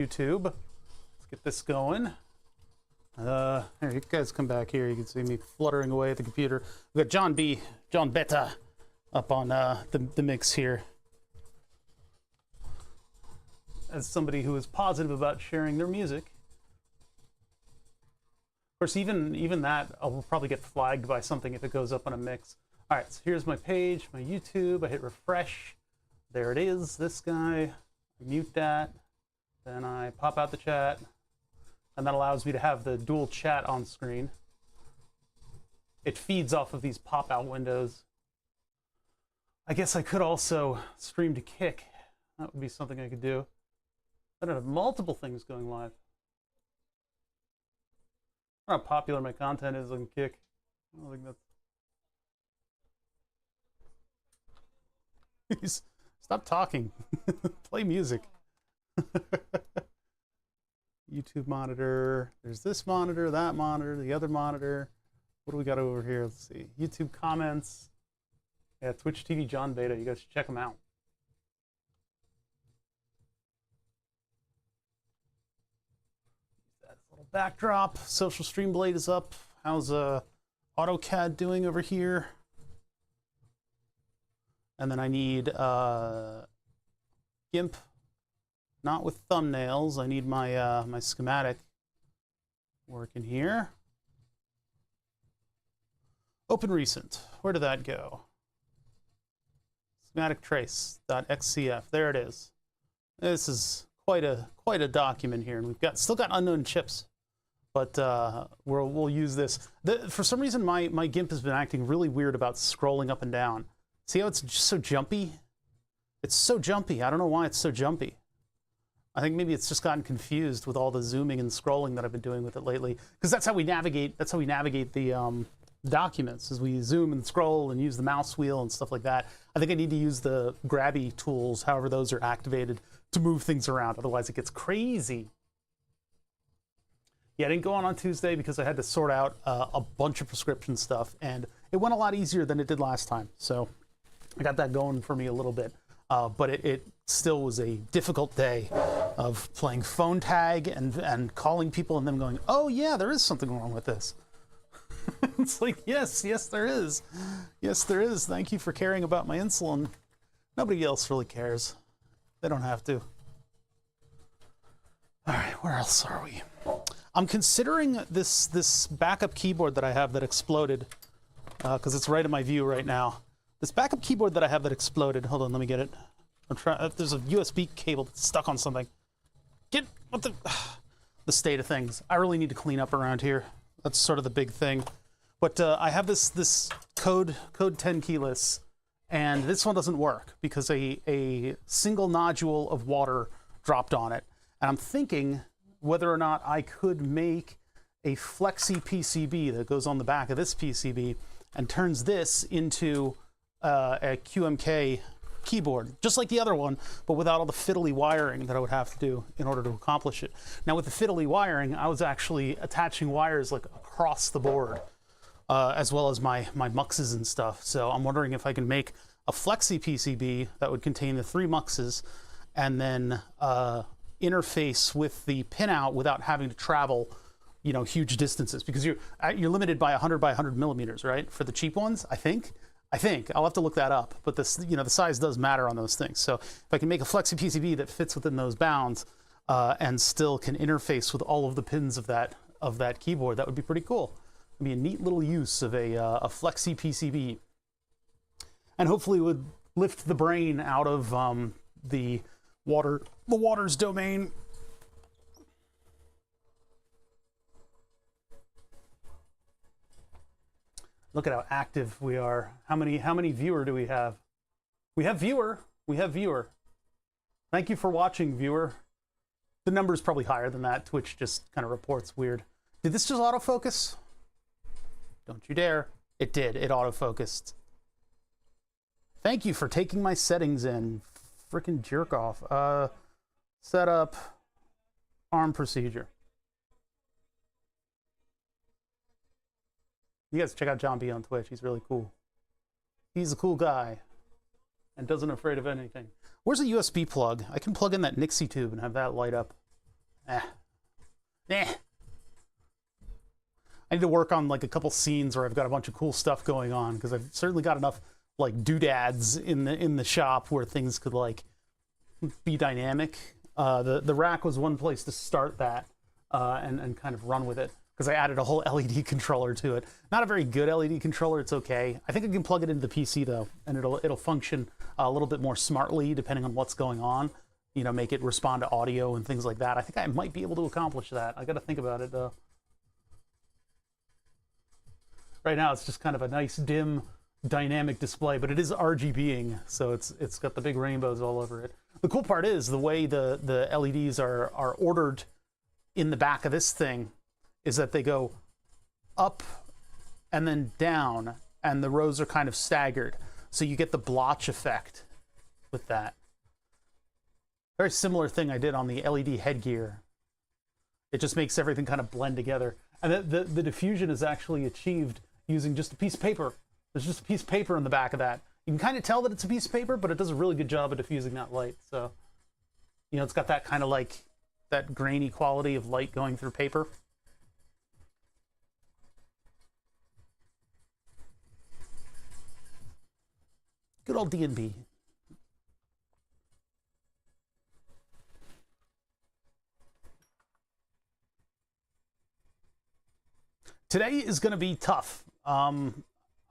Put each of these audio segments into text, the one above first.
YouTube. Let's get this going. Here, you guys come back here. You can see me fluttering away at the computer. We've got John Betta up on the mix here. As somebody who is positive about sharing their music. Of course, even that, I'll probably get flagged by something if it goes up on a mix. All right, so here's my page, my YouTube. I hit refresh. There it is, this guy. I mute that. Then I pop out the chat. And that allows me to have the dual chat on screen. It feeds off of these pop-out windows. I guess I could also stream to Kick. That would be something I could do. I don't have multiple things going live. I don't know how popular my content is on Kick. I don't think that's... Stop talking. Play music. YouTube monitor. There's this monitor, that monitor, the other monitor. What do we got over here? Let's see. YouTube comments. Yeah, Twitch TV John Beta. You guys should check them out. That little backdrop. Social Stream Blade is up. How's AutoCAD doing over here? And then I need GIMP. Not with thumbnails. I need my my schematic working here. Open recent. Where did that go? Schematic trace.xcf. There it is. This is quite a document here, and we've still got unknown chips, but we'll use this. For some reason, my GIMP has been acting really weird about scrolling up and down. See how it's just so jumpy? It's so jumpy. I don't know why it's so jumpy. I think maybe it's just gotten confused with all the zooming and scrolling that I've been doing with it lately. Because that's how we navigate. That's how we navigate the documents. Is we zoom and scroll and use the mouse wheel and stuff like that. I think I need to use the grabby tools, however those are activated, to move things around. Otherwise, it gets crazy. Yeah, I didn't go on Tuesday because I had to sort out a bunch of prescription stuff, and it went a lot easier than it did last time. So I got that going for me a little bit. But it still was a difficult day of playing phone tag and calling people and them going, oh yeah, there is something wrong with this. It's like, yes, there is. Yes, there is. Thank you for caring about my insulin. Nobody else really cares. They don't have to. All right, where else are we? I'm considering this backup keyboard that I have that exploded, because it's right in my view right now. This backup keyboard that I have that exploded. Hold on, let me get it. I'm trying. There's a USB cable that's stuck on something. What the state of things. I really need to clean up around here. That's sort of the big thing. But I have this code 10 keyless, and this one doesn't work because a single nodule of water dropped on it. And I'm thinking whether or not I could make a flexi PCB that goes on the back of this PCB and turns this into a QMK keyboard, just like the other one, but without all the fiddly wiring that I would have to do in order to accomplish it. Now with the fiddly wiring, I was actually attaching wires like across the board, as well as my muxes and stuff. So I'm wondering if I can make a flexi PCB that would contain the 3 muxes and then interface with the pinout without having to travel, you know, huge distances, because you're limited by 100 by 100 millimeters, right? For the cheap ones, I think. I'll have to look that up, but this, you know, the size does matter on those things. So if I can make a flexi PCB that fits within those bounds and still can interface with all of the pins of that keyboard, that would be pretty cool. It'd be a neat little use of a flexi PCB, and hopefully would lift the brain out of the waters domain. Look at how active we are. How many viewer do we have? We have viewer. Thank you for watching, viewer. The number's probably higher than that. Twitch just kind of reports weird. Did this just autofocus? Don't you dare. It did. It autofocused. Thank you for taking my settings in. Frickin' jerk off. Setup. ARM procedure. You guys check out John B on Twitch. He's really cool. He's a cool guy and doesn't afraid of anything. Where's a USB plug? I can plug in that Nixie tube and have that light up. I need to work on like a couple scenes where I've got a bunch of cool stuff going on, because I've certainly got enough like doodads in the shop where things could like be dynamic. The rack was one place to start that and kind of run with it, because I added a whole LED controller to it. Not a very good LED controller, it's okay. I think I can plug it into the PC though, and it'll function a little bit more smartly depending on what's going on. You know, make it respond to audio and things like that. I think I might be able to accomplish that. I got to think about it though. Right now it's just kind of a nice dim dynamic display, but it is RGBing, so it's got the big rainbows all over it. The cool part is the way the LEDs are ordered in the back of this thing is that they go up and then down, and the rows are kind of staggered, so you get the blotch effect with that. Very similar thing I did on the LED headgear. It just makes everything kind of blend together, and the diffusion is actually achieved using just a piece of paper. There's just a piece of paper in the back of that. You can kind of tell that it's a piece of paper, but it does a really good job of diffusing that light. So, you know, it's got that kind of like that grainy quality of light going through paper. Good old D&B. Today is going to be tough.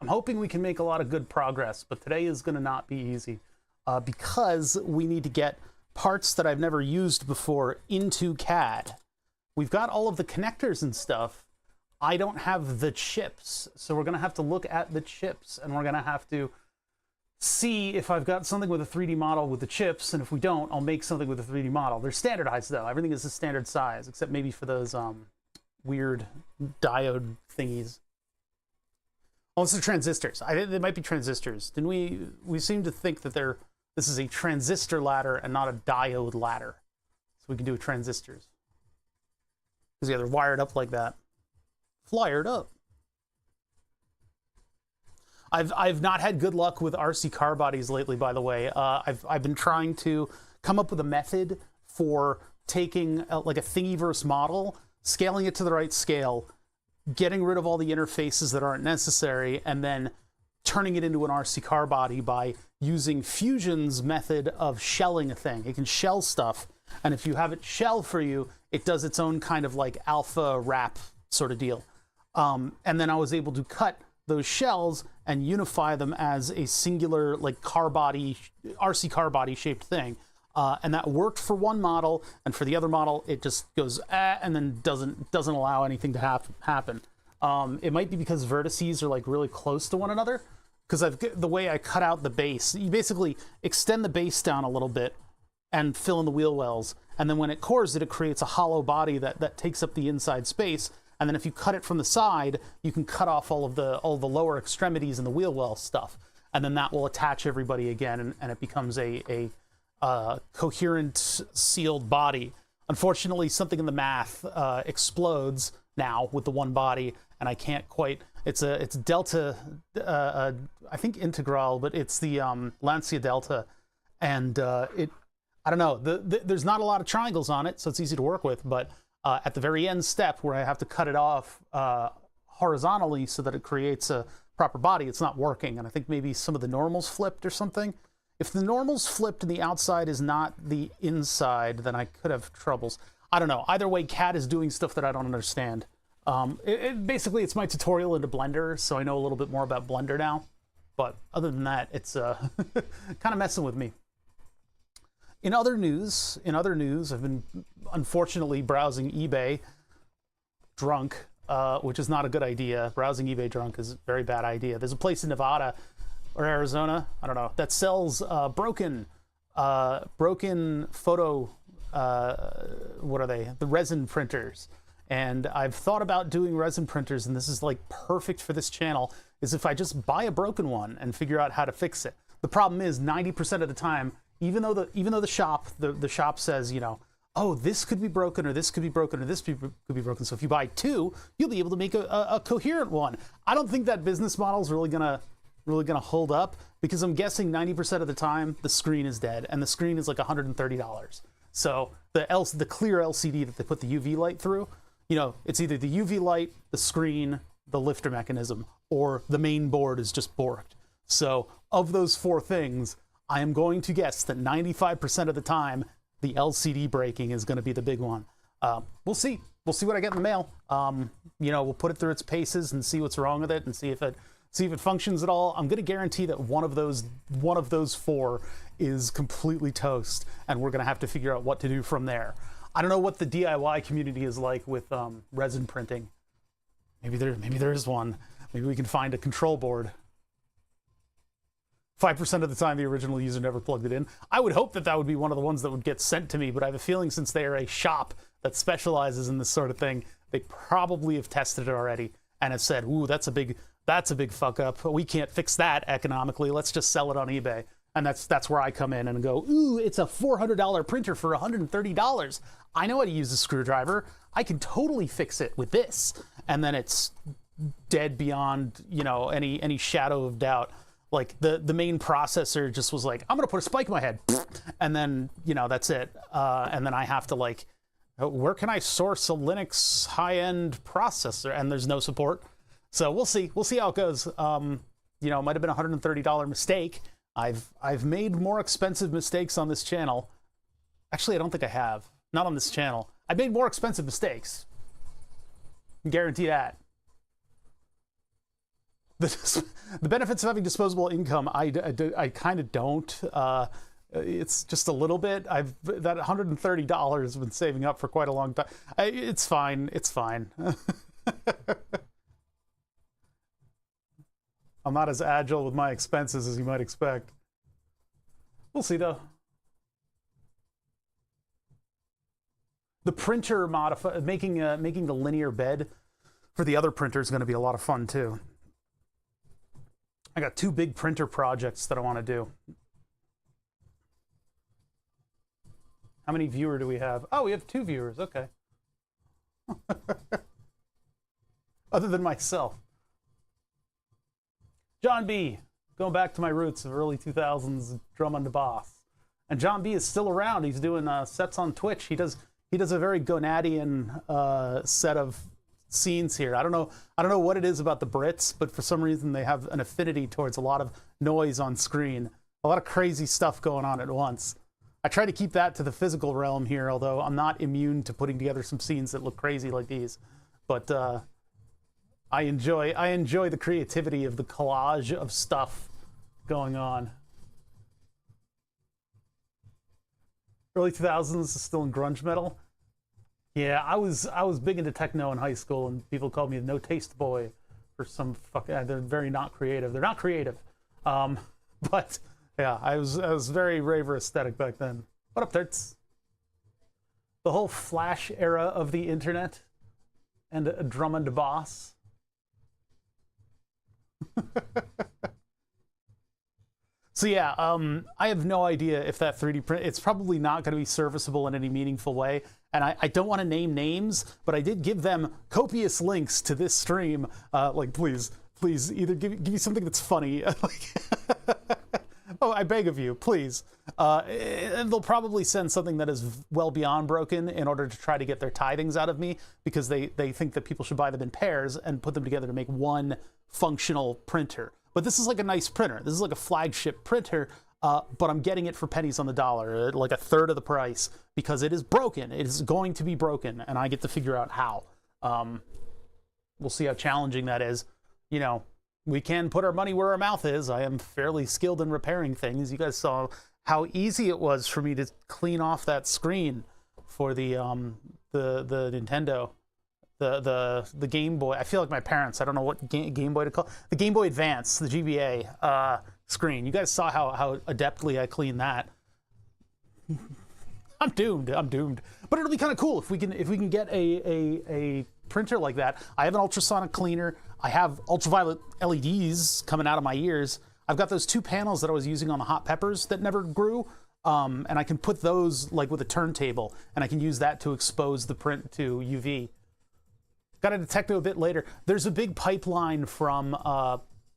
I'm hoping we can make a lot of good progress, but today is going to not be easy because we need to get parts that I've never used before into CAD. We've got all of the connectors and stuff. I don't have the chips, so we're going to have to look at the chips, and we're going to have to see if I've got something with a 3D model with the chips, and if we don't, I'll make something with a 3D model. They're standardized, though. Everything is a standard size, except maybe for those weird diode thingies. Oh, it's the transistors. I think they might be transistors. Didn't we seem to think that this is a transistor ladder and not a diode ladder. So we can do transistors. Because yeah, they're wired up like that. Flyred up. I've not had good luck with RC car bodies lately, by the way. I've been trying to come up with a method for taking like a Thingiverse model, scaling it to the right scale, getting rid of all the interfaces that aren't necessary, and then turning it into an RC car body by using Fusion's method of shelling a thing. It can shell stuff, and if you have it shell for you, it does its own kind of like alpha wrap sort of deal. And then I was able to cut those shells and unify them as a singular like car body, RC car body shaped thing. And that worked for one model, and for the other model, it just goes and then doesn't allow anything to happen. It might be because vertices are like really close to one another, because the way I cut out the base, you basically extend the base down a little bit and fill in the wheel wells, and then when it cores it creates a hollow body that takes up the inside space. And then if you cut it from the side, you can cut off all the lower extremities and the wheel well stuff, and then that will attach everybody again, and it becomes a coherent sealed body. Unfortunately, something in the math explodes now with the one body, and I can't quite. It's delta, I think integral, but it's the Lancia delta, and I don't know. There's not a lot of triangles on it, so it's easy to work with. But at the very end step where I have to cut it off horizontally so that it creates a proper body, it's not working. And I think maybe some of the normals flipped or something. If the normals flipped and the outside is not the inside, then I could have troubles. I don't know. Either way, CAD is doing stuff that I don't understand. Basically, it's my tutorial into Blender, so I know a little bit more about Blender now. But other than that, it's kind of messing with me. In other news, I've been unfortunately browsing eBay drunk, which is not a good idea. Browsing eBay drunk is a very bad idea. There's a place in Nevada or Arizona, I don't know, that sells broken photo, what are they? The resin printers. And I've thought about doing resin printers, and this is like perfect for this channel, is if I just buy a broken one and figure out how to fix it. The problem is 90% of the time, even though the shop says, you know, oh, this could be broken, or this could be broken, or this could be broken. So if you buy two, you'll be able to make a coherent one. I don't think that business model is really gonna hold up, because I'm guessing 90% of the time the screen is dead, and the screen is like $130. So the clear LCD that they put the UV light through, it's either the UV light, the screen, the lifter mechanism, or the main board is just borked. So of those four things, I am going to guess that 95% of the time, the LCD breaking is going to be the big one. We'll see. We'll see what I get in the mail. We'll put it through its paces and see what's wrong with it and see if it functions at all. I'm going to guarantee that one of those four is completely toast, and we're going to have to figure out what to do from there. I don't know what the DIY community is like with resin printing. Maybe there is one. Maybe we can find a control board. 5% of the time the original user never plugged it in. I would hope that would be one of the ones that would get sent to me, but I have a feeling since they are a shop that specializes in this sort of thing, they probably have tested it already and have said, ooh, that's a big fuck up. We can't fix that economically. Let's just sell it on eBay. And that's where I come in and go, ooh, it's a $400 printer for $130. I know how to use a screwdriver. I can totally fix it with this. And then it's dead beyond, any shadow of doubt. Like the main processor just was like, I'm gonna put a spike in my head, and then that's it. And then I have to where can I source a Linux high-end processor? And there's no support. So we'll see how it goes. It might have been a $130 mistake. I've made more expensive mistakes on this channel. Actually, I don't think I have. Not on this channel. I've made more expensive mistakes. Guarantee that. The benefits of having disposable income, I kind of don't. It's just a little bit. That $130 has been saving up for quite a long time. It's fine. It's fine. I'm not as agile with my expenses as you might expect. We'll see though. The printer making the linear bed for the other printer is going to be a lot of fun too. I got two big printer projects that I want to do. How many viewers do we have? Oh, we have 2 viewers. Okay. Other than myself. John B. Going back to my roots of early 2000s drum and bass. And John B is still around. He's doing sets on Twitch. He does a very Gonadian set of scenes here. I don't know what it is about the Brits, but for some reason they have an affinity towards a lot of noise on screen, a lot of crazy stuff going on at once. I try to keep that to the physical realm here, although I'm not immune to putting together some scenes that look crazy like these. But I enjoy the creativity of the collage of stuff going on. Early 2000s is still in grunge metal. Yeah, I was big into techno in high school, and people called me the no taste boy for some fucking. They're very not creative. They're not creative, but yeah, I was very raver aesthetic back then. What up, Terts? The whole Flash era of the internet and a drum and bass. So yeah, I have no idea if that 3D print, it's probably not going to be serviceable in any meaningful way. And I don't want to name names, but I did give them copious links to this stream. Please, either give me something that's funny. Oh, I beg of you, please. And they'll probably send something that is well beyond broken in order to try to get their tithings out of me, because they think that people should buy them in pairs and put them together to make one functional printer. But this is like a nice printer. This is like a flagship printer, but I'm getting it for pennies on the dollar, like a third of the price, because it is broken. It is going to be broken, and I get to figure out how. We'll see how challenging that is. We can put our money where our mouth is. I am fairly skilled in repairing things. You guys saw how easy it was for me to clean off that screen for the Nintendo. The Game Boy. I feel like my parents. I don't know what Game Boy to call the Game Boy Advance, the GBA screen. You guys saw how adeptly I cleaned that. I'm doomed. But it'll be kind of cool if we can get a printer like that. I have an ultrasonic cleaner. I have ultraviolet LEDs coming out of my ears. I've got those 2 panels that I was using on the hot peppers that never grew. And I can put those like with a turntable, and I can use that to expose the print to UV. Got into techno a bit later. There's a big pipeline from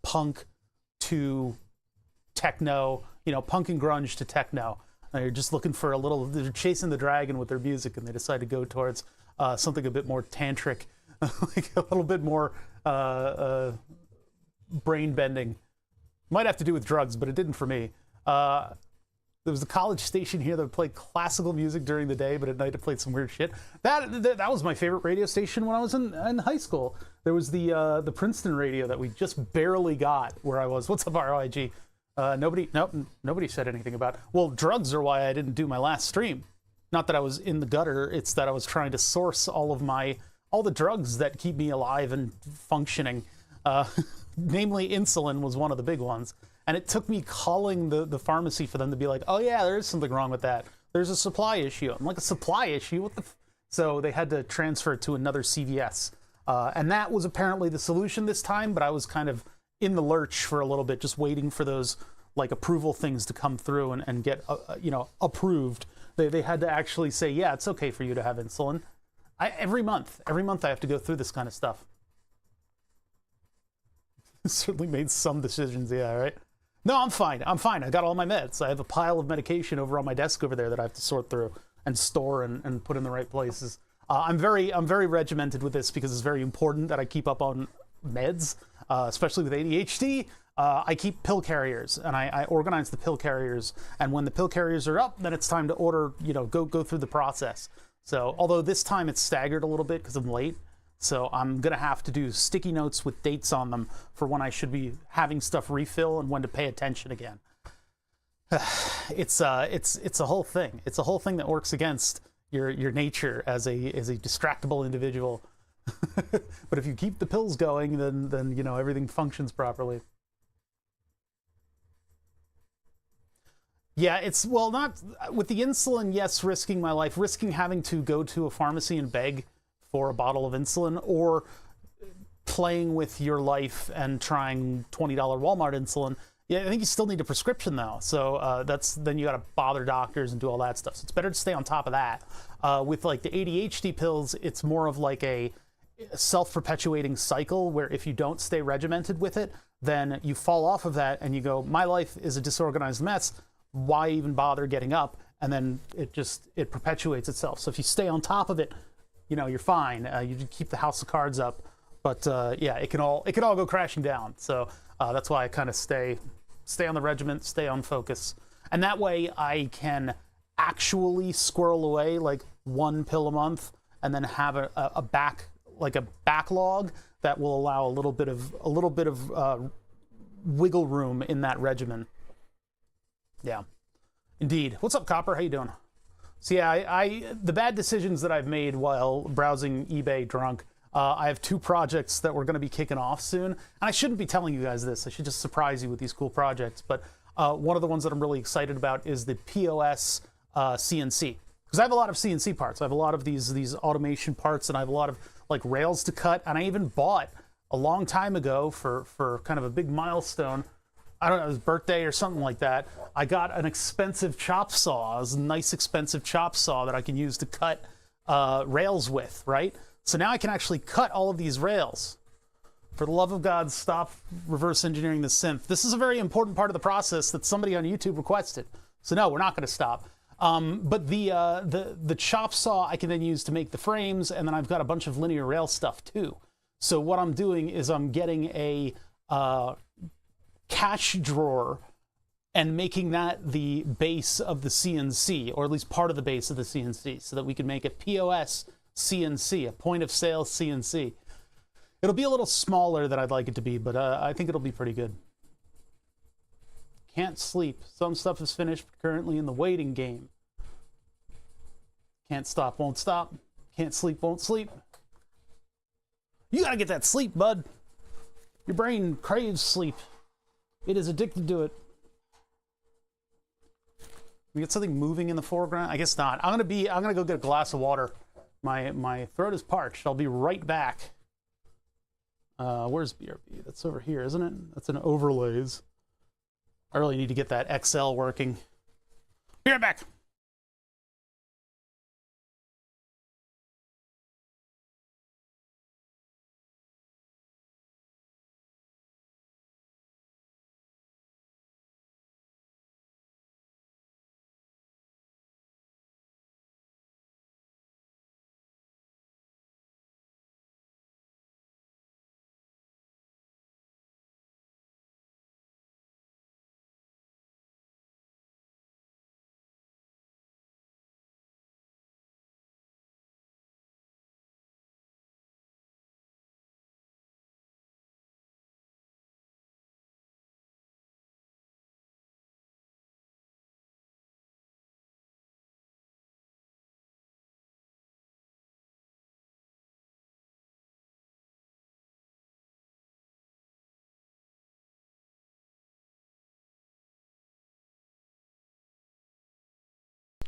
punk to techno, punk and grunge to techno. They're just looking for a little, they're chasing the dragon with their music, and they decide to go towards something a bit more tantric, like a little bit more brain bending. Might have to do with drugs, but it didn't for me. There was a college station here that played classical music during the day, but at night it played some weird shit. That was my favorite radio station when I was in high school. There was the Princeton radio that we just barely got where I was. What's up, ROIG? Nobody said anything about it. Well, drugs are why I didn't do my last stream. Not that I was in the gutter, it's that I was trying to source all the drugs that keep me alive and functioning. Namely, insulin was one of the big ones. And it took me calling the pharmacy for them to be like, oh yeah, there is something wrong with that. There's a supply issue. I'm like, a supply issue? What the So they had to transfer it to another CVS. And that was apparently the solution this time, but I was kind of in the lurch for a little bit, just waiting for those like approval things to come through and get, approved. They had to actually say, yeah, it's okay for you to have insulin. Every month I have to go through this kind of stuff. Certainly made some decisions, yeah, right? No, I'm fine. I got all my meds. I have a pile of medication over on my desk over there that I have to sort through and store and put in the right places. I'm very regimented with this because it's very important that I keep up on meds, especially with ADHD. I keep pill carriers, and I organize the pill carriers. And when the pill carriers are up, then it's time to order, go through the process. So, although this time it's staggered a little bit because I'm late, so I'm gonna have to do sticky notes with dates on them for when I should be having stuff refill and when to pay attention again. It's a whole thing. It's a whole thing that works against your nature as a distractible individual. But if you keep the pills going, then everything functions properly. Yeah, not with the insulin. Yes, risking my life, risking having to go to a pharmacy and beg for a bottle of insulin, or playing with your life and trying $20 Walmart insulin. Yeah, I think you still need a prescription though. So then you got to bother doctors and do all that stuff. So it's better to stay on top of that. With like the ADHD pills, it's more of like a self-perpetuating cycle where if you don't stay regimented with it, then you fall off of that and you go, my life is a disorganized mess. Why even bother getting up? And then it perpetuates itself. So if you stay on top of it, you're fine. You keep the house of cards up, but yeah, it can all go crashing down. So that's why I kind of stay on the regiment, stay on focus, and that way I can actually squirrel away like one pill a month, and then have a backlog that will allow a little bit of wiggle room in that regimen. Yeah, indeed. What's up, Copper? How you doing? So yeah, the bad decisions that I've made while browsing eBay drunk, I have 2 projects that we're going to be kicking off soon. And I shouldn't be telling you guys this. I should just surprise you with these cool projects. But one of the ones that I'm really excited about is the POS CNC. Because I have a lot of CNC parts. I have a lot of these automation parts, and I have a lot of like rails to cut. And I even bought a long time ago for kind of a big milestone, I don't know, his birthday or something like that, I got an expensive chop saw. It was a nice expensive chop saw that I can use to cut rails with, right? So now I can actually cut all of these rails. For the love of God, stop reverse engineering the synth. This is a very important part of the process that somebody on YouTube requested. So no, we're not going to stop. But the chop saw I can then use to make the frames, and then I've got a bunch of linear rail stuff too. So what I'm doing is I'm getting a cache drawer and making that the base of the CNC, or at least part of the base of the CNC, so that we can make a POS CNC, a point of sale CNC. It'll be a little smaller than I'd like it to be, but I think it'll be pretty good. Can't sleep. Some stuff is finished, currently in the waiting game. Can't stop, won't stop. Can't sleep, won't sleep. You gotta get that sleep, bud. Your brain craves sleep. It is addicted to it. We get something moving in the foreground? I guess not. I'm gonna go get a glass of water. My throat is parched. I'll be right back. Where's BRB? That's over here, isn't it? That's an overlays. I really need to get that XL working. Be right back.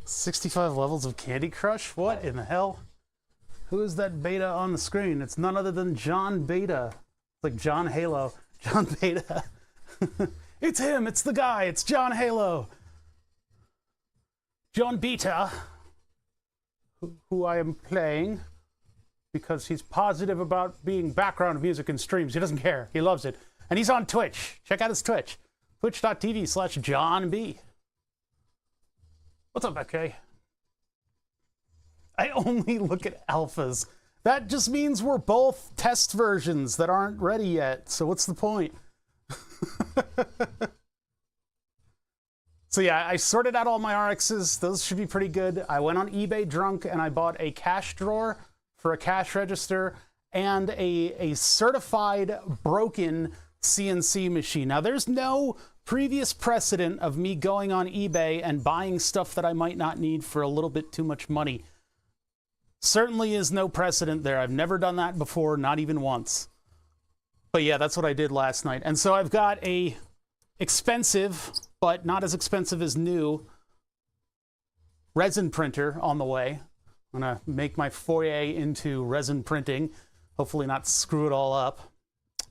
65 levels of Candy Crush? What in the hell? Who is that beta on the screen? It's none other than John Beta. It's like John Halo. John Beta. It's him. It's the guy. It's John Halo. John Beta, who I am playing because he's positive about being background music in streams. He doesn't care. He loves it. And he's on Twitch. Check out his Twitch. Twitch.tv/JohnB. What's up, FK? I only look at alphas. That just means we're both test versions that aren't ready yet. So what's the point? So yeah, I sorted out all my RXs. Those should be pretty good. I went on eBay drunk and I bought a cash drawer for a cash register and a certified broken CNC machine. Now there's no previous precedent of me going on eBay and buying stuff that I might not need for a little bit too much money. Certainly is no precedent there. I've never done that before, not even once. But yeah, that's what I did last night. And so I've got a expensive, but not as expensive as new, resin printer on the way. I'm gonna make my foyer into resin printing, hopefully not screw it all up.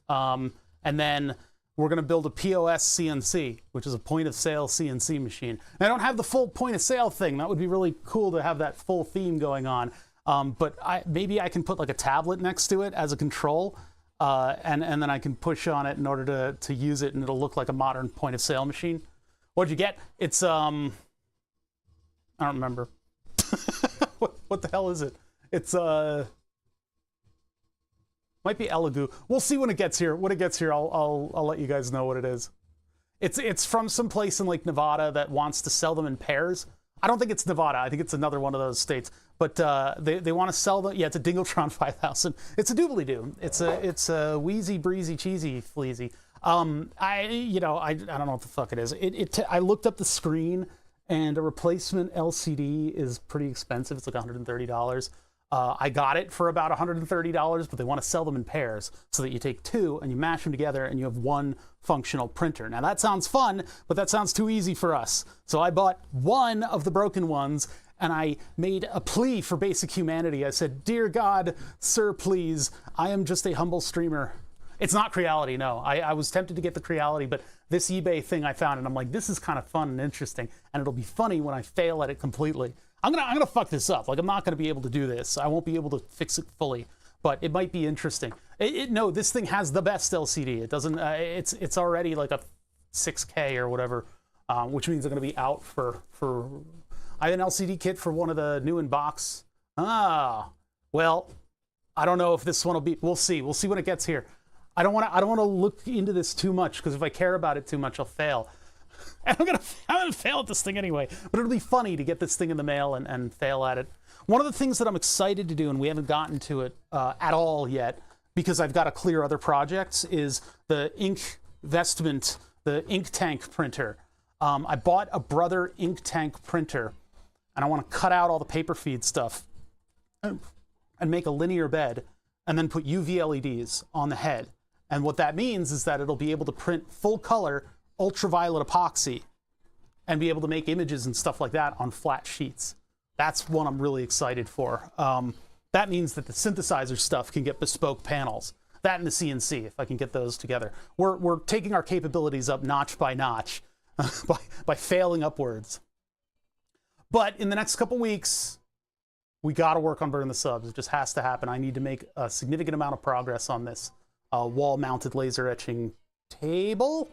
And then we're gonna build a POS CNC, which is a point of sale CNC machine. And I don't have the full point of sale thing. That would be really cool to have that full theme going on. But maybe I can put like a tablet next to it as a control, and then I can push on it in order to use it, and it'll look like a modern point of sale machine. What'd you get? It's I don't remember. what the hell is it? It's might be Elegoo. We'll see when it gets here. When it gets here, I'll let you guys know what it is. It's from some place in like Nevada that wants to sell them in pairs. I don't think it's Nevada. I think it's another one of those states. But they want to sell them. Yeah, it's a Dingletron 5000. It's a doobly-doo. It's a wheezy, breezy, cheesy, fleazy. I don't know what the fuck it is. I looked up the screen, and a replacement LCD is pretty expensive. It's like $130. I got it for about $130, but they want to sell them in pairs so that you take two and you mash them together and you have one functional printer. Now that sounds fun, but that sounds too easy for us. So I bought one of the broken ones and I made a plea for basic humanity. I said, "Dear God, sir, please, I am just a humble streamer." It's not Creality, no. I was tempted to get the Creality, but this eBay thing I found, and I'm like, this is kind of fun and interesting, and it'll be funny when I fail at it completely. I'm gonna fuck this up. Like, I'm not gonna be able to do this. I won't be able to fix it fully, but it might be interesting. No, this thing has the best LCD. It doesn't. It's already like a 6K or whatever, which means I'm gonna be out for. I have an LCD kit for one of the new in box. Well, I don't know if this one will be. We'll see. We'll see when it gets here. I don't want to look into this too much because if I care about it too much, I'll fail. And I'm gonna fail at this thing anyway. But it'll be funny to get this thing in the mail and fail at it. One of the things that I'm excited to do, and we haven't gotten to it at all yet, because I've got to clear other projects, is the ink vestment, the ink tank printer. I bought a Brother ink tank printer, and I want to cut out all the paper feed stuff and make a linear bed, and then put UV LEDs on the head. And what that means is that it'll be able to print full color ultraviolet epoxy and be able to make images and stuff like that on flat sheets. That's one I'm really excited for. That means that the synthesizer stuff can get bespoke panels. That and the CNC, if I can get those together. We're taking our capabilities up notch by notch by failing upwards. But in the next couple weeks, we got to work on Burn the Subs. It just has to happen. I need to make a significant amount of progress on this wall-mounted laser etching table,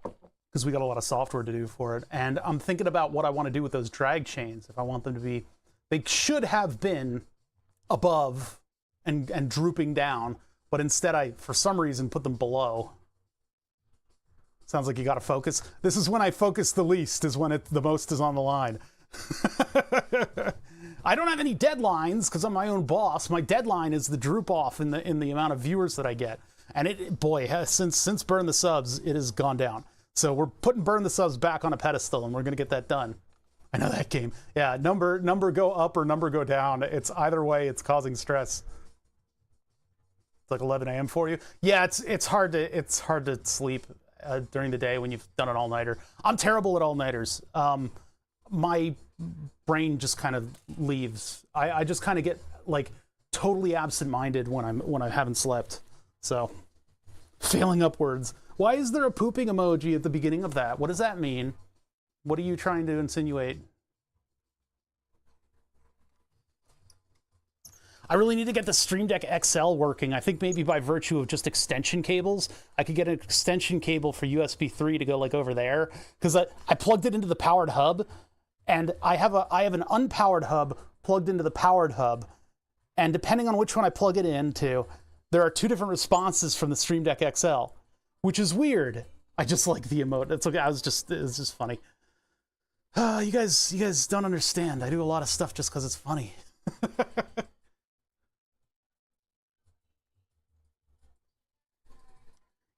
because we got a lot of software to do for it. And I'm thinking about what I want to do with those drag chains. If I want them to be, they should have been above and drooping down, but instead I, for some reason, put them below. Sounds like you got to focus. This is when I focus the least, is when the most is on the line. I don't have any deadlines because I'm my own boss. My deadline is the droop off in the amount of viewers that I get. And since Burn the Subs, it has gone down. So we're putting Burn the Subs back on a pedestal, and we're gonna get that done. I know that game. Yeah, number go up or number go down. It's either way, it's causing stress. It's like 11 a.m. for you. Yeah, it's hard to sleep during the day when you've done an all-nighter. I'm terrible at all-nighters. My brain just kind of leaves. I just kind of get like totally absent-minded when I haven't slept. So, failing upwards. Why is there a pooping emoji at the beginning of that? What does that mean? What are you trying to insinuate? I really need to get the Stream Deck XL working. I think maybe by virtue of just extension cables, I could get an extension cable for USB 3 to go like over there. Because I plugged it into the powered hub, and I have an unpowered hub plugged into the powered hub. And depending on which one I plug it into, there are two different responses from the Stream Deck XL, which is weird. I just like the emote. It's okay. It's just funny. You guys don't understand. I do a lot of stuff just because it's funny.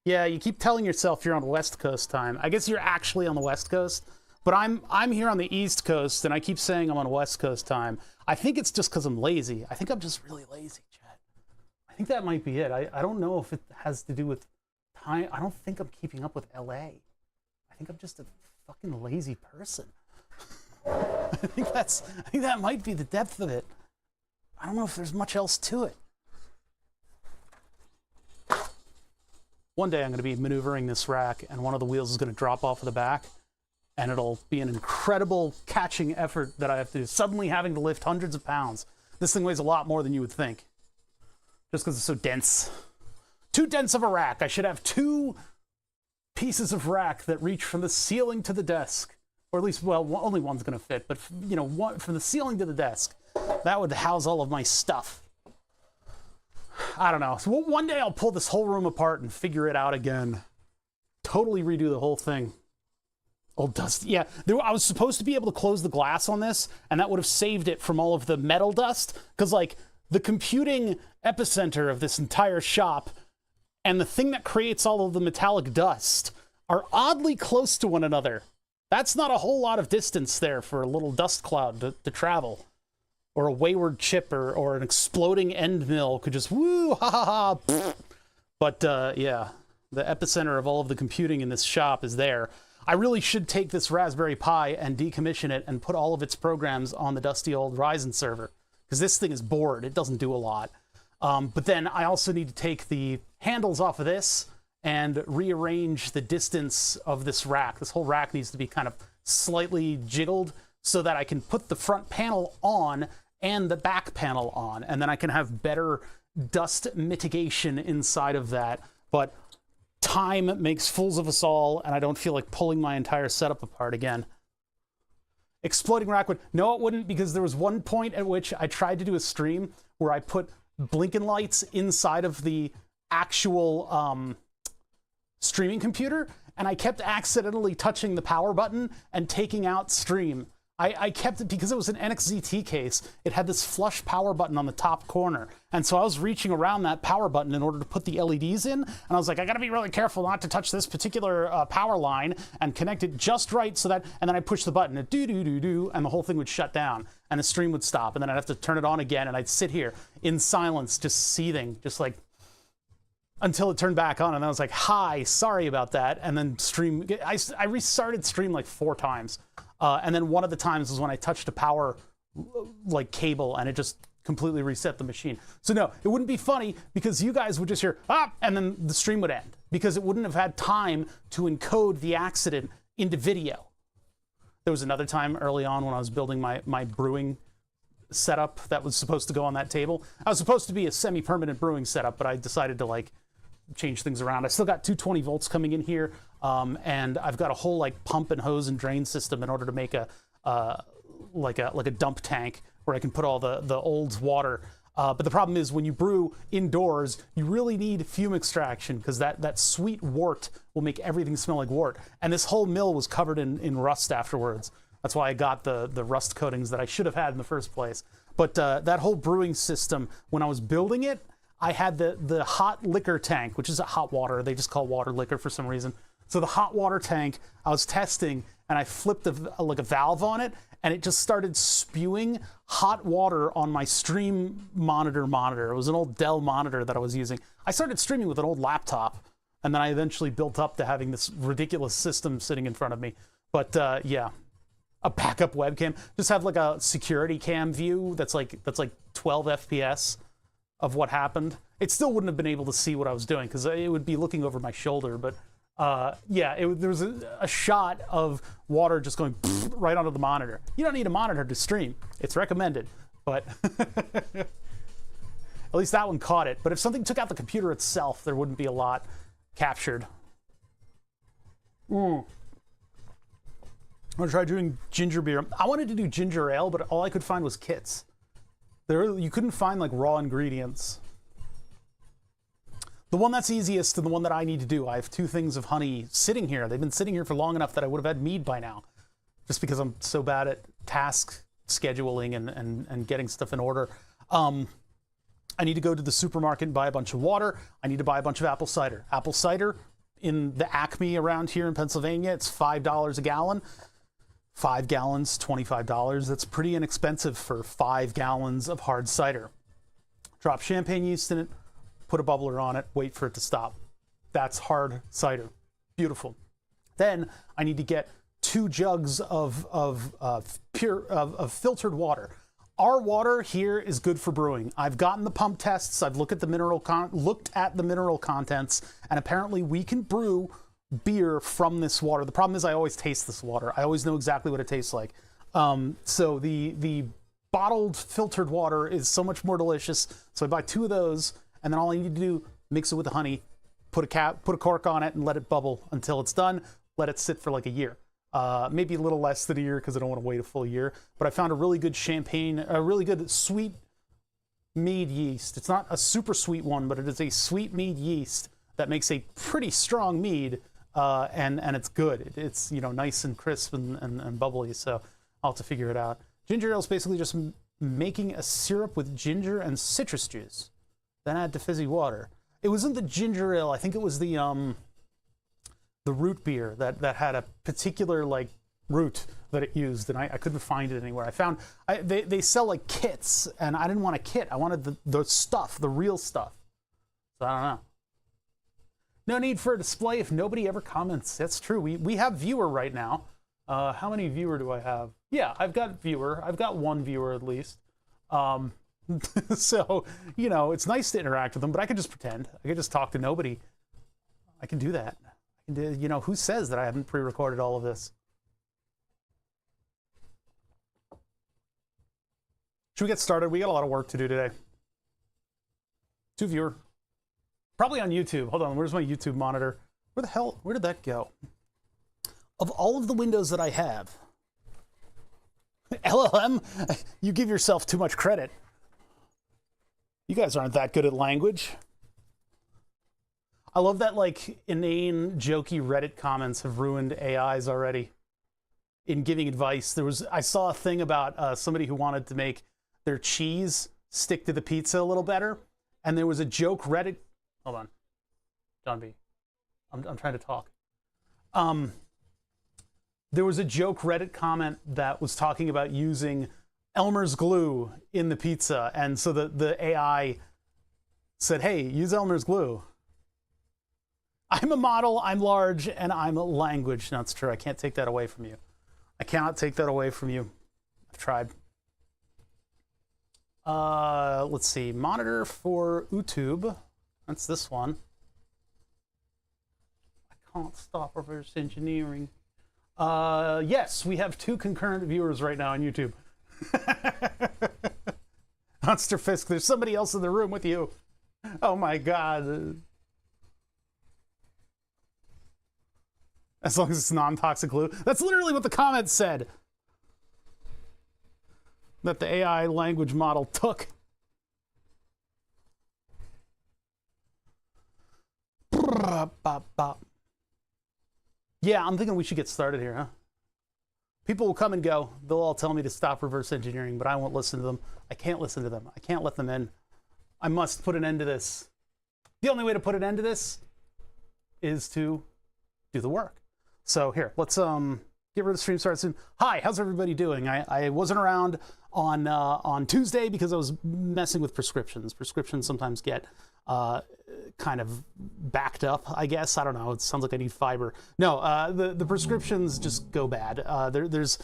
Yeah, you keep telling yourself you're on West Coast time. I guess you're actually on the West Coast, but I'm here on the East Coast, and I keep saying I'm on West Coast time. I think it's just because I'm lazy. I think I'm just really lazy, Chad. I think that might be it. I don't know if it has to do with time. I don't think I'm keeping up with LA. I think I'm just a fucking lazy person. I think that might be the depth of it. I don't know if there's much else to it. One day I'm going to be maneuvering this rack, and one of the wheels is going to drop off of the back, and it'll be an incredible catching effort that I have to do, suddenly having to lift hundreds of pounds. This thing weighs a lot more than you would think, just because it's so dense. Too dense of a rack. I should have two pieces of rack that reach from the ceiling to the desk, or at least, well, only one's going to fit, but you know, one from the ceiling to the desk. That would house all of my stuff. I don't know. So one day I'll pull this whole room apart and figure it out again. Totally redo the whole thing. Old dust. Yeah, I was supposed to be able to close the glass on this, and that would have saved it from all of the metal dust. Because, like, the computing epicenter of this entire shop and the thing that creates all of the metallic dust are oddly close to one another. That's not a whole lot of distance there for a little dust cloud to travel. Or a wayward chip or an exploding end mill could just woo, ha ha ha. Pfft. But yeah, the epicenter of all of the computing in this shop is there. I really should take this Raspberry Pi and decommission it and put all of its programs on the dusty old Ryzen server. Because this thing is bored. It doesn't do a lot. But then I also need to take the handles off of this and rearrange the distance of this rack. This whole rack needs to be kind of slightly jiggled so that I can put the front panel on and the back panel on, and then I can have better dust mitigation inside of that. But time makes fools of us all, and I don't feel like pulling my entire setup apart again. Exploding rack would... No, it wouldn't, because there was one point at which I tried to do a stream where I put blinking lights inside of the actual streaming computer, and I kept accidentally touching the power button and taking out stream. I kept it because it was an NXZT case. It had this flush power button on the top corner. And so I was reaching around that power button in order to put the LEDs in. And I was like, I gotta be really careful not to touch this particular power line and connect it just right so that, and then I push the button, and do-do-do-do, and the whole thing would shut down and the stream would stop. And then I'd have to turn it on again, and I'd sit here in silence, just seething, just like, until it turned back on. And I was like, hi, sorry about that. And then stream, I restarted stream like 4 times. And then one of the times was when I touched a power like cable, and it just completely reset the machine. So no, it wouldn't be funny because you guys would just hear, ah, and then the stream would end because it wouldn't have had time to encode the accident into video. There was another time early on when I was building my brewing setup that was supposed to go on that table. I was supposed to be a semi-permanent brewing setup, but I decided to like change things around. I still got 220 volts coming in here, and I've got a whole like pump and hose and drain system in order to make a dump tank where I can put all the old water. But the problem is when you brew indoors, you really need fume extraction because that sweet wort will make everything smell like wort. And this whole mill was covered in rust afterwards. That's why I got the rust coatings that I should have had in the first place. But that whole brewing system, when I was building it, I had the hot liquor tank, which is a hot water. They just call water liquor for some reason. So the hot water tank, I was testing, and I flipped a valve on it, and it just started spewing hot water on my stream monitor. It was an old Dell monitor that I was using. I started streaming with an old laptop, And then I eventually built up to having this ridiculous system sitting in front of me. But yeah, a backup webcam. Just have like a security cam view that's like 12 FPS of what happened. It still wouldn't have been able to see what I was doing because it would be looking over my shoulder. But yeah, there was a shot of water just going right onto the monitor. You don't need a monitor to stream. It's recommended, but at least that one caught it. But if something took out the computer itself, there wouldn't be a lot captured. I'm gonna try doing ginger beer. I wanted to do ginger ale, but all I could find was kits. You couldn't find like raw ingredients. The one that's easiest and the one that I need to do, I have 2 things of honey sitting here. They've been sitting here for long enough that I would have had mead by now, just because I'm so bad at task scheduling and getting stuff in order. I need to go to the supermarket and buy a bunch of water. I need to buy a bunch of apple cider. Apple cider in the Acme around here in Pennsylvania, it's $5 a gallon. 5 gallons, $25. That's pretty inexpensive for 5 gallons of hard cider. Drop champagne yeast in it, put a bubbler on it, wait for it to stop. That's hard cider. Beautiful. Then I need to get 2 jugs of filtered water. Our water here is good for brewing. I've gotten the pump tests. I've looked at the mineral contents, and apparently we can brew beer from this water. The problem is I always taste this water. I always know exactly what it tastes like. So the bottled filtered water is so much more delicious. So I buy 2 of those, and then all I need to do, mix it with the honey, put a cork on it, and let it bubble until it's done. Let it sit for like a year. Maybe a little less than a year because I don't want to wait a full year. But I found a really good champagne, a really good sweet mead yeast. It's not a super sweet one, but it is a sweet mead yeast that makes a pretty strong mead, and it's good. It's nice and crisp and bubbly. So I'll have to figure it out. Ginger ale is basically just making a syrup with ginger and citrus juice, then add to fizzy water. It wasn't the ginger ale. I think it was the root beer that had a particular like root that it used, and I couldn't find it anywhere. I found they sell like kits, and I didn't want a kit. I wanted the stuff, the real stuff. So I don't know. No need for a display if nobody ever comments. That's true. We have viewer right now. How many viewer do I have? Yeah, I've got viewer. I've got 1 viewer at least. So it's nice to interact with them, but I could just pretend. I could just talk to nobody. I can do that. Who says that I haven't pre-recorded all of this? Should we get started? We got a lot of work to do today. 2 viewer. Probably on YouTube. Hold on, where's my YouTube monitor? Where did that go? Of all of the windows that I have, LLM, you give yourself too much credit. You guys aren't that good at language. I love that like inane, jokey Reddit comments have ruined AIs already in giving advice. I saw a thing about somebody who wanted to make their cheese stick to the pizza a little better, and there was a joke Reddit. Hold on, John B. I'm trying to talk. There was a joke Reddit comment that was talking about using Elmer's glue in the pizza, and so the AI said, "Hey, use Elmer's glue." I'm a model, I'm large, and I'm a language. No, it's true. I can't take that away from you. I cannot take that away from you. I've tried. Let's see. Monitor for YouTube. That's this one. I can't stop reverse engineering. Yes, we have 2 concurrent viewers right now on YouTube. Monster Fisk, there's somebody else in the room with you. Oh my God. As long as it's non-toxic glue. That's literally what the comment said. That the AI language model took. Yeah, I'm thinking we should get started here, huh? People will come and go. They'll all tell me to stop reverse engineering, but I won't listen to them. I can't listen to them. I can't let them in. I must put an end to this. The only way to put an end to this is to do the work. So here, let's get rid of the stream start soon. Hi, how's everybody doing? I wasn't around on Tuesday because I was messing with prescriptions. Prescriptions sometimes get kind of backed up, I guess. I don't know. It sounds like I need fiber. No, the prescriptions just go bad. There's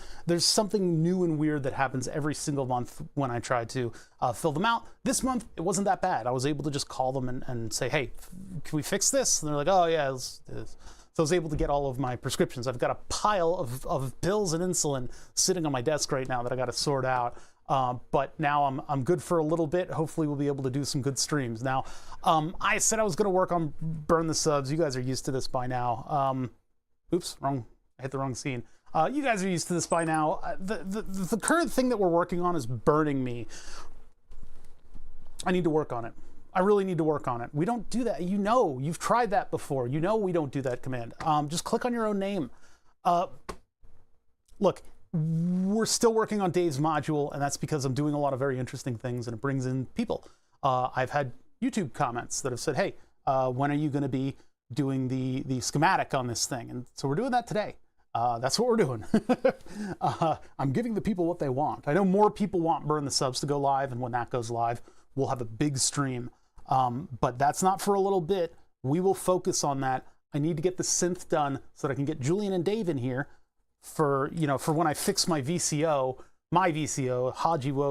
something new and weird that happens every single month when I try to fill them out. This month, it wasn't that bad. I was able to just call them and say, hey, can we fix this? And they're like, oh, yeah. So I was able to get all of my prescriptions. I've got a pile of pills and insulin sitting on my desk right now that I got to sort out. But now I'm good for a little bit. Hopefully we'll be able to do some good streams. Now, I said I was going to work on Burn the Subs. You guys are used to this by now. Oops, I hit the wrong scene. You guys are used to this by now. The current thing that we're working on is burning me. I need to work on it. I really need to work on it. We don't do that. You know, you've tried that before. You know we don't do that command. Just click on your own name. Look, we're still working on Dave's module, and that's because I'm doing a lot of very interesting things, and it brings in people. I've had YouTube comments that have said, hey, when are you going to be doing the schematic on this thing? And so we're doing that today. That's what we're doing. I'm giving the people what they want. I know more people want Burn the Subs to go live, and when that goes live, we'll have a big stream. But that's not for a little bit. We will focus on that. I need to get the synth done so that I can get Julian and Dave in here for when I fix my VCO, Hajiwo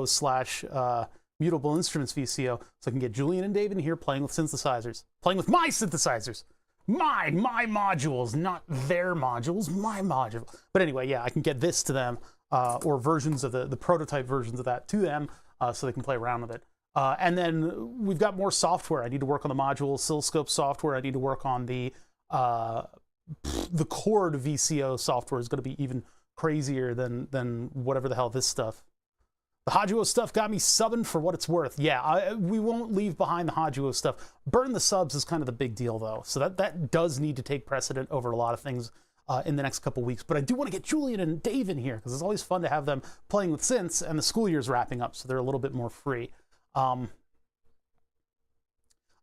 / Mutable Instruments VCO, so I can get Julian and Dave in here playing with synthesizers, playing with my synthesizers, my modules, not their modules, my module. But anyway, yeah, I can get this to them, or versions of the prototype versions of that to them, so they can play around with it. And then we've got more software. I need to work on the module oscilloscope software. I need to work on the chord VCO software is going to be even crazier than whatever the hell this stuff. The Hajiwo stuff got me subbing for what it's worth. Yeah, we won't leave behind the Hajiwo stuff. Burn the Subs is kind of the big deal, though. So that does need to take precedent over a lot of things in the next couple weeks. But I do want to get Julian and Dave in here because it's always fun to have them playing with synths, and the school year's wrapping up, so they're a little bit more free. I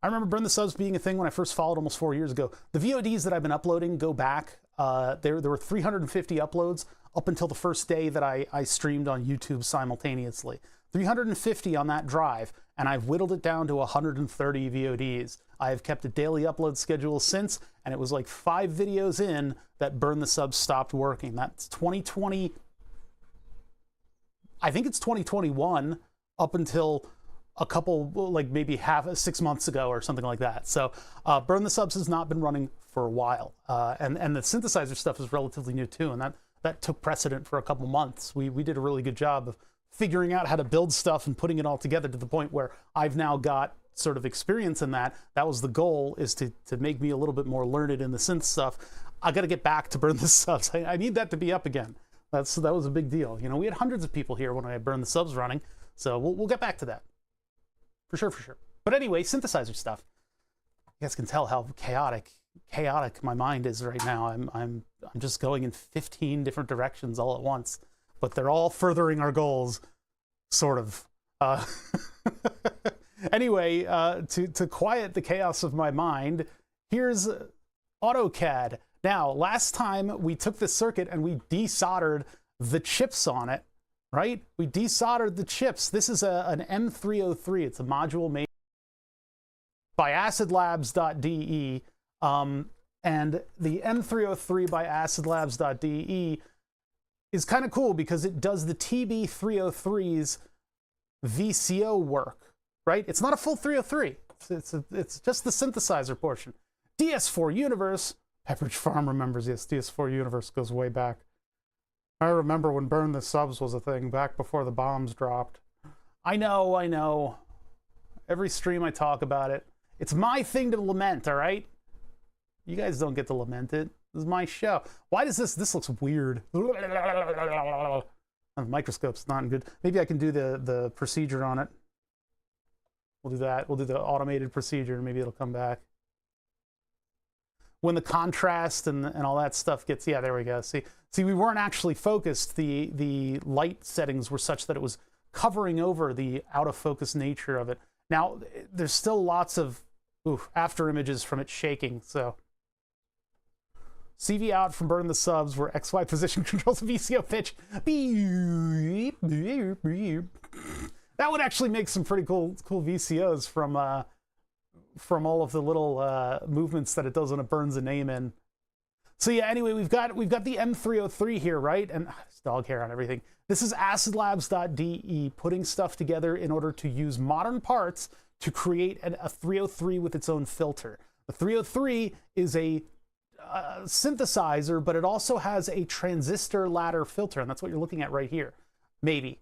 remember Burn the Subs being a thing when I first followed almost 4 years ago. The VODs that I've been uploading go back. There were 350 uploads up until the first day that I streamed on YouTube simultaneously. 350 on that drive, and I've whittled it down to 130 VODs. I have kept a daily upload schedule since, and it was like 5 videos in that Burn the Subs stopped working. That's 2020. I think it's 2021 up until a couple, like maybe 6 months ago or something like that. So Burn the Subs has not been running for a while. And the synthesizer stuff is relatively new too, and that took precedent for a couple months. We did a really good job of figuring out how to build stuff and putting it all together to the point where I've now got sort of experience in that. That was the goal, is to make me a little bit more learned in the synth stuff. I got to get back to Burn the Subs. I need that to be up again. That was a big deal. You know, we had hundreds of people here when I had Burn the Subs running, so we'll get back to that. For sure. But anyway, synthesizer stuff. You guys can tell how chaotic my mind is right now. I'm just going in 15 different directions all at once, but they're all furthering our goals, sort of. Anyway, to quiet the chaos of my mind, here's AutoCAD. Now, last time we took this circuit and we desoldered the chips on it. Right? We desoldered the chips. This is an M303. It's a module made by acidlabs.de. And the M303 by acidlabs.de is kind of cool because it does the TB303's VCO work, right? It's not a full 303. It's just the synthesizer portion. DS4 Universe. Pepperidge Farm remembers, yes, DS4 Universe goes way back. I remember when Burn the Subs was a thing back before the bombs dropped. I know. Every stream I talk about it. It's my thing to lament, all right? You guys don't get to lament it. This is my show. Why does this looks weird? The microscope's not good. Maybe I can do the procedure on it. We'll do that. We'll do the automated procedure and maybe it'll come back. When the contrast and all that stuff gets, yeah, there we go. See, we weren't actually focused. The light settings were such that it was covering over the out of focus nature of it. Now, there's still lots of after images from it shaking. So CV out from burn the subs where XY position controls the VCO pitch. Beep, beep, beep. That would actually make some pretty cool VCOs from all of the little movements that it does when it burns a name in. So yeah, anyway, we've got the M303 here, right? And there's dog hair on everything. This is acidlabs.de putting stuff together in order to use modern parts to create a 303 with its own filter. The 303 is a synthesizer, but it also has a transistor ladder filter, and that's what you're looking at right here. Maybe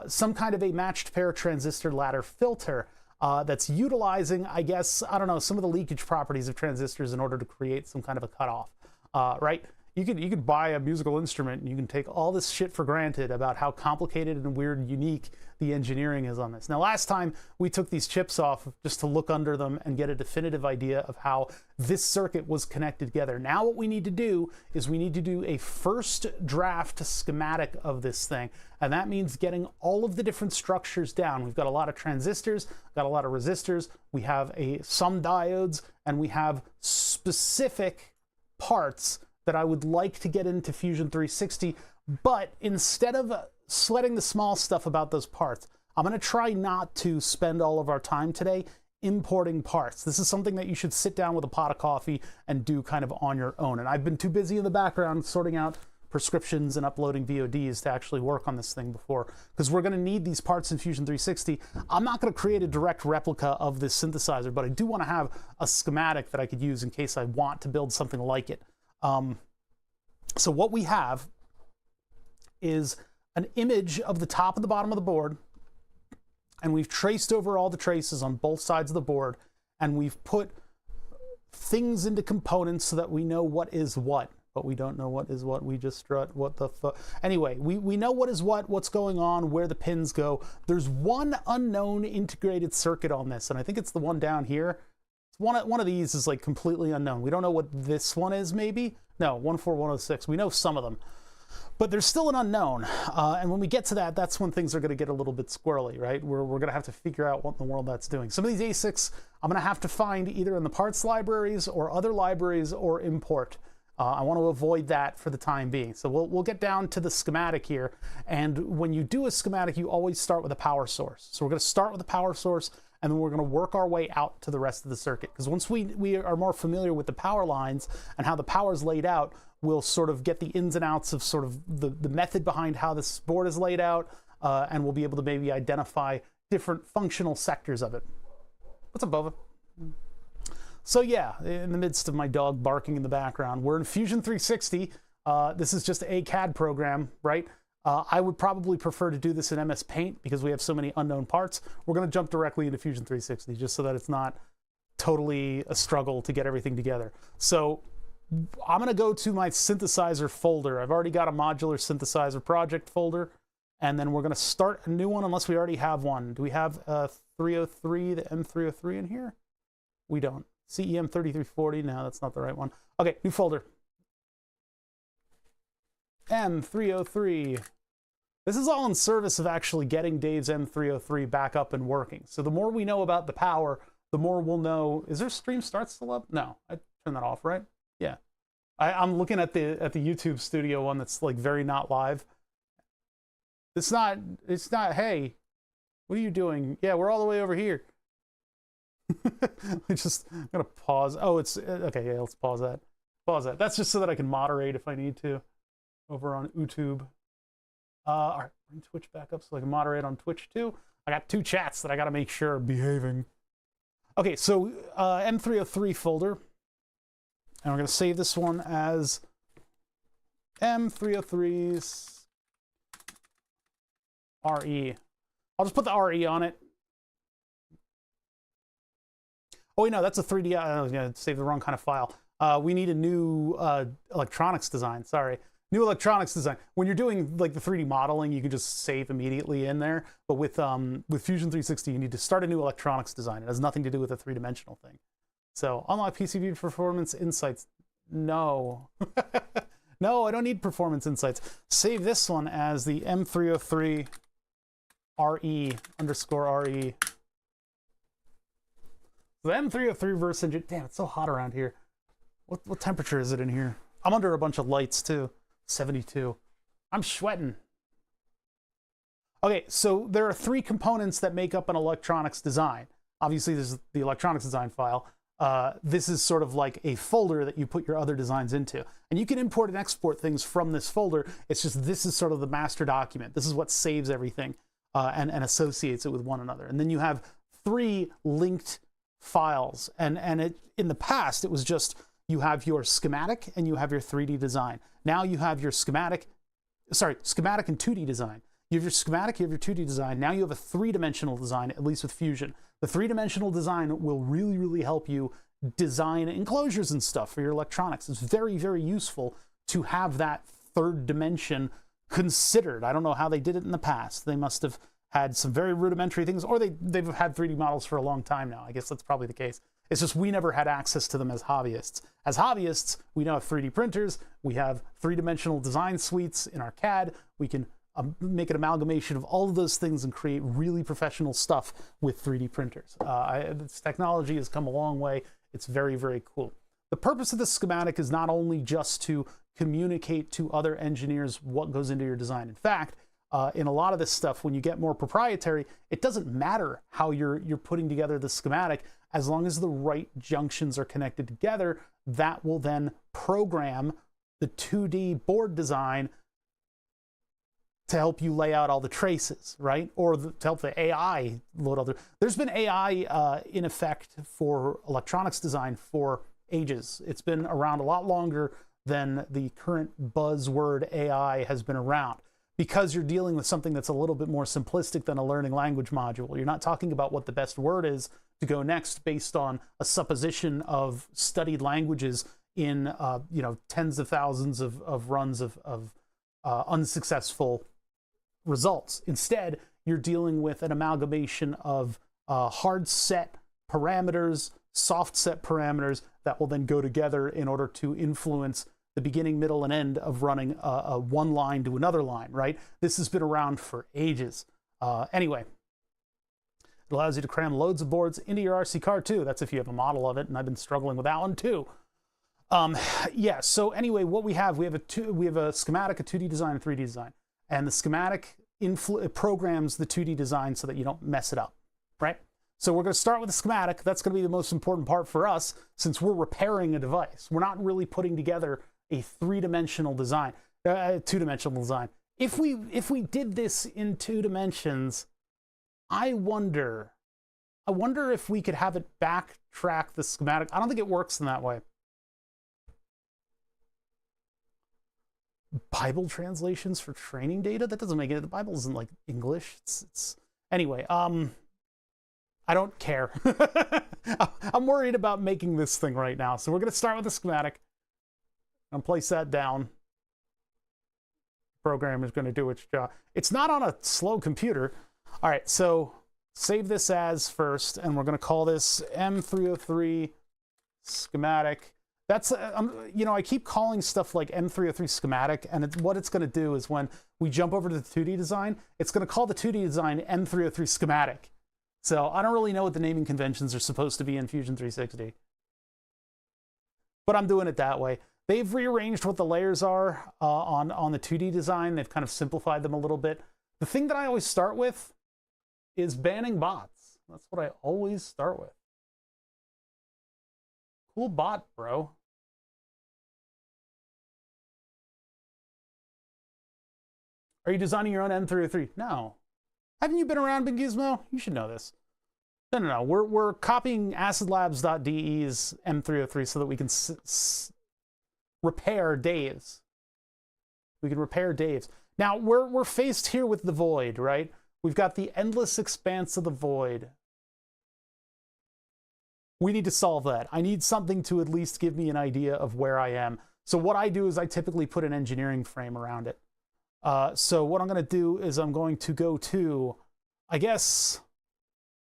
some kind of a matched pair transistor ladder filter that's utilizing, I guess, I don't know, some of the leakage properties of transistors in order to create some kind of a cutoff. Right? You could buy a musical instrument and you can take all this shit for granted about how complicated and weird and unique the engineering is on this. Now, last time we took these chips off just to look under them and get a definitive idea of how this circuit was connected together. Now what we need to do is we need to do a first draft schematic of this thing. And that means getting all of the different structures down. We've got a lot of transistors, got a lot of resistors, we have some diodes, and we have specific parts that I would like to get into Fusion 360, but instead of sweating the small stuff about those parts, I'm going to try not to spend all of our time today importing parts. This is something that you should sit down with a pot of coffee and do kind of on your own. And I've been too busy in the background sorting out prescriptions and uploading VODs to actually work on this thing before, because we're going to need these parts in Fusion 360. I'm not going to create a direct replica of this synthesizer, but I do want to have a schematic that I could use in case I want to build something like it. So what we have is an image of the top and the bottom of the board, and we've traced over all the traces on both sides of the board, and we've put things into components so that we know what is what, but we don't know what is what. We just strut what the fuck. Anyway, we know what is what's going on, where the pins go. There's one unknown integrated circuit on this, and I think it's the one down here. One of these is like completely unknown. We don't know what this one is, maybe? No, 14106. We know some of them. But there's still an unknown. And when we get to that, that's when things are going to get a little bit squirrely, right? We're going to have to figure out what in the world that's doing. Some of these ASICs I'm going to have to find either in the parts libraries or other libraries or import. I want to avoid that for the time being. So we'll get down to the schematic here. And when you do a schematic, you always start with a power source. So we're going to start with the power source, and then we're going to work our way out to the rest of the circuit. Because once we are more familiar with the power lines and how the power is laid out, we'll sort of get the ins and outs of sort of the method behind how this board is laid out, and we'll be able to maybe identify different functional sectors of it. What's up, Bova? So yeah, in the midst of my dog barking in the background, we're in Fusion 360. This is just a CAD program, right? I would probably prefer to do this in MS Paint because we have so many unknown parts. We're going to jump directly into Fusion 360 just so that it's not totally a struggle to get everything together. So I'm going to go to my synthesizer folder. I've already got a modular synthesizer project folder, and then we're going to start a new one unless we already have one. Do we have a 303, the M303 in here? We don't. CEM 3340, no, that's not the right one. Okay, new folder. M303. This is all in service of actually getting Dave's M303 back up and working. So the more we know about the power, the more we'll know. Is there stream start still up? No, I turned that off, right? Yeah. I'm looking at the YouTube studio one that's like very not live. It's not, hey, what are you doing? Yeah, we're all the way over here. I'm gonna pause. Oh, it's okay. Yeah, let's pause that. Pause that. That's just so that I can moderate if I need to over on YouTube. All right, bring Twitch back up so I can moderate on Twitch too. I got two chats that I got to make sure are behaving. Okay, so M303 folder, and we're gonna save this one as M303's RE. I'll just put the RE on it. Oh, wait, no, that's a 3D. I was going to save the wrong kind of file. We need a new electronics design. Sorry. New electronics design. When you're doing like the 3D modeling, you can just save immediately in there. But with Fusion 360, you need to start a new electronics design. It has nothing to do with a three-dimensional thing. So unlock PCB performance insights. No. No, I don't need performance insights. Save this one as the M303 RE_RE. The M303 verse engine. Damn, it's so hot around here. What temperature is it in here? I'm under a bunch of lights too. 72. I'm sweating. Okay, so there are 3 components that make up an electronics design. Obviously, there's the electronics design file. This is sort of like a folder that you put your other designs into. And you can import and export things from this folder. It's just this is sort of the master document. This is what saves everything and associates it with one another. And then you have 3 linked files. And in the past, it was just you have your schematic and you have your 3D design. Now you have your schematic and 2D design. You have your schematic, you have your 2D design. Now you have a 3-dimensional design, at least with Fusion. The 3-dimensional design will really, really help you design enclosures and stuff for your electronics. It's very, very useful to have that 3rd dimension considered. I don't know how they did it in the past. They must have had some very rudimentary things, or they've had 3D models for a long time now. I guess that's probably the case. It's just we never had access to them as hobbyists. As hobbyists, we now have 3D printers. We have 3-dimensional design suites in our CAD. We can make an amalgamation of all of those things and create really professional stuff with 3D printers. This technology has come a long way. It's very, very cool. The purpose of the schematic is not only just to communicate to other engineers what goes into your design. In fact, in a lot of this stuff, when you get more proprietary, it doesn't matter how you're putting together the schematic, as long as the right junctions are connected together. That will then program the 2D board design to help you lay out all the traces, right? Or to help the AI load other. There's been AI in effect for electronics design for ages. It's been around a lot longer than the current buzzword AI has been around, because you're dealing with something that's a little bit more simplistic than a learning language module. You're not talking about what the best word is to go next based on a supposition of studied languages in tens of thousands of runs of unsuccessful results. Instead, you're dealing with an amalgamation of hard set parameters, soft set parameters that will then go together in order to influence the beginning, middle, and end of running one line to another line, right? This has been around for ages. Anyway, it allows you to cram loads of boards into your RC car too. That's if you have a model of it, and I've been struggling with that one too. Yeah, so anyway, what we have a schematic, a 2D design, a 3D design. And the schematic programs the 2D design so that you don't mess it up, right? So we're going to start with the schematic. That's going to be the most important part for us, since we're repairing a device. We're not really putting together a 3-dimensional design, 2-dimensional design. If we did this in 2 dimensions, I wonder if we could have it backtrack the schematic. I don't think it works in that way. Bible translations for training data? That doesn't make it. The Bible isn't like English. It's anyway. I don't care. I'm worried about making this thing right now. So we're going to start with the schematic. I'm going to place that down. The program is going to do its job. It's not on a slow computer. All right, so save this as first, and we're going to call this M303 schematic. That's, I keep calling stuff like M303 schematic, and what it's going to do is when we jump over to the 2D design, it's going to call the 2D design M303 schematic. So I don't really know what the naming conventions are supposed to be in Fusion 360. But I'm doing it that way. They've rearranged what the layers are on the 2D design. They've kind of simplified them a little bit. The thing that I always start with is banning bots. That's what I always start with. Cool bot, bro. Are you designing your own M303? No. Haven't you been around, Big Gizmo? You should know this. No. We're copying acidlabs.de's M303 so that we can repair Dave's. We can repair Dave's. Now, we're faced here with the void, right? We've got the endless expanse of the void. We need to solve that. I need something to at least give me an idea of where I am. So what I do is I typically put an engineering frame around it. So what I'm going to do is I'm going to go to, I guess,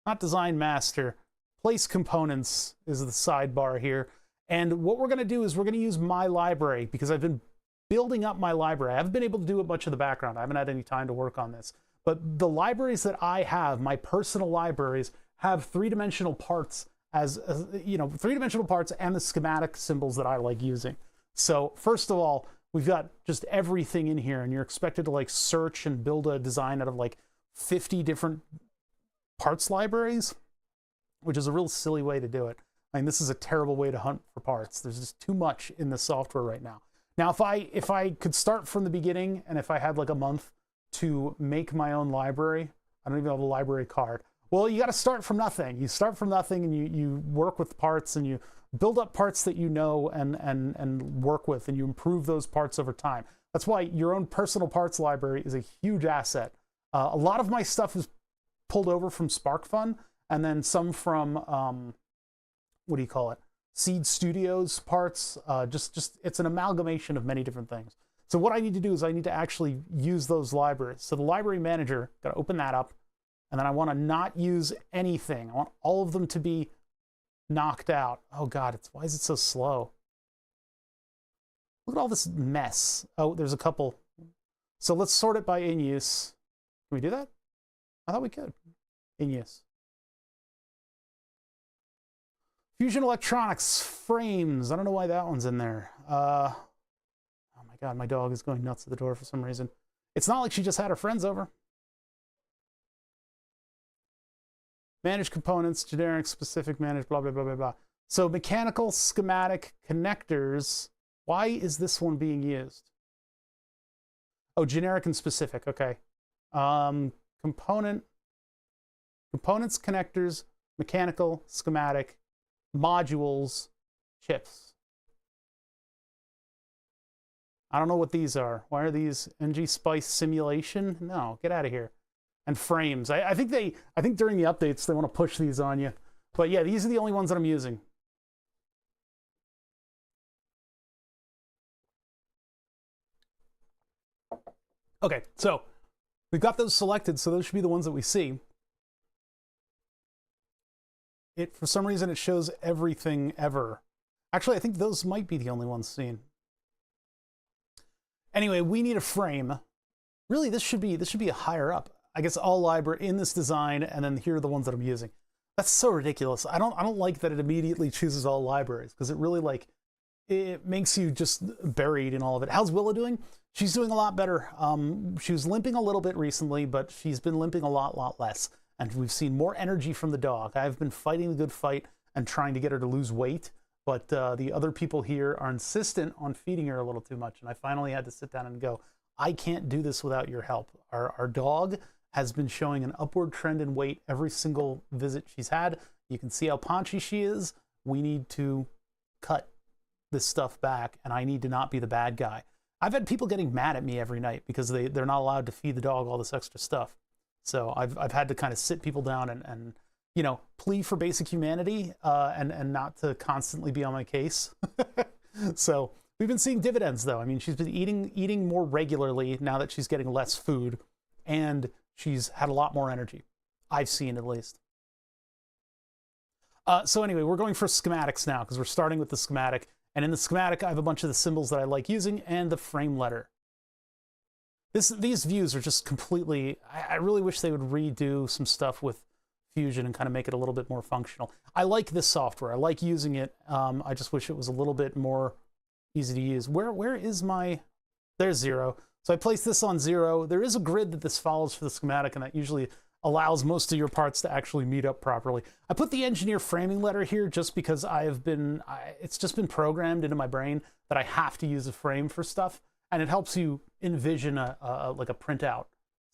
not Design Master, Place Components is the sidebar here. And what we're going to do is we're going to use my library, because I've been building up my library. I haven't been able to do it much of the background. I haven't had any time to work on this. But the libraries that I have, my personal libraries, have 3-dimensional parts as 3-dimensional parts and the schematic symbols that I like using. So first of all, we've got just everything in here, and you're expected to like search and build a design out of like 50 different parts libraries, which is a real silly way to do it. I mean, this is a terrible way to hunt for parts. There's just too much in the software right now. Now, if I could start from the beginning, and if I had like a month to make my own library, I don't even have a library card. Well, you got to start from nothing. You start from nothing, and you work with parts, and you build up parts that you know and work with, and you improve those parts over time. That's why your own personal parts library is a huge asset. A lot of my stuff is pulled over from SparkFun, and then some from what do you call it? Seed Studios parts. Just it's an amalgamation of many different things. So what I need to do is I need to actually use those libraries. So the library manager, got to open that up, and then I want to not use anything. I want all of them to be knocked out. Oh God, why is it so slow? Look at all this mess. Oh, there's a couple. So let's sort it by in use. Can we do that? I thought we could. In use. Fusion Electronics frames. I don't know why that one's in there. Oh my God, my dog is going nuts at the door for some reason. It's not like she just had her friends over. Manage components, generic, specific, manage, blah, blah, blah, blah, blah. So mechanical, schematic, connectors. Why is this one being used? Oh, generic and specific, okay. Components, connectors, mechanical, schematic, modules, chips. I don't know what these are. Why are these NG Spice simulation? No, get out of here. And frames. I think during the updates they want to push these on you. But yeah, these are the only ones that I'm using. Okay, so we've got those selected, so those should be the ones that we see. For some reason, it shows everything ever. Actually, I think those might be the only ones seen. Anyway, we need a frame. Really, this should be a higher up. I guess all library in this design, and then here are the ones that I'm using. That's so ridiculous. I don't like that it immediately chooses all libraries, because it really it makes you just buried in all of it. How's Willow doing? She's doing a lot better. She was limping a little bit recently, but she's been limping a lot less. And we've seen more energy from the dog. I've been fighting the good fight and trying to get her to lose weight, but the other people here are insistent on feeding her a little too much. And I finally had to sit down and go, I can't do this without your help. Our dog has been showing an upward trend in weight every single visit she's had. You can see how paunchy she is. We need to cut this stuff back, and I need to not be the bad guy. I've had people getting mad at me every night because they're not allowed to feed the dog all this extra stuff. So I've had to kind of sit people down and you know, plea for basic humanity and not to constantly be on my case. So we've been seeing dividends, though. I mean, she's been eating more regularly now that she's getting less food, and she's had a lot more energy. I've seen, at least. So anyway, we're going for schematics now because we're starting with the schematic. And in the schematic, I have a bunch of the symbols that I like using and the frame letter. These views are just completely... I really wish they would redo some stuff with Fusion and kind of make it a little bit more functional. I like this software. I like using it. I just wish it was a little bit more easy to use. Where is my... There's 0. So I place this on 0. There is a grid that this follows for the schematic, and that usually allows most of your parts to actually meet up properly. I put the engineer framing letter here just because it's just been programmed into my brain that I have to use a frame for stuff, and it helps you envision like a printout.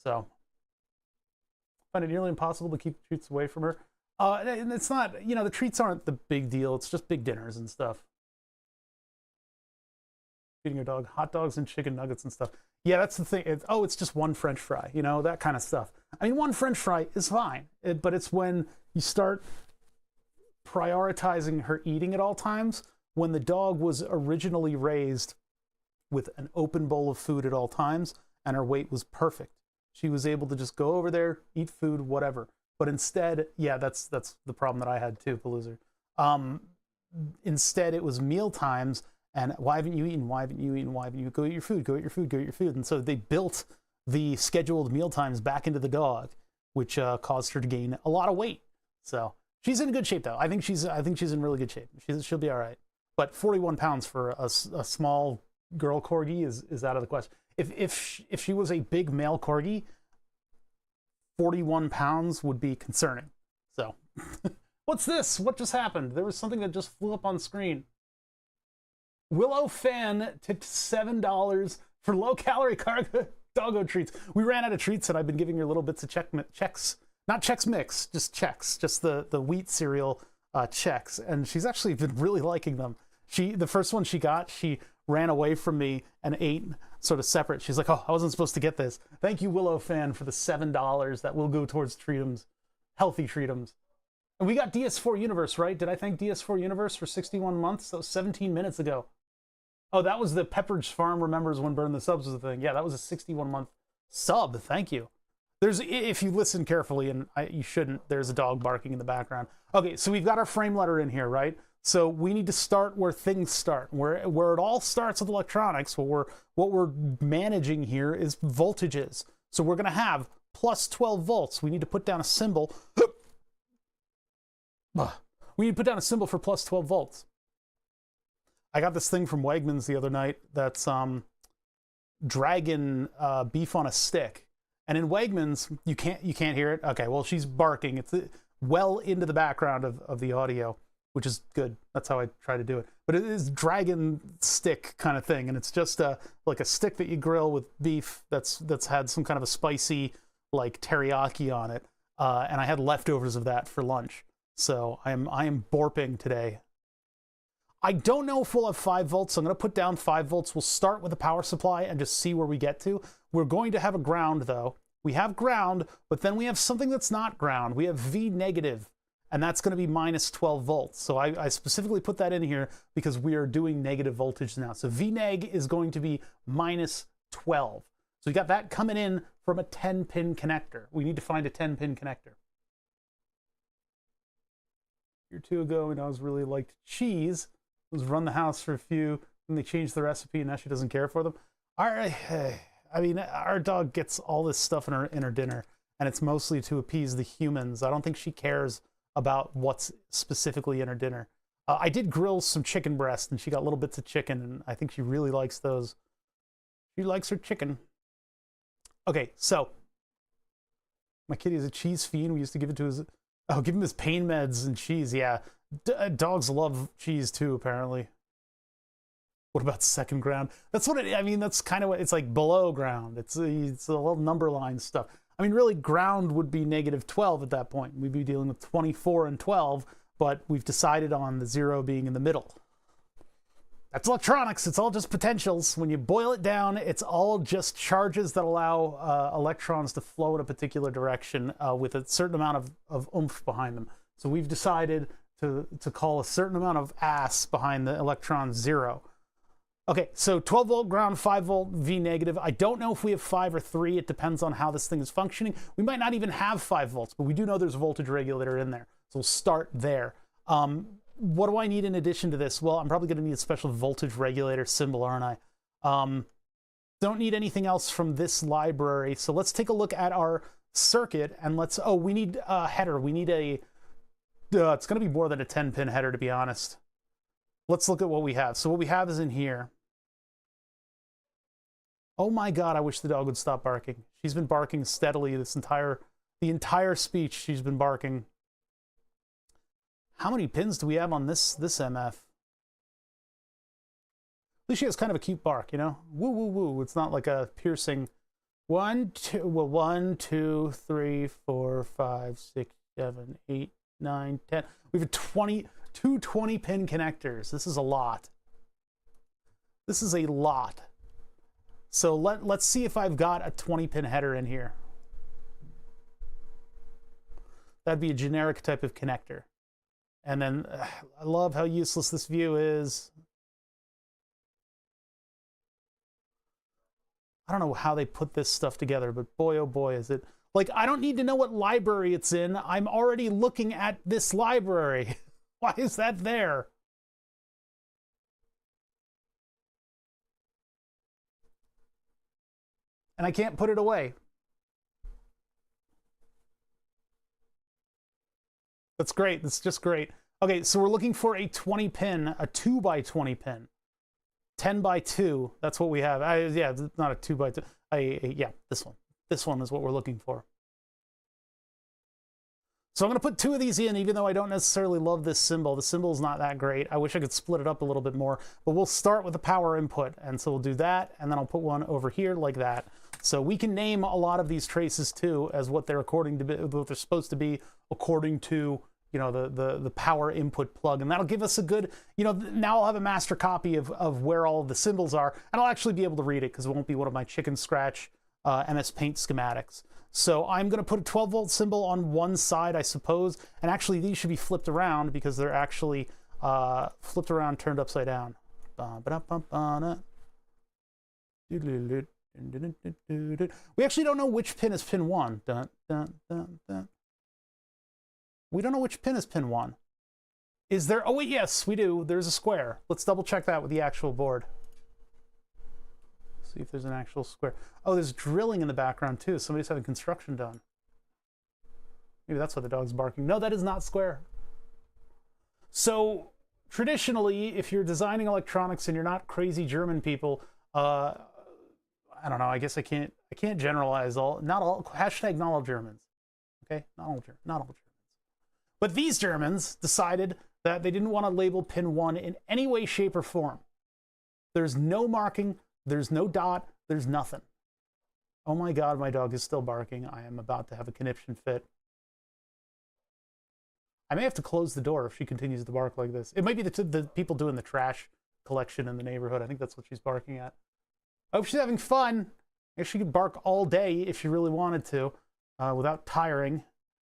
So I find it nearly impossible to keep treats away from her. And it's not, you know, the treats aren't the big deal. It's just big dinners and stuff. Feeding your dog hot dogs and chicken nuggets and stuff. Yeah, that's the thing. It's just one French fry, you know, that kind of stuff. I mean, one French fry is fine, but it's when you start prioritizing her eating at all times. When the dog was originally raised with an open bowl of food at all times, and her weight was perfect. She was able to just go over there, eat food, whatever. But instead, yeah, that's the problem that I had too, Paloozer. Instead, it was meal times. And why haven't you eaten? Why haven't you eaten? Why haven't you? Go eat your food, go eat your food, go eat your food. And so they built the scheduled meal times back into the dog, which caused her to gain a lot of weight. So she's in good shape, though. I think she's in really good shape. She'll be all right. but 41 pounds for a small girl corgi is out of the question. If she was a big male corgi, 41 pounds would be concerning. So, what's this? What just happened? There was something that just flew up on screen. Willow Fan tipped $7 for low-calorie doggo treats. We ran out of treats, and I've been giving her little bits of Chex. Not Chex Mix, just Chex. Just the wheat cereal Chex. And she's actually been really liking them. The first one she got, she ran away from me and ate sort of separate. She's like, oh, I wasn't supposed to get this. Thank you, Willow Fan, for the $7 that will go towards Treatums, healthy Treatums. And we got DS4 Universe, right? Did I thank DS4 Universe for 61 months? That was 17 minutes ago. Oh, that was the Pepperidge Farm Remembers When Burn the Subs was the thing. Yeah, that was a 61-month sub. Thank you. If you listen carefully, and you shouldn't, there's a dog barking in the background. Okay, so we've got our frame letter in here, right? So we need to start where things start. Where it all starts with electronics, what we're managing here is voltages. So we're going to have plus 12 volts. We need to put down a symbol. We need to put down a symbol for plus 12 volts. I got this thing from Wegmans the other night that's dragon beef on a stick. And in Wegmans, you can't hear it. Okay, well, she's barking. It's well into the background of the audio, which is good. That's how I try to do it. But it is dragon stick kind of thing, and it's just like a stick that you grill with beef that's had some kind of a spicy like teriyaki on it. And I had leftovers of that for lunch, so I am borping today. I don't know if we'll have 5 volts, so I'm going to put down 5 volts. We'll start with a power supply and just see where we get to. We're going to have a ground, though. We have ground, but then we have something that's not ground. We have V negative, and that's going to be minus 12 volts. So I specifically put that in here because we are doing negative voltage now. So V neg is going to be minus 12. So we got that coming in from a 10-pin connector. We need to find a 10-pin connector. A year or two ago, I was really liked cheese. Was run the house for a few, and they changed the recipe, and now she doesn't care for them. Our dog gets all this stuff in her dinner, and it's mostly to appease the humans. I don't think she cares about what's specifically in her dinner. I did grill some chicken breast, and she got little bits of chicken, and I think she really likes those. She likes her chicken. Okay, so my kitty is a cheese fiend. We used to give it to give him his pain meds and cheese. Yeah. Dogs love cheese too, apparently. What about second ground? That's what that's kind of what it's like, below ground. It's a little number line stuff. I mean, really, ground would be negative 12 at that point. We'd be dealing with 24 and 12, but we've decided on the 0 being in the middle. That's electronics. It's all just potentials. When you boil it down, it's all just charges that allow electrons to flow in a particular direction with a certain amount of oomph behind them. So we've decided to call a certain amount of ass behind the electron 0. Okay, so 12 volt ground, 5 volt V negative. I don't know if we have 5 or 3. It depends on how this thing is functioning. We might not even have 5 volts, but we do know there's a voltage regulator in there. So we'll start there. What do I need in addition to this? Well, I'm probably going to need a special voltage regulator symbol, aren't I? Don't need anything else from this library. So let's take a look at our circuit, and we need a header. We need it's going to be more than a 10-pin header, to be honest. Let's look at what we have. So what we have is in here. Oh my God, I wish the dog would stop barking. She's been barking steadily the entire speech. She's been barking. How many pins do we have on this MF? At least she has kind of a cute bark, Woo, woo, woo. It's not like a piercing. 1, 2, 3, 4, 5, 6, 7, 8, 9, 10. We have two 20-pin connectors. This is a lot. This is a lot. So let's see if I've got a 20-pin header in here. That'd be a generic type of connector. And then I love how useless this view is. I don't know how they put this stuff together, but boy, oh boy, is it. Like, I don't need to know what library it's in. I'm already looking at this library. Why is that there? And I can't put it away. That's great. That's just great. Okay, so we're looking for a 20 pin, a 2 by 20 pin. 10 by 2, that's what we have. Yeah, it's not a 2 by 2. Yeah, this one. This one is what we're looking for. So I'm going to put 2 of these in, even though I don't necessarily love this symbol. The symbol is not that great. I wish I could split it up a little bit more, but we'll start with the power input. And so we'll do that, and then I'll put one over here like that. So we can name a lot of these traces too as what they're what they're supposed to be according to, you know, the power input plug. And that'll give us a good, you know, now I'll have a master copy of where all of the symbols are, and I'll actually be able to read it because it won't be one of my chicken scratch MS Paint schematics. So I'm going to put a 12-volt symbol on one side, I suppose, and actually these should be flipped around because they're actually flipped around, turned upside down. We actually don't know which pin is pin 1. We don't know which pin is pin 1. Is there? Oh wait, yes, we do. There's a square. Let's double check that with the actual board. See if there's an actual square. Oh, there's drilling in the background too. Somebody's having construction done. Maybe that's why the dog's barking. No, that is not square. So traditionally, if you're designing electronics and you're not crazy German people, I don't know. I guess I can't generalize not all. Hashtag not all Germans. Okay, not all Germans. But these Germans decided that they didn't want to label pin 1 in any way, shape, or form. There's no marking. There's no dot, there's nothing. Oh my God, my dog is still barking. I am about to have a conniption fit. I may have to close the door if she continues to bark like this. It might be the people doing the trash collection in the neighborhood. I think that's what she's barking at. I hope she's having fun. I guess she could bark all day if she really wanted to, without tiring.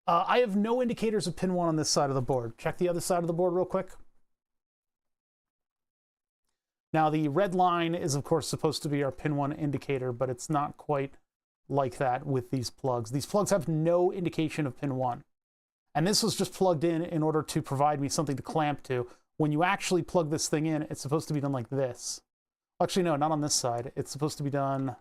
I have no indicators of pin 1 on this side of the board. Check the other side of the board real quick. Now, the red line is, of course, supposed to be our pin 1 indicator, but it's not quite like that with these plugs. These plugs have no indication of pin 1. And this was just plugged in order to provide me something to clamp to. When you actually plug this thing in, it's supposed to be done like this. Actually, no, not on this side. It's supposed to be done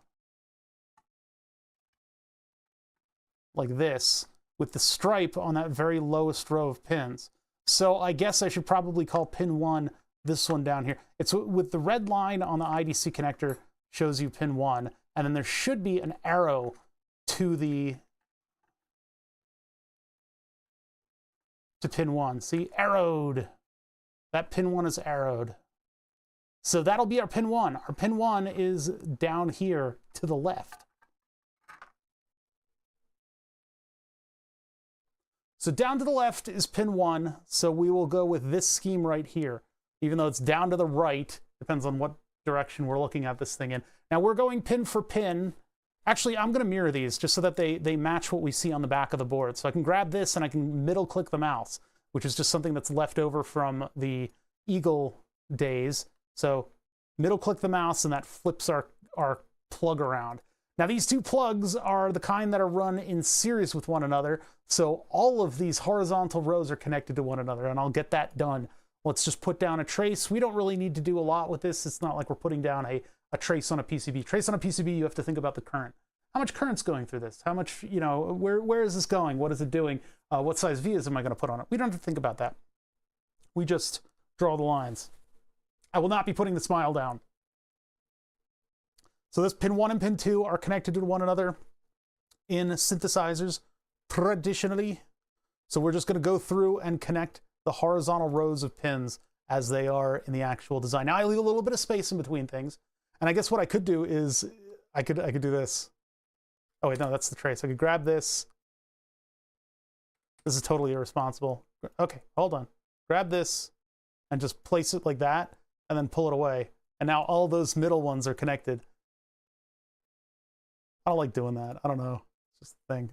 like this, with the stripe on that very lowest row of pins. So I guess I should probably call pin 1 this one down here. It's with the red line on the IDC connector shows you pin 1, and then there should be an arrow to pin 1. See, arrowed. That pin 1 is arrowed. So that'll be our pin 1. Our pin 1 is down here to the left. So down to the left is pin 1, so we will go with this scheme right here. Even though it's down to the right, depends on what direction we're looking at this thing in. Now we're going pin for pin. Actually, I'm going to mirror these just so that they match what we see on the back of the board. So I can grab this and I can middle click the mouse, which is just something that's left over from the Eagle days. So middle click the mouse and that flips our plug around. Now these two plugs are the kind that are run in series with one another. So all of these horizontal rows are connected to one another, and I'll get that done. Let's just put down a trace. We don't really need to do a lot with this. It's not like we're putting down a trace on a PCB. Trace on a PCB, you have to think about the current. How much current's going through this? How much, you know, where is this going? What is it doing? What size vias am I going to put on it? We don't have to think about that. We just draw the lines. I will not be putting the smile down. So this pin 1 and pin 2 are connected to one another in synthesizers traditionally. So we're just going to go through and connect the horizontal rows of pins as they are in the actual design. Now I leave a little bit of space in between things. And I guess what I could do is I could do this. Oh wait, no, that's the trace. I could grab this. This is totally irresponsible. Okay, hold on. Grab this and just place it like that and then pull it away. And now all those middle ones are connected. I don't like doing that. I don't know. It's just a thing.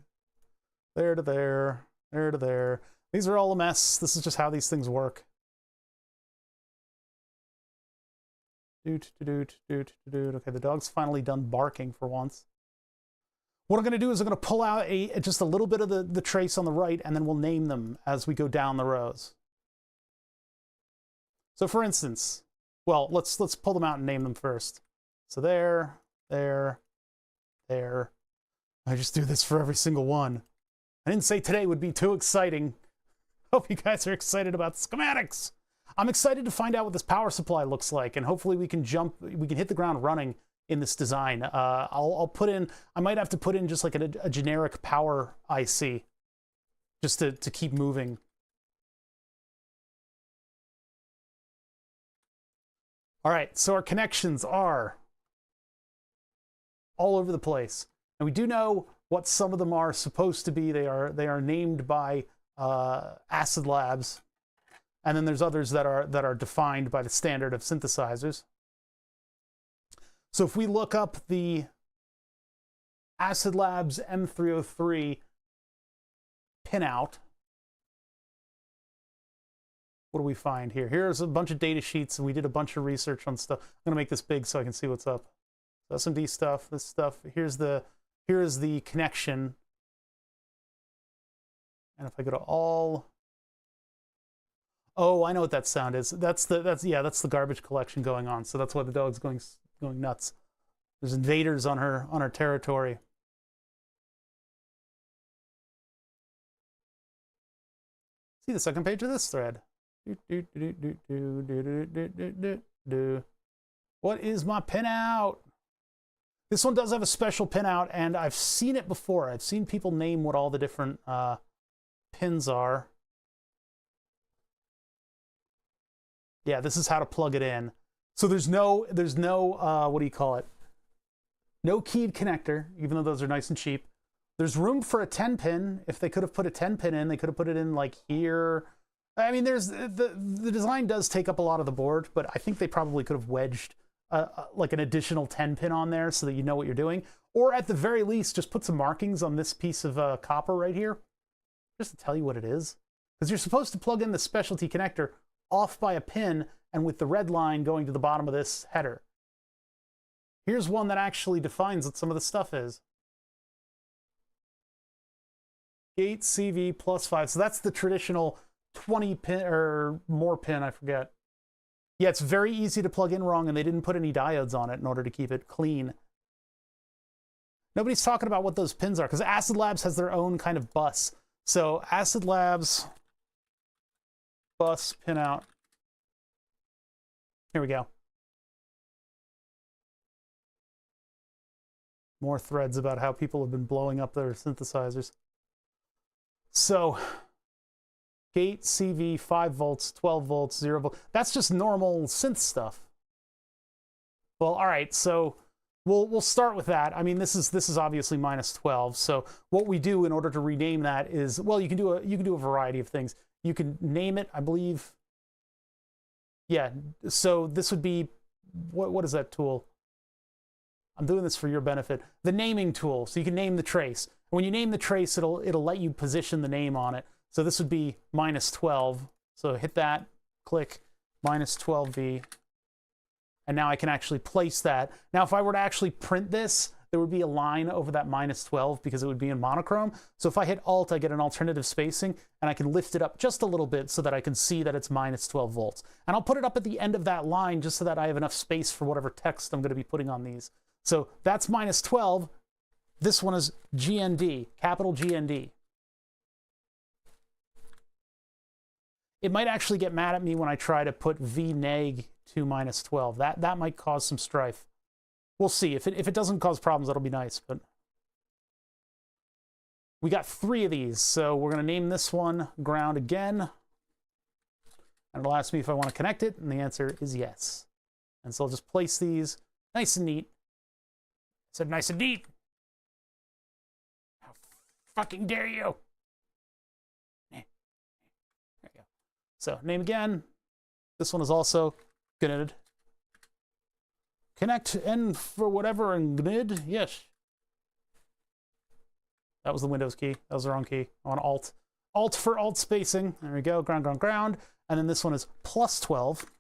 There to there, there to there. These are all a mess. This is just how these things work. Okay, the dog's finally done barking for once. What I'm going to do is I'm going to pull out just a little bit of the trace on the right, and then we'll name them as we go down the rows. So for instance, well, let's pull them out and name them first. So there. I just do this for every single one. I didn't say today would be too exciting. Hope you guys are excited about schematics. I'm excited to find out what this power supply looks like, and hopefully we can hit the ground running in this design. I'll put in, I might have to put in just like a generic power IC just to keep moving. All right, so our connections are all over the place. And we do know what some of them are supposed to be. They are named by Acid Labs. And then there's others that are defined by the standard of synthesizers. So if we look up the Acid Labs M303 pinout, what do we find here? Here's a bunch of data sheets, and we did a bunch of research on stuff. I'm gonna make this big so I can see what's up. So SMD stuff, this stuff. Here is the connection. And if I go to all, oh, I know what that sound is. That's the garbage collection going on. So that's why the dog's going nuts. There's invaders on her territory. See the second page of this thread. What is my pinout? This one does have a special pinout, and I've seen it before. I've seen people name what all the different pins are. Yeah, this is how to plug it in. So there's no what do you call it? No keyed connector, even though those are nice and cheap. There's room for a 10 pin. If they could have put a 10 pin in, they could have put it in like here. I mean, there's the design does take up a lot of the board, but I think they probably could have wedged like an additional 10 pin on there so that you know what you're doing. Or at the very least, just put some markings on this piece of copper right here, just to tell you what it is. Because you're supposed to plug in the specialty connector off by a pin and with the red line going to the bottom of this header. Here's one that actually defines what some of the stuff is. Gate CV +5. So that's the traditional 20 pin or more pin, I forget. Yeah, it's very easy to plug in wrong, and they didn't put any diodes on it in order to keep it clean. Nobody's talking about what those pins are, because Acid Labs has their own kind of bus. So Acid Labs bus pinout. Here we go. More threads about how people have been blowing up their synthesizers. So gate CV 5 volts, 12 volts, 0 volts. That's just normal synth stuff. Well, all right, so we'll start with that. I mean, this is obviously -12. So what we do in order to rename that is, well, you can do a variety of things. You can name it, I believe. Yeah, so this would be what is that tool? I'm doing this for your benefit. The naming tool. So you can name the trace. When you name the trace, it'll let you position the name on it. So this would be -12. So hit that, click -12V. And now I can actually place that. Now, if I were to actually print this, there would be a line over that -12 because it would be in monochrome. So if I hit Alt, I get an alternative spacing, and I can lift it up just a little bit so that I can see that it's -12 volts. And I'll put it up at the end of that line just so that I have enough space for whatever text I'm going to be putting on these. So that's -12. This one is GND, capital GND. It might actually get mad at me when I try to put VNeg to -12. That might cause some strife. We'll see. If it doesn't cause problems, that'll be nice. But we got 3 of these, so we're going to name this one ground again. And it'll ask me if I want to connect it, and the answer is yes. And so I'll just place these nice and neat. I said nice and neat. How fucking dare you? There you go. So name again. This one is also GND. Connect N for whatever and GND. Yes. That was the Windows key. That was the wrong key. I want Alt. Alt for alt spacing. There we go. Ground, ground, ground. And then this one is +12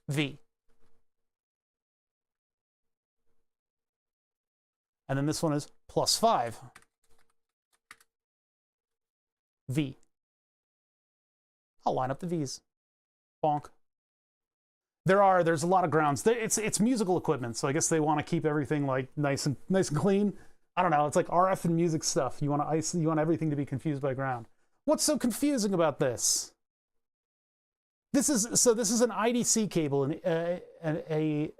V. And then this one is +5 V. I'll line up the V's. Bonk. There's a lot of grounds. It's musical equipment, so I guess they want to keep everything like nice and clean. I don't know. It's like RF and music stuff. You want everything to be confused by ground. What's so confusing about this? This is an IDC cable, and it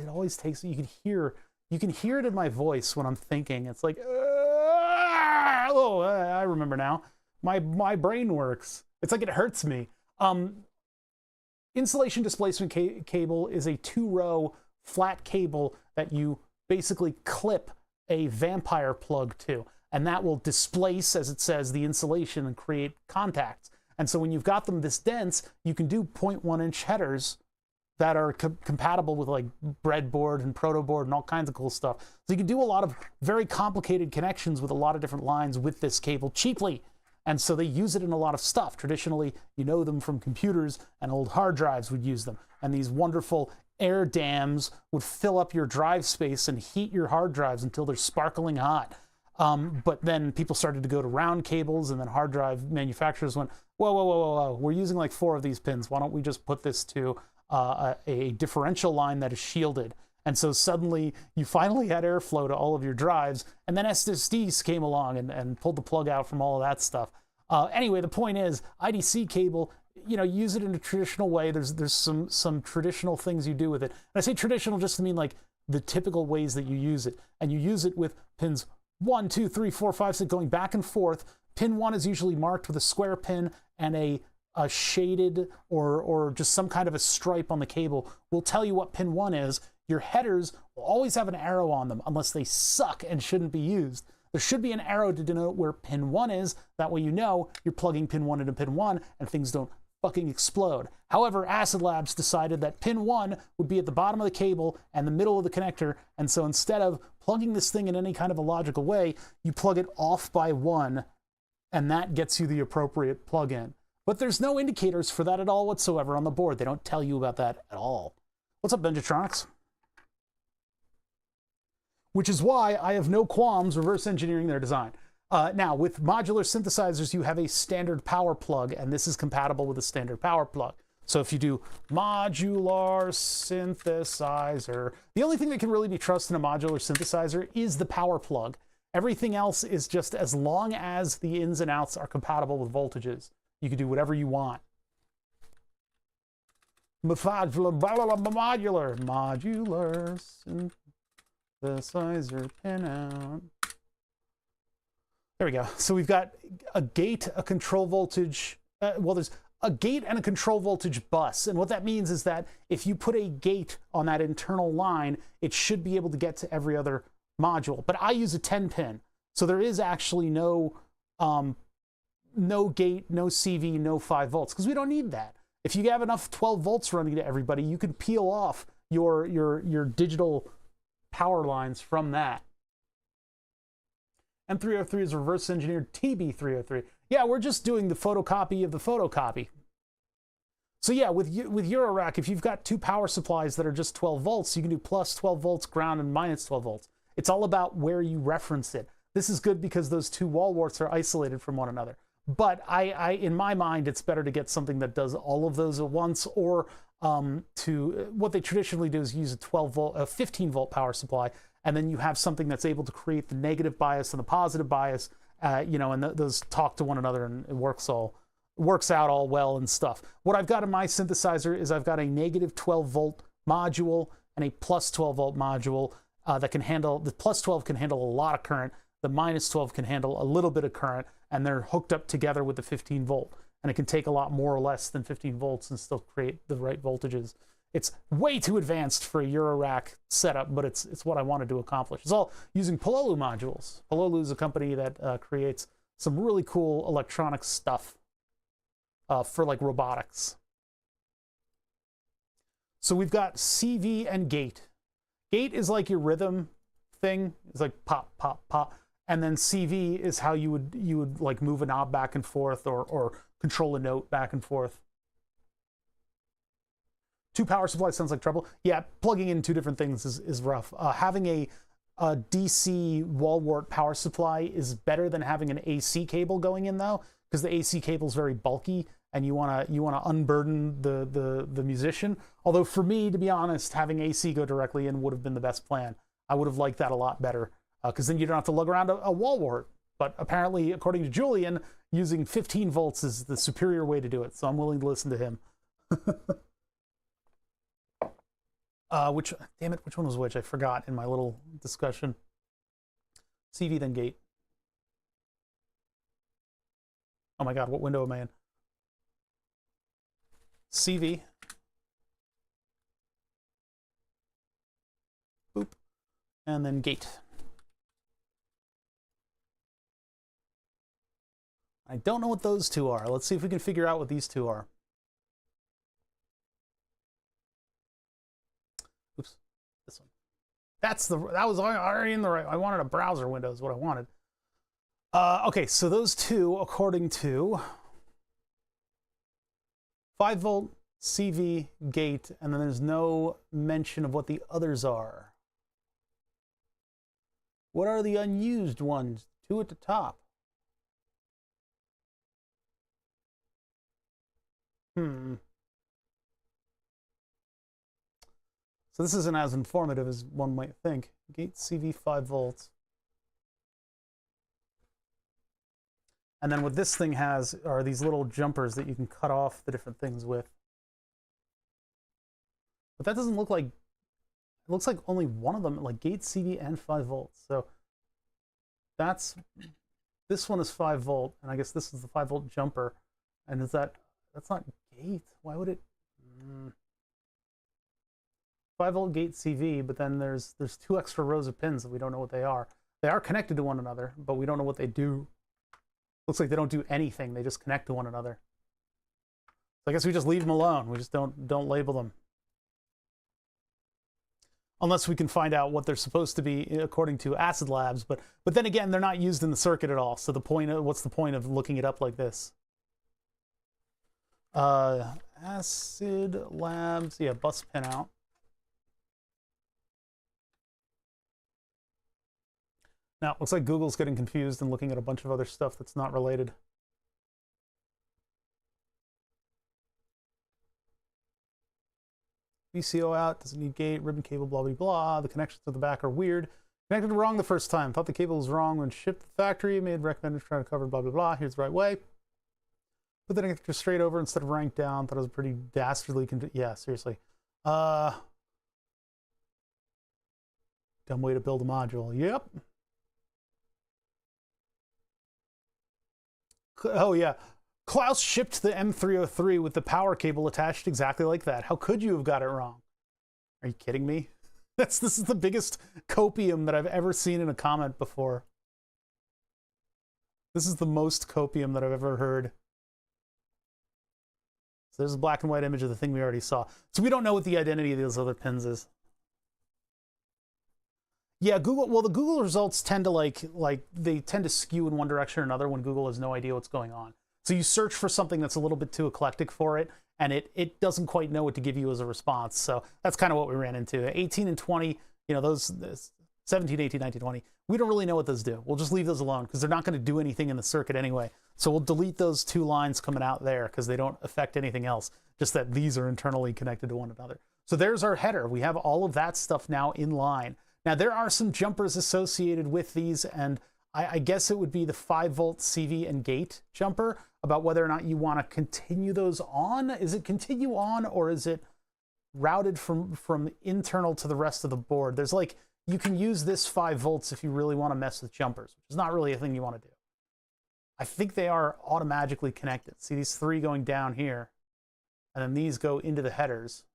always takes, you can hear it in my voice when I'm thinking. It's like, oh, I remember now. My brain works. It's like it hurts me. Insulation displacement cable is a 2-row flat cable that you basically clip a vampire plug to, and that will displace, as it says, the insulation and create contacts. And so when you've got them this dense, you can do 0.1-inch headers that are compatible with like breadboard and protoboard and all kinds of cool stuff. So you can do a lot of very complicated connections with a lot of different lines with this cable cheaply. And so they use it in a lot of stuff. Traditionally, you know them from computers, and old hard drives would use them. And these wonderful air dams would fill up your drive space and heat your hard drives until they're sparkling hot. But then people started to go to round cables, and then hard drive manufacturers went, whoa, we're using like 4 of these pins. Why don't we just put this to a differential line that is shielded? And so suddenly you finally had airflow to all of your drives, and then SSDs came along and pulled the plug out from all of that stuff. Anyway, the point is, IDC cable, you know, use it in a traditional way. There's some traditional things you do with it. And I say traditional just to mean like the typical ways that you use it. And you use it with pins 1, 2, 3, 4, 5, 6 going back and forth. Pin 1 is usually marked with a square pin, and a shaded or just some kind of a stripe on the cable will tell you what pin 1 is. Your headers will always have an arrow on them unless they suck and shouldn't be used. There should be an arrow to denote where pin 1 is. That way you know you're plugging pin 1 into pin 1 and things don't fucking explode. However, Acid Labs decided that pin 1 would be at the bottom of the cable and the middle of the connector, and so instead of plugging this thing in any kind of a logical way, you plug it off by 1, and that gets you the appropriate plug-in. But there's no indicators for that at all whatsoever on the board. They don't tell you about that at all. What's up, Benjatronics? Which is why I have no qualms reverse engineering their design. Now, with modular synthesizers, you have a standard power plug, and this is compatible with a standard power plug. So if you do modular synthesizer, the only thing that can really be trusted in a modular synthesizer is the power plug. Everything else is just, as long as the ins and outs are compatible with voltages, you can do whatever you want. Modular synthesizer pin out. There we go. So we've got a gate, a control voltage. Well, there's a gate and a control voltage bus. And what that means is that if you put a gate on that internal line, it should be able to get to every other module. But I use a 10-pin. So there is actually no gate, no CV, no 5 volts, because we don't need that. If you have enough 12 volts running to everybody, you can peel off your digital power lines from that. And 303 is reverse engineered TB303. Yeah, we're just doing the photocopy of the photocopy. So yeah, with Eurorack, if you've got 2 power supplies that are just 12 volts, you can do plus 12 volts ground and minus 12 volts. It's all about where you reference it. This is good because those 2 wall warts are isolated from one another. But in my mind, it's better to get something that does all of those at once, or what they traditionally do is use a 15 volt power supply, and then you have something that's able to create the negative bias and the positive bias, and those talk to one another, and it works out all well and stuff. What I've got in my synthesizer is I've got a negative 12 volt module and a plus 12 volt module that can handle, the plus 12 can handle a lot of current, the minus 12 can handle a little bit of current, and they're hooked up together with the 15 volt. And it can take a lot more or less than 15 volts and still create the right voltages. It's way too advanced for a Eurorack setup, but it's what I wanted to accomplish. It's all using Pololu modules. Pololu is a company that creates some really cool electronic stuff for like robotics. So we've got CV and gate. Gate is like your rhythm thing. It's like pop, pop, pop. And then CV is how you would like move a knob back and forth, or control a note back and forth. 2 power supplies sounds like trouble. Yeah, plugging in 2 different things is rough. Having a DC wall wart power supply is better than having an AC cable going in, though, because the AC cable is very bulky and you wanna unburden the musician. Although for me, to be honest, having AC go directly in would have been the best plan. I would have liked that a lot better, because then you don't have to lug around a wall wart. But apparently, according to Julian, using 15 volts is the superior way to do it. So I'm willing to listen to him. Damn it, which one was which? I forgot in my little discussion. CV, then gate. Oh my God, what window am I in? CV. Boop. And then gate. I don't know what those two are. Let's see if we can figure out what these two are. Oops, this one. That was already in the right. I wanted a browser window is what I wanted. Okay, so those two, according to 5 volt, CV, gate, and then there's no mention of what the others are. What are the unused ones? 2 at the top. So this isn't as informative as one might think. Gate CV 5 volts. And then what this thing has are these little jumpers that you can cut off the different things with. But that doesn't look like, it looks like only one of them, like gate CV and 5 volts. So this one is 5 volt, and I guess this is the 5 volt jumper. And that's not gate. Why would it? 5 volt gate CV, but then there's 2 extra rows of pins that we don't know what they are. They are connected to one another, but we don't know what they do. Looks like they don't do anything. They just connect to one another. So I guess we just leave them alone. We just don't label them. Unless we can find out what they're supposed to be according to Acid Labs, but then again, they're not used in the circuit at all. So what's the point of looking it up like this? Acid Labs, yeah, bus pin out. Now, it looks like Google's getting confused and looking at a bunch of other stuff that's not related. VCO out, doesn't need gate, ribbon cable, blah, blah, blah. The connections to the back are weird. Connected wrong the first time. Thought the cable was wrong when shipped to the factory. Made recommended trying to cover, blah, blah, blah. Here's the right way. Put the connector straight over instead of ranked down. Thought it was pretty dastardly. Yeah, seriously. Dumb way to build a module. Yep. Oh, yeah. Klaus shipped the M303 with the power cable attached exactly like that. How could you have got it wrong? Are you kidding me? This is the biggest copium that I've ever seen in a comment before. This is the most copium that I've ever heard. So there's a black and white image of the thing we already saw. So we don't know what the identity of those other pins is. Yeah, Google. Well, the Google results tend to they tend to skew in one direction or another when Google has no idea what's going on. So you search for something that's a little bit too eclectic for it, and it doesn't quite know what to give you as a response. So that's kind of what we ran into. 18 and 20, you know, those 17, 18, 19, 20. We don't really know what those do. We'll just leave those alone because they're not going to do anything in the circuit anyway. So we'll delete those 2 lines coming out there because they don't affect anything else. Just that these are internally connected to one another. So there's our header. We have all of that stuff now in line. Now, there are some jumpers associated with these, and I guess it would be the 5 volt CV and gate jumper about whether or not you want to continue those on. Is it continue on, or is it routed from internal to the rest of the board? There's like, you can use this 5 volts if you really want to mess with jumpers, which is not really a thing you want to do. I think they are automatically connected. See these 3 going down here, and then these go into the headers.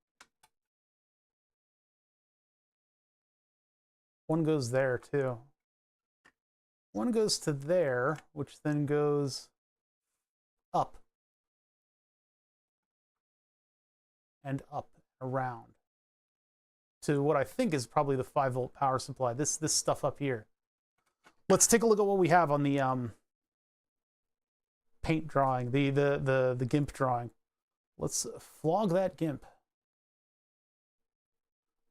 One goes there too. One goes to there, which then goes up and up and around to what I think is probably the 5 volt power supply. This stuff up here. Let's take a look at what we have on the paint drawing, the GIMP drawing. Let's flog that GIMP.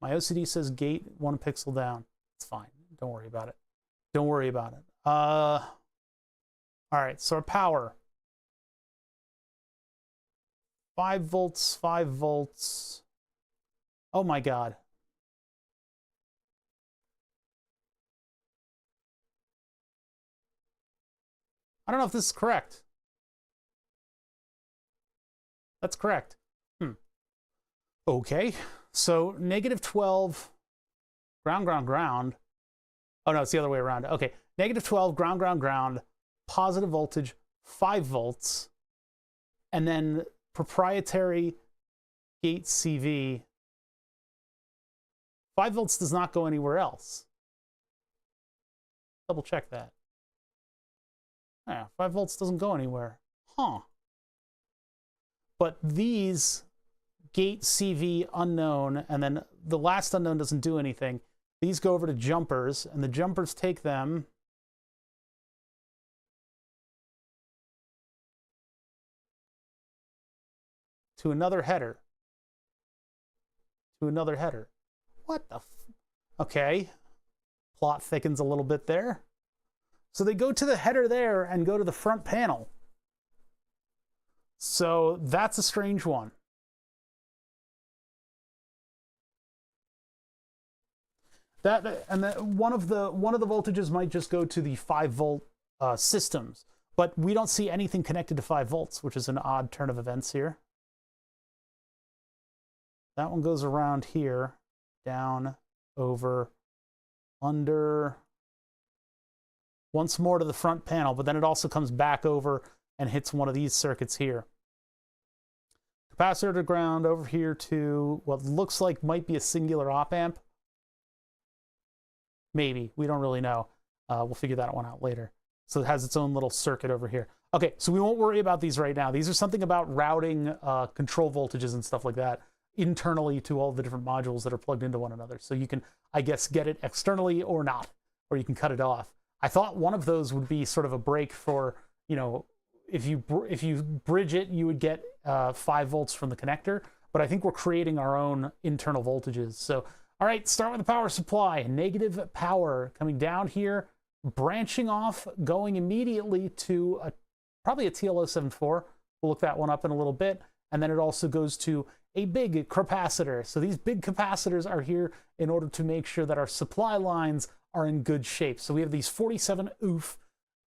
My OCD says gate 1 pixel down. It's fine. Don't worry about it. Don't worry about it. All right, so our power. 5 volts, 5 volts. Oh my God. I don't know if this is correct. That's correct. Okay, so -12, ground, ground, ground. Oh no, it's the other way around. Okay, -12, ground, ground, ground, positive voltage, 5 volts, and then proprietary gate CV. 5 volts does not go anywhere else. Double check that. Yeah, 5 volts doesn't go anywhere. Huh. But these gate CV unknown, and then the last unknown doesn't do anything. These go over to jumpers, and the jumpers take them to another header. To another header. What the okay. Plot thickens a little bit there. So they go to the header there and go to the front panel. So that's a strange one. One of the voltages might just go to the 5-volt systems, but we don't see anything connected to 5 volts, which is an odd turn of events here. That one goes around here, down, over, under, once more to the front panel, but then it also comes back over and hits one of these circuits here. Capacitor to ground over here to what looks like might be a singular op amp. Maybe, we don't really know. We'll figure that one out later. So it has its own little circuit over here. Okay, so we won't worry about these right now. These are something about routing control voltages and stuff like that internally to all the different modules that are plugged into one another. So you can, I guess, get it externally or not, or you can cut it off. I thought one of those would be sort of a break for, you know, if you bridge it, you would get 5 volts from the connector, but I think we're creating our own internal voltages. So, all right, start with the power supply. Negative power coming down here, branching off, going immediately to probably a TL074. We'll look that one up in a little bit. And then it also goes to a big capacitor. So these big capacitors are here in order to make sure that our supply lines are in good shape. So we have these 47 oof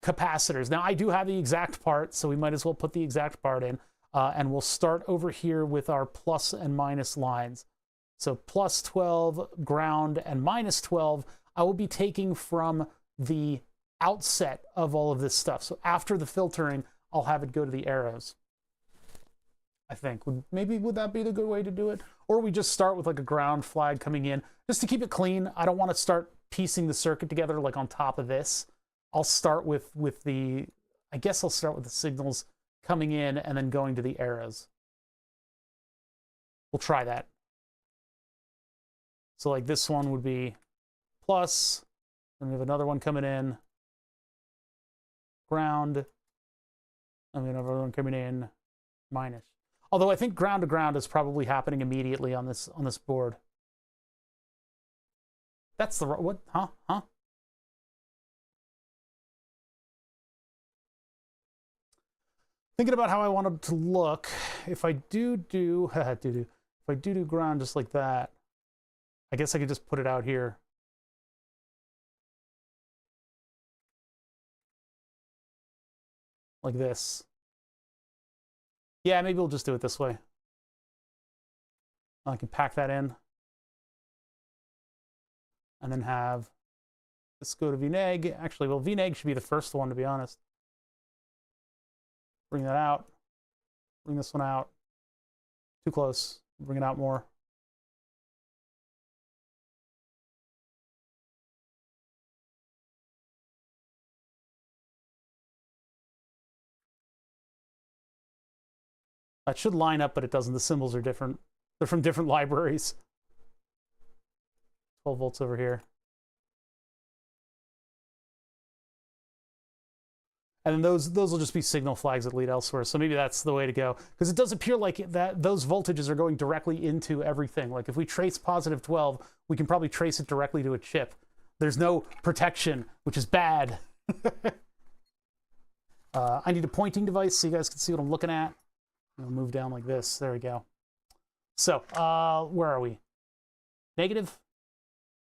capacitors. Now I do have the exact part, so we might as well put the exact part in. And we'll start over here with our plus and minus lines. So plus 12 ground and minus 12, I will be taking from the outset of all of this stuff. So after the filtering, I'll have it go to the arrows. I think. Maybe would that be the good way to do it? Or we just start with like a ground flag coming in, just to keep it clean. I don't want to start piecing the circuit together like on top of this. I'll start with the, I guess I'll start with the signals coming in and then going to the arrows. We'll try that. So like this one would be plus, and we have another one coming in, ground, and we have another one coming in, minus. Although I think ground to ground is probably happening immediately on this board. That's the what? Huh? Thinking about how I want it to look. If I do ground just like that, I guess I could just put it out here. Like this. Yeah, maybe we'll just do it this way. I can pack that in. And then have this go to VNeg. Actually, well, VNeg should be the first one, to be honest. Bring that out. Bring this one out. Too close. Bring it out more. That should line up, but it doesn't. The symbols are different. They're from different libraries. 12 volts over here. And then those will just be signal flags that lead elsewhere. So maybe that's the way to go. Because it does appear like that those voltages are going directly into everything. Like if we trace positive 12, we can probably trace it directly to a chip. There's no protection, which is bad. I need a pointing device so you guys can see what I'm looking at. I'll move down like this. There we go. So, where are we? Negative?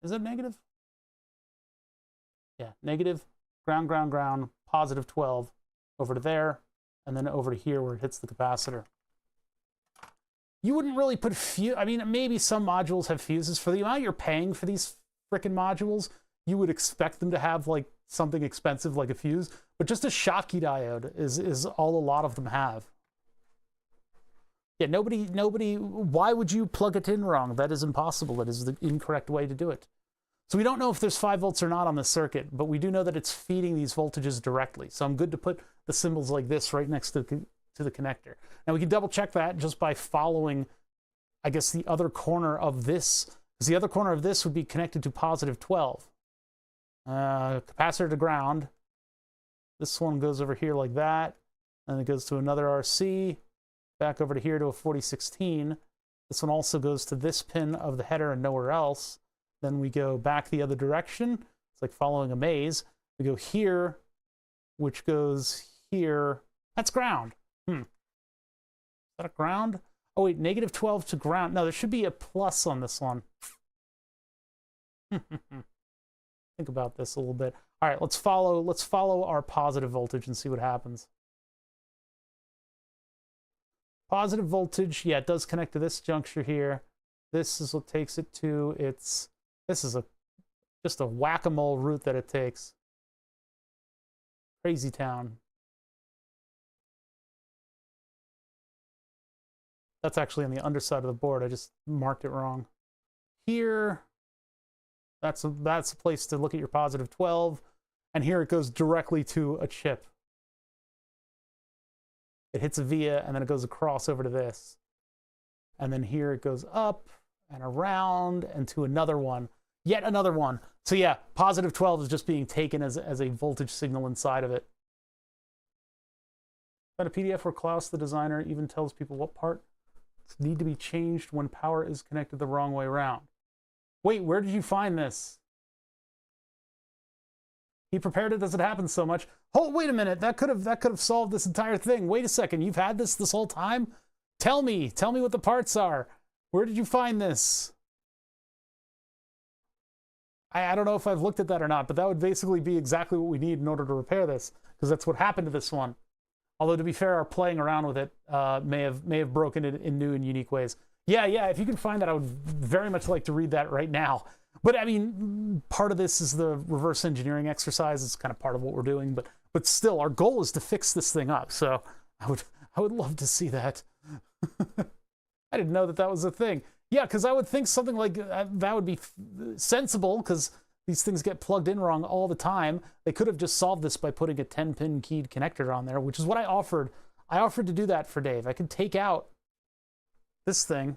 Is it negative? Yeah, negative, ground, ground, ground, positive 12. over to there, and then over to here where it hits the capacitor. You wouldn't really put I mean, maybe some modules have fuses. For the amount you're paying for these frickin' modules, you would expect them to have like something expensive like a fuse, but just a Schottky diode is all a lot of them have. Yeah, nobody, why would you plug it in wrong? That is impossible. That is the incorrect way to do it. So we don't know if there's 5 volts or not on the circuit, but we do know that it's feeding these voltages directly. So I'm good to put the symbols like this right next to the connector. Now we can double check that just by following, I guess, the other corner of this, because the other corner of this would be connected to positive 12. Capacitor to ground. This one goes over here like that, and it goes to another RC, back over to here to a 4016. This one also goes to this pin of the header and nowhere else. Then we go back the other direction. It's like following a maze. We go here, which goes here. That's ground. Is that a ground? Oh wait, negative 12 to ground. No, there should be a plus on this one. Think about this a little bit. All right, let's follow our positive voltage and see what happens. Positive voltage, yeah, it does connect to this juncture here. This is what takes it to its, this is just a whack-a-mole route that it takes. Crazy town. That's actually on the underside of the board. I just marked it wrong. Here, that's a place to look at your positive 12. And here it goes directly to a chip. It hits a via, and then it goes across over to this. And then here it goes up and around and to another one. Yet another one. So yeah, positive 12 is just being taken as a voltage signal inside of it. But a PDF where Klaus, the designer, even tells people what parts need to be changed when power is connected the wrong way around. Wait, where did you find this? He prepared it as it happened so much. Oh, wait a minute. That could have solved this entire thing. Wait a second. You've had this whole time? Tell me what the parts are. Where did you find this? I don't know if I've looked at that or not, but that would basically be exactly what we need in order to repair this, because that's what happened to this one. Although, to be fair, our playing around with it may have broken it in new and unique ways. Yeah, if you can find that, I would very much like to read that right now. But I mean, part of this is the reverse engineering exercise. It's kind of part of what we're doing, but still, our goal is to fix this thing up. So I would love to see that. I didn't know that was a thing. Yeah, because I would think something like that would be sensible, because these things get plugged in wrong all the time. They could have just solved this by putting a 10-pin keyed connector on there, which is what I offered. I offered to do that for Dave. I could take out this thing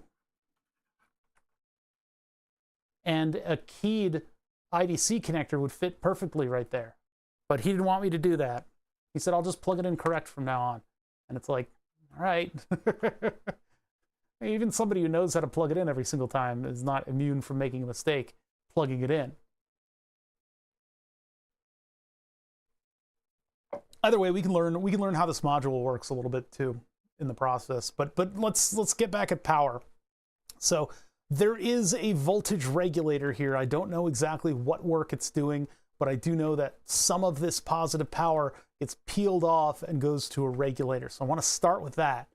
and a keyed IDC connector would fit perfectly right there. But he didn't want me to do that. He said, I'll just plug it in correct from now on. And it's like, all right. Even somebody who knows how to plug it in every single time is not immune from making a mistake plugging it in. Either way, we can learn how this module works a little bit too in the process. But let's get back at power. So there is a voltage regulator here. I don't know exactly what work it's doing, but I do know that some of this positive power gets peeled off and goes to a regulator. So I want to start with that.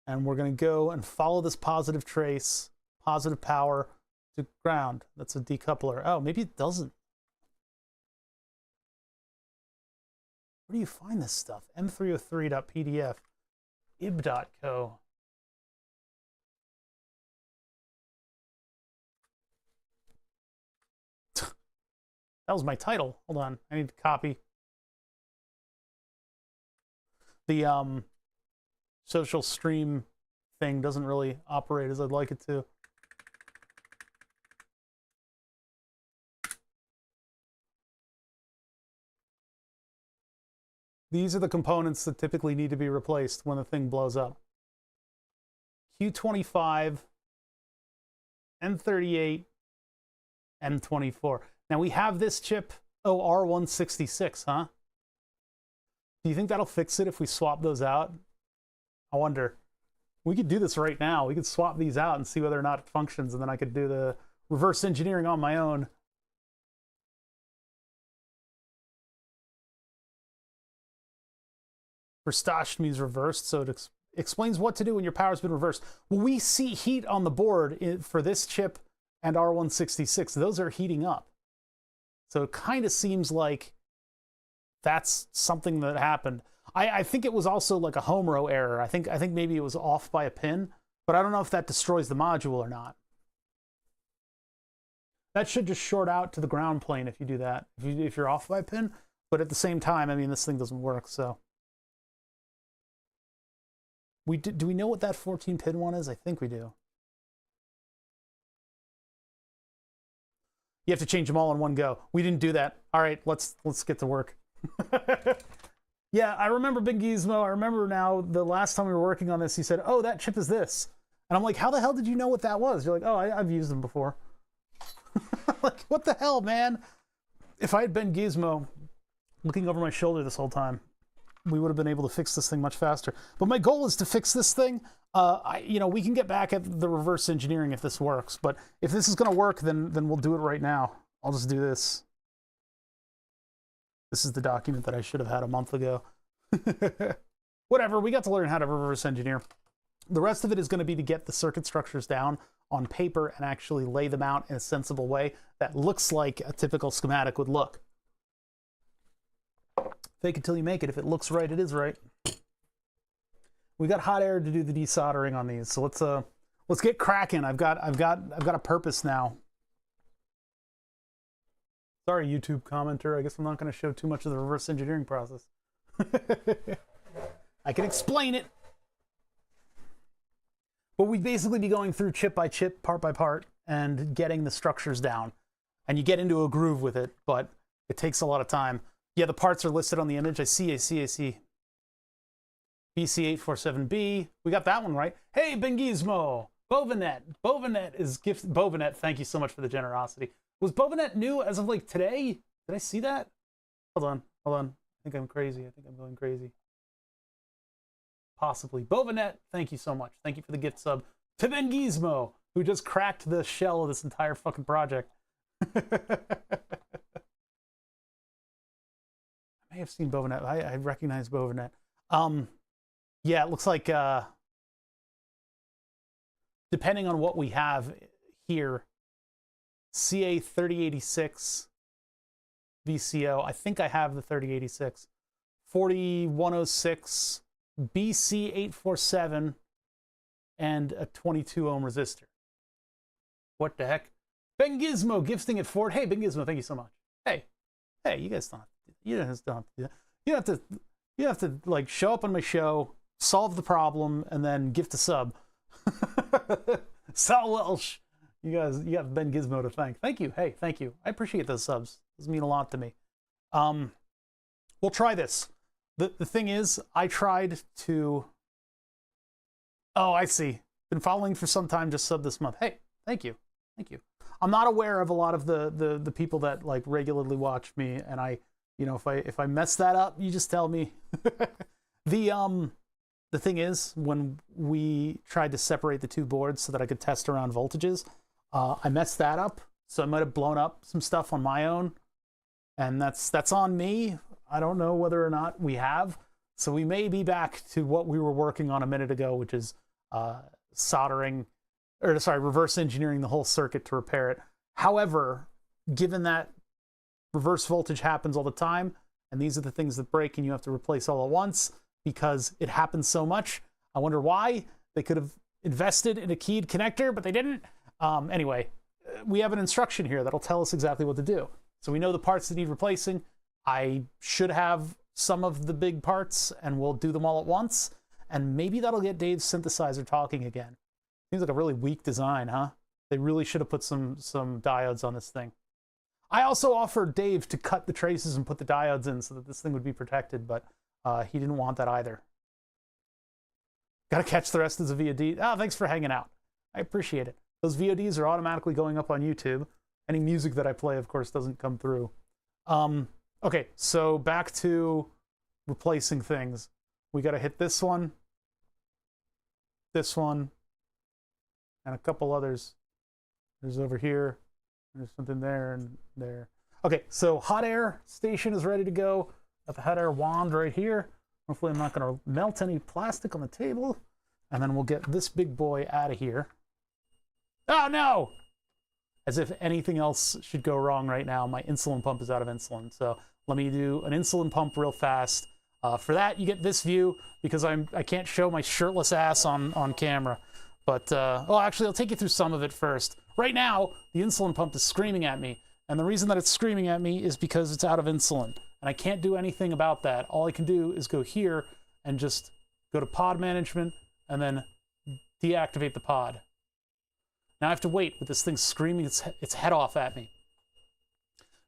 And we're going to go and follow this positive trace, positive power to ground. That's a decoupler. Oh, maybe it doesn't. Where do you find this stuff? m303.pdf, ib.co. That was my title. Hold on, I need to copy. The social stream thing doesn't really operate as I'd like it to. These are the components that typically need to be replaced when the thing blows up. Q25, M38, M24. Now we have this chip, R166, huh? Do you think that'll fix it if we swap those out? I wonder. We could do this right now. We could swap these out and see whether or not it functions, and then I could do the reverse engineering on my own. Verstoshed means reversed, so it explains what to do when your power's been reversed. Well, we see heat on the board for this chip and R166. Those are heating up. So it kind of seems like that's something that happened. I think it was also like a home row error. I think maybe it was off by a pin, but I don't know if that destroys the module or not. That should just short out to the ground plane if you do that, if you're off by a pin. But at the same time, I mean, this thing doesn't work, so. Do we know what that 14-pin one is? I think we do. You have to change them all in one go. We didn't do that. All right, let's get to work. Yeah, I remember Big Gizmo. I remember now the last time we were working on this, he said, oh, that chip is this. And I'm like, how the hell did you know what that was? You're like, oh, I've used them before. Like, what the hell, man? If I had been Gizmo looking over my shoulder this whole time, we would have been able to fix this thing much faster. But my goal is to fix this thing. We can get back at the reverse engineering if this works. But if this is going to work, then we'll do it right now. I'll just do this. This is the document that I should have had a month ago. Whatever, we got to learn how to reverse engineer. The rest of it is going to be to get the circuit structures down on paper and actually lay them out in a sensible way that looks like a typical schematic would look. Fake it till you make it. If it looks right, it is right. We got hot air to do the desoldering on these, so let's get cracking. I've got a purpose now. Sorry, YouTube commenter. I guess I'm not going to show too much of the reverse engineering process. I can explain it. But we'd basically be going through chip by chip, part by part, and getting the structures down. And you get into a groove with it, but it takes a lot of time. Yeah, the parts are listed on the image. I see. BC847B. We got that one right. Hey, Ben Gizmo. Bovinet. Bovinet is gift. Bovinet, thank you so much for the generosity. Was Bovinet new as of like today? Did I see that? Hold on. I think I'm crazy. I think I'm going crazy. Possibly. Bovinet, thank you so much. Thank you for the gift sub to Ben Gizmo, who just cracked the shell of this entire fucking project. I may have seen Bovinet. I recognize Bovinet. Yeah, it looks like depending on what we have here, CA 3086 VCO. I think I have the 3086. 4106 BC847 and a 22 ohm resistor. What the heck? Ben Gizmo gifting at Ford. Hey, Ben Gizmo, thank you so much. Hey, you guys don't have to do that. You have to like show up on my show, solve the problem, and then gift a sub. Sal Welsh. You got Ben Gizmo to thank. Thank you. Hey, thank you. I appreciate those subs. Those mean a lot to me. We'll try this. The thing is, I tried to... Oh, I see. Been following for some time, just sub this month. Hey, thank you. Thank you. I'm not aware of a lot of the people that like regularly watch me, and if I mess that up, you just tell me. The thing is, when we tried to separate the two boards so that I could test around voltages, I messed that up, so I might have blown up some stuff on my own, and that's on me. I don't know whether or not we have, so we may be back to what we were working on a minute ago, which is reverse engineering the whole circuit to repair it. However, given that reverse voltage happens all the time, and these are the things that break and you have to replace all at once because it happens so much, I wonder why. They could have invested in a keyed connector, but they didn't. Anyway, we have an instruction here that'll tell us exactly what to do. So we know the parts that need replacing. I should have some of the big parts, and we'll do them all at once. And maybe that'll get Dave's synthesizer talking again. Seems like a really weak design, huh? They really should have put some diodes on this thing. I also offered Dave to cut the traces and put the diodes in so that this thing would be protected, but he didn't want that either. Gotta catch the rest of the VOD. Oh, thanks for hanging out. I appreciate it. Those VODs are automatically going up on YouTube. Any music that I play, of course, doesn't come through. Okay, so back to replacing things. We gotta hit this one, and a couple others. There's over here, there's something there and there. Okay, so hot air station is ready to go. Got the hot air wand right here. Hopefully I'm not going to melt any plastic on the table. And then we'll get this big boy out of here. Oh, no! As if anything else should go wrong right now, my insulin pump is out of insulin. So let me do an insulin pump real fast. For that, you get this view because I can't show my shirtless ass on camera. But, well, actually, I'll take you through some of it first. Right now, the insulin pump is screaming at me. And the reason that it's screaming at me is because it's out of insulin. And I can't do anything about that. All I can do is go here and just go to pod management and then deactivate the pod. Now I have to wait with this thing screaming its head off at me.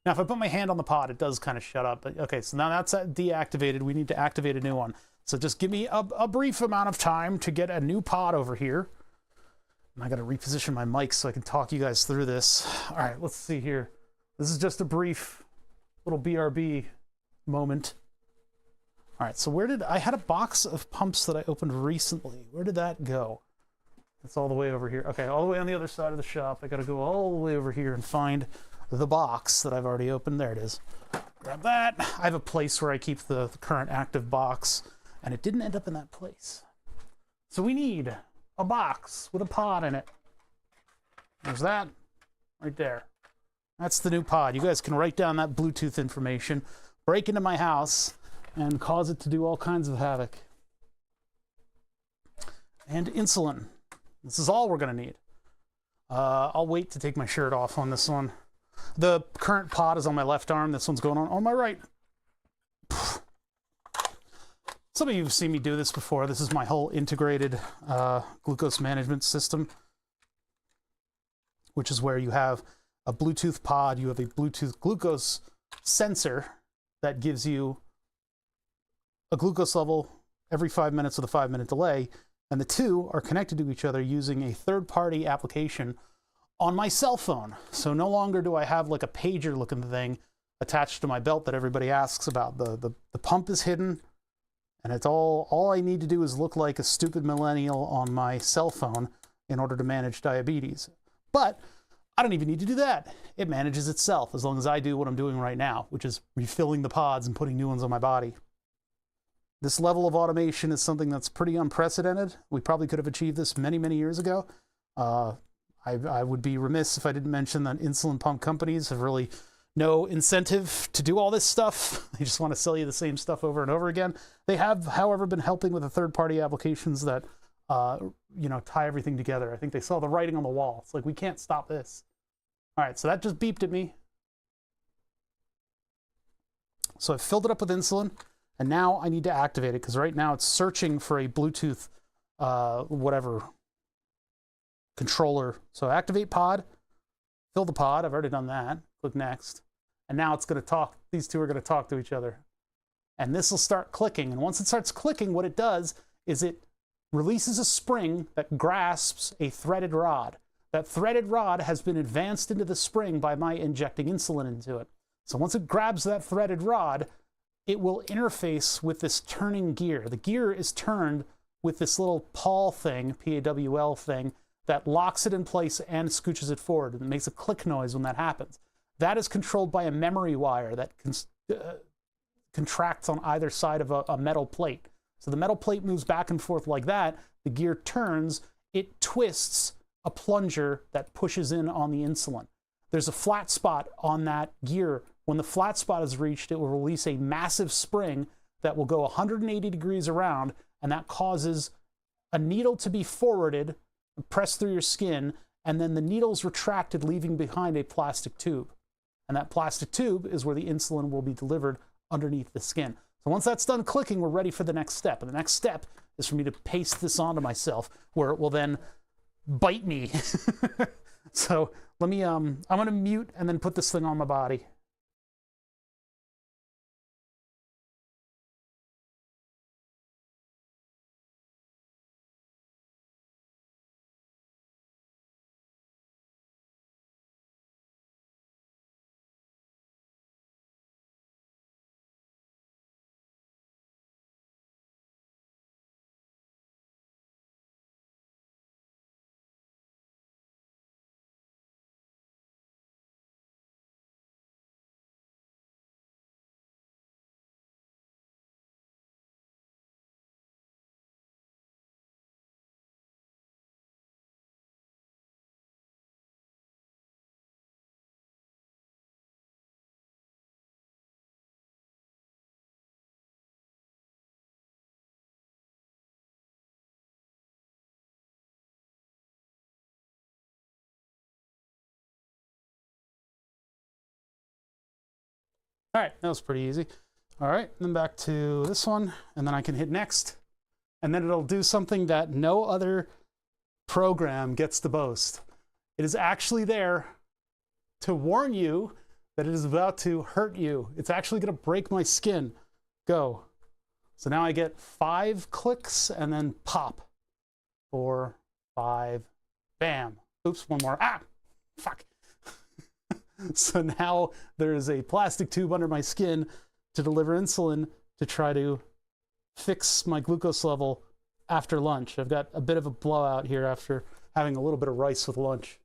Now, if I put my hand on the pod, it does kind of shut up. But okay, so now that's deactivated. We need to activate a new one. So just give me a brief amount of time to get a new pod over here. And I got to reposition my mic so I can talk you guys through this. All right, let's see here. This is just a brief little BRB moment. All right, so I had a box of pumps that I opened recently. Where did that go? It's all the way over here. Okay, all the way on the other side of the shop. I got to go all the way over here and find the box that I've already opened. There it is. Grab that. I have a place where I keep the current active box, and it didn't end up in that place. So we need a box with a pod in it. There's that right there. That's the new pod. You guys can write down that Bluetooth information, break into my house, and cause it to do all kinds of havoc. And insulin. This is all we're going to need. I'll wait to take my shirt off on this one. The current pod is on my left arm. This one's going on my right. Some of you have seen me do this before. This is my whole integrated glucose management system, which is where you have a Bluetooth pod, you have a Bluetooth glucose sensor that gives you a glucose level every 5 minutes with a 5-minute delay, and the two are connected to each other using a third-party application on my cell phone. So no longer do I have like a pager-looking thing attached to my belt that everybody asks about. The pump is hidden, and it's all I need to do is look like a stupid millennial on my cell phone in order to manage diabetes. But I don't even need to do that. It manages itself as long as I do what I'm doing right now, which is refilling the pods and putting new ones on my body. This level of automation is something that's pretty unprecedented. We probably could have achieved this many, many years ago. I would be remiss if I didn't mention that insulin pump companies have really no incentive to do all this stuff. They just want to sell you the same stuff over and over again. They have, however, been helping with the third-party applications that tie everything together. I think they saw the writing on the wall. It's like, we can't stop this. All right, so that just beeped at me. So I've filled it up with insulin, and now I need to activate it because right now it's searching for a Bluetooth, whatever, controller. So activate pod, fill the pod. I've already done that. Click next. And now it's going to talk. These two are going to talk to each other. And this will start clicking. And once it starts clicking, what it does is it releases a spring that grasps a threaded rod. That threaded rod has been advanced into the spring by my injecting insulin into it. So once it grabs that threaded rod, it will interface with this turning gear. The gear is turned with this little pawl thing, P-A-W-L thing, that locks it in place and scooches it forward. And it makes a click noise when that happens. That is controlled by a memory wire that contracts on either side of a metal plate. So the metal plate moves back and forth like that. The gear turns, it twists a plunger that pushes in on the insulin. There's a flat spot on that gear. When the flat spot is reached, it will release a massive spring that will go 180 degrees around, and that causes a needle to be forwarded, pressed through your skin, and then the needle's retracted, leaving behind a plastic tube. And that plastic tube is where the insulin will be delivered underneath the skin. So once that's done clicking, we're ready for the next step. And the next step is for me to paste this onto myself, where it will then bite me. So let me, I'm gonna mute and then put this thing on my body. All right, that was pretty easy. All right, then back to this one, and then I can hit next. And then it'll do something that no other program gets to boast. It is actually there to warn you that it is about to hurt you. It's actually going to break my skin. Go. So now I get 5 clicks and then pop. 4, 5, bam. Oops, one more. Ah, fuck. So now there's a plastic tube under my skin to deliver insulin to try to fix my glucose level after lunch. I've got a bit of a blowout here after having a little bit of rice with lunch.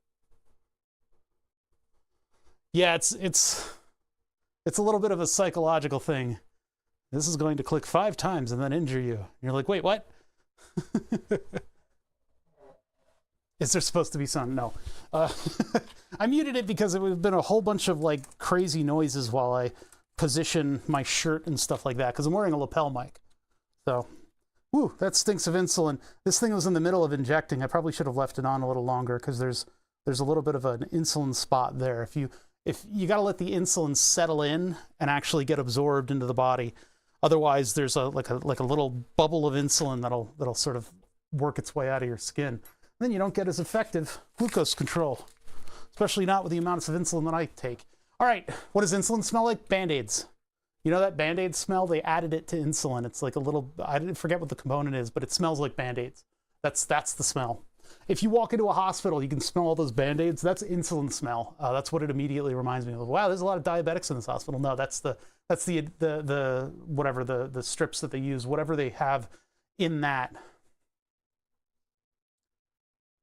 Yeah, it's a little bit of a psychological thing. This is going to click 5 times and then injure you. And you're like, wait, what? Is there supposed to be some? No. I muted it because it would have been a whole bunch of like crazy noises while I position my shirt and stuff like that, because I'm wearing a lapel mic. So, woo, that stinks of insulin. This thing was in the middle of injecting. I probably should have left it on a little longer because there's a little bit of an insulin spot there. If you got to let the insulin settle in and actually get absorbed into the body. Otherwise, there's like a little bubble of insulin that'll sort of work its way out of your skin. Then you don't get as effective glucose control, especially not with the amounts of insulin that I take. All right, what does insulin smell like? Band-Aids. You know that Band-Aid smell? They added it to insulin. It's like a little, I didn't forget what the component is, but it smells like Band-Aids. That's the smell. If you walk into a hospital, you can smell all those Band-Aids. That's insulin smell. That's what it immediately reminds me of. Wow, there's a lot of diabetics in this hospital. No, that's the whatever the strips that they use, whatever they have in that.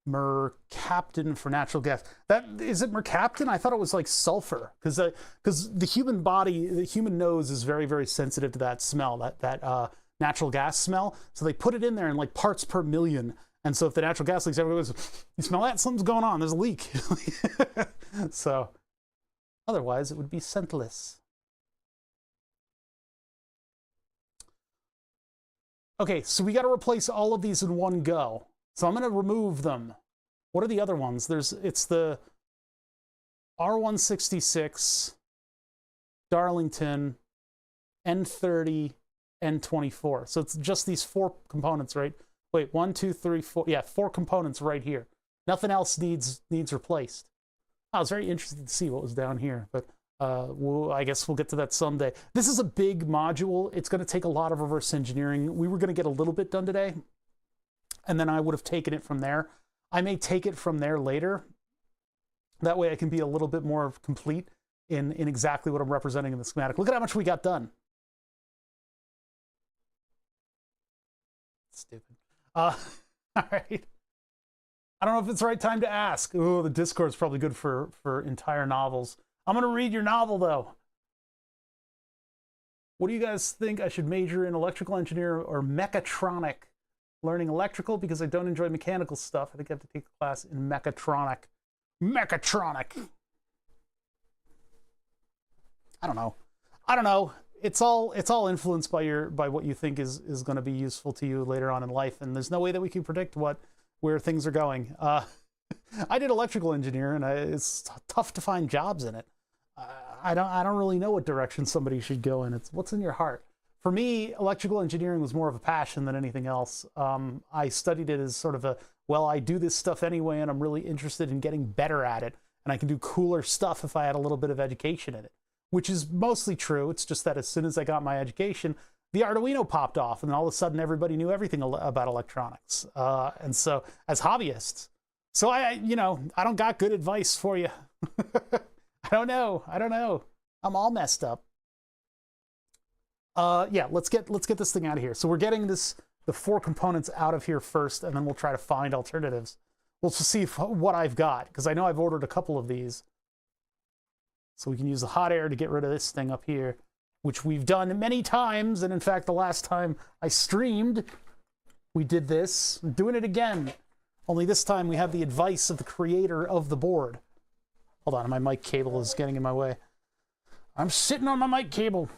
Mercaptan for natural gas. That is it. Mercaptan? I thought it was like sulfur, because the human body, the human nose is very, very sensitive to that smell, that natural gas smell. So they put it in there in like parts per million. And so if the natural gas leaks, everybody goes, "You smell that? Something's going on. There's a leak." So otherwise, it would be scentless. Okay, so we got to replace all of these in one go. So I'm going to remove them. What are the other ones? It's the R166, Darlington, N30, N24. So it's just these 4 components, right? Wait, 1, 2, 3, 4. Yeah, 4 components right here. Nothing else needs replaced. I was very interested to see what was down here, but I guess we'll get to that someday. This is a big module. It's going to take a lot of reverse engineering. We were going to get a little bit done today, and then I would have taken it from there. I may take it from there later. That way I can be a little bit more complete in exactly what I'm representing in the schematic. Look at how much we got done. Stupid. All right. I don't know if it's the right time to ask. Oh, the Discord's probably good for entire novels. I'm going to read your novel, though. What do you guys think I should major in, electrical engineer or mechatronic? Learning electrical because I don't enjoy mechanical stuff. I think I have to take a class in mechatronic. Mechatronic. I don't know. It's all influenced by what you think is going to be useful to you later on in life, and there's no way that we can predict where things are going. I did electrical engineer, and it's tough to find jobs in it. I don't really know what direction somebody should go in. It's what's in your heart. For me, electrical engineering was more of a passion than anything else. I studied it as sort of I do this stuff anyway, and I'm really interested in getting better at it, and I can do cooler stuff if I had a little bit of education in it, which is mostly true. It's just that as soon as I got my education, the Arduino popped off, and all of a sudden everybody knew everything about electronics. And so as hobbyists, so I don't got good advice for you. I don't know. I'm all messed up. Yeah, let's get this thing out of here. So we're getting the 4 components out of here first, and then we'll try to find alternatives. We'll just see what I've got, because I know I've ordered a couple of these. So we can use the hot air to get rid of this thing up here, which we've done many times. And in fact, the last time I streamed, we did this. I'm doing it again. Only this time we have the advice of the creator of the board. Hold on, my mic cable is getting in my way. I'm sitting on my mic cable.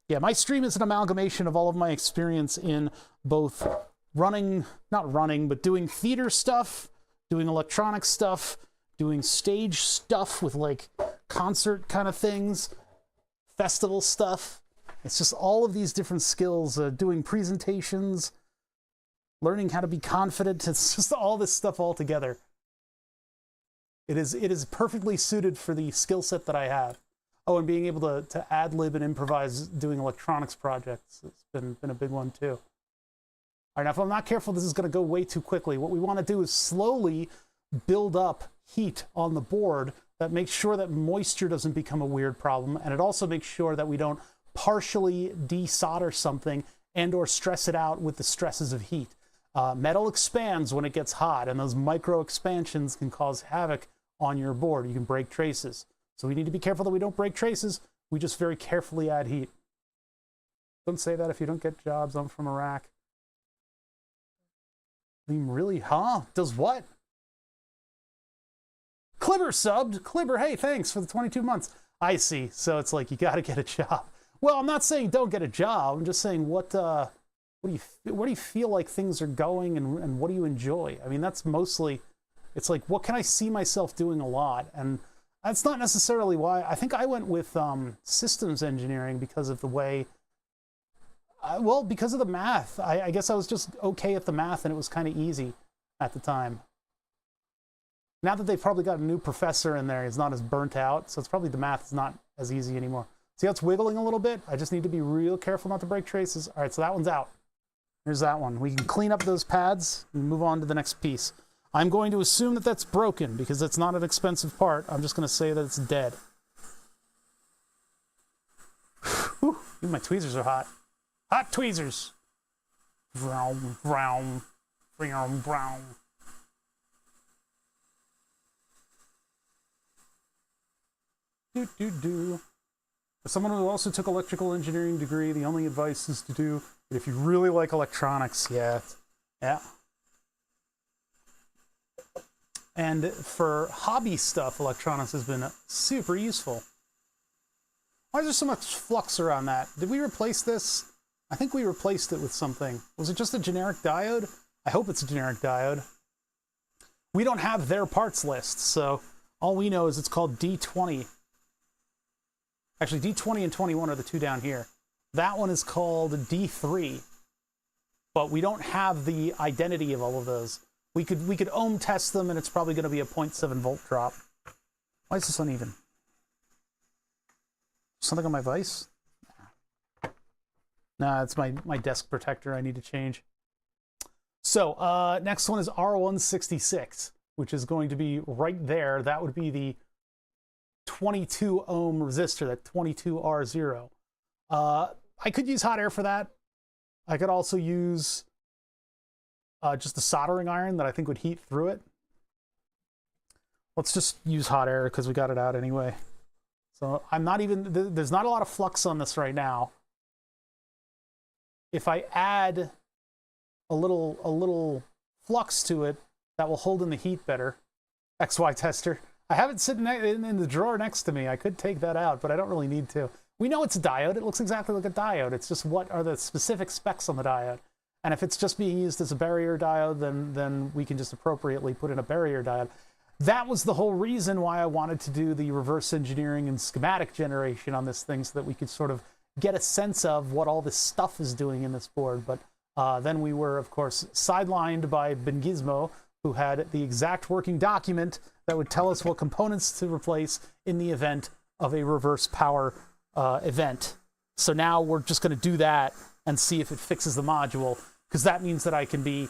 Yeah, my stream is an amalgamation of all of my experience in both not running, but doing theater stuff, doing electronic stuff, doing stage stuff with like concert kind of things, festival stuff. It's just all of these different skills, doing presentations, learning how to be confident. It's just all this stuff all together. It is perfectly suited for the skill set that I have. Oh, and being able to ad-lib and improvise doing electronics projects. It's been a big one too. All right, now if I'm not careful, this is going to go way too quickly. What we want to do is slowly build up heat on the board that makes sure that moisture doesn't become a weird problem, and it also makes sure that we don't partially desolder something and or stress it out with the stresses of heat. Metal expands when it gets hot, and those micro expansions can cause havoc on your board. You can break traces. So we need to be careful that we don't break traces. We just very carefully add heat. Don't say that if you don't get jobs. I'm from Iraq. I mean, really? Huh? Does what? Clibber subbed. Clibber, hey, thanks for the 22 months. I see. So it's like you got to get a job. Well, I'm not saying don't get a job. I'm just saying what do you feel like things are going, and what do you enjoy? I mean, that's mostly, it's like, what can I see myself doing a lot? And that's not necessarily why. I think I went with systems engineering because of the way, well, because of the math. I guess I was just okay at the math, and it was kind of easy at the time. Now that they've probably got a new professor in there, he's not as burnt out, so it's probably the math is not as easy anymore. See how it's wiggling a little bit? I just need to be real careful not to break traces. All right, so that one's out. Here's that one. We can clean up those pads and move on to the next piece. I'm going to assume that that's broken because it's not an expensive part. I'm just going to say that it's dead. Whew, even my tweezers are hot. Hot tweezers. Vroom, vroom, vroom, vroom. Do. For someone who also took electrical engineering degree, the only advice is to do it if you really like electronics. Yeah. And for hobby stuff, electronics has been super useful. Why is there so much flux around that? Did we replace this? I think we replaced it with something. Was it just a generic diode? I hope it's a generic diode. We don't have their parts list, so all we know is it's called D20. Actually, D20 and 21 are the two down here. That one is called D3, but we don't have the identity of all of those. We could ohm test them, and it's probably going to be a 0.7 volt drop. Why is this uneven? Something on my vise? Nah, it's my desk protector I need to change. So next one is R166, which is going to be right there. That would be the 22 ohm resistor, that 22R0. I could use hot air for that. I could also use just a soldering iron that I think would heat through it. Let's just use hot air because we got it out anyway. So I'm not even, there's not a lot of flux on this right now. If I add a little flux to it, that will hold in the heat better. XY tester. I have it sitting in the drawer next to me. I could take that out, but I don't really need to. We know it's a diode. It looks exactly like a diode. It's just what are the specific specs on the diode. And if it's just being used as a barrier diode, then we can just appropriately put in a barrier diode. That was the whole reason why I wanted to do the reverse engineering and schematic generation on this thing, so that we could sort of get a sense of what all this stuff is doing in this board. But then we were, of course, sidelined by Ben Gizmo, who had the exact working document that would tell us what components to replace in the event of a reverse power event. So now we're just going to do that and see if it fixes the module, because that means that I can be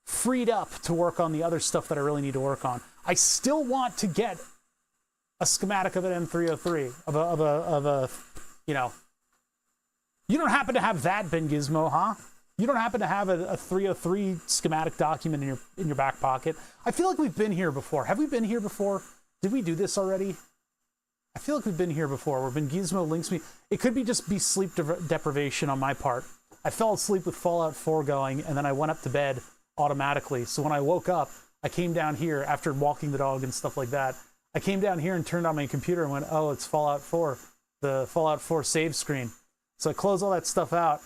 freed up to work on the other stuff that I really need to work on. I still want to get a schematic of an M303, of a you know. You don't happen to have that, Ben Gizmo, huh? You don't happen to have a 303 schematic document in your back pocket? I feel like we've been here before. Have we been here before? Did we do this already? I feel like we've been here before, where Ben Gizmo links me. It could be sleep deprivation on my part. I fell asleep with Fallout 4 going, and then I went up to bed automatically. So when I woke up, I came down here after walking the dog and stuff like that. I came down here and turned on my computer and went, oh, it's Fallout 4, the Fallout 4 save screen. So I close all that stuff out,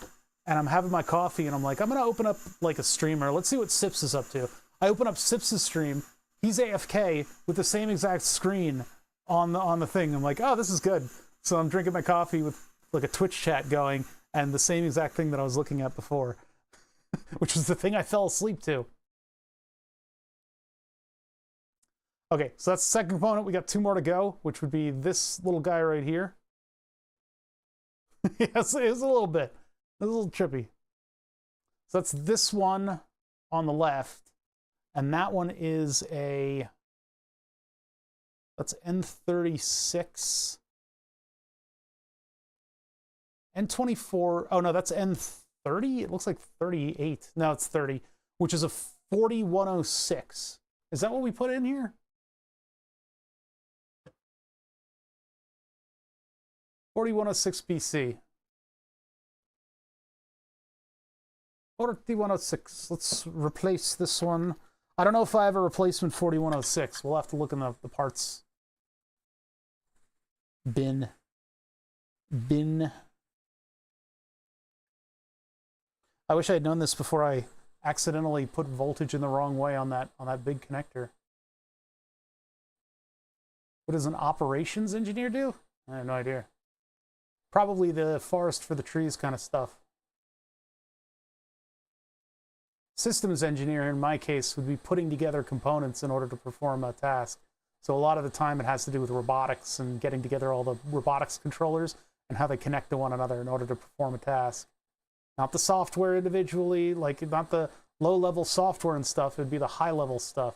and I'm having my coffee, and I'm like, I'm going to open up like a streamer. Let's see what Sips is up to. I open up Sips' stream. He's AFK with the same exact screen on the thing. I'm like, oh, this is good. So I'm drinking my coffee with like a Twitch chat going, and the same exact thing that I was looking at before, which was the thing I fell asleep to. Okay, so that's the second component. We got 2 more to go, which would be this little guy right here. Yes, it was a little bit. It was a little trippy. So that's this one on the left, and that one is a, that's N36. N24, oh no, that's N30? It looks like 38. No, it's 30, which is a 4106. Is that what we put in here? 4106 BC. 4106. Let's replace this one. I don't know if I have a replacement 4106. We'll have to look in the parts bin. I wish I had known this before I accidentally put voltage in the wrong way on that big connector. What does an operations engineer do? I have no idea. Probably the forest for the trees kind of stuff. Systems engineer, in my case, would be putting together components in order to perform a task. So a lot of the time it has to do with robotics and getting together all the robotics controllers and how they connect to one another in order to perform a task. Not the software individually, like not the low-level software and stuff, it would be the high-level stuff.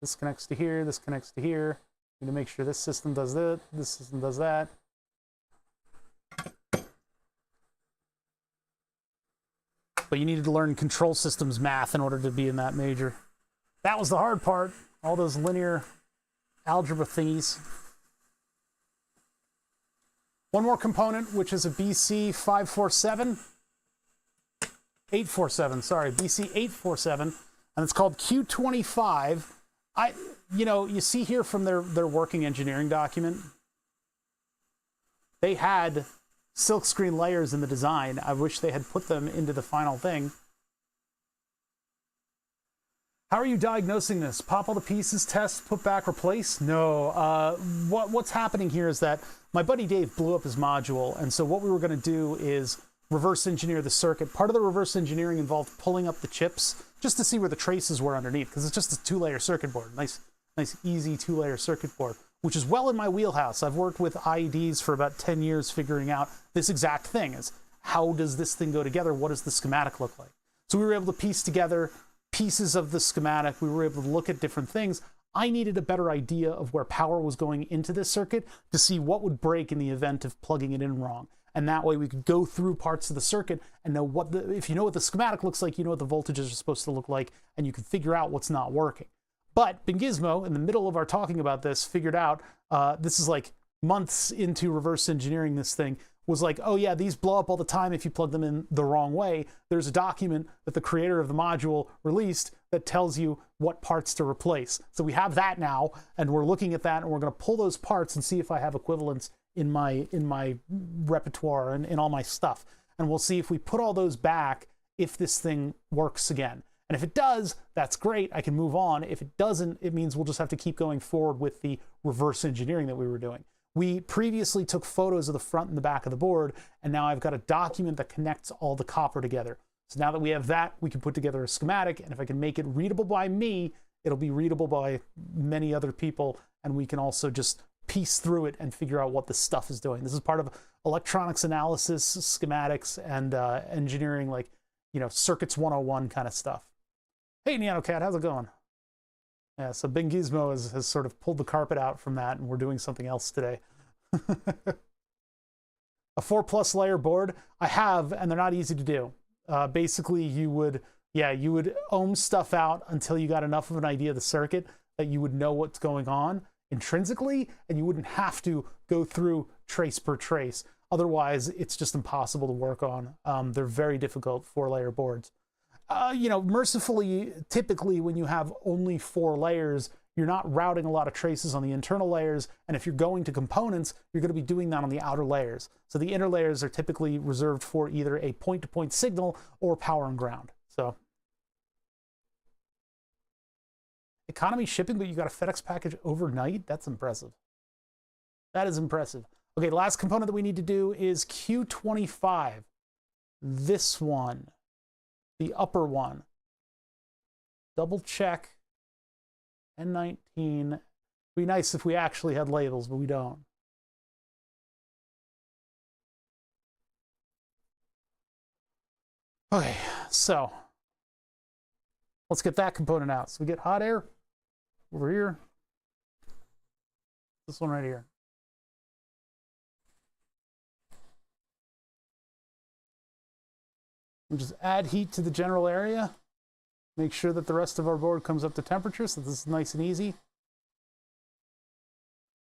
This connects to here, this connects to here. You need to make sure this system does this system does that. But you needed to learn control systems math in order to be in that major. That was the hard part, all those linear algebra thingies. One more component, which is a BC 547. 847, sorry, BC 847, and it's called Q25. You see here from their working engineering document, they had silkscreen layers in the design. I wish they had put them into the final thing. How are you diagnosing this? Pop all the pieces, test, put back, replace? No. What's happening here is that my buddy Dave blew up his module, and so what we were going to do is reverse engineer the circuit. Part of the reverse engineering involved pulling up the chips just to see where the traces were underneath, because it's just a 2-layer circuit board. Nice, easy 2-layer circuit board, which is well in my wheelhouse. I've worked with IEDs for about 10 years figuring out this exact thing, is how does this thing go together? What does the schematic look like? So we were able to piece together pieces of the schematic. We were able to look at different things. I needed a better idea of where power was going into this circuit to see what would break in the event of plugging it in wrong. And that way we could go through parts of the circuit and know if you know what the schematic looks like, you know what the voltages are supposed to look like, and you can figure out what's not working. But Gizmo, in the middle of our talking about this, figured out, this is like months into reverse engineering this thing, was like, oh yeah, these blow up all the time if you plug them in the wrong way. There's a document that the creator of the module released that tells you what parts to replace. So we have that now, and we're looking at that, and we're going to pull those parts and see if I have equivalents in my repertoire and in all my stuff. And we'll see if we put all those back, if this thing works again. And if it does, that's great. I can move on. If it doesn't, it means we'll just have to keep going forward with the reverse engineering that we were doing. We previously took photos of the front and the back of the board, and now I've got a document that connects all the copper together. So now that we have that, we can put together a schematic, and if I can make it readable by me, it'll be readable by many other people, and we can also just piece through it and figure out what the stuff is doing. This is part of electronics analysis, schematics, and engineering, like, circuits 101 kind of stuff. Hey, NeanoCat, how's it going? Yeah, so Bing Gizmo has sort of pulled the carpet out from that, and we're doing something else today. A 4+ layer board, I have, and they're not easy to do. Basically, you would ohm stuff out until you got enough of an idea of the circuit that you would know what's going on intrinsically, and you wouldn't have to go through trace per trace. Otherwise, it's just impossible to work on. They're very difficult 4-layer boards. Mercifully, typically when you have only 4 layers, you're not routing a lot of traces on the internal layers, and if you're going to components, you're going to be doing that on the outer layers. So the inner layers are typically reserved for either a point-to-point signal or power and ground. So economy shipping, but you got a FedEx package overnight? That's impressive. That is impressive. Okay, the last component that we need to do is Q25. This one, the upper one. Double check N19. It'd be nice if we actually had labels, but we don't. Okay, so let's get that component out. So we get hot air over here. This one right here. We just add heat to the general area. Make sure that the rest of our board comes up to temperature, so this is nice and easy. Of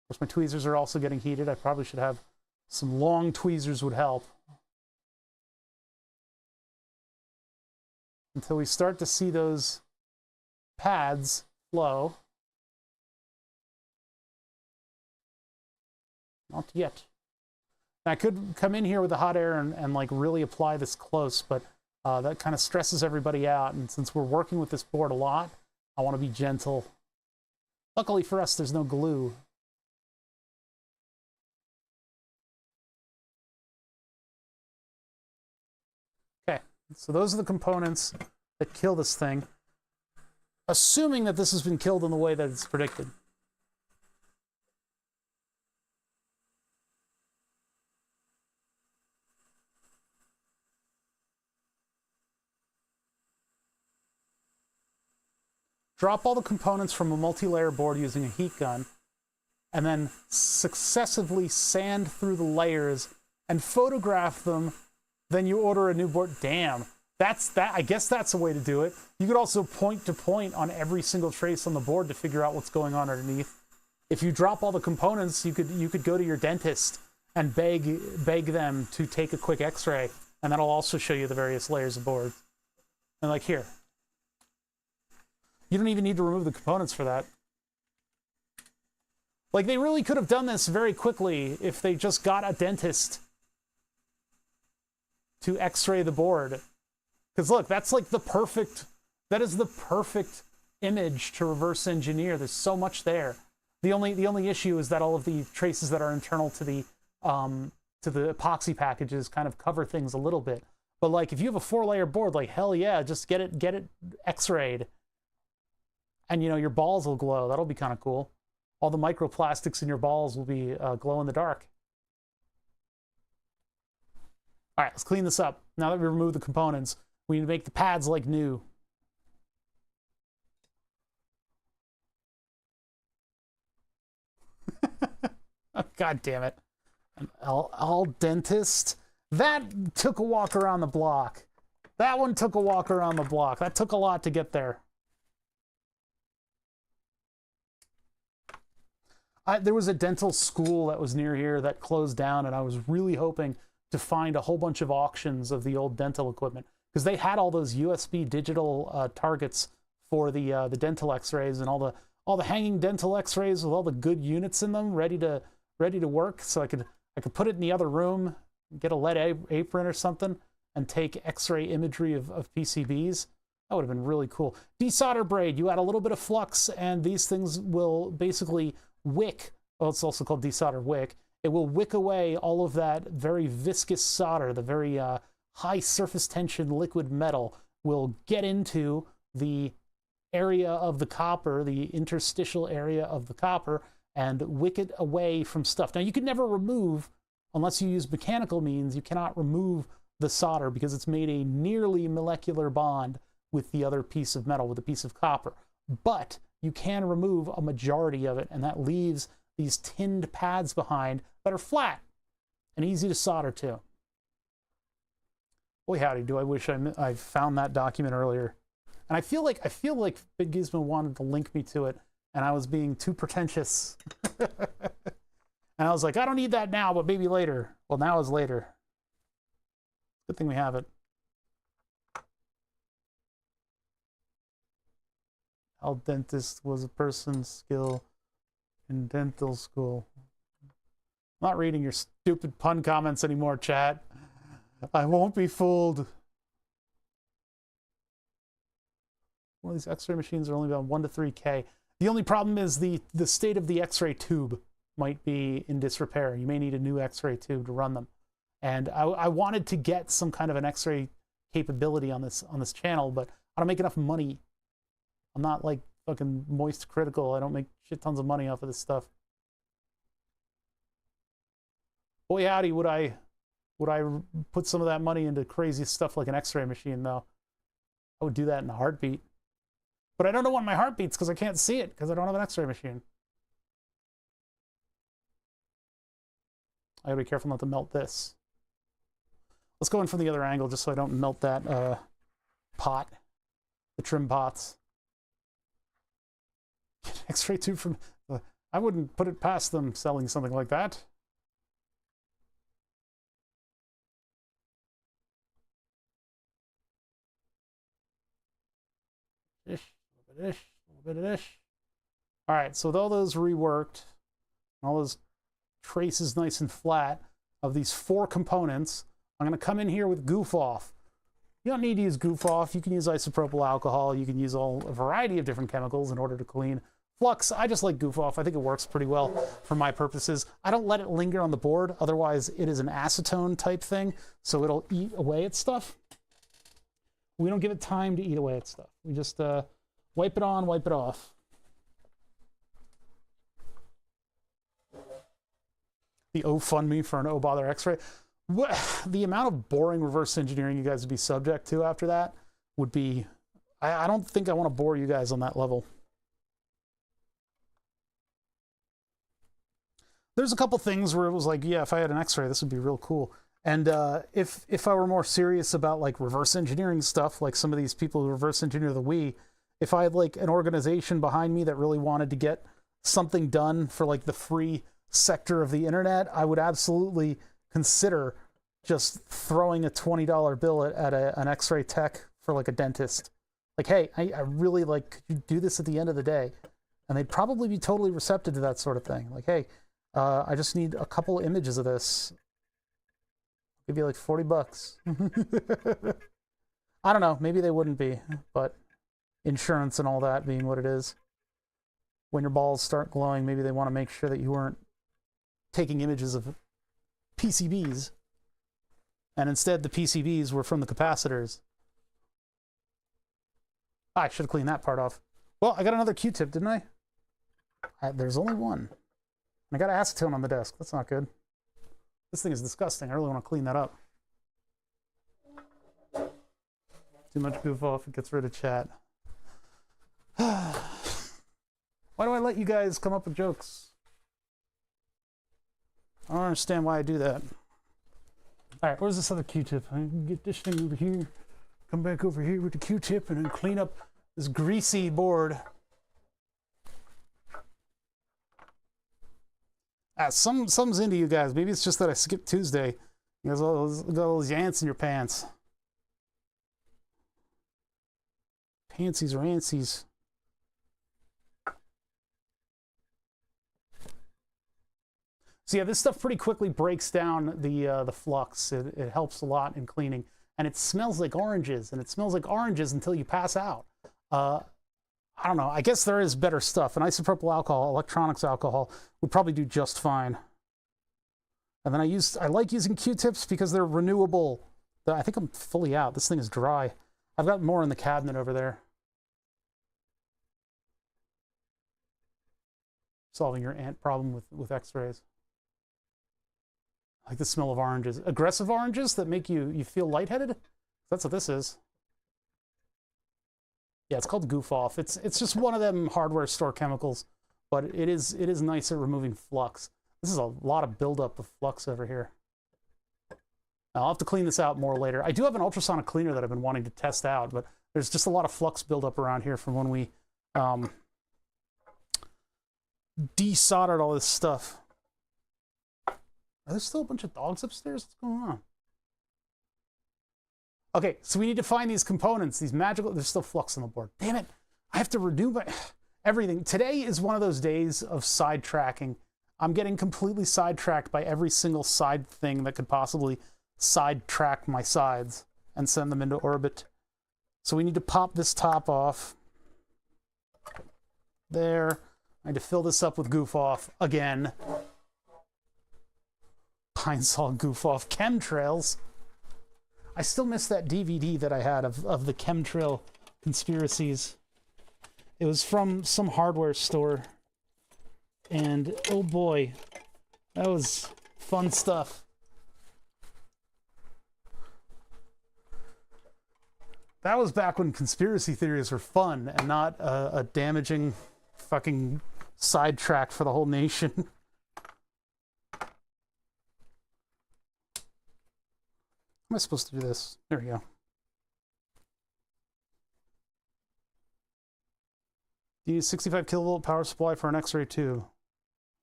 course, my tweezers are also getting heated. I probably should have some long tweezers would help. Until we start to see those pads flow. Not yet. I could come in here with the hot air and like really apply this close, but that kind of stresses everybody out. And since we're working with this board a lot, I want to be gentle. Luckily for us, there's no glue. Okay, so those are the components that kill this thing, assuming that this has been killed in the way that it's predicted. Drop all the components from a multi-layer board using a heat gun, and then successively sand through the layers and photograph them. Then you order a new board. Damn, that's that. I guess that's a way to do it. You could also point to point on every single trace on the board to figure out what's going on underneath. If you drop all the components, you could go to your dentist and beg them to take a quick X-ray, and that'll also show you the various layers of board. And like here. You don't even need to remove the components for that. Like, they really could have done this very quickly if they just got a dentist to X-ray the board. Because look, that's like that is the perfect image to reverse engineer. There's so much there. The only issue is that all of the traces that are internal to the epoxy packages kind of cover things a little bit. But like, if you have a 4-layer board, like, hell yeah, just get it X-rayed. And, you know, your balls will glow. That'll be kind of cool. All the microplastics in your balls will be glow in the dark. All right, let's clean this up. Now that we removed the components, we need to make the pads like new. Oh, God damn it. An all dentist. That took a walk around the block. That one took a walk around the block. That took a lot to get there. There was a dental school that was near here that closed down, and I was really hoping to find a whole bunch of auctions of the old dental equipment, because they had all those USB digital targets for the dental X-rays and all the hanging dental X-rays with all the good units in them, ready to work. So I could put it in the other room, get a lead apron or something, and take X-ray imagery of PCBs. That would have been really cool. Desolder braid. You add a little bit of flux, and these things will basically wick. Well, it's also called desolder wick. It will wick away all of that very viscous solder. The very high surface tension liquid metal will get into the area of the copper, the interstitial area of the copper, and wick it away from stuff. Now, you can never remove, unless you use mechanical means, you cannot remove the solder because it's made a nearly molecular bond with the other piece of metal, with a piece of copper. But you can remove a majority of it, and that leaves these tinned pads behind that are flat and easy to solder to. Boy, howdy, do I wish I found that document earlier. And I feel like Big Gizmo wanted to link me to it, and I was being too pretentious. And I was like, I don't need that now, but maybe later. Well, now is later. Good thing we have it. Al dentist was a person's skill in dental school. I'm not reading your stupid pun comments anymore, chat. I won't be fooled. One of these X-ray machines are only about 1 to 3K. The only problem is the state of the X-ray tube. might be in disrepair. You may need a new X-ray tube to run them. And I wanted to get some kind of an X-ray capability on this channel, but I don't make enough money. I'm not like fucking Moist Critical. I don't make shit tons of money off of this stuff. Boy howdy, would I put some of that money into crazy stuff like an X-ray machine, though. I would do that in a heartbeat. But I don't know when my heart beats because I can't see it because I don't have an X-ray machine. I gotta be careful not to melt this. Let's go in from the other angle just so I don't melt that pot, the trim pots. X-ray tube from... I wouldn't put it past them selling something like that. Ish, a little bit ish, a little bit ish. All right, so with all those reworked, all those traces nice and flat of these 4 components, I'm going to come in here with goof off. You don't need to use goof off. You can use isopropyl alcohol. You can use a variety of different chemicals in order to clean flux. I just like goof off. I think it works pretty well for my purposes. I don't let it linger on the board. Otherwise, it is an acetone type thing, so it'll eat away at stuff. We don't give it time to eat away at stuff. We just wipe it on, wipe it off. The oh fund me for an oh bother X-ray. The amount of boring reverse engineering you guys would be subject to after that would be... I don't think I want to bore you guys on that level. There's a couple things where it was like, yeah, if I had an X-ray, this would be real cool. And if I were more serious about like reverse engineering stuff, like some of these people who reverse engineer the Wii, if I had like an organization behind me that really wanted to get something done for like the free sector of the internet, I would absolutely consider just throwing a $20 bill at an X-ray tech for like a dentist. Like, hey, I really like, could you do this at the end of the day? And they'd probably be totally receptive to that sort of thing. Like, hey, I just need a couple images of this. Give you like 40 bucks. I don't know, maybe they wouldn't be, but insurance and all that being what it is, when your balls start glowing, maybe they want to make sure that you weren't taking images of PCBs, and instead the PCBs were from the capacitors. I should have cleaned that part off. Well, I got another Q-tip, didn't I? There's only one. I got acetone on the desk. That's not good. This thing is disgusting. I really want to clean that up. Too much goof off. It gets rid of chat. Why do I let you guys come up with jokes? I don't understand why I do that. All right, where's this other Q-tip? I can get this thing over here, come back over here with the Q-tip, and then clean up this greasy board. Some's into you guys. Maybe it's just that I skipped Tuesday. You guys got all those ants in your pants. Pantsies or antsies. So yeah, this stuff pretty quickly breaks down the flux. It helps a lot in cleaning, and it smells like oranges, and it smells like oranges until you pass out. I don't know. I guess there is better stuff. An isopropyl alcohol, electronics alcohol, would probably do just fine. And then I like using Q-tips because they're renewable. I think I'm fully out. This thing is dry. I've got more in the cabinet over there. Solving your ant problem with X-rays. I like the smell of oranges. Aggressive oranges that make you feel lightheaded? That's what this is. Yeah, it's called goof off. It's just one of them hardware store chemicals, but it is nice at removing flux. This is a lot of buildup of flux over here. Now, I'll have to clean this out more later. I do have an ultrasonic cleaner that I've been wanting to test out, but there's just a lot of flux buildup around here from when we desoldered all this stuff. Are there still a bunch of dogs upstairs? What's going on? Okay, so we need to find these components, these magical... There's still flux on the board. Damn it! I have to redo my... everything. Today is one of those days of sidetracking. I'm getting completely sidetracked by every single side thing that could possibly sidetrack my sides and send them into orbit. So we need to pop this top off. There. I need to fill this up with goof off again. Pine Sol goof off. Chemtrails. I still miss that DVD that I had of the chemtrail conspiracies. It was from some hardware store. And oh boy, that was fun stuff. That was back when conspiracy theories were fun and not a damaging fucking sidetrack for the whole nation. How am I supposed to do this? There we go. Do you use 65 kilovolt power supply for an X-ray tube?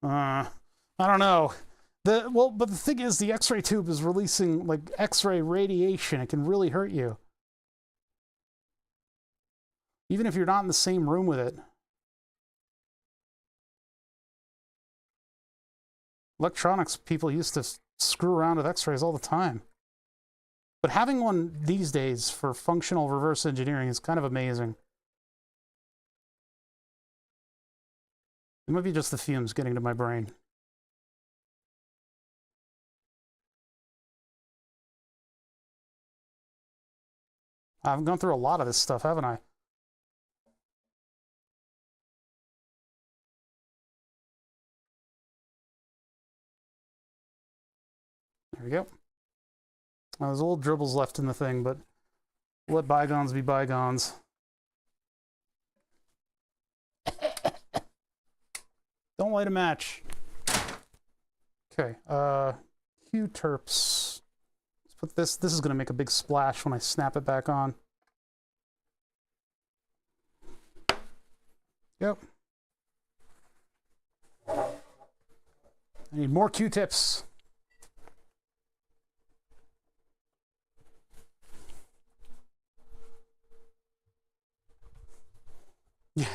I don't know. But the thing is, the X-ray tube is releasing like X-ray radiation. It can really hurt you. Even if you're not in the same room with it. Electronics people used to screw around with X-rays all the time. But having one these days for functional reverse engineering is kind of amazing. It might be just the fumes getting to my brain. I've gone through a lot of this stuff, haven't I? There we go. Now, there's old dribbles left in the thing, but let bygones be bygones. Don't light a match. Okay, Q-terps. Let's put this. This is going to make a big splash when I snap it back on. Yep. I need more Q-tips. Yeah.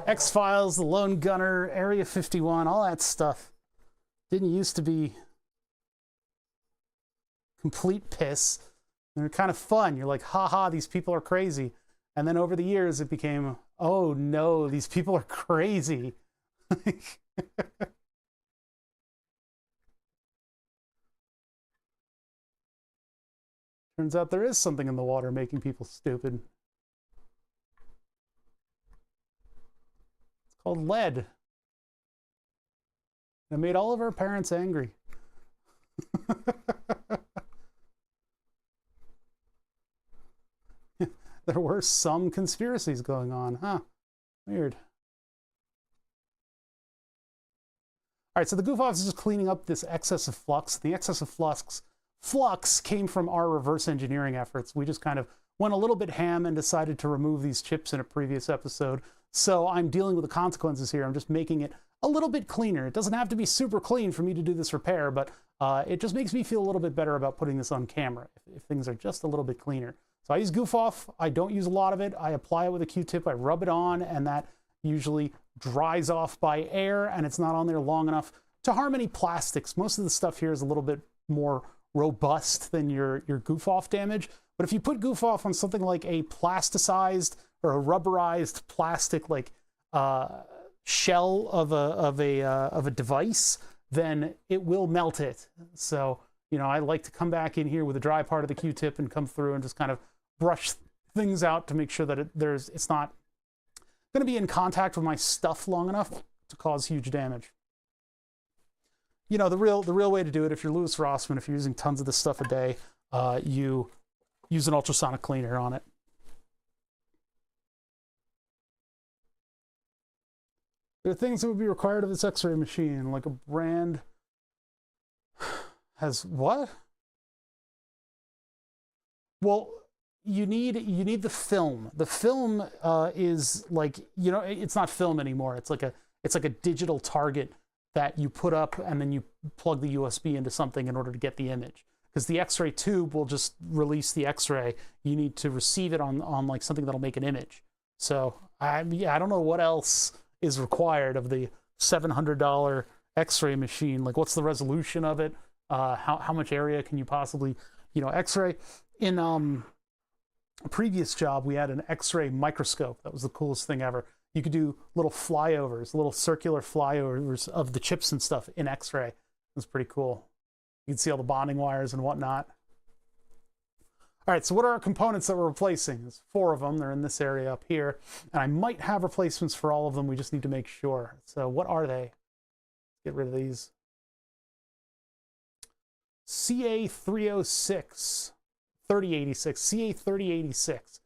X-Files, The Lone Gunner, Area 51, all that stuff didn't used to be complete piss. They're kind of fun. You're like, haha, these people are crazy. And then over the years, it became, oh no, these people are crazy. Turns out there is something in the water making people stupid. It's called lead. It made all of our parents angry. There were some conspiracies going on, huh? Weird. All right, so the goof off is just cleaning up this excess of flux. The excess of flux came from our reverse engineering efforts. We just kind of went a little bit ham and decided to remove these chips in a previous episode. So I'm dealing with the consequences here. I'm just making it a little bit cleaner. It doesn't have to be super clean for me to do this repair, but it just makes me feel a little bit better about putting this on camera if things are just a little bit cleaner. So I use goof off. I don't use a lot of it. I apply it with a Q-tip. I rub it on, and that usually dries off by air, and it's not on there long enough to harm any plastics. Most of the stuff here is a little bit more robust than your goof off damage. But if you put goof off on something like a plasticized or a rubberized plastic like shell of a device, then it will melt it. So, you know, I like to come back in here with the dry part of the Q-tip and come through and just kind of brush things out to make sure that it's not going to be in contact with my stuff long enough to cause huge damage. You know, the real way to do it, if you're Louis Rossmann, if you're using tons of this stuff a day, you use an ultrasonic cleaner on it. There are things that would be required of this X-ray machine, like a brand has what? Well, you need the film. The film is like, you know, it's not film anymore. It's like a digital target that you put up and then you plug the USB into something in order to get the image. Because the X-ray tube will just release the X-ray. You need to receive it on like something that'll make an image. So I don't know what else is required of the $700 X-ray machine. Like, what's the resolution of it? How much area can you possibly, you know, X-ray? In a previous job, we had an X-ray microscope. That was the coolest thing ever. You could do little flyovers, little circular flyovers of the chips and stuff in X-ray. It was pretty cool. You can see all the bonding wires and whatnot. All right, so what are our components that we're replacing? There's 4 of them. They're in this area up here. And I might have replacements for all of them. We just need to make sure. So what are they? Get rid of these. CA306, 3086, CA3086.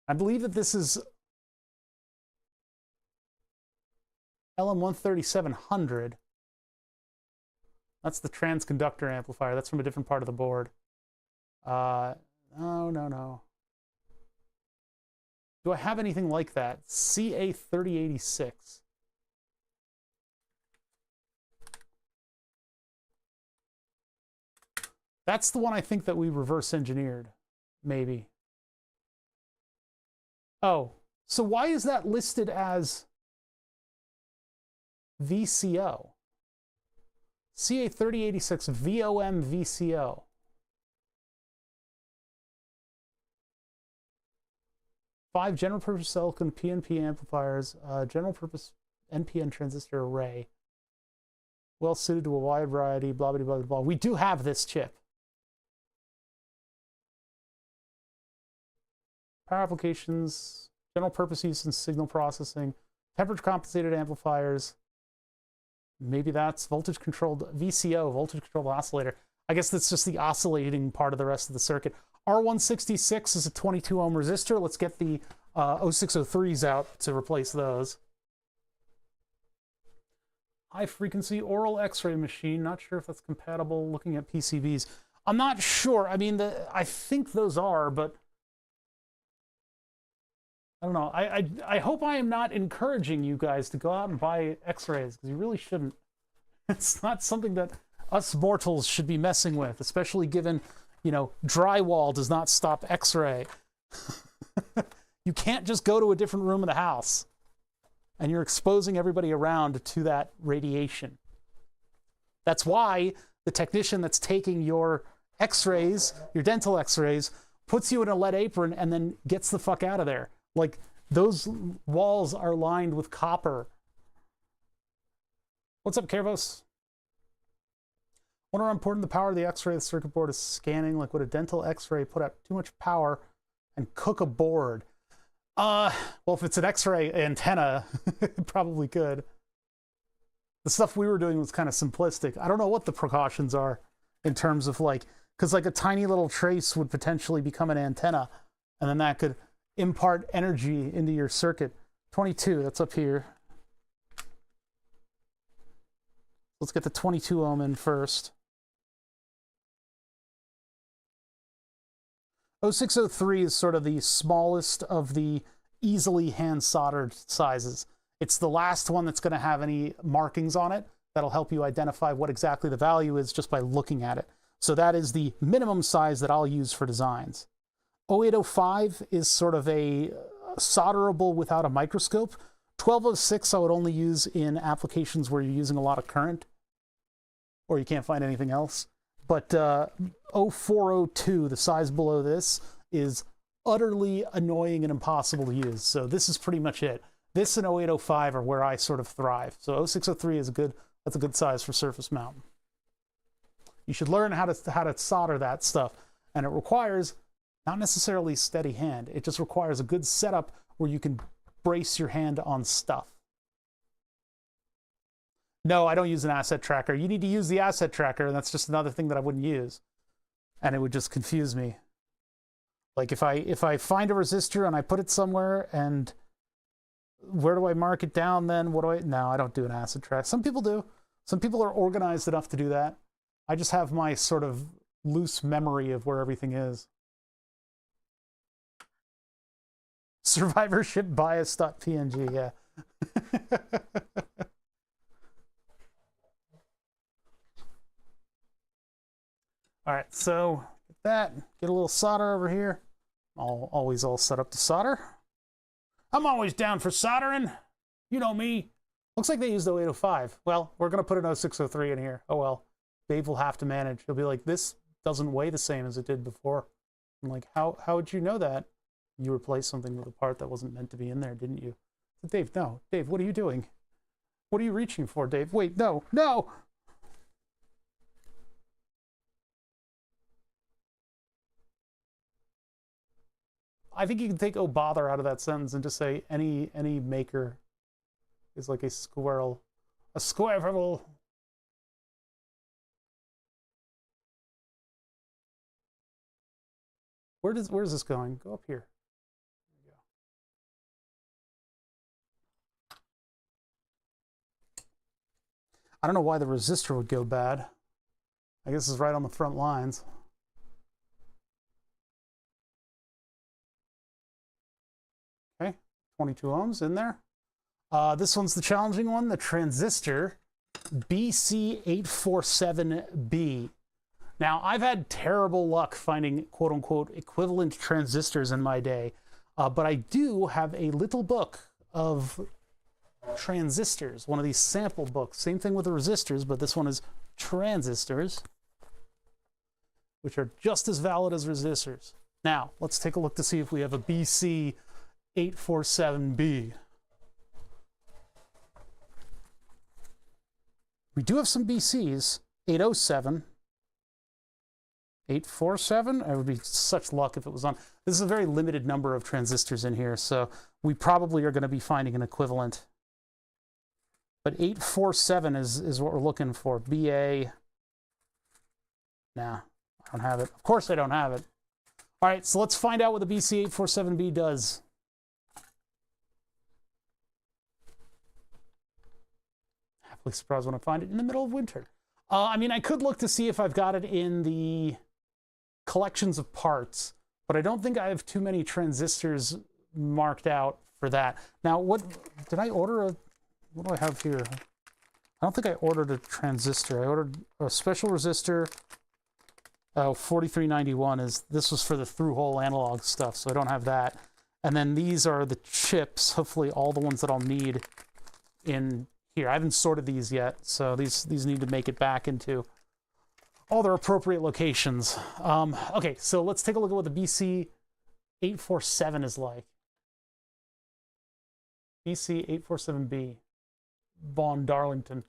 I believe that this is LM13700. That's the transconductor amplifier. That's from a different part of the board. No. Do I have anything like that? CA3086. That's the one I think that we reverse engineered, maybe. Oh, so why is that listed as VCO? CA3086 VOM VCO. Five general purpose silicon PNP amplifiers, general purpose NPN transistor array. Well suited to a wide variety, blah, blah, blah, blah. We do have this chip. Power applications, general purpose use in signal processing, temperature compensated amplifiers. Maybe that's voltage controlled VCO, voltage controlled oscillator. I guess that's just the oscillating part of the rest of the circuit. R166 is a 22 ohm resistor. Let's get the 0603s out to replace those. High frequency oral x-ray machine. Not sure if that's compatible looking at PCBs. I'm not sure. I mean, I think those are, but I don't know. I hope I am not encouraging you guys to go out and buy x-rays, because you really shouldn't. It's not something that us mortals should be messing with, especially given, you know, drywall does not stop x-ray. You can't just go to a different room of the house, and you're exposing everybody around to that radiation. That's why the technician that's taking your x-rays, your dental x-rays, puts you in a lead apron and then gets the fuck out of there. Like, those walls are lined with copper. What's up, Kervos? Wonder how important the power of the x-ray the circuit board is scanning. Like, would a dental x-ray put out too much power and cook a board? Well, if it's an x-ray antenna, it probably could. The stuff we were doing was kind of simplistic. I don't know what the precautions are in terms of, like, because like a tiny little trace would potentially become an antenna, and then that could impart energy into your circuit. 22, that's up here. Let's get the 22 ohm in first. 0603 is sort of the smallest of the easily hand soldered sizes. It's the last one that's going to have any markings on it that'll help you identify what exactly the value is just by looking at it. So that is the minimum size that I'll use for designs. 0805 is sort of a solderable without a microscope. 1206 I would only use in applications where you're using a lot of current or you can't find anything else. But 0402, the size below this, is utterly annoying and impossible to use. So this is pretty much it. This and 0805 are where I sort of thrive. So 0603 is that's a good size for surface mount. You should learn how to solder that stuff, and it requires not necessarily steady hand. It just requires a good setup where you can brace your hand on stuff. No, I don't use an asset tracker. You need to use the asset tracker, and that's just another thing that I wouldn't use. And it would just confuse me. Like if I find a resistor and I put it somewhere, and where do I mark it down then? No, I don't do an asset track. Some people do. Some people are organized enough to do that. I just have my sort of loose memory of where everything is. Survivorship bias.png, yeah. All right, so get that, get a little solder over here. Always all set up to solder. I'm always down for soldering. You know me. Looks like they used 0805. Well, we're gonna put an 0603 in here. Oh well, Dave will have to manage. He'll be like, this doesn't weigh the same as it did before. I'm like, how would you know that? You replaced something with a part that wasn't meant to be in there, didn't you? But Dave, no. Dave, what are you doing? What are you reaching for, Dave? Wait, no, no! I think you can take "oh bother" out of that sentence and just say any maker is like a squirrel. A squirrel. Where's this going? Go up here. There you go. I don't know why the resistor would go bad. I guess it's right on the front lines. Okay, 22 ohms in there. This one's the challenging one, the transistor BC847B. Now, I've had terrible luck finding quote-unquote equivalent transistors in my day, but I do have a little book of transistors, one of these sample books. Same thing with the resistors, but this one is transistors, which are just as valid as resistors. Now, let's take a look to see if we have a BC847B. We do have some BCs, 807, 847. It would be such luck if it was on. This is a very limited number of transistors in here, so we probably are going to be finding an equivalent. But 847 is what we're looking for. BA. Nah, I don't have it. Of course I don't have it. All right, so let's find out what the BC847B does. Happily surprised when I find it in the middle of winter. I mean, I could look to see if I've got it in the collections of parts, but I don't think I have too many transistors marked out for that. Now, what did I order? What do I have here? I don't think I ordered a transistor. I ordered a special resistor. Oh, 4391 this was for the through-hole analog stuff, so I don't have that. And then these are the chips, hopefully all the ones that I'll need in here. I haven't sorted these yet, so these need to make it back into all their appropriate locations. Okay, so let's take a look at what the BC847 is like. BC847B, Von Darlington.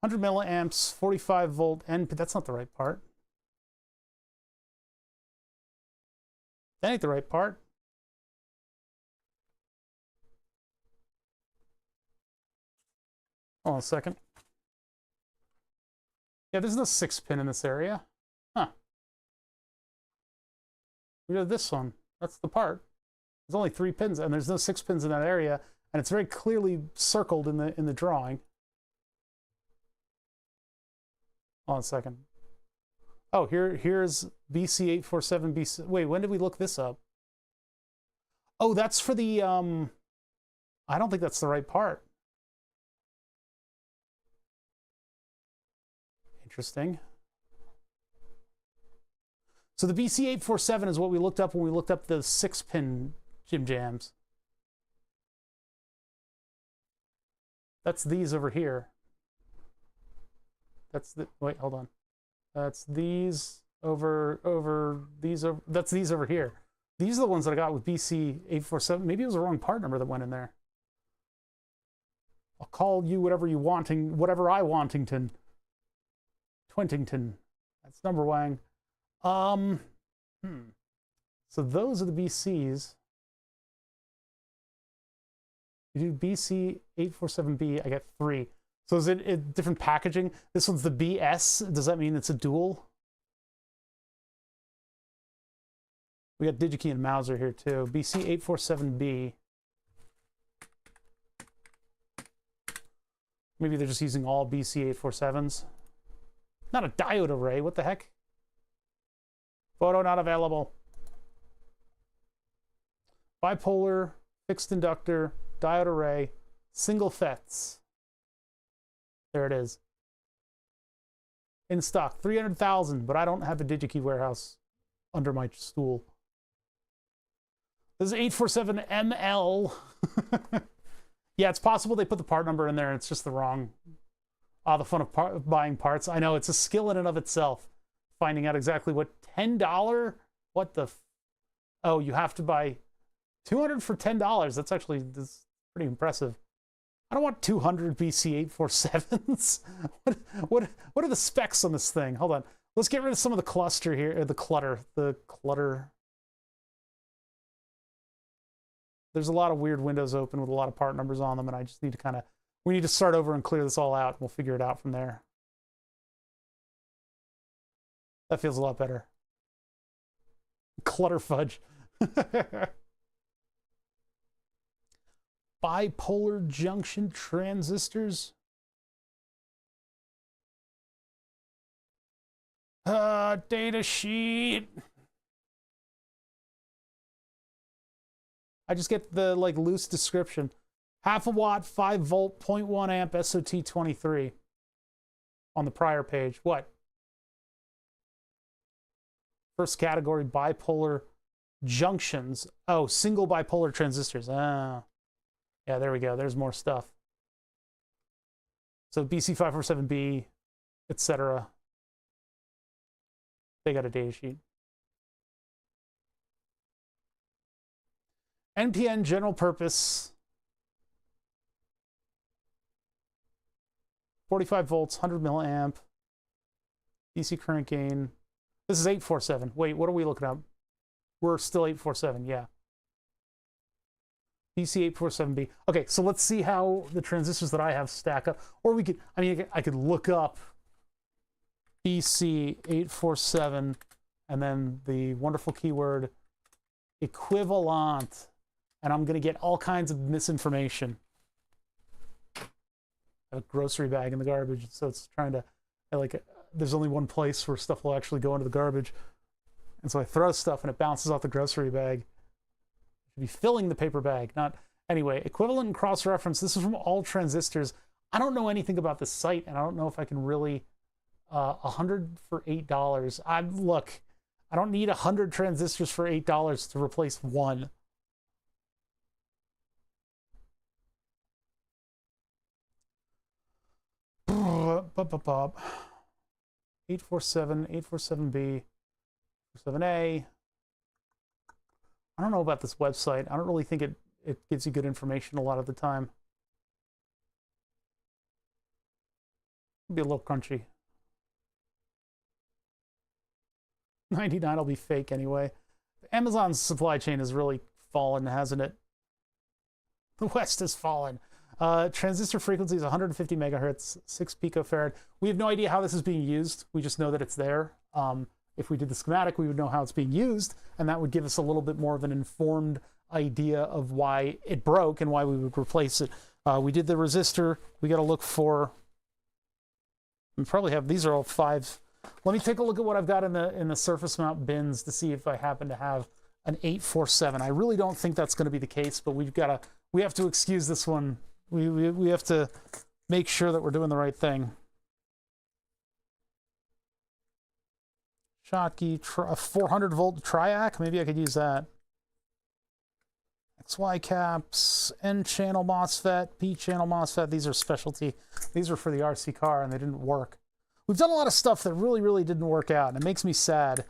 $100 milliamps, 45 volt, and that's not the right part. That ain't the right part. Hold on a second. Yeah, there's no 6-pin in this area. Huh. We got this one. That's the part. There's only 3 pins, and there's no 6 pins in that area, and it's very clearly circled in the drawing. Hold on a second. Oh, here's BC847B. Wait, when did we look this up? Oh, that's for the, I don't think that's the right part. Interesting. So the BC847 is what we looked up when we looked up the 6-pin Jim Jams. That's these over here. That's the, wait, hold on. That's these over these over, that's these over here. These are the ones that I got with BC847. Maybe it was the wrong part number that went in there. I'll call you whatever you wanting, whatever I wantington. Twintington. That's number wang. So those are the BCs. You do BC847B, I get 3. So is it different packaging? This one's the BS. Does that mean it's a dual? We got DigiKey and Mauser here too. BC847B. Maybe they're just using all BC847s. Not a diode array, what the heck? Photo not available. Bipolar, fixed inductor, diode array, single FETs. There it is. In stock, 300,000, but I don't have a DigiKey warehouse under my stool. This is 847ML. Yeah, it's possible they put the part number in there. It's just the wrong. The fun of buying parts. I know, it's a skill in and of itself. Finding out exactly what $10. What the? Oh, you have to buy 200 for $10. That's pretty impressive. I don't want 200 BC847s. What are the specs on this thing? Hold on. Let's get rid of some of the cluster here, the clutter. There's a lot of weird windows open with a lot of part numbers on them, and I just need to we need to start over and clear this all out. We'll figure it out from there. That feels a lot better. Clutter fudge. Bipolar junction transistors. Data sheet. I just get the loose description. 0.5 watt, 5 volt, 0.1 amp, SOT23 on the prior page. What? First category, bipolar junctions. Oh, single bipolar transistors. Ah. Yeah, there we go. There's more stuff. So BC547B, etc. They got a data sheet. NPN general purpose. 45 volts, 100 milliamp. DC current gain. This is 847. Wait, what are we looking up? We're still 847, yeah. BC847B. Okay, so let's see how the transistors that I have stack up. Or we could, I could look up BC847 and then the wonderful keyword equivalent, and I'm gonna get all kinds of misinformation. I have a grocery bag in the garbage, so it's trying to, there's only one place where stuff will actually go into the garbage. And so I throw stuff and it bounces off the grocery bag. Be filling the paper bag, not anyway. Equivalent and cross-reference. This is from All Transistors. I don't know anything about this site, and I don't know if I can really 100 for $8. Look, I don't need 100 transistors for $8 to replace one. $847, 847B, 7A. I don't know about this website. I don't really think it gives you good information a lot of the time. It'll be a little crunchy. 99 will be fake anyway. Amazon's supply chain has really fallen, hasn't it? The West has fallen. Transistor frequency is 150 megahertz, 6 picofarad. We have no idea how this is being used. We just know that it's there. If we did the schematic, we would know how it's being used, and that would give us a little bit more of an informed idea of why it broke and why we would replace it. We did the resistor. We got to look for, we probably have, these are all 5. Let me take a look at what I've got in the surface mount bins to see if I happen to have an 847. I really don't think that's going to be the case, but we have to excuse this one. We have to make sure that we're doing the right thing. Schottky, 400 volt triac. Maybe I could use that. XY caps, N channel MOSFET, P channel MOSFET. These are specialty. These are for the RC car, and they didn't work. We've done a lot of stuff that really, really didn't work out, and it makes me sad.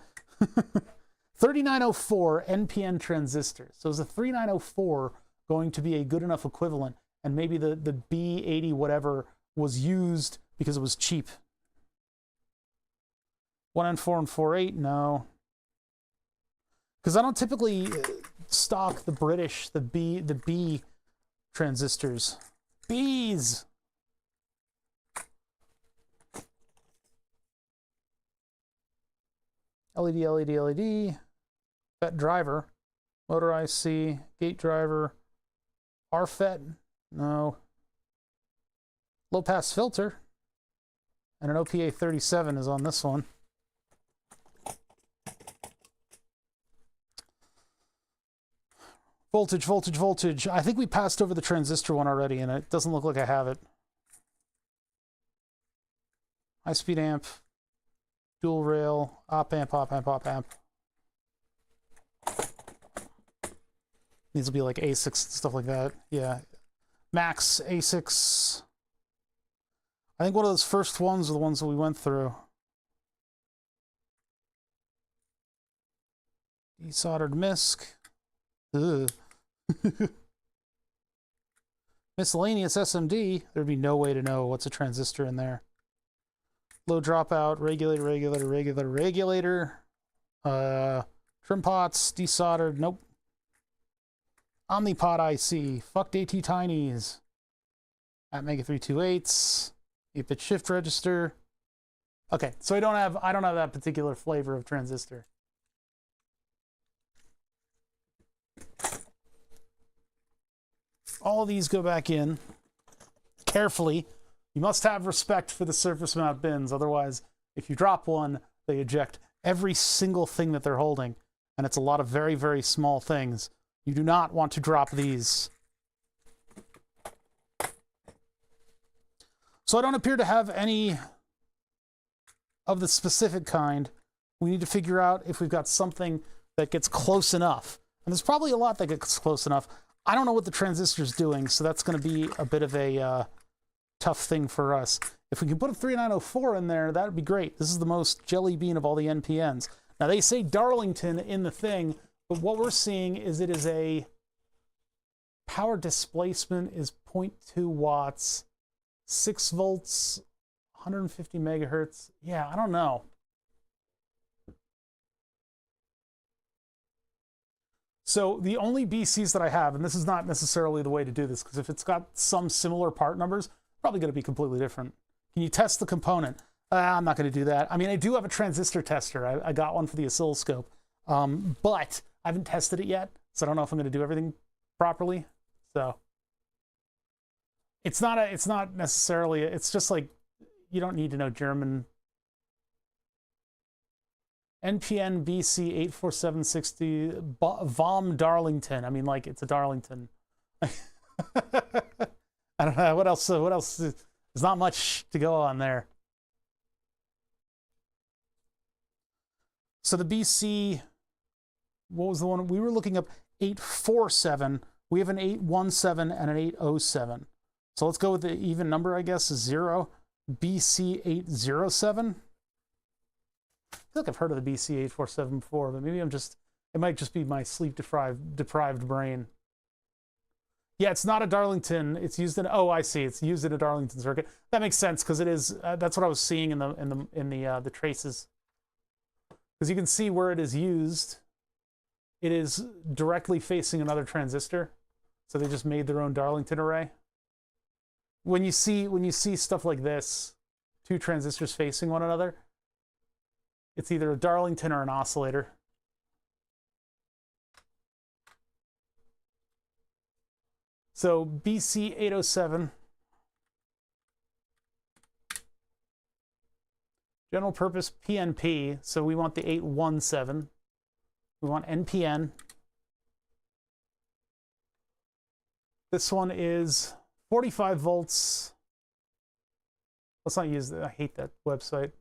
3904 NPN transistor. So is the 3904 going to be a good enough equivalent? And maybe the B80 whatever was used because it was cheap. 1N4 and 4.8, no. Because I don't typically stock the British, the B transistors. Bees! LED, LED, LED. FET driver. Motor IC. Gate driver. RFET, no. Low pass filter. And an OPA 37 is on this one. Voltage, voltage, voltage. I think we passed over the transistor one already, and it doesn't look like I have it. High-speed amp, dual rail, op amp, op amp, op amp. These will be like ASICs, stuff like that. Yeah. Max, ASICs. I think one of those first ones are the ones that we went through. Desoldered MISC. Ugh. Miscellaneous SMD, there'd be no way to know what's a transistor in there. Low dropout, regulator, regulator, regulator, regulator. Trim pots, desoldered, nope. Omnipod IC, fucked AT Tinies. At Mega 328s, 8-bit shift register. Okay, so I don't have that particular flavor of transistor. All of these go back in carefully. You must have respect for the surface mount bins. Otherwise, if you drop one, they eject every single thing that they're holding. And it's a lot of very, very small things. You do not want to drop these. So I don't appear to have any of the specific kind. We need to figure out if we've got something that gets close enough. And there's probably a lot that gets close enough. I don't know what the transistor's doing, so that's going to be a bit of a tough thing for us. If we can put a 3904 in there, that would be great. This is the most jelly bean of all the NPNs. Now, they say Darlington in the thing, but what we're seeing is it is a power displacement is 0.2 watts, 6 volts, 150 megahertz. Yeah, I don't know. So the only BCs that I have, and this is not necessarily the way to do this, because if it's got some similar part numbers, probably going to be completely different. Can you test the component? I'm not going to do that. I mean, I do have a transistor tester. I got one for the oscilloscope, but I haven't tested it yet, so I don't know if I'm going to do everything properly. So it's not necessarily. It's just like you don't need to know German. NPN BC 84760 Vom Darlington. I mean, like, it's a Darlington. I don't know what else. What else? There's not much to go on there. So the BC, what was the one we were looking up? 847. We have an 817 and an 807. So let's go with the even number, I guess, is 0. BC 807. I feel like I've heard of the BC 847 before, but maybe it might just be my sleep deprived brain. Yeah, it's not a Darlington. It's used in, oh, I see. It's used in a Darlington circuit. That makes sense because it is. That's what I was seeing in the traces. Because you can see where it is used. It is directly facing another transistor, so they just made their own Darlington array. When you see stuff like this, two transistors facing one another, it's either a Darlington or an oscillator. So BC 807, general purpose PNP. So we want the 817. We want NPN. This one is 45 volts. Let's not use that. I hate that website.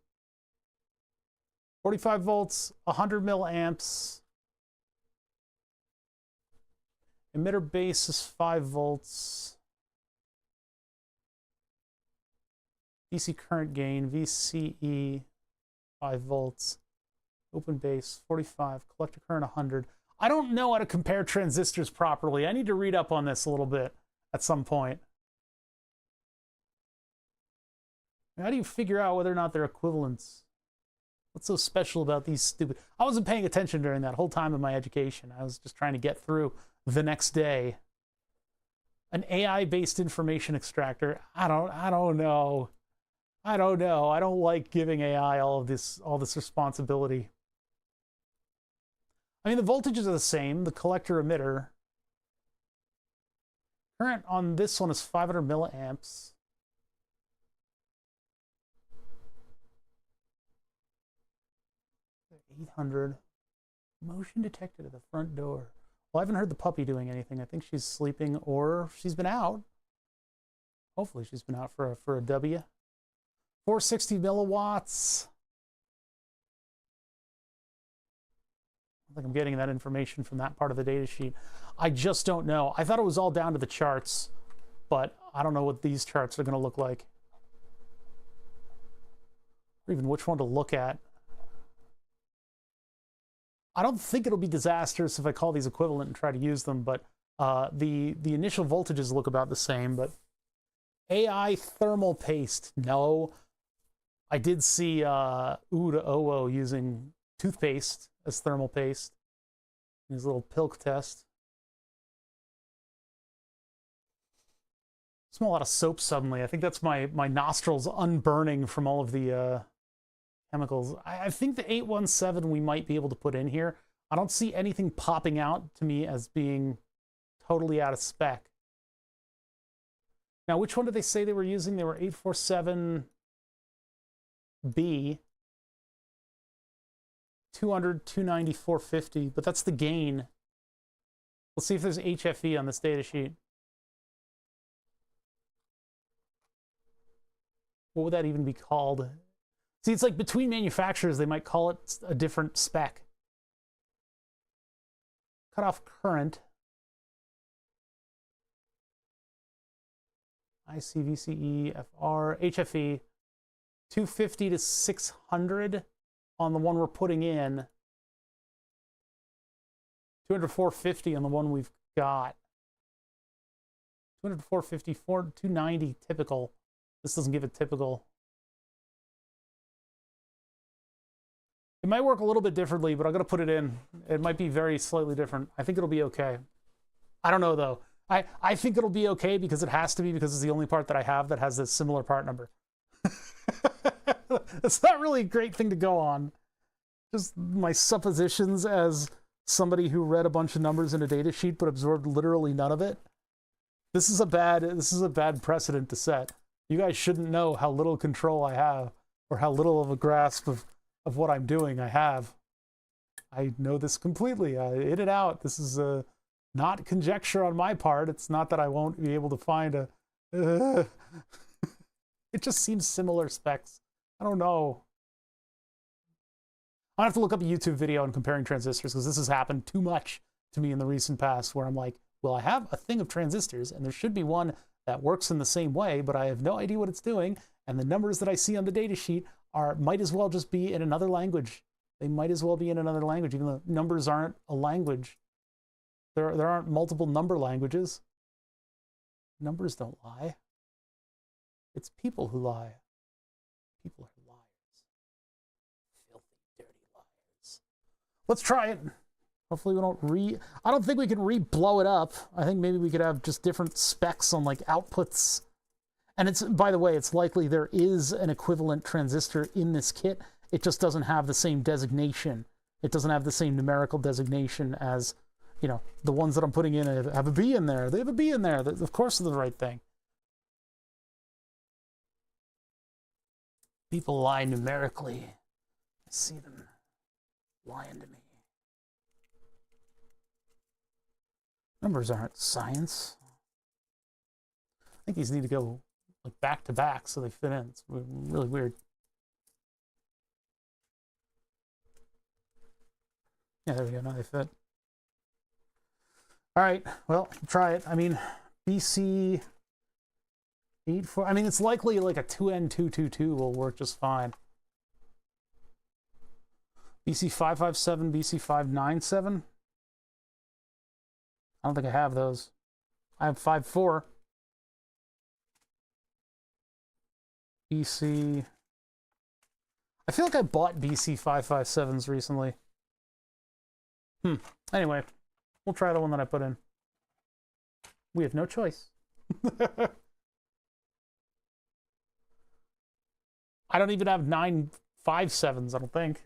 45 volts, 100 milliamps. Emitter base is 5 volts. DC current gain, VCE, 5 volts. Open base, 45. Collector current, 100. I don't know how to compare transistors properly. I need to read up on this a little bit at some point. How do you figure out whether or not they're equivalents? What's so special about these stupid... I wasn't paying attention during that whole time of my education. I was just trying to get through the next day. An AI-based information extractor. I don't know. I don't know. I don't like giving AI all this responsibility. I mean, the voltages are the same. The collector emitter. Current on this one is 500 milliamps. $800. Motion detected at the front door. Well, I haven't heard the puppy doing anything. I think she's sleeping or she's been out. Hopefully she's been out for a W. 460 milliwatts. I think I'm getting that information from that part of the data sheet. I just don't know. I thought it was all down to the charts, but I don't know what these charts are going to look like. Or even which one to look at. I don't think it'll be disastrous if I call these equivalent and try to use them, but The initial voltages look about the same, but AI thermal paste, no. I did see Uda Owo using toothpaste as thermal paste in his little pilk test. I smell a lot of soap suddenly. I think that's my nostrils unburning from all of the chemicals. I think the 817 we might be able to put in here. I don't see anything popping out to me as being totally out of spec. Now, which one did they say they were using? They were 847B, 200, 290, 450, but that's the gain. Let's see if there's HFE on this data sheet. What would that even be called? See, it's like between manufacturers, they might call it a different spec. Cutoff current. IC, VCE, FR, HFE, 250 to 600 on the one we're putting in. 200 to 450 on the one we've got. 200 to 450, 290 typical. This doesn't give it typical. It might work a little bit differently, but I'm going to put it in. It might be very slightly different. I think it'll be okay. I don't know, though. I think it'll be okay because it has to be, because it's the only part that I have that has a similar part number. It's not really a great thing to go on. Just my suppositions as somebody who read a bunch of numbers in a data sheet but absorbed literally none of it. This is a bad precedent to set. You guys shouldn't know how little control I have or how little of a grasp of what I'm doing I have. I know this completely. In and out. This is not conjecture on my part. It's not that I won't be able to find a... It just seems similar specs. I don't know. I have to look up a YouTube video on comparing transistors, because this has happened too much to me in the recent past, where I'm like, well, I have a thing of transistors, and there should be one that works in the same way, but I have no idea what it's doing, and the numbers that I see on the data sheet might as well just be in another language. They might as well be in another language, even though numbers aren't a language. There aren't multiple number languages. Numbers don't lie. It's people who lie. People are liars. Filthy, dirty liars. Let's try it. Hopefully we don't I don't think we can blow it up. I think maybe we could have just different specs on like outputs. And it's, by the way, it's likely there is an equivalent transistor in this kit. It just doesn't have the same designation. It doesn't have the same numerical designation as, you know, the ones that I'm putting in have a B in there. They have a B in there. Of course they're the right thing. People lie numerically. I see them lying to me. Numbers aren't science. I think these need to go like back to back so they fit in. It's really weird. Yeah, there we go. Now they fit. All right, well, try it. I mean, BC 84. I mean, it's likely like a 2N222 will work just fine. BC 557, BC 597. I don't think I have those. I have 54. BC. I feel like I bought BC 557s recently. Anyway, we'll try the one that I put in. We have no choice. I don't even have 957s, I don't think.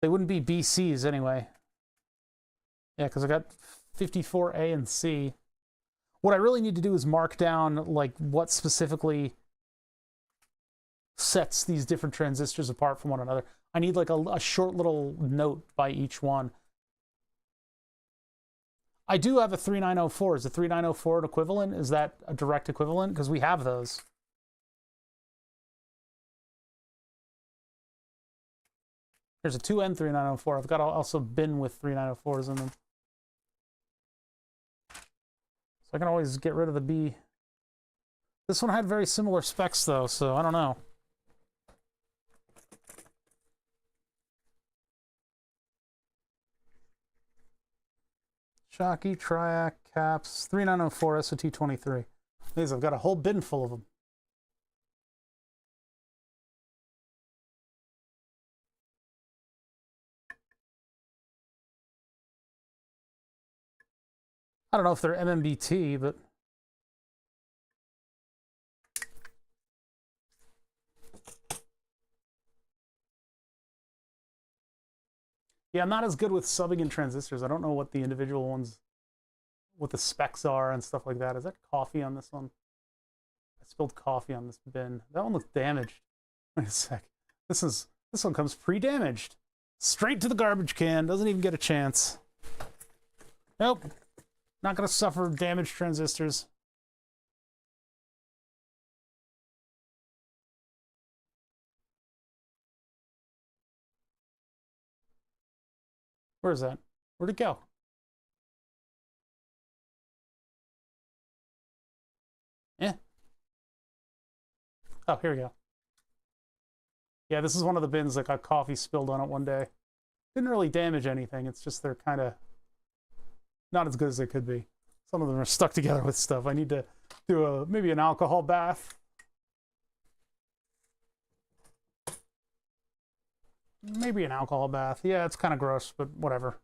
They wouldn't be BCs anyway. Yeah, because I got 54A and C. What I really need to do is mark down like what specifically sets these different transistors apart from one another. I need like a short little note by each one. I do have a 3904. Is the 3904 an equivalent? Is that a direct equivalent? Because we have those. There's a 2N 3904. I've got also bin with 3904s in them. So I can always get rid of the B. This one had very similar specs though, so I don't know. Shocky, Triac, Caps, 3904, SOT23. These, I've got a whole bin full of them. I don't know if they're MMBT, but yeah, I'm not as good with subbing in transistors. I don't know what the individual ones, what the specs are and stuff like that. Is that coffee on this one? I spilled coffee on this bin. That one looks damaged. Wait a sec. This one comes pre-damaged. Straight to the garbage can. Doesn't even get a chance. Nope. Not gonna suffer damaged transistors. Where is that? Where'd it go? Eh. Oh, here we go. Yeah, this is one of the bins that got coffee spilled on it one day. Didn't really damage anything. It's just they're kind of not as good as they could be. Some of them are stuck together with stuff. I need to do maybe an alcohol bath. Maybe an alcohol bath. Yeah, it's kind of gross, but whatever.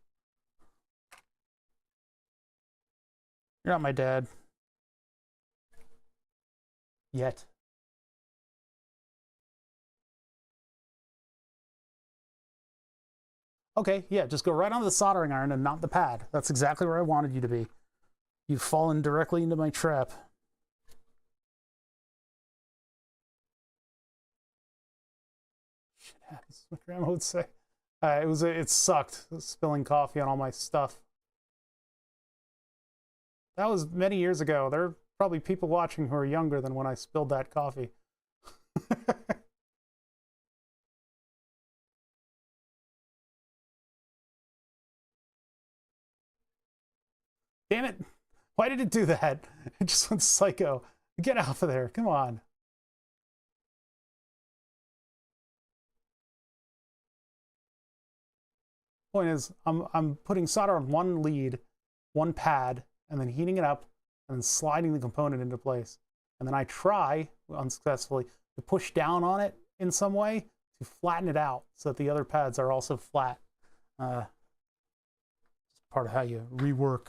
You're not my dad. Yet. Okay, yeah, just go right onto the soldering iron and not the pad. That's exactly where I wanted you to be. You've fallen directly into my trap. Shit happens, my grandma would say. It sucked, spilling coffee on all my stuff. That was many years ago. There are probably people watching who are younger than when I spilled that coffee. Damn it. Why did it do that? It just went psycho. Get off of there. Come on. Point is, I'm putting solder on one lead, one pad, and then heating it up, and then sliding the component into place. And then I try, unsuccessfully, to push down on it in some way to flatten it out so that the other pads are also flat. It's part of how you rework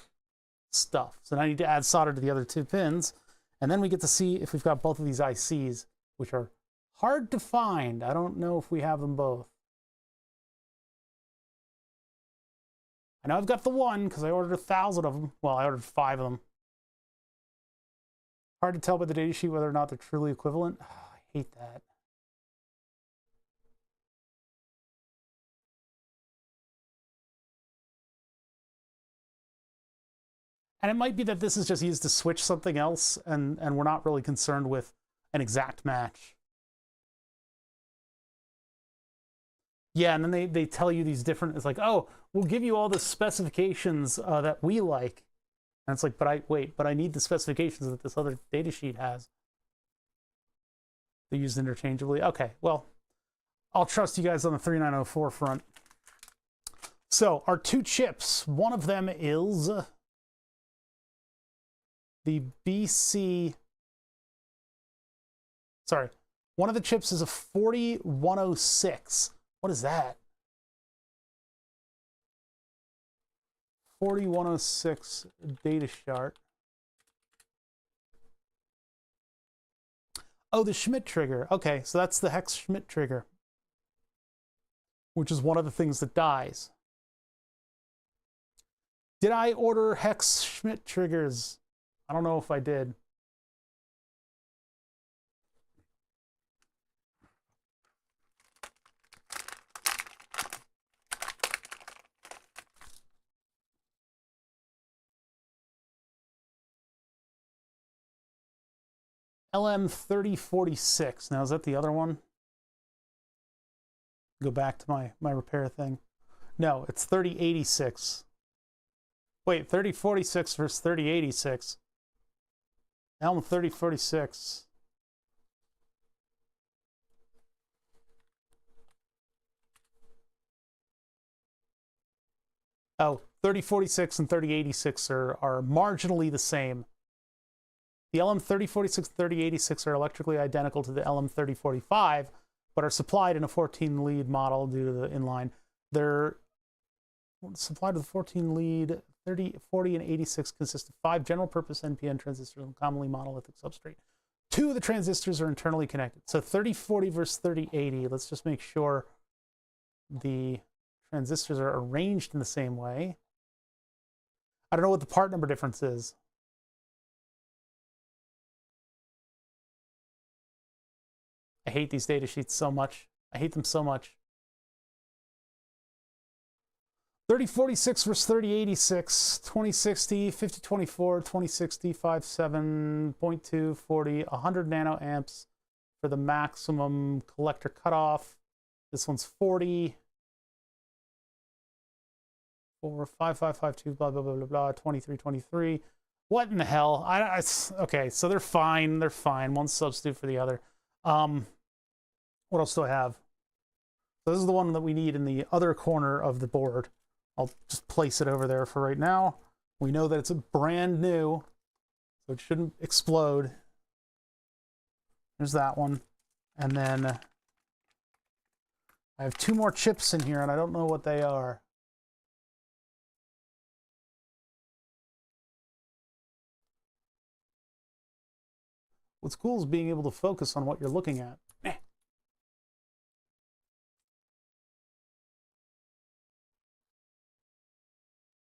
stuff. So now I need to add solder to the other two pins, and then we get to see if we've got both of these ICs, which are hard to find. I don't know if we have them both. I know I've got the one because I ordered 1,000 of them. Well, I ordered 5 of them. Hard to tell by the data sheet whether or not they're truly equivalent. Oh, I hate that. And it might be that this is just used to switch something else, and we're not really concerned with an exact match. Yeah, and then they tell you these different, it's like, oh, we'll give you all the specifications that we like. And it's like, but I need the specifications that this other data sheet has. They're used interchangeably. Okay, well, I'll trust you guys on the 3904 front. So our 2 chips, one of them is the BC, sorry, one of the chips is a 4106. What is that? 4106 data chart. Oh, the Schmidt trigger. Okay, so that's the hex Schmidt trigger, which is one of the things that dies. Did I order hex Schmidt triggers? I don't know if I did. LM3046. Now, is that the other one? Go back to my repair thing. No, it's 3086. Wait, 3046 versus 3086. LM3046. Oh, 3046 and 3086 are marginally the same. The LM3046 and 3086 are electrically identical to the LM3045, but are supplied in a 14 lead model due to the inline. They're supplied with 14 lead. 30, 40, and 86 consist of 5 general purpose NPN transistors on commonly monolithic substrate. 2 of the transistors are internally connected. So 3040 versus 3080. Let's just make sure the transistors are arranged in the same way. I don't know what the part number difference is. I hate these data sheets so much. I hate them so much. 3046 versus 3086, 2060, 5024, 2060, 57.2, 40, 100 nanoamps for the maximum collector cutoff. This one's 40. 5552, blah, blah, blah, blah, blah, 2323. What in the hell? Okay, so they're fine. They're fine. One substitute for the other. What else do I have? So this is the one that we need in the other corner of the board. I'll just place it over there for right now. We know that it's a brand new, so it shouldn't explode. There's that one. And then I have 2 more chips in here, and I don't know what they are. What's cool is being able to focus on what you're looking at.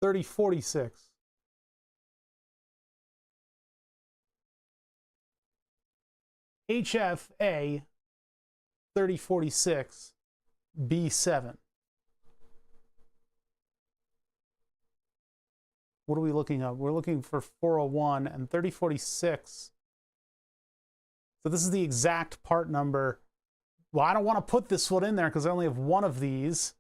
3046. HFA 3046 B7. What are we looking at? We're looking for 401 and 3046. So this is the exact part number. Well, I don't want to put this one in there because I only have one of these.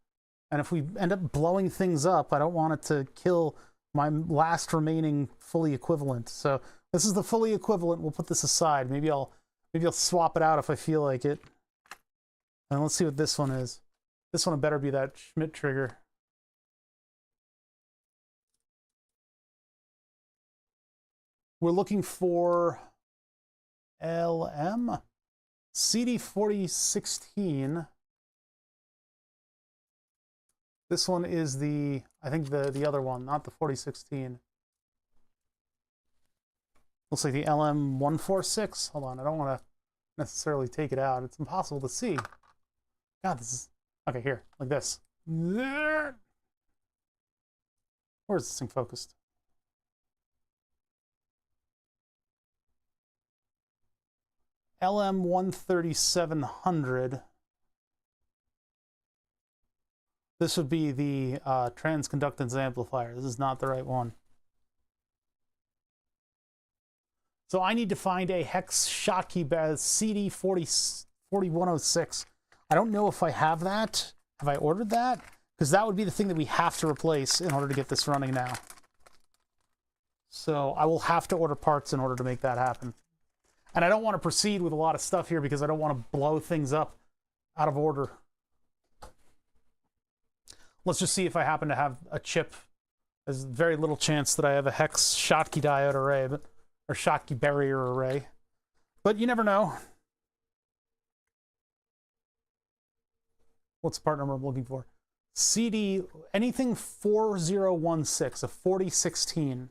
And if we end up blowing things up, I don't want it to kill my last remaining fully equivalent. So this is the fully equivalent. We'll put this aside. Maybe I'll swap it out if I feel like it. And let's see what this one is. This one better be that Schmidt trigger. We're looking for LM CD4016. This one is the, I think the other one, not the 4016. Looks like the LM146. Hold on, I don't want to necessarily take it out. It's impossible to see. God, this is, okay, here, like this. Where is this thing focused? LM13700. This would be the transconductance amplifier. This is not the right one. So I need to find a hex Schottky CD4106. I don't know if I have that. Have I ordered that? Because that would be the thing that we have to replace in order to get this running now. So I will have to order parts in order to make that happen. And I don't want to proceed with a lot of stuff here because I don't want to blow things up out of order. Let's just see if I happen to have a chip. There's very little chance that I have a hex Schottky diode array, or Schottky barrier array. But you never know. What's the part number I'm looking for? CD, anything 4016, a 4016.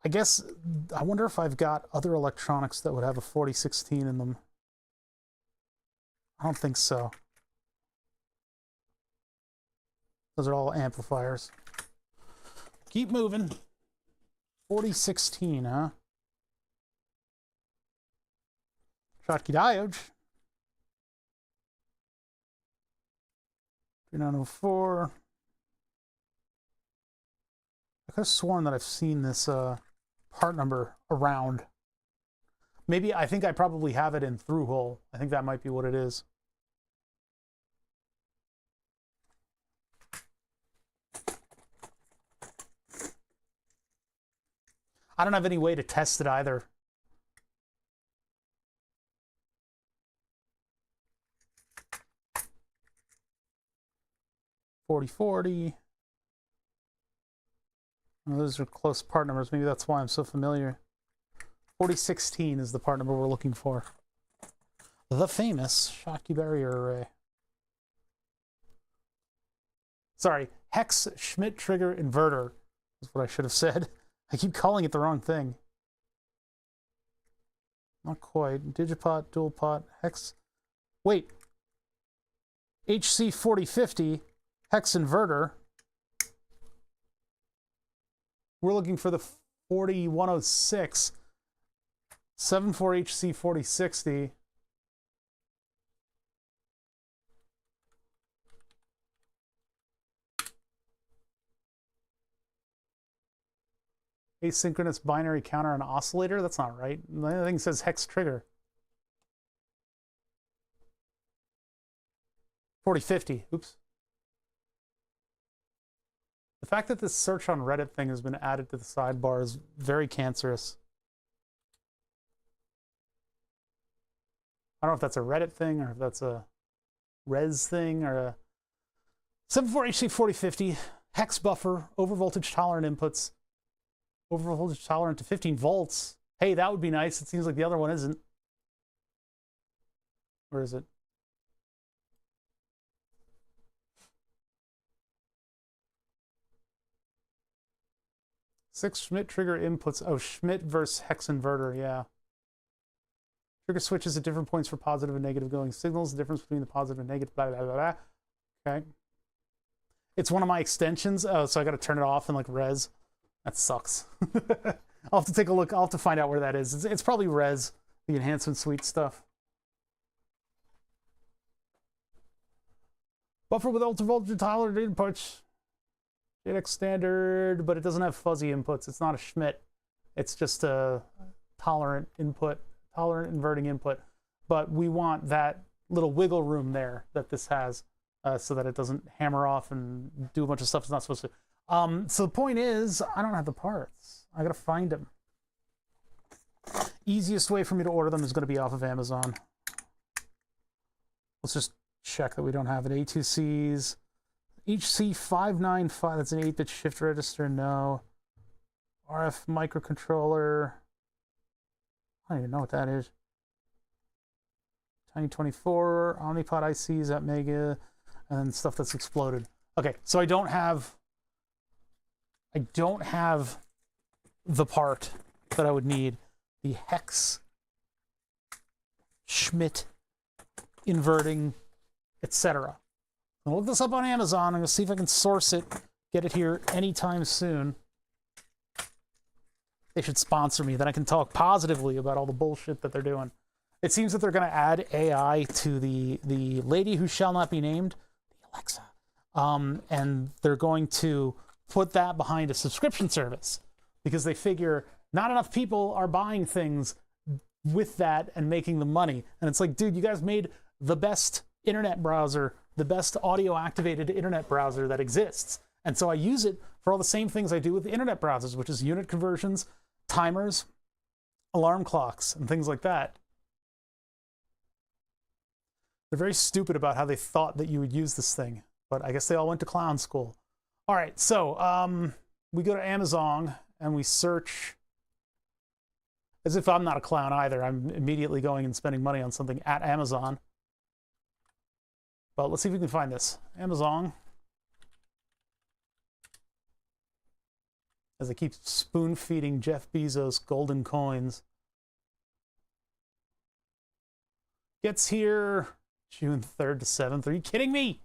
I guess, I wonder if I've got other electronics that would have a 4016 in them. I don't think so. Those are all amplifiers. Keep moving. 4016, huh? Schottky diode. 3904. I could have sworn that I've seen this part number around. Maybe, I think I probably have it in through hole. I think that might be what it is. I don't have any way to test it either. $4040. Well, those are close part numbers. Maybe that's why I'm so familiar. 4016 is the part number we're looking for. The famous Schottky barrier array. Sorry, hex Schmidt trigger inverter is what I should have said. I keep calling it the wrong thing. Not quite. Digipot, dual pot, hex. Wait. HC 4050 hex inverter. We're looking for the 4106 74HC 4060. Asynchronous binary counter and oscillator? That's not right. The other thing says hex trigger. 4050. Oops. The fact that this search on Reddit thing has been added to the sidebar is very cancerous. I don't know if that's a Reddit thing or if that's a res thing or a 74HC 4050 hex buffer, overvoltage tolerant inputs, overvoltage tolerant to 15 volts. Hey, that would be nice. It seems like the other one isn't. Where is it? Six Schmidt trigger inputs. Oh, Schmidt versus hex inverter. Yeah. Trigger switches at different points for positive and negative going signals. The difference between the positive and negative. Blah blah blah blah. Okay. It's one of my extensions. Oh, so I got to turn it off in like res. That sucks. I'll have to take a look. I'll have to find out where that is. It's probably res, the enhancement suite stuff. Buffer with ultra-voltage tolerant inputs. JX standard, but it doesn't have fuzzy inputs. It's not a Schmidt. It's just a tolerant input, tolerant inverting input. But we want that little wiggle room there that this has so that it doesn't hammer off and do a bunch of stuff it's not supposed to. So the point is, I don't have the parts. I gotta find them. Easiest way for me to order them is gonna be off of Amazon. Let's just check that we don't have it. A2Cs. HC595, that's an 8-bit shift register, no. RF microcontroller. I don't even know what that is. Tiny 24, Omnipod ICs at Mega, and stuff that's exploded. Okay, so I don't have the part that I would need. The hex Schmidt inverting, etc. I'll look this up on Amazon. I'm going to see if I can source it, get it here anytime soon. They should sponsor me. Then I can talk positively about all the bullshit that they're doing. It seems that they're going to add AI to the lady who shall not be named, the Alexa. And they're going to put that behind a subscription service because they figure not enough people are buying things with that and making the money. And it's like, dude, you guys made the best internet browser, the best audio activated internet browser that exists. And so I use it for all the same things I do with the internet browsers, which is unit conversions, timers, alarm clocks, and things like that. They're very stupid about how they thought that you would use this thing, but I guess they all went to clown school. All right, so we go to Amazon and we search, as if I'm not a clown either. I'm immediately going and spending money on something at Amazon. But let's see if we can find this. Amazon. As I keep spoon feeding Jeff Bezos golden coins. Gets here June 3rd to 7th. Are you kidding me?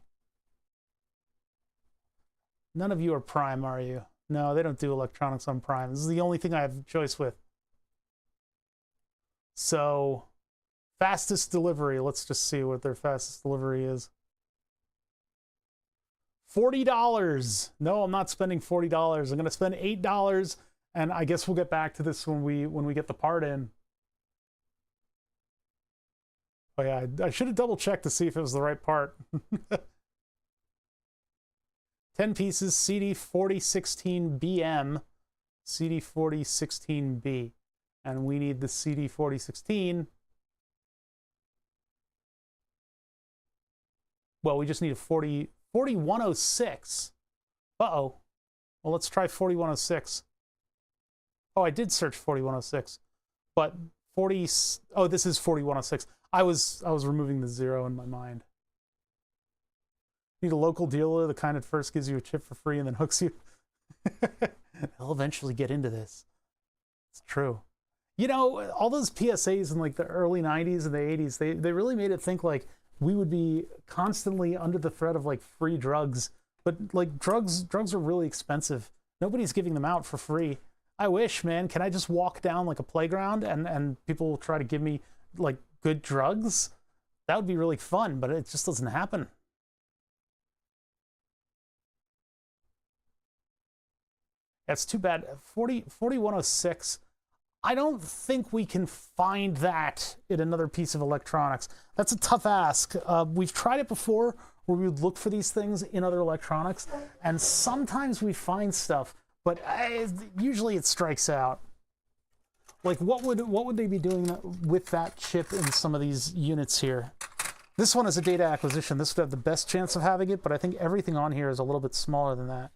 None of you are Prime, are you? No, they don't do electronics on Prime. This is the only thing I have a choice with. So, fastest delivery. Let's just see what their fastest delivery is. $40. No, I'm not spending $40. I'm going to spend $8, and I guess we'll get back to this when we get the part in. Oh yeah, I should have double checked to see if it was the right part. 10 pieces, CD4016BM, CD4016B, and we need the CD4016. Well, we just need a 4106. Uh-oh. Well, let's try 4106. Oh, I did search 4106, but 40. Oh, this is 4106. I was removing the 0 in my mind. Need a local dealer, the kind that first gives you a chip for free and then hooks you. They'll eventually get into this. It's true. You know, all those PSAs in like the early 90s and the 80s, they really made it think like we would be constantly under the threat of like free drugs. But like drugs are really expensive. Nobody's giving them out for free. I wish, man. Can I just walk down like a playground and people will try to give me like good drugs? That would be really fun, but it just doesn't happen. That's too bad. 4106. I don't think we can find that in another piece of electronics. That's a tough ask. We've tried it before where we would look for these things in other electronics, and sometimes we find stuff, but usually it strikes out. Like what would they be doing with that chip in some of these units here? This one is a data acquisition. This would have the best chance of having it, but I think everything on here is a little bit smaller than that.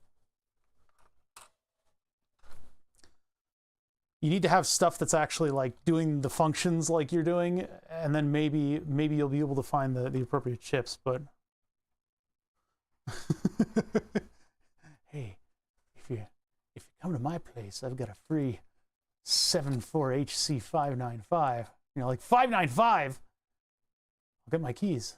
You need to have stuff that's actually like doing the functions like you're doing, and then maybe you'll be able to find the appropriate chips, but hey, if you come to my place, I've got a free 74HC595. You know, like 595. I'll get my keys.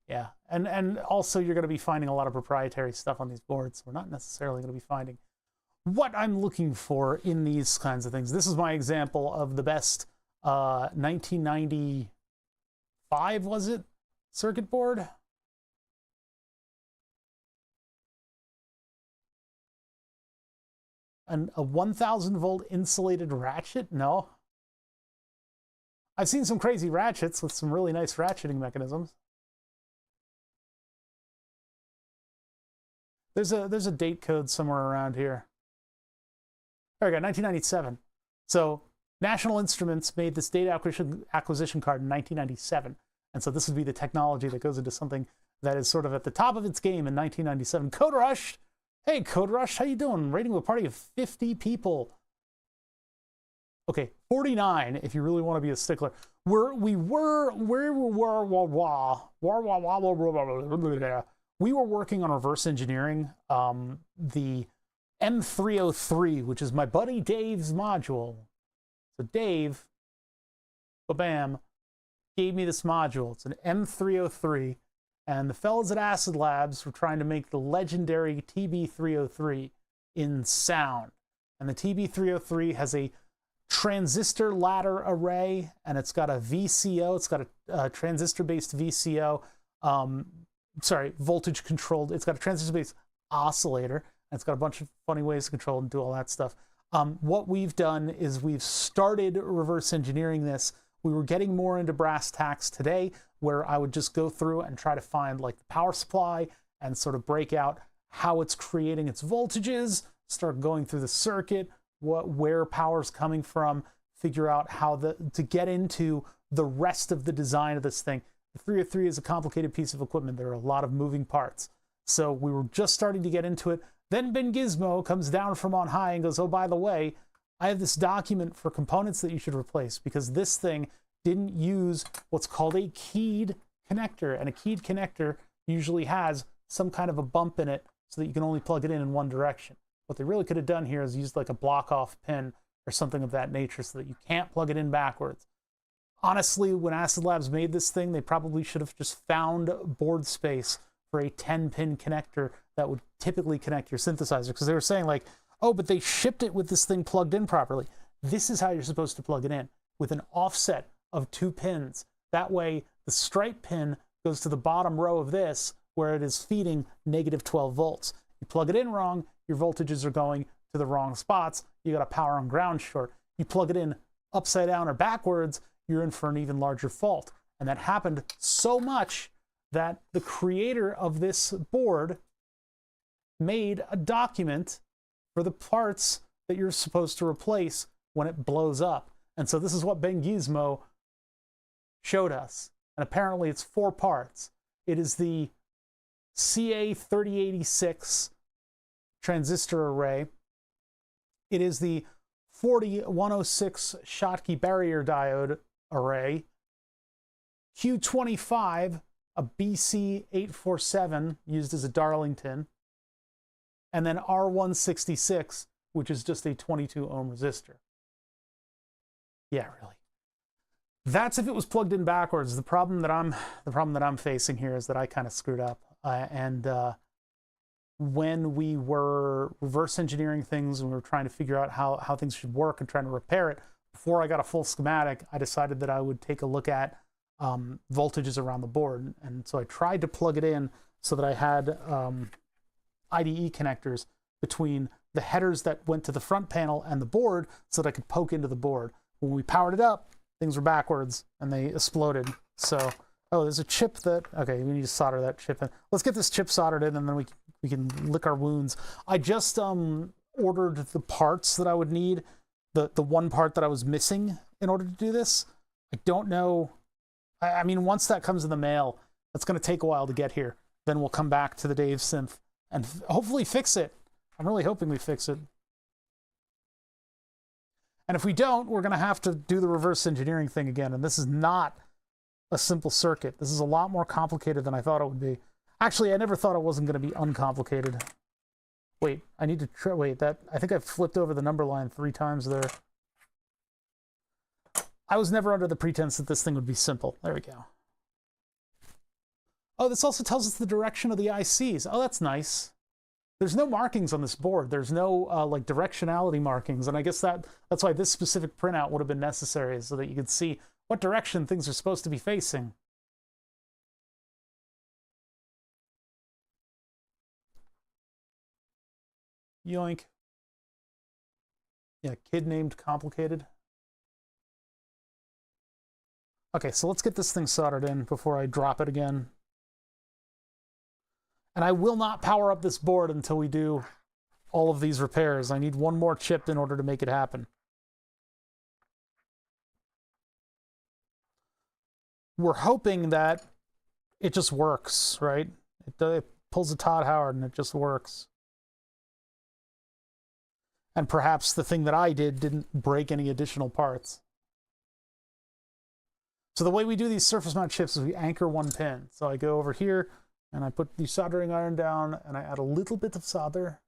Yeah, and also you're going to be finding a lot of proprietary stuff on these boards. We're not necessarily going to be finding what I'm looking for in these kinds of things. This is my example of the best 1995, was it? Circuit board? And a 1000 volt insulated ratchet? No. I've seen some crazy ratchets with some really nice ratcheting mechanisms. There's a date code somewhere around here. There we go, 1997. So National Instruments made this data acquisition card in 1997. And so this would be the technology that goes into something that is sort of at the top of its game in 1997. Code Rush! Hey, Code Rush, how you doing? Rating a party of 50 people. Okay, 49 if you really want to be a stickler. We were working on reverse engineering the M303, which is my buddy Dave's module. So Dave, bam, gave me this module. It's an M303, and the fellas at Acid Labs were trying to make the legendary TB303 in sound. And the TB303 has a transistor ladder array, and it's got a VCO. It's got a transistor-based VCO. Voltage controlled. It's got a transistor-based oscillator. And it's got a bunch of funny ways to control and do all that stuff. What we've done is we've started reverse engineering this. We were getting more into brass tacks today, where I would just go through and try to find like the power supply and sort of break out how it's creating its voltages, start going through the circuit, where power's coming from, figure out how to get into the rest of the design of this thing. The 303 is a complicated piece of equipment. There are a lot of moving parts. So we were just starting to get into it. Then Ben Gizmo comes down from on high and goes, oh, by the way, I have this document for components that you should replace because this thing didn't use what's called a keyed connector. And a keyed connector usually has some kind of a bump in it so that you can only plug it in one direction. What they really could have done here is used like a block off pin or something of that nature so that you can't plug it in backwards. Honestly, when Acid Labs made this thing, they probably should have just found board space for a 10-pin connector that would typically connect your synthesizer, because they were saying like, oh, but they shipped it with this thing plugged in properly. This is how you're supposed to plug it in, with an offset of 2 pins. That way, the stripe pin goes to the bottom row of this, where it is feeding negative 12 volts. You plug it in wrong, your voltages are going to the wrong spots. You got a power on ground short. You plug it in upside down or backwards, you're in for an even larger fault. And that happened so much that the creator of this board made a document for the parts that you're supposed to replace when it blows up. And so this is what Ben Gizmo showed us. And apparently it's 4 parts. It is the CA3086 transistor array. It is the 40106 Schottky barrier diode array. Q25, a BC847 used as a Darlington. And then R166, which is just a 22 ohm resistor. Yeah, really. That's if it was plugged in backwards. The problem that I'm facing here is that I kind of screwed up. When we were reverse engineering things and we were trying to figure out how things should work and trying to repair it, before I got a full schematic, I decided that I would take a look at voltages around the board. And so I tried to plug it in so that I had IDE connectors between the headers that went to the front panel and the board so that I could poke into the board. When we powered it up, things were backwards and they exploded. So, oh, there's a chip that, okay, we need to solder that chip in. Let's get this chip soldered in and then we can lick our wounds. I just ordered the parts that I would need, the one part that I was missing in order to do this. I don't know. I mean, once that comes in the mail, it's going to take a while to get here. Then we'll come back to the Dave synth and hopefully fix it. I'm really hoping we fix it. And if we don't, we're going to have to do the reverse engineering thing again. And this is not a simple circuit. This is a lot more complicated than I thought it would be. Actually, I never thought it wasn't going to be uncomplicated. Wait, I need to wait, I think I flipped over the number line 3 times there. I was never under the pretense that this thing would be simple. There we go. Oh, this also tells us the direction of the ICs. Oh, that's nice. There's no markings on this board. There's no like directionality markings, and I guess that's why this specific printout would have been necessary, so that you could see what direction things are supposed to be facing. Yoink. Yeah, kid named complicated. Okay, so let's get this thing soldered in before I drop it again. And I will not power up this board until we do all of these repairs. I need one more chip in order to make it happen. We're hoping that it just works, right? It pulls a Todd Howard and it just works. And perhaps the thing that I did didn't break any additional parts. So the way we do these surface mount chips is we anchor one pin. So I go over here, and I put the soldering iron down, and I add a little bit of solder.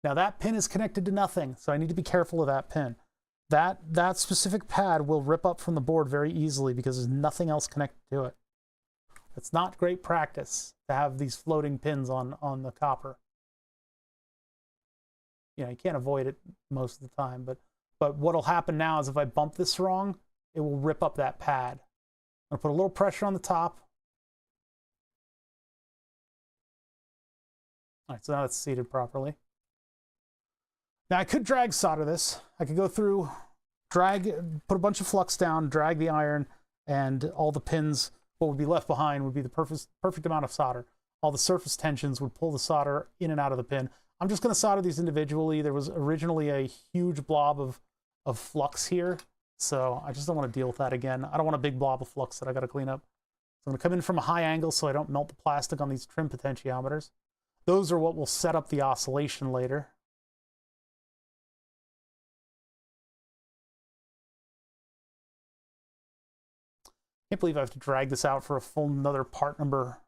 Now that pin is connected to nothing, so I need to be careful of that pin. That specific pad will rip up from the board very easily because there's nothing else connected to it. It's not great practice to have these floating pins on the copper. You know, you can't avoid it most of the time, but what'll happen now is if I bump this wrong, it will rip up that pad. I'll put a little pressure on the top. All right, so now it's seated properly. Now I could drag solder this. I could go through, drag, put a bunch of flux down, drag the iron, and all the pins, what would be left behind would be the perfect amount of solder. All the surface tensions would pull the solder in and out of the pin. I'm just going to solder these individually. There was originally a huge blob of flux here, so I just don't want to deal with that again. I don't want a big blob of flux that I got to clean up. So I'm going to come in from a high angle so I don't melt the plastic on these trim potentiometers. Those are what will set up the oscillation later. Can't believe I have to drag this out for a full another part number.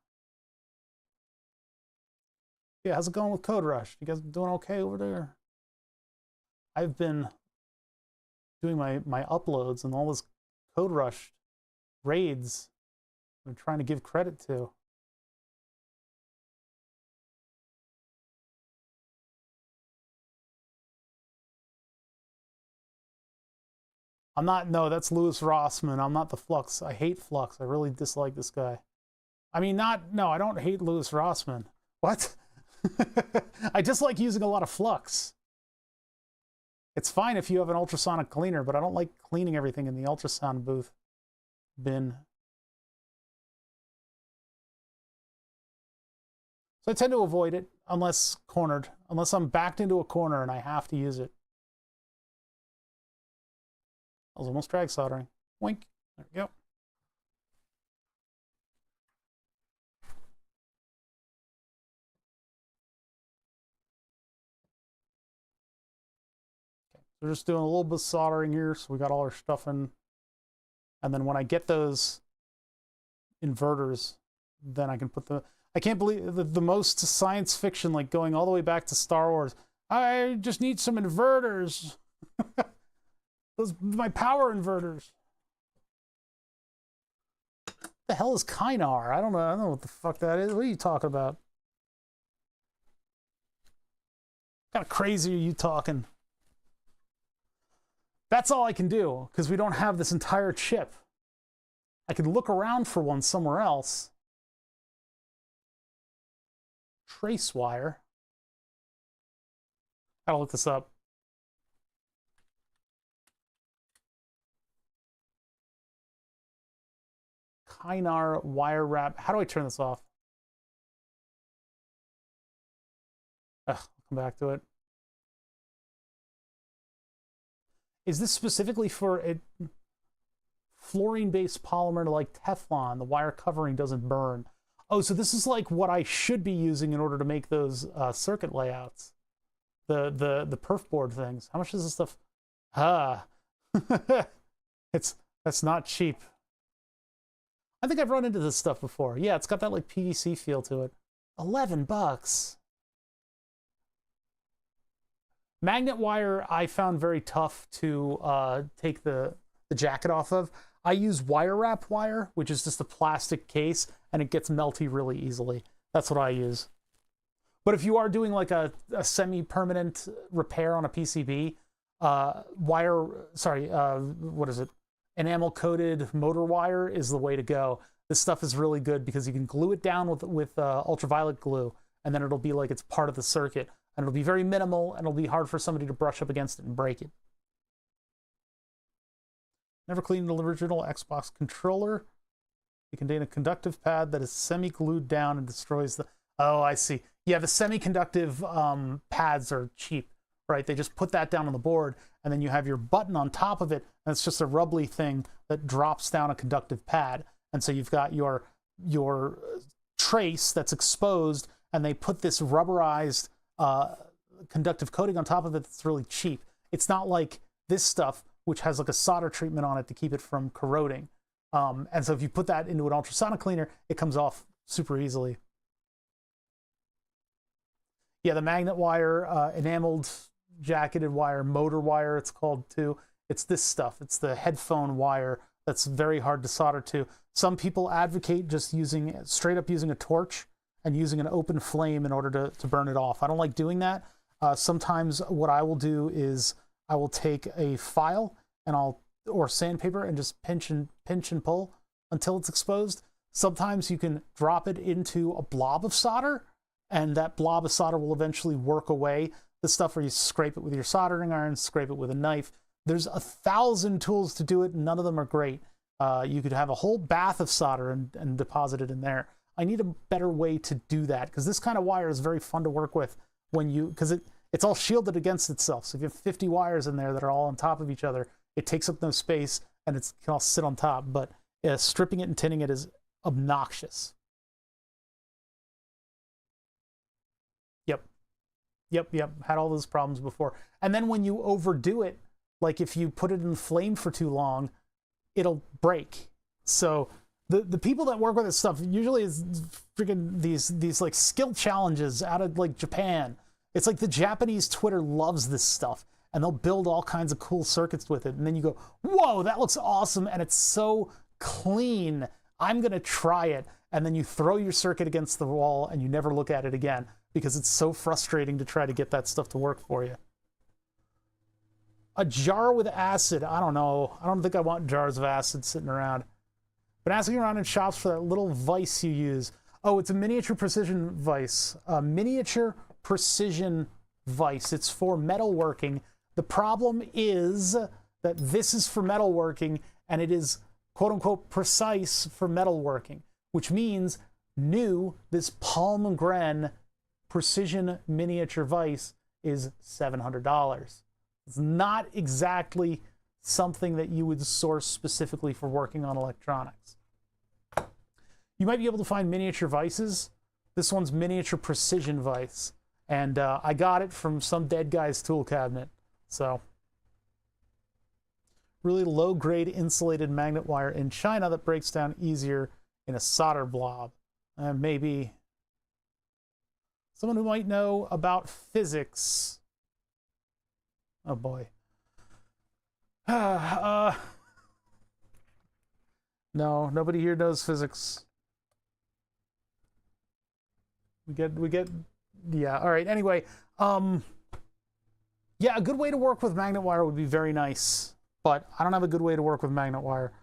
Yeah, how's it going with Code Rush? You guys doing okay over there? I've been doing my uploads and all this Code Rush raids I'm trying to give credit to. I'm not, no, that's Louis Rossman. I'm not the Flux. I hate Flux. I really dislike this guy. I mean, no, I don't hate Louis Rossman. What? I dislike using a lot of flux. It's fine if you have an ultrasonic cleaner, but I don't like cleaning everything in the ultrasound booth bin. So I tend to avoid it unless cornered, unless I'm backed into a corner and I have to use it. I was almost drag soldering. Wink. There we go. So just doing a little bit of soldering here, so we got all our stuff in. And then when I get those inverters, then I can put the... I can't believe the most science fiction, like going all the way back to Star Wars. I just need some inverters. Those my power inverters. What the hell is Kynar? I don't know what the fuck that is. What are you talking about? What kind of crazy are you talking? That's all I can do, because we don't have this entire chip. I could look around for one somewhere else. Trace wire. I'll look this up. Kynar wire wrap. How do I turn this off? Ugh, I'll come back to it. Is this specifically for a fluorine-based polymer like Teflon? The wire covering doesn't burn. Oh, so this is like what I should be using in order to make those circuit layouts. The perf board things. How much is this stuff? That's not cheap. I think I've run into this stuff before. Yeah, it's got that like PVC feel to it. $11. Magnet wire I found very tough to take the jacket off of. I use wire wrap wire, which is just a plastic case, and it gets melty really easily. That's what I use. But if you are doing like a semi-permanent repair on a PCB, what is it? Enamel-coated motor wire is the way to go. This stuff is really good because you can glue it down with ultraviolet glue, and then it'll be like it's part of the circuit. And it'll be very minimal, and it'll be hard for somebody to brush up against it and break it. Never cleaned the original Xbox controller. They contain a conductive pad that is semi-glued down and destroys the... Oh, I see. Yeah, the semi-conductive pads are cheap, right? They just put that down on the board, and then you have your button on top of it, and it's just a rubbly thing that drops down a conductive pad. And so you've got your trace that's exposed, and they put this rubberized conductive coating on top of it that's really cheap. It's not like this stuff, which has like a solder treatment on it to keep it from corroding. And so if you put that into an ultrasonic cleaner, it comes off super easily. Yeah, the magnet wire, enameled jacketed wire, motor wire it's called too. It's this stuff. It's the headphone wire that's very hard to solder to. Some people advocate just straight up using a torch and using an open flame in order to burn it off. I don't like doing that. Sometimes what I will do is I will take a file or sandpaper and just pinch and pull until it's exposed. Sometimes you can drop it into a blob of solder, and that blob of solder will eventually work away the stuff where you scrape it with your soldering iron, scrape it with a knife. There's 1,000 tools to do it, and none of them are great. You could have a whole bath of solder and deposit it in there. I need a better way to do that, because this kind of wire is very fun to work with because it's all shielded against itself. So if you have 50 wires in there that are all on top of each other, it takes up no space and it can all sit on top. But stripping it and tinning it is obnoxious. Yep. Had all those problems before. And then when you overdo it, like if you put it in the flame for too long, it'll break. So the people that work with this stuff usually is freaking these like skill challenges out of like Japan. It's like the Japanese Twitter loves this stuff, and they'll build all kinds of cool circuits with it. And then you go, whoa, that looks awesome, and it's so clean. I'm gonna try it. And then you throw your circuit against the wall and you never look at it again because it's so frustrating to try to get that stuff to work for you. A jar with acid. I don't know. I don't think I want jars of acid sitting around. Been asking around in shops for that little vise you use. Oh, it's a miniature precision vise. A miniature precision vise. It's for metalworking. The problem is that this is for metalworking, and it is quote-unquote precise for metalworking, which means this Palm Gren precision miniature vise is $700. It's not exactly something that you would source specifically for working on electronics. You might be able to find miniature vices. This one's miniature precision vise, and I got it from some dead guy's tool cabinet. So really low-grade insulated magnet wire in China that breaks down easier in a solder blob. Maybe someone who might know about physics. Oh boy. No, nobody here knows physics. We get, yeah, all right, anyway, yeah, a good way to work with magnet wire would be very nice, but I don't have a good way to work with magnet wire.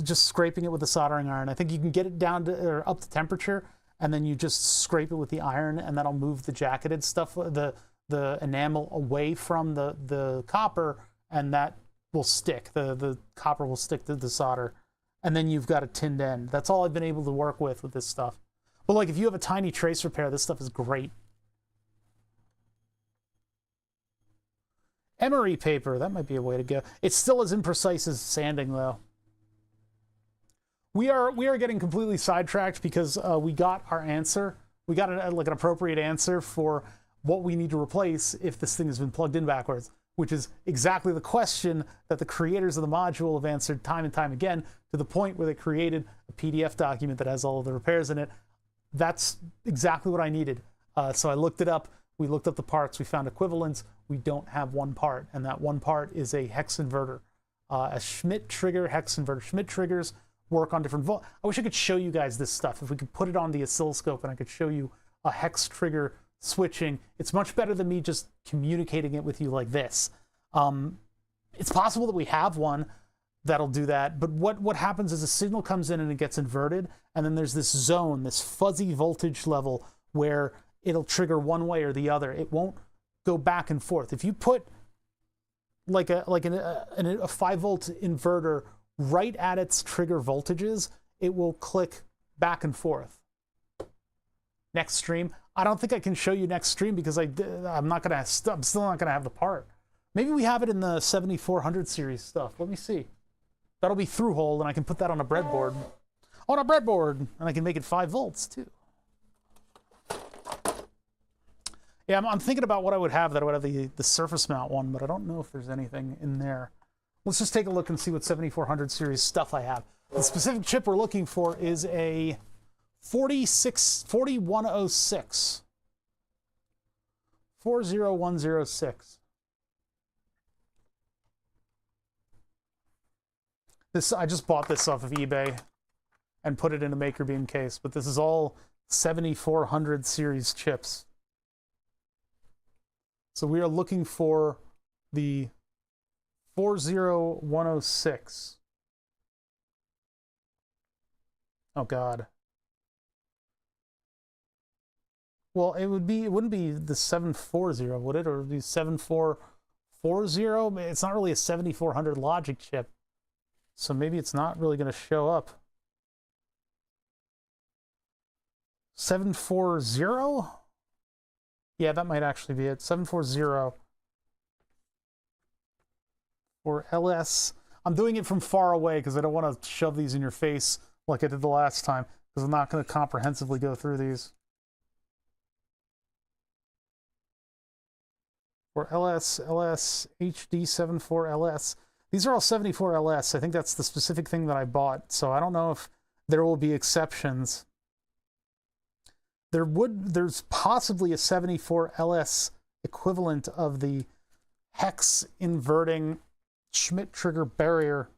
Just scraping it with a soldering iron. I think you can get it down to, or up to temperature, and then you just scrape it with the iron, and that'll move the jacketed stuff, the enamel away from the copper, and that will stick. The copper will stick to the solder, and then you've got a tinned end. That's all I've been able to work with this stuff. But like, if you have a tiny trace repair, this stuff is great. Emery paper, that might be a way to go. It's still as imprecise as sanding, though. We are getting completely sidetracked because we got our answer. We got like an appropriate answer for what we need to replace if this thing has been plugged in backwards, which is exactly the question that the creators of the module have answered time and time again, to the point where they created a PDF document that has all of the repairs in it. That's exactly what I needed. So I looked it up. We looked up the parts. We found equivalents. We don't have one part, and that one part is a hex inverter, a Schmidt trigger hex inverter. Schmidt triggers work on different I wish I could show you guys this stuff. If we could put it on the oscilloscope and I could show you a hex trigger switching, it's much better than me just communicating it with you like this. It's possible that we have one that'll do that, but what happens is a signal comes in and it gets inverted, and then there's this zone, this fuzzy voltage level where it'll trigger one way or the other. It won't go back and forth. If you put like a 5-volt inverter right at its trigger voltages, it will click back and forth. Next stream, I don't think I can show you next stream because I'm still not gonna have the part. Maybe we have it in the 7400 series stuff. Let me see. That'll be through hole, and I can put that on a breadboard. On a breadboard, and I can make it 5 volts too. Yeah, I'm thinking about what I would have, that I would have the surface mount one, but I don't know if there's anything in there. Let's just take a look and see what 7400 series stuff I have. The specific chip we're looking for is a 40106. 40106. I just bought this off of eBay and put it in a MakerBeam case, but this is all 7400 series chips. So we are looking for the 40106. Oh God. Well, it wouldn't be the 740, would it? Or it would be 7440? It's not really a 7400 logic chip, so maybe it's not really going to show up. 740? Yeah, that might actually be it. 740 or LS. I'm doing it from far away because I don't want to shove these in your face like I did the last time, because I'm not going to comprehensively go through these. Or LS HD74LS. These are all 74LS. I think that's the specific thing that I bought, so I don't know if there will be exceptions. There's possibly a 74LS equivalent of the hex inverting Schmidt trigger barrier.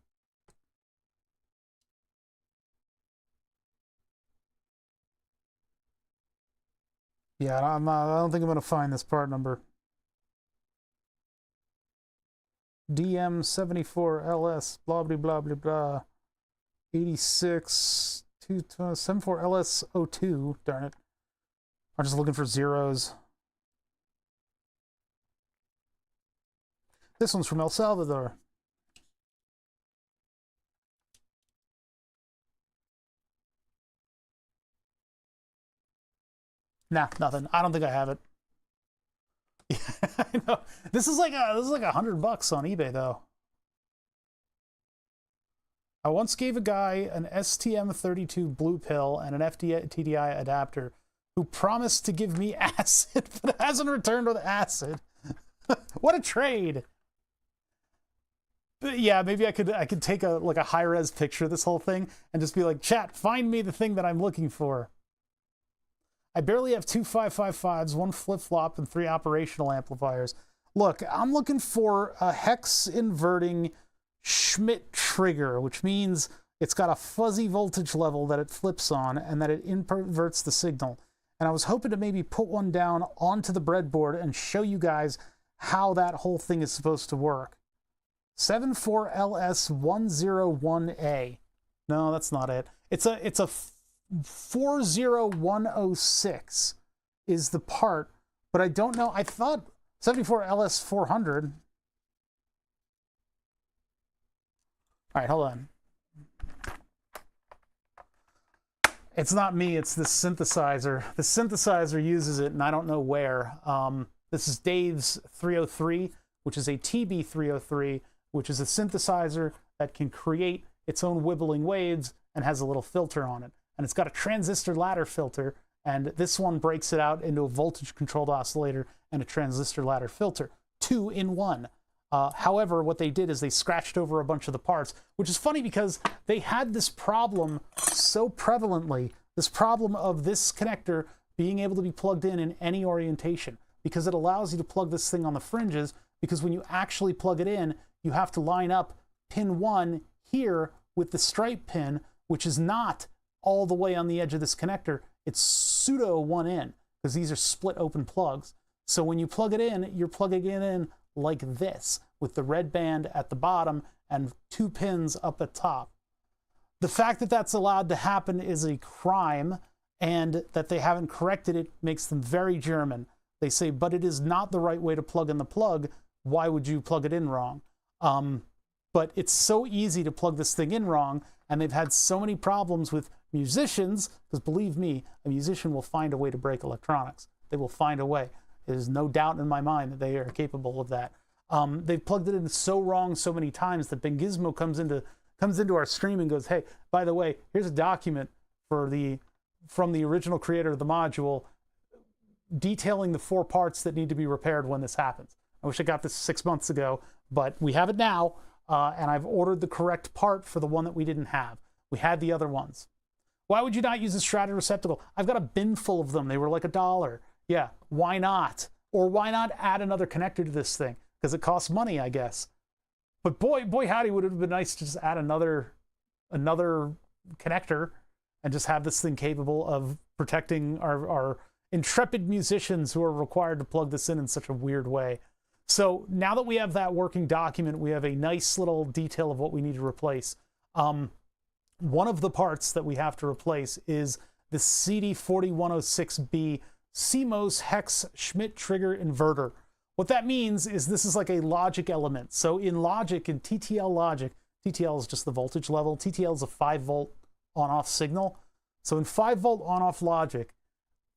Yeah, I don't think I'm going to find this part number. DM74LS, blah, blah, blah, blah, blah. 86, 74LS02, darn it. I'm just looking for zeros. This one's from El Salvador. Nah, nothing. I don't think I have it. Yeah, I know. This is like $100 on eBay though. I once gave a guy an STM32 blue pill and an FTDI adapter who promised to give me acid, but hasn't returned with acid. What a trade. But yeah, maybe I could take a high res picture of this whole thing and just be like, chat, find me the thing that I'm looking for. I barely have 2 555s, 1 flip-flop, and 3 operational amplifiers. Look, I'm looking for a hex inverting Schmitt trigger, which means it's got a fuzzy voltage level that it flips on and that it inverts the signal. And I was hoping to maybe put one down onto the breadboard and show you guys how that whole thing is supposed to work. 74LS101A. No, that's not it. It's a 40106 is the part, but I don't know. I thought 74LS400. All right, hold on. It's not me, it's the synthesizer. The synthesizer uses it, and I don't know where. This is Dave's 303, which is a TB303, which is a synthesizer that can create its own wibbling waves and has a little filter on it. And it's got a transistor ladder filter, and this one breaks it out into a voltage-controlled oscillator and a transistor ladder filter. 2 in 1. However, what they did is they scratched over a bunch of the parts, which is funny because they had this problem so prevalently, this problem of this connector being able to be plugged in any orientation, because it allows you to plug this thing on the fringes, because when you actually plug it in, you have to line up pin 1 here with the stripe pin, which is not all the way on the edge of this connector. It's pseudo 1 in, because these are split open plugs. So when you plug it in, you're plugging it in like this, with the red band at the bottom and 2 pins up at top. The fact that that's allowed to happen is a crime, and that they haven't corrected it makes them very German. They say, but it is not the right way to plug in the plug. Why would you plug it in wrong? But it's so easy to plug this thing in wrong, and they've had so many problems with musicians, because believe me, a musician will find a way to break electronics. They will find a way. There's no doubt in my mind that they are capable of that. They've plugged it in so wrong so many times that Ben Gizmo comes into our stream and goes, hey, by the way, here's a document from the original creator of the module detailing the 4 parts that need to be repaired when this happens. I wish I got this 6 months ago, but we have it now, and I've ordered the correct part for the one that we didn't have. We had the other ones. Why would you not use a Strata receptacle? I've got a bin full of them. They were like $1. Yeah, why not? Or why not add another connector to this thing? Because it costs money, I guess. But boy howdy, would it have been nice to just add another connector and just have this thing capable of protecting our intrepid musicians who are required to plug this in such a weird way. So now that we have that working document, we have a nice little detail of what we need to replace. One of the parts that we have to replace is the CD4106B CMOS hex Schmitt trigger inverter. What that means is this is like a logic element. So in logic, in TTL logic, TTL is just the voltage level. TTL is a 5-volt on-off signal. So in 5-volt on-off logic,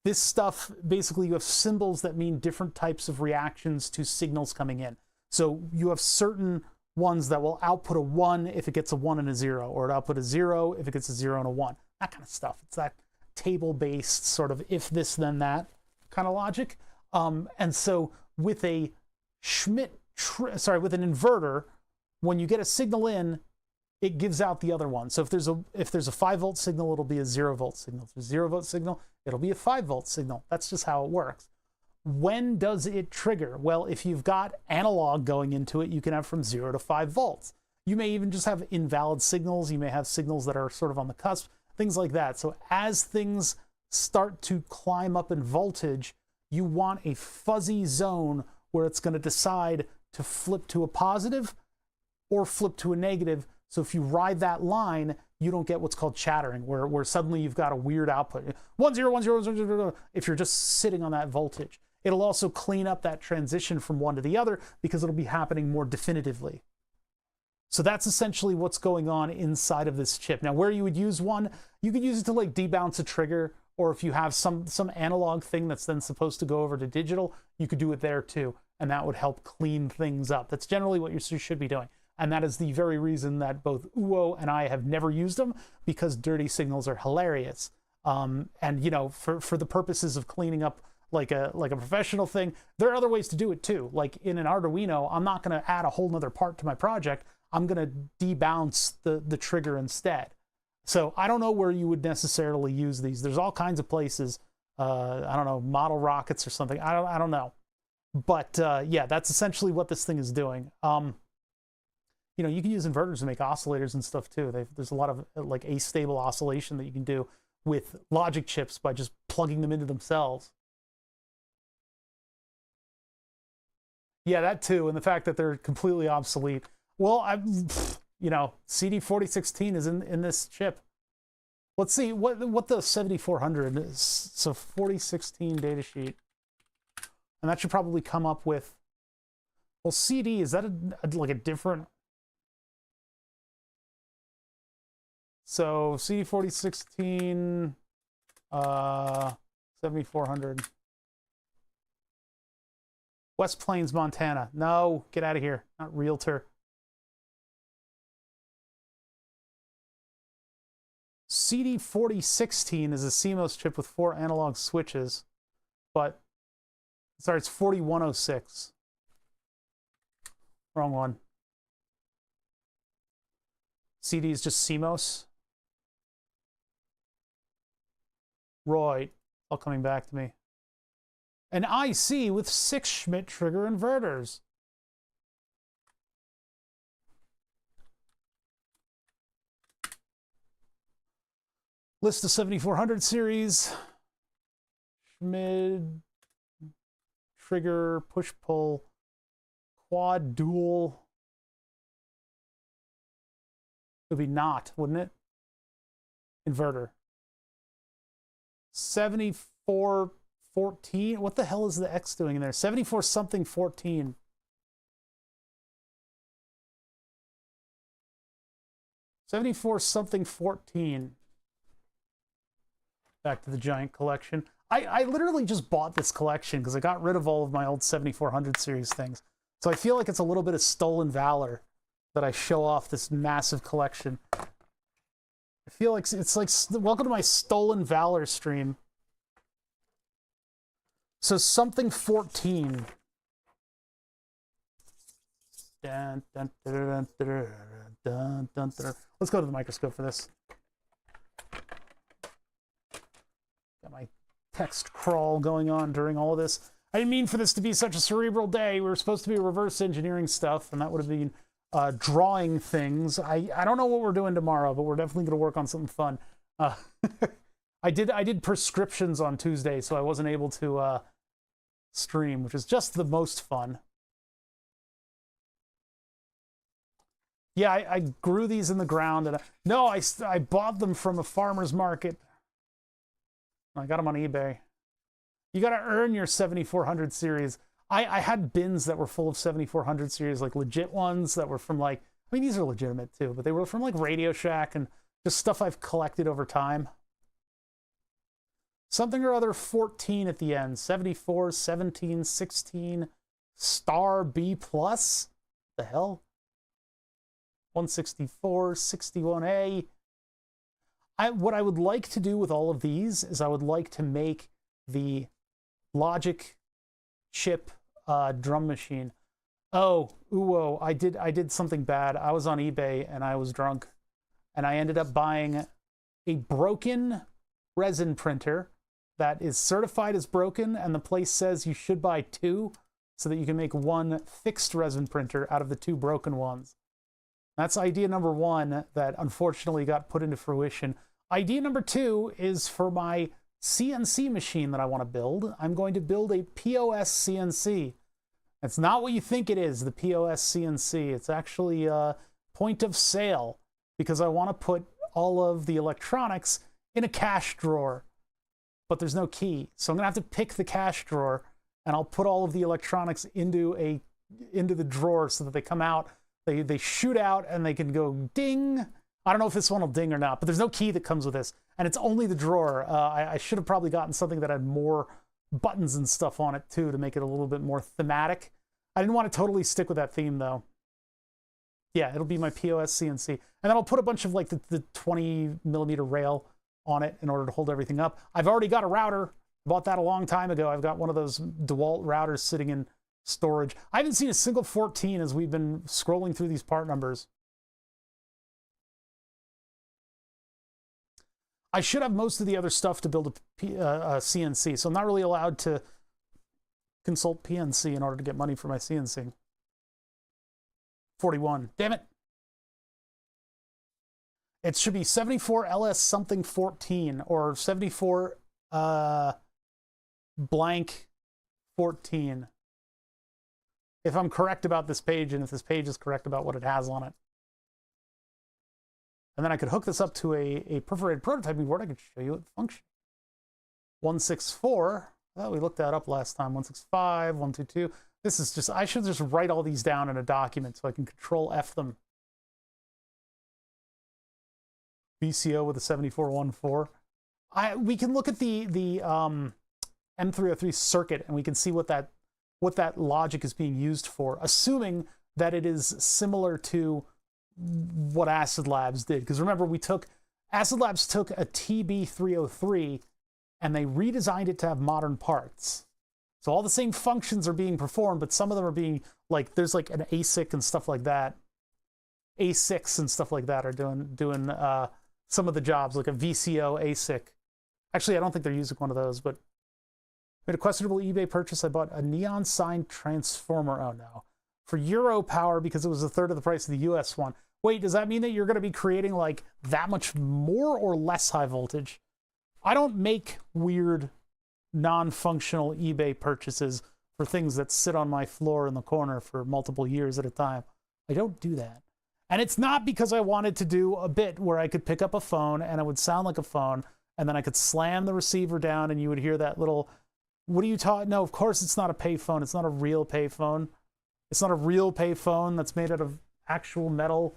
this stuff, basically you have symbols that mean different types of reactions to signals coming in. So you have certain ones that will output a 1 if it gets a 1 and a 0, or it output a 0 if it gets a 0 and a 1. That kind of stuff. It's that table-based sort of if this then that kind of logic. And so with a with an inverter, when you get a signal in, it gives out the other one. So if there's a 5-volt signal, it'll be a 0-volt signal. If there's a 0-volt signal, it'll be a 5-volt signal. That's just how it works. When does it trigger? Well, if you've got analog going into it, you can have from 0 to 5 volts. You may even just have invalid signals. You may have signals that are sort of on the cusp, things like that. So as things start to climb up in voltage, you want a fuzzy zone where it's going to decide to flip to a positive or flip to a negative. So if you ride that line, you don't get what's called chattering, where suddenly you've got a weird output. 1 0 1 0 1 0, if you're just sitting on that voltage. It'll also clean up that transition from one to the other because it'll be happening more definitively. So that's essentially what's going on inside of this chip. Now, where you would use one, you could use it to like debounce a trigger, or if you have some analog thing that's then supposed to go over to digital, you could do it there too, and that would help clean things up. That's generally what you should be doing. And that is the very reason that both Uwo and I have never used them, because dirty signals are hilarious. And you know, for the purposes of cleaning up like a professional thing, there are other ways to do it too. Like in an Arduino, I'm not going to add a whole nother part to my project. I'm going to debounce the trigger instead. So I don't know where you would necessarily use these. There's all kinds of places. I don't know, model rockets or something. I don't know. But yeah, that's essentially what this thing is doing. You know, you can use inverters to make oscillators and stuff too. There's a lot of like astable oscillation that you can do with logic chips by just plugging them into themselves. Yeah, that too, and the fact that they're completely obsolete. Well, you know, CD4016 is in this chip. Let's see what the 7400 is. So 4016 datasheet, and that should probably come up with. Well, CD, is that like a different? So CD4016, 7400. West Plains, Montana. No, get out of here. Not Realtor. CD4016 is a CMOS chip with 4 analog switches, but sorry, it's 4106. Wrong one. CD is just CMOS. Right. All coming back to me. An IC with 6 Schmidt trigger inverters. List of 7400 series. Schmidt trigger, push-pull, quad dual. It would be not, wouldn't it? Inverter. 7414. What the hell is the X doing in there? 74 something 14. Something 14. Back to the giant collection. I literally just bought this collection because I got rid of all of my old 7400 series things. So I feel like it's a little bit of stolen valor that I show off this massive collection. I feel like it's like, welcome to my stolen valor stream. So something 14. Dun, dun, dun, dun, dun, dun, dun. Let's go to the microscope for this. Got my text crawl going on during all of this. I didn't mean for this to be such a cerebral day. We were supposed to be reverse engineering stuff, and that would have been drawing things. I don't know what we're doing tomorrow, but we're definitely going to work on something fun. I did prescriptions on Tuesday, so I wasn't able to stream, which is just the most fun. Yeah, I grew these in the ground, and I bought them from a farmer's market. I got them on eBay. You got to earn your 7400 series. I had bins that were full of 7400 series, like legit ones that were from like, I mean, these are legitimate too, but they were from like Radio Shack and just stuff I've collected over time. Something or other 14 at the end. 74, 17, 16, star B plus. The hell? 164, 61A. What I would like to do with all of these is I would like to make the logic chip drum machine. Oh, I did something bad. I was on eBay and I was drunk, and I ended up buying a broken resin printer that is certified as broken, and the place says you should buy 2 so that you can make 1 fixed resin printer out of the 2 broken ones. That's idea number 1 that unfortunately got put into fruition. Idea number 2 is for my CNC machine that I want to build. I'm going to build a POS CNC. It's not what you think it is, the POS CNC. It's actually a point of sale, because I want to put all of the electronics in a cash drawer, but there's no key. So I'm going to have to pick the cash drawer, and I'll put all of the electronics into the drawer so that they come out. They shoot out and they can go ding. I don't know if this one will ding or not, but there's no key that comes with this, and it's only the drawer. I should have probably gotten something that had more buttons and stuff on it too to make it a little bit more thematic. I didn't want to totally stick with that theme though. Yeah, it'll be my POS CNC, and then I'll put a bunch of like the 20mm rail on it in order to hold everything up. I've already got a router. Bought that a long time ago. I've got one of those DeWalt routers sitting in storage. I haven't seen a single 14 as we've been scrolling through these part numbers. I should have most of the other stuff to build a CNC, so I'm not really allowed to consult PNC in order to get money for my CNC. 41. Damn it. It should be 74 LS something 14 or 74 blank 14. If I'm correct about this page, and if this page is correct about what it has on it. And then I could hook this up to a perforated prototyping board. I could show you it function. 164. Well, we looked that up last time. 165, 122. This is just, I should just write all these down in a document so I can control F them. VCO with a 7414. We can look at the M303 circuit and we can see what that logic is being used for, assuming that it is similar to what Acid Labs did. Because remember, Acid Labs took a TB303 and they redesigned it to have modern parts. So all the same functions are being performed, but some of them are being, like, there's like an ASIC and stuff like that. A6 and stuff like that are doing some of the jobs, like a VCO ASIC. Actually, I don't think they're using one of those, but made a questionable eBay purchase. I bought a neon sign transformer. Oh no. For Euro power because it was a third of the price of the US one. Wait, does that mean that you're going to be creating like that much more or less high voltage? I don't make weird non-functional eBay purchases for things that sit on my floor in the corner for multiple years at a time. I don't do that. And it's not because I wanted to do a bit where I could pick up a phone and it would sound like a phone, and then I could slam the receiver down and you would hear that little, what are you talking? No, of course it's not a payphone. It's not a real payphone. It's not a real payphone that's made out of actual metal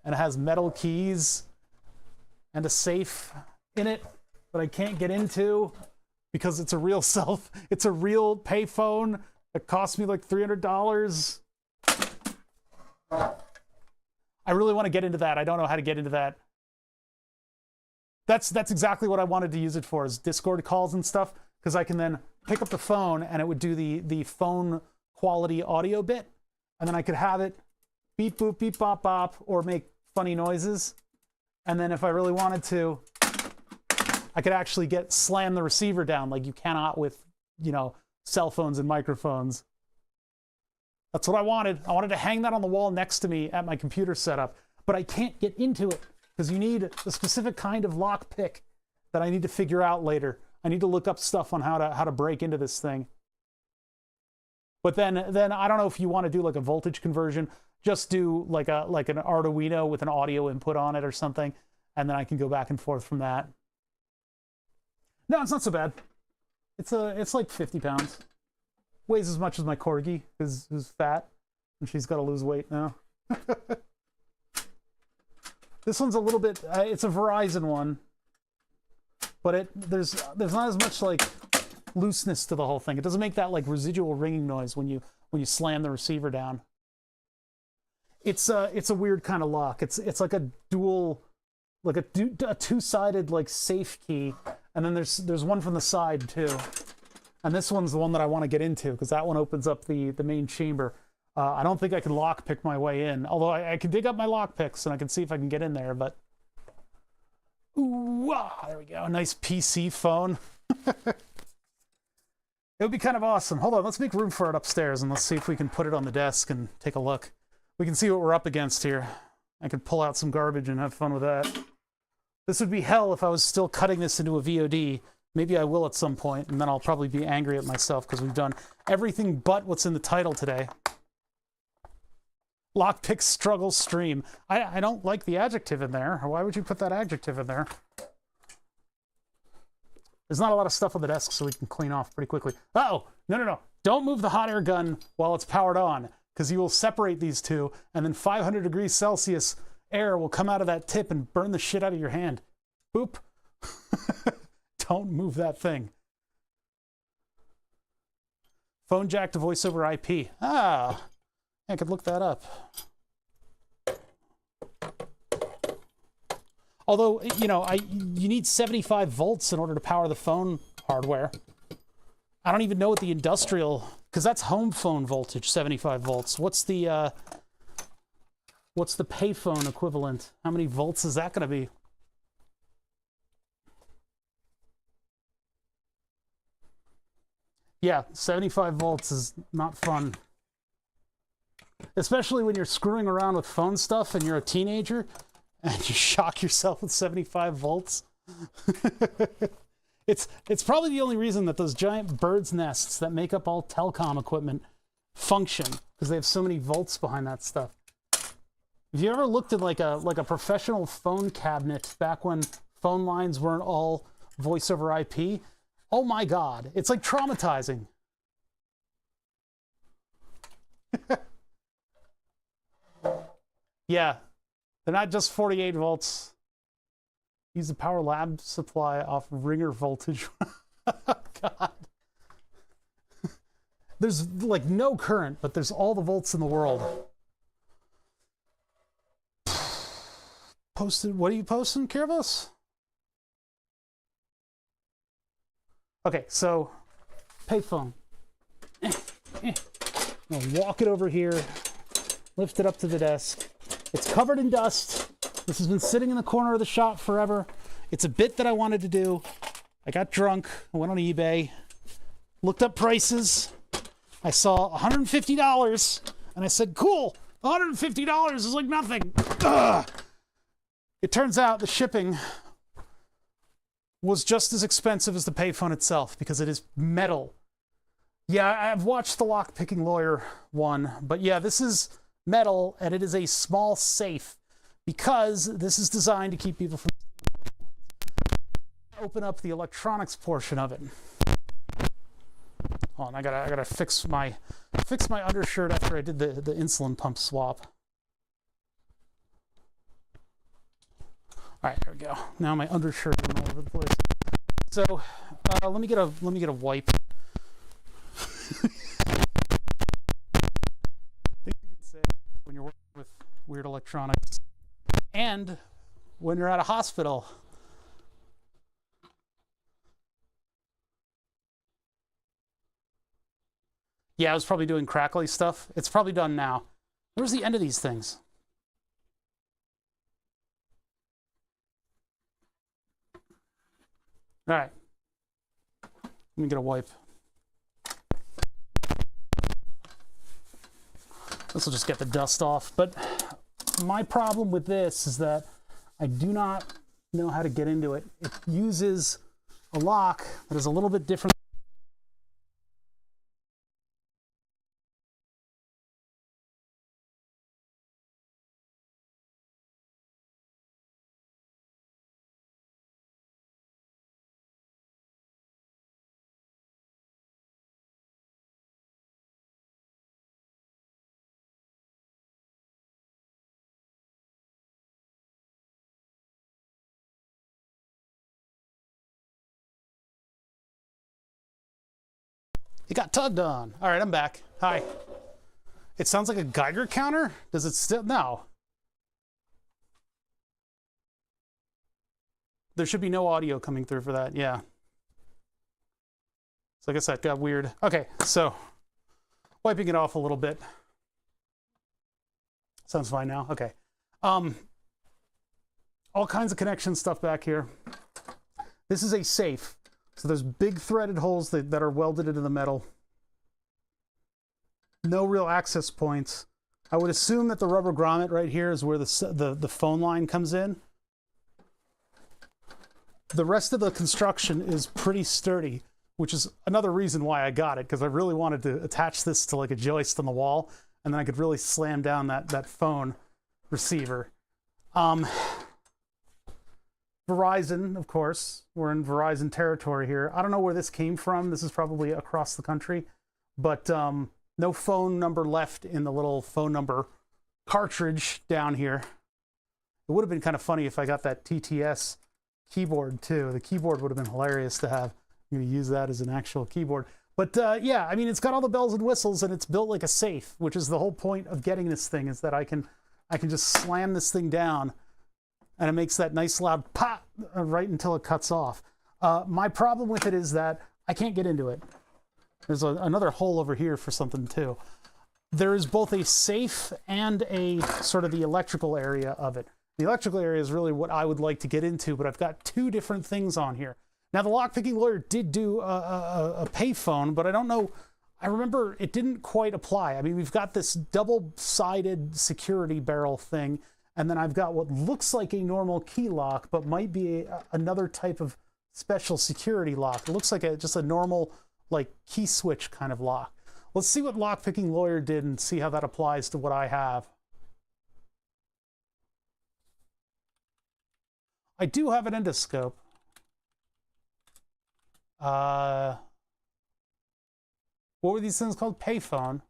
and it has metal keys and a safe in it that I can't get into because it's a real it's a real payphone that cost me like $300. I really want to get into that. I don't know how to get into that. That's exactly what I wanted to use it for, is Discord calls and stuff, because I can then pick up the phone and it would do the phone quality audio bit, and then I could have it beep boop beep bop bop or make funny noises, and then if I really wanted to, I could actually slam the receiver down like you cannot with, you know, cell phones and microphones. That's what I wanted. I wanted to hang that on the wall next to me at my computer setup, but I can't get into it because you need a specific kind of lock pick that I need to figure out later. I need to look up stuff on how to break into this thing. But then I don't know if you want to do like a voltage conversion. Just do like an Arduino with an audio input on it or something, and then I can go back and forth from that. No, it's not so bad. It's like 50 pounds. Weighs as much as my corgi, who's fat, and she's got to lose weight now. This one's a little bit. It's a Verizon one, but there's not as much like looseness to the whole thing. It doesn't make that like residual ringing noise when you slam the receiver down. It's a weird kind of lock. It's like a dual, like a two-sided like safe key, and then there's one from the side too. And this one's the one that I want to get into because that one opens up the main chamber. I don't think I can lock pick my way in, although I can dig up my lock picks and I can see if I can get in there. But ooh, there we go, a nice PC phone. It would be kind of awesome. Hold on, let's make room for it upstairs and let's see if we can put it on the desk and take a look. We can see what we're up against here. I could pull out some garbage and have fun with that. This would be hell if I was still cutting this into a VOD. Maybe I will at some point, and then I'll probably be angry at myself because we've done everything but what's in the title today. Lockpick struggle stream. I don't like the adjective in there. Why would you put that adjective in there? There's not a lot of stuff on the desk, so we can clean off pretty quickly. Uh-oh! No. Don't move the hot air gun while it's powered on, because you will separate these two, and then 500 degrees Celsius air will come out of that tip and burn the shit out of your hand. Boop. Don't move that thing. Phone jack to voice over IP. Ah, I could look that up. Although, you know, you need 75 volts in order to power the phone hardware. I don't even know what the industrial, because that's home phone voltage, 75 volts. What's the payphone equivalent? How many volts is that going to be? Yeah, 75 volts is not fun. Especially when you're screwing around with phone stuff and you're a teenager and you shock yourself with 75 volts. It's probably the only reason that those giant birds' nests that make up all telecom equipment function, because they have so many volts behind that stuff. Have you ever looked at like a professional phone cabinet back when phone lines weren't all voice over IP? Oh my God, it's like traumatizing. Yeah, they're not just 48 volts. Use the power lab supply off ringer voltage. God. There's like no current, but there's all the volts in the world. Posted, what are you posting, Kirvos? Okay, so payphone. I'll walk it over here, lift it up to the desk. It's covered in dust. This has been sitting in the corner of the shop forever. It's a bit that I wanted to do. I got drunk. I went on eBay, looked up prices. I saw $150, and I said, cool, $150 is like nothing. Ugh. It turns out the shipping was just as expensive as the payphone itself because it is metal. Yeah, I've watched the lock-picking lawyer one, but yeah, this is metal, and it is a small safe because this is designed to keep people from open up the electronics portion of it. Hold on, I gotta fix my undershirt after I did the insulin pump swap. All right, there we go. Now my undershirt is all over the place. So let me get a wipe. Things you can say when you're working with weird electronics, and when you're at a hospital. Yeah, I was probably doing crackly stuff. It's probably done now. Where's the end of these things? All right. Let me get a wipe. This will just get the dust off. But my problem with this is that I do not know how to get into it. It uses a lock that is a little bit different. It got tugged on. All right, I'm back. Hi. It sounds like a Geiger counter? Does it still? No. There should be no audio coming through for that. Yeah. So I guess that got weird. Okay, so wiping it off a little bit. Sounds fine now. Okay. All kinds of connection stuff back here. This is a safe. So there's big threaded holes that are welded into the metal. No real access points. I would assume that the rubber grommet right here is where the phone line comes in. The rest of the construction is pretty sturdy, which is another reason why I got it, because I really wanted to attach this to like a joist on the wall, and then I could really slam down that phone receiver. Verizon, of course. We're in Verizon territory here. I don't know where this came from. This is probably across the country, but no phone number left in the little phone number cartridge down here. It would have been kind of funny if I got that TTS keyboard too. The keyboard would have been hilarious to have. I'm going to use that as an actual keyboard. But yeah, I mean, it's got all the bells and whistles, and it's built like a safe, which is the whole point of getting this thing, is that I can just slam this thing down, and it makes that nice loud pop right until it cuts off. My problem with it is that I can't get into it. There's another hole over here for something too. There is both a safe and a sort of the electrical area of it. The electrical area is really what I would like to get into, but I've got two different things on here. Now, the lockpicking lawyer did do a payphone, but I don't know. I remember it didn't quite apply. I mean, we've got this double-sided security barrel thing, and then I've got what looks like a normal key lock, but might be another type of special security lock. It looks like just a normal, like, key switch kind of lock. Let's see what lockpicking lawyer did and see how that applies to what I have. I do have an endoscope. What were these things called? Payphone.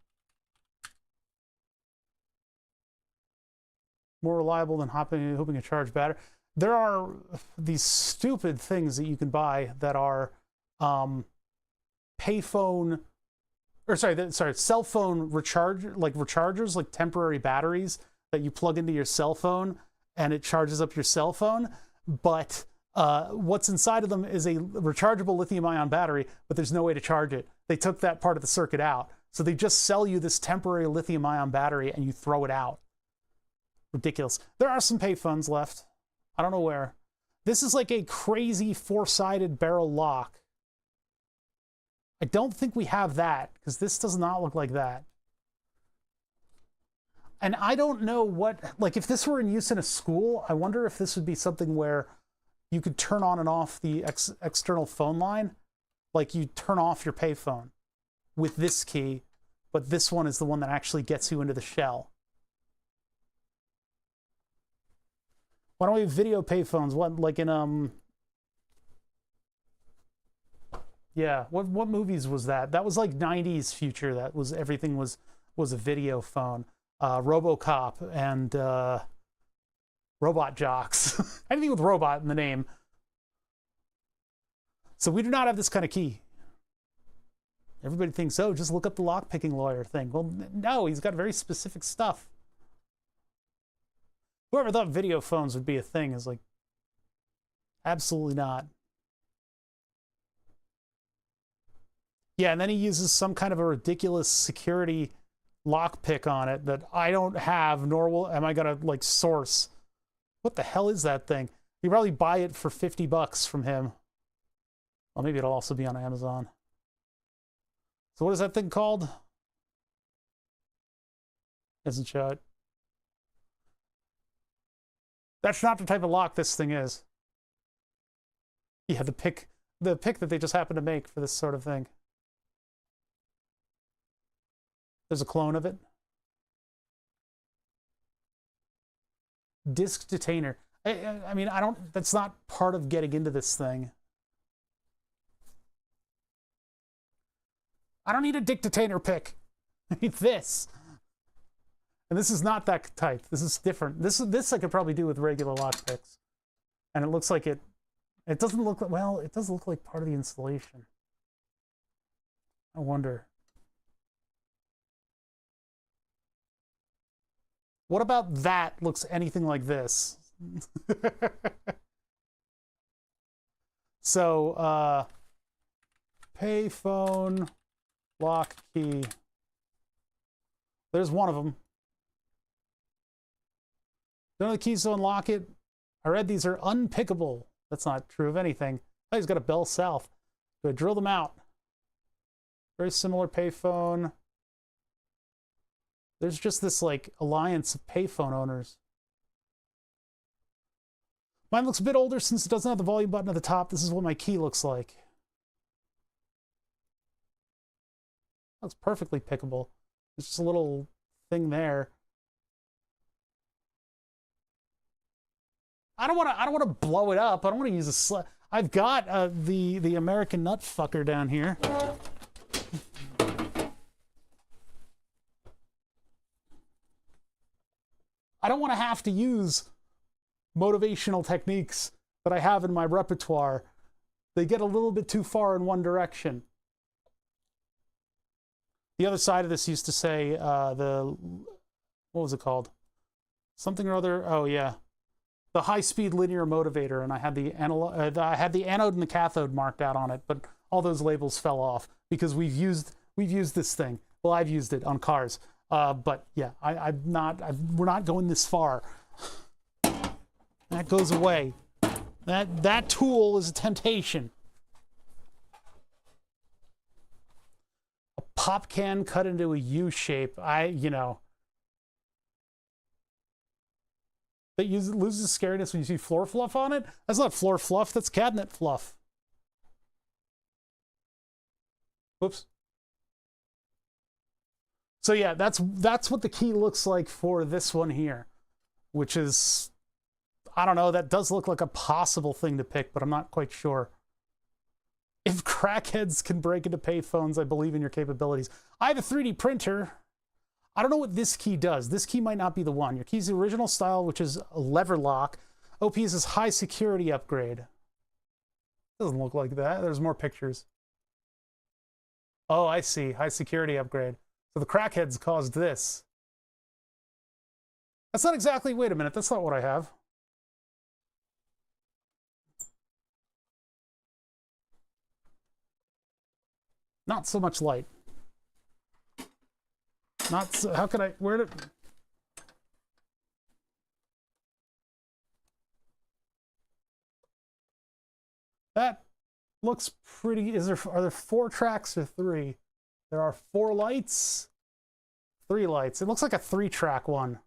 More reliable than hoping to charge battery. There are these stupid things that you can buy that are payphone, or cell phone rechargers, like temporary batteries that you plug into your cell phone and it charges up your cell phone. But what's inside of them is a rechargeable lithium-ion battery, but there's no way to charge it. They took that part of the circuit out. So they just sell you this temporary lithium-ion battery and you throw it out. Ridiculous. There are some payphones left. I don't know where. This is like a crazy four-sided barrel lock. I don't think we have that, because this does not look like that. And I don't know what, like, if this were in use in a school, I wonder if this would be something where you could turn on and off the external phone line. Like, you turn off your payphone with this key, but this one is the one that actually gets you into the shell. Why don't we have video payphones? What, like in, yeah, what movies was that? That was like 90s future. That was, everything was a video phone. RoboCop and Robot Jocks. Anything with robot in the name. So we do not have this kind of key. Everybody thinks, oh, just look up the lockpicking lawyer thing. Well, no, he's got very specific stuff. Whoever thought video phones would be a thing is like, absolutely not. Yeah, and then he uses some kind of a ridiculous security lockpick on it that I don't have, nor am I gonna like source. What the hell is that thing? You probably buy it for $50 from him. Well, maybe it'll also be on Amazon. So what is that thing called? Doesn't show it. That's not the type of lock this thing is. Yeah, the pick that they just happen to make for this sort of thing. There's a clone of it. Disk detainer. I mean, that's not part of getting into this thing. I don't need a disk detainer pick. I need this. And this is not that type. This is different. This I could probably do with regular lockpicks. And it looks like it doesn't look, well, it does look like part of the installation. I wonder. What about that looks anything like this? So, payphone, lock key. There's one of them. Don't know the keys to unlock it. I read these are unpickable. That's not true of anything. Oh, he's got a Bell South. Go drill them out. Very similar payphone. There's just this like alliance of payphone owners. Mine looks a bit older since it doesn't have the volume button at the top. This is what my key looks like. Looks perfectly pickable. There's just a little thing there. I don't want to blow it up. I don't want to use a I've got the American nut fucker down here. I don't want to have to use motivational techniques that I have in my repertoire. They get a little bit too far in one direction. The other side of this used to say what was it called? Something or other. Oh yeah, the high-speed linear motivator, and I had the anode and the cathode marked out on it, but all those labels fell off because we've used this thing. Well, I've used it on cars. But yeah, we're not going this far. That goes away. That tool is a temptation. pop can cut into a U shape. You know. That loses scariness when you see floor fluff on it? That's not floor fluff, that's cabinet fluff. Whoops. So yeah, that's what the key looks like for this one here, which is, I don't know, that does look like a possible thing to pick, but I'm not quite sure. If crackheads can break into payphones, I believe in your capabilities. I have a 3D printer. I don't know what this key does. This key might not be the one. Your key's the original style, which is a lever lock. OP is this high security upgrade. Doesn't look like that. There's more pictures. Oh, I see. High security upgrade. So the crackheads caused this. That's not exactly, wait a minute, that's not what I have. Not so much light. Not so, how could I, where did, that looks pretty, are there 4 tracks or 3? There are 4 lights, 3 lights. It looks like a 3-track one.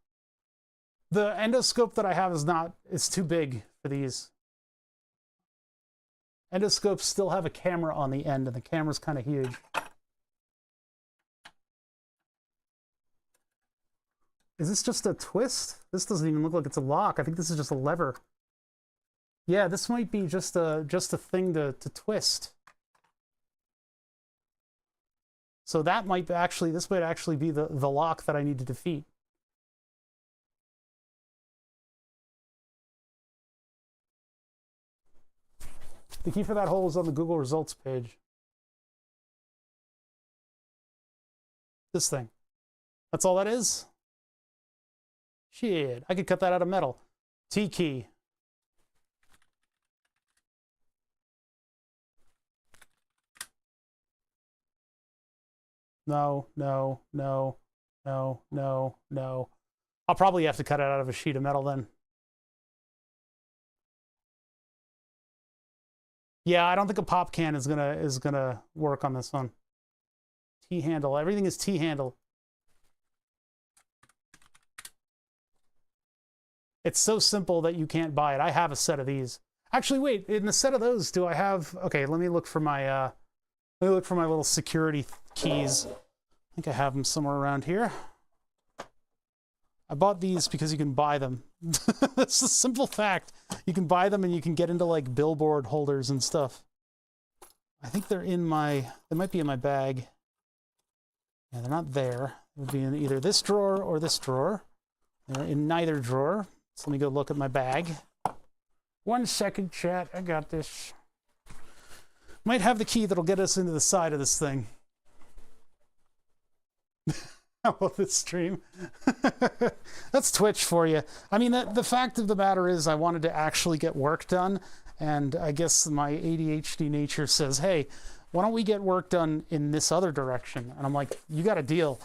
The endoscope that I have is too big for these. Endoscopes still have a camera on the end, and the camera's kind of huge. Is this just a twist? This doesn't even look like it's a lock. I think this is just a lever. Yeah, this might be just a thing to twist. So that might actually, this might actually be the lock that I need to defeat. The key for that hole is on the Google results page. This thing. That's all that is? Shit, I could cut that out of metal. T key. No, no, no, no, no, no. I'll probably have to cut it out of a sheet of metal then. Yeah, I don't think a pop can is gonna work on this one. T-handle. Everything is T-handle. It's so simple that you can't buy it. I have a set of these. Actually, wait, in the set of those, do I have, okay, let me look for my little security keys. I think I have them somewhere around here. I bought these because you can buy them. That's a simple fact. You can buy them and you can get into like billboard holders and stuff. I think they're in my, they might be in my bag. Yeah, they're not there. It would be in either this drawer or this drawer. They're in neither drawer. So let me go look at my bag. 1 second, chat. I got this. Might have the key that'll get us into the side of this thing. How about this stream? That's Twitch for you. I mean, the fact of the matter is I wanted to actually get work done, and I guess my ADHD nature says, hey, why don't we get work done in this other direction? And I'm like, you got a deal.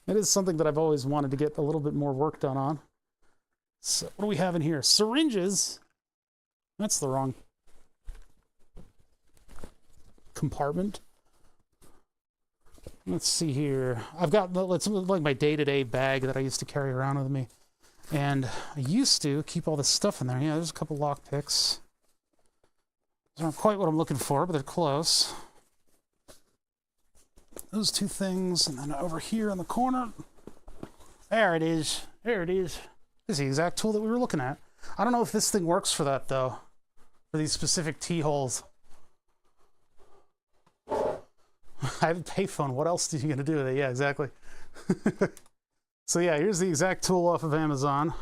It is something that I've always wanted to get a little bit more work done on. So what do we have in here? Syringes. That's the wrong compartment. Let's see here. I've got like my day-to-day bag that I used to carry around with me. And I used to keep all this stuff in there. Yeah, there's a couple lock picks. Those aren't quite what I'm looking for, but they're close. Those 2 things, and then over here in the corner. There it is. There it is. This is the exact tool that we were looking at. I don't know if this thing works for that, though. For these specific T-holes. I have a payphone. What else are you going to do with it? Yeah, exactly. So yeah, here's the exact tool off of Amazon.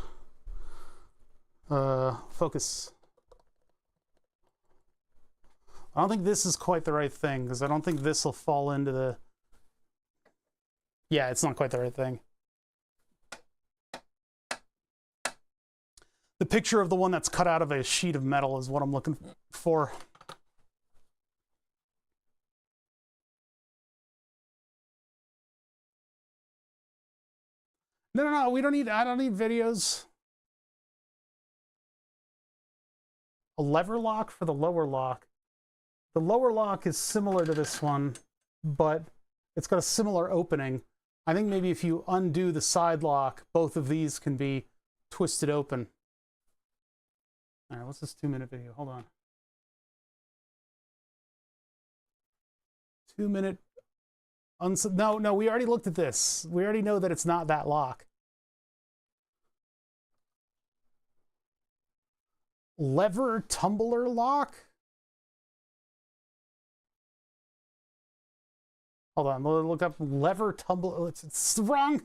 Focus. I don't think this is quite the right thing, because I don't think this will fall into the... Yeah, it's not quite the right thing. The picture of the one that's cut out of a sheet of metal is what I'm looking for. No, we don't need, I don't need videos. A lever lock for the lower lock. The lower lock is similar to this one, but it's got a similar opening. I think maybe if you undo the side lock, both of these can be twisted open. All right, what's this 2-minute video? Hold on. 2-minute. No, we already looked at this. We already know that it's not that lock. Lever tumbler lock? Hold on, we'll look up lever tumbler. It's wrong.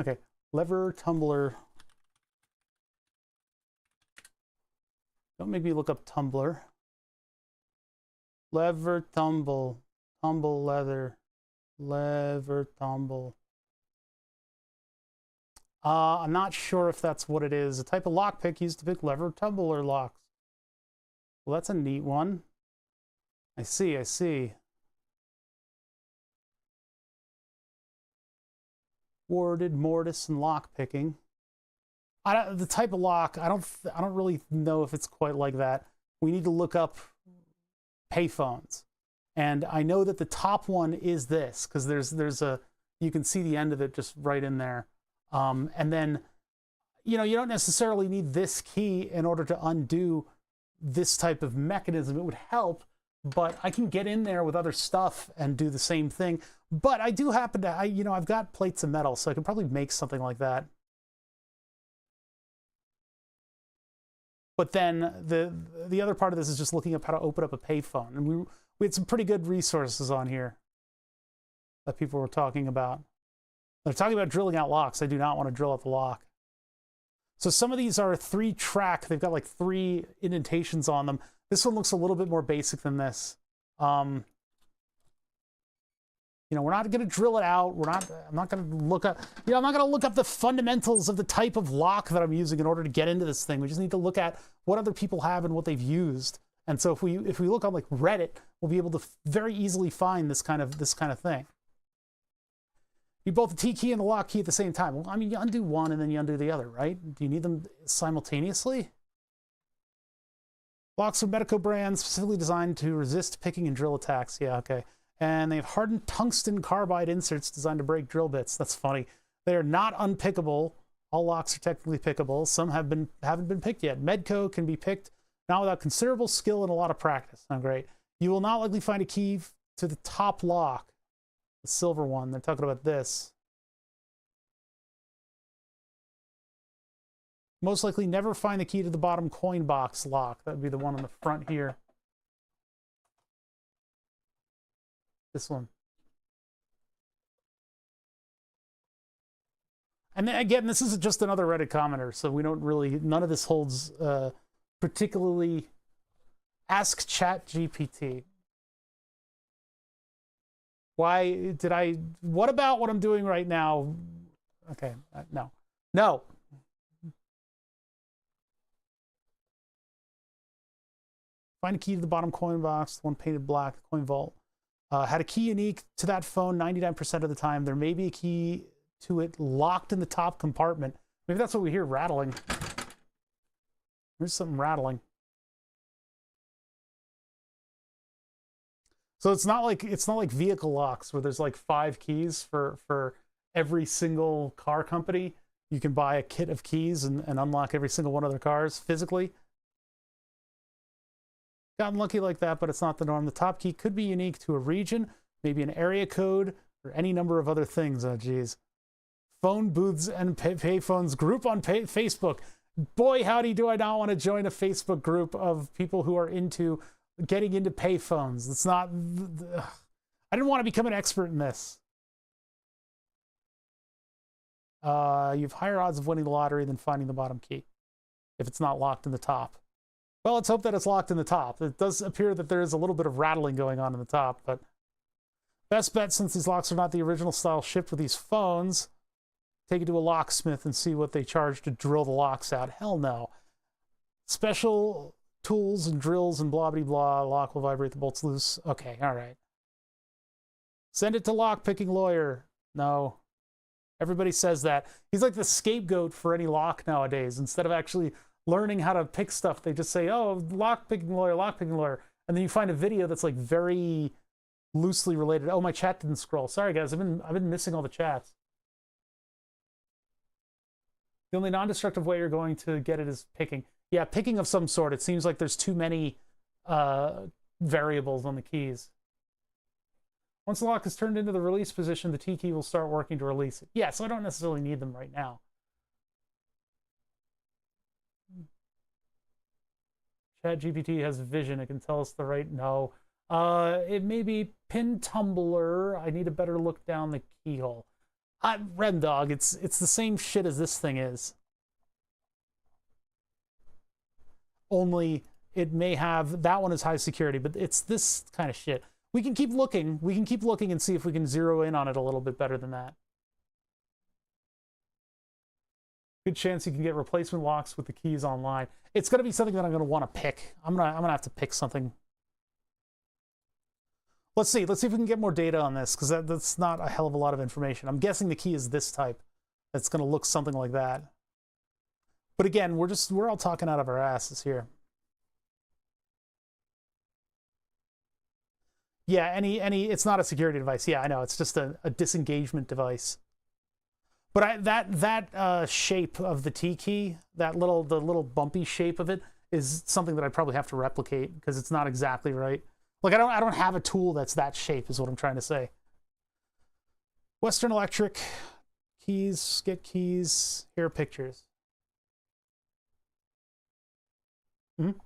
Okay, lever tumbler. Don't make me look up tumbler. Lever tumble. Tumble leather. Lever tumble. I'm not sure if that's what it is. A type of lockpick used to pick lever tumbler locks. Well, that's a neat one. I see. Warded, mortise, and lock picking. The type of lock, I don't really know if it's quite like that. We need to look up payphones, and I know that the top one is this because there's a, you can see the end of it just right in there, and then you don't necessarily need this key in order to undo this type of mechanism. It would help, but I can get in there with other stuff and do the same thing. But I do happen to, I've got plates of metal, so I could probably make something like that. But then the other part of this is just looking up how to open up a payphone. And we had some pretty good resources on here that people were talking about. They're talking about drilling out locks. I do not want to drill out the lock. So some of these are 3-track. They've got like 3 indentations on them. This one looks a little bit more basic than this. We're not going to drill it out. I'm not going to look up, I'm not going to look up the fundamentals of the type of lock that I'm using in order to get into this thing. We just need to look at what other people have and what they've used. And so if we look on like Reddit, we'll be able to very easily find this kind of thing. You both the T key and the lock key at the same time. Well, I mean, you undo one and then you undo the other, right? Do you need them simultaneously? Locks are Medico brands specifically designed to resist picking and drill attacks. Yeah, okay. And they have hardened tungsten carbide inserts designed to break drill bits. That's funny. They are not unpickable. All locks are technically pickable. Some haven't been picked yet. Medco can be picked, not without considerable skill and a lot of practice. Oh, great. You will not likely find a key to the top lock, the silver one. They're talking about this. Most likely never find the key to the bottom coin box lock. That would be the one on the front here. This one. And then, again, this is just another Reddit commenter, so we don't really, none of this holds particularly. Ask ChatGPT. What about what I'm doing right now? Okay, no. Find a key to the bottom coin box, the one painted black, the coin vault. Had a key unique to that phone 99% of the time. There may be a key to it locked in the top compartment. Maybe that's what we hear rattling. There's something rattling. So it's not like vehicle locks where there's like 5 keys for every single car company. You can buy a kit of keys and unlock every single one of their cars physically. Gotten lucky like that, but it's not the norm. The top key could be unique to a region, maybe an area code, or any number of other things. Oh, geez. Phone booths and payphones group on Facebook. Boy, howdy, do I not want to join a Facebook group of people who are into getting into payphones. It's not... I didn't want to become an expert in this. You have higher odds of winning the lottery than finding the bottom key if it's not locked in the top. Well, let's hope that it's locked in the top. It does appear that there is a little bit of rattling going on in the top, but best bet, since these locks are not the original style shipped with these phones, take it to a locksmith and see what they charge to drill the locks out. Hell no. Special tools and drills and blah, blah, blah. Lock will vibrate, the bolts loose. Okay, all right. Send it to lock-picking lawyer. No. Everybody says that. He's like the scapegoat for any lock nowadays. Instead of actually learning how to pick stuff, they just say, oh, lock-picking lawyer, and then you find a video that's like very loosely related. Oh, my chat didn't scroll. Sorry guys, I've been missing all the chats. The only non-destructive way you're going to get it is picking. Yeah, picking of some sort. It seems like there's too many variables on the keys. Once the lock is turned into the release position, the T key will start working to release it. Yeah, so I don't necessarily need them right now. ChatGPT has vision. It can tell us the right. No. It may be pin tumbler. I need a better look down the keyhole. Red Dog, it's the same shit as this thing is. Only it may have, that one is high security, but it's this kind of shit. We can keep looking. We can keep looking and see if we can zero in on it a little bit better than that. Good chance you can get replacement locks with the keys online. It's going to be something that I'm going to want to pick. I'm gonna have to pick something. Let's see if we can get more data on this, because that's not a hell of a lot of information. I'm guessing the key is this type. It's going to look something like that. But again, we're all talking out of our asses here. Yeah, it's not a security device. Yeah, I know. It's just a disengagement device. But that shape of the T key, the little bumpy shape of it, is something that I'd probably have to replicate, because it's not exactly right. Like I don't have a tool that's that shape, is what I'm trying to say. Western Electric, keys, get keys, here are pictures. No,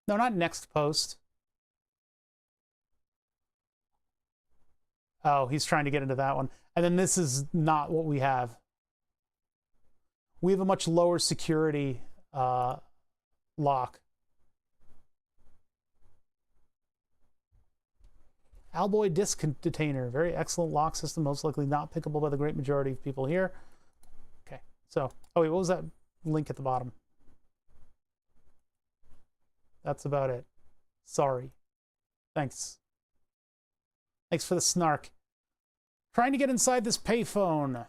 not next post. Oh, he's trying to get into that one. And then this is not what we have. We have a much lower security lock. Alloy disk detainer, very excellent lock system, most likely not pickable by the great majority of people here. Okay, so, oh wait, what was that link at the bottom? That's about it. Sorry. Thanks. Thanks for the snark. Trying to get inside this payphone.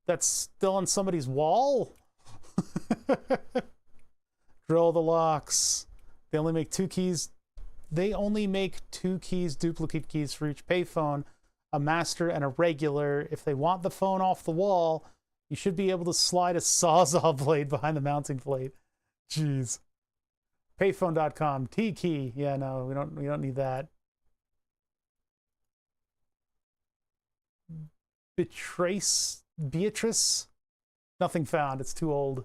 That's still on somebody's wall? Drill the locks. They only make two keys. They only make two keys, duplicate keys for each payphone, a master and a regular. If they want the phone off the wall, you should be able to slide a Sawzall blade behind the mounting plate. Jeez. Payphone.com, T key. Yeah, no, we don't need that. Beatrice? Nothing found. It's too old.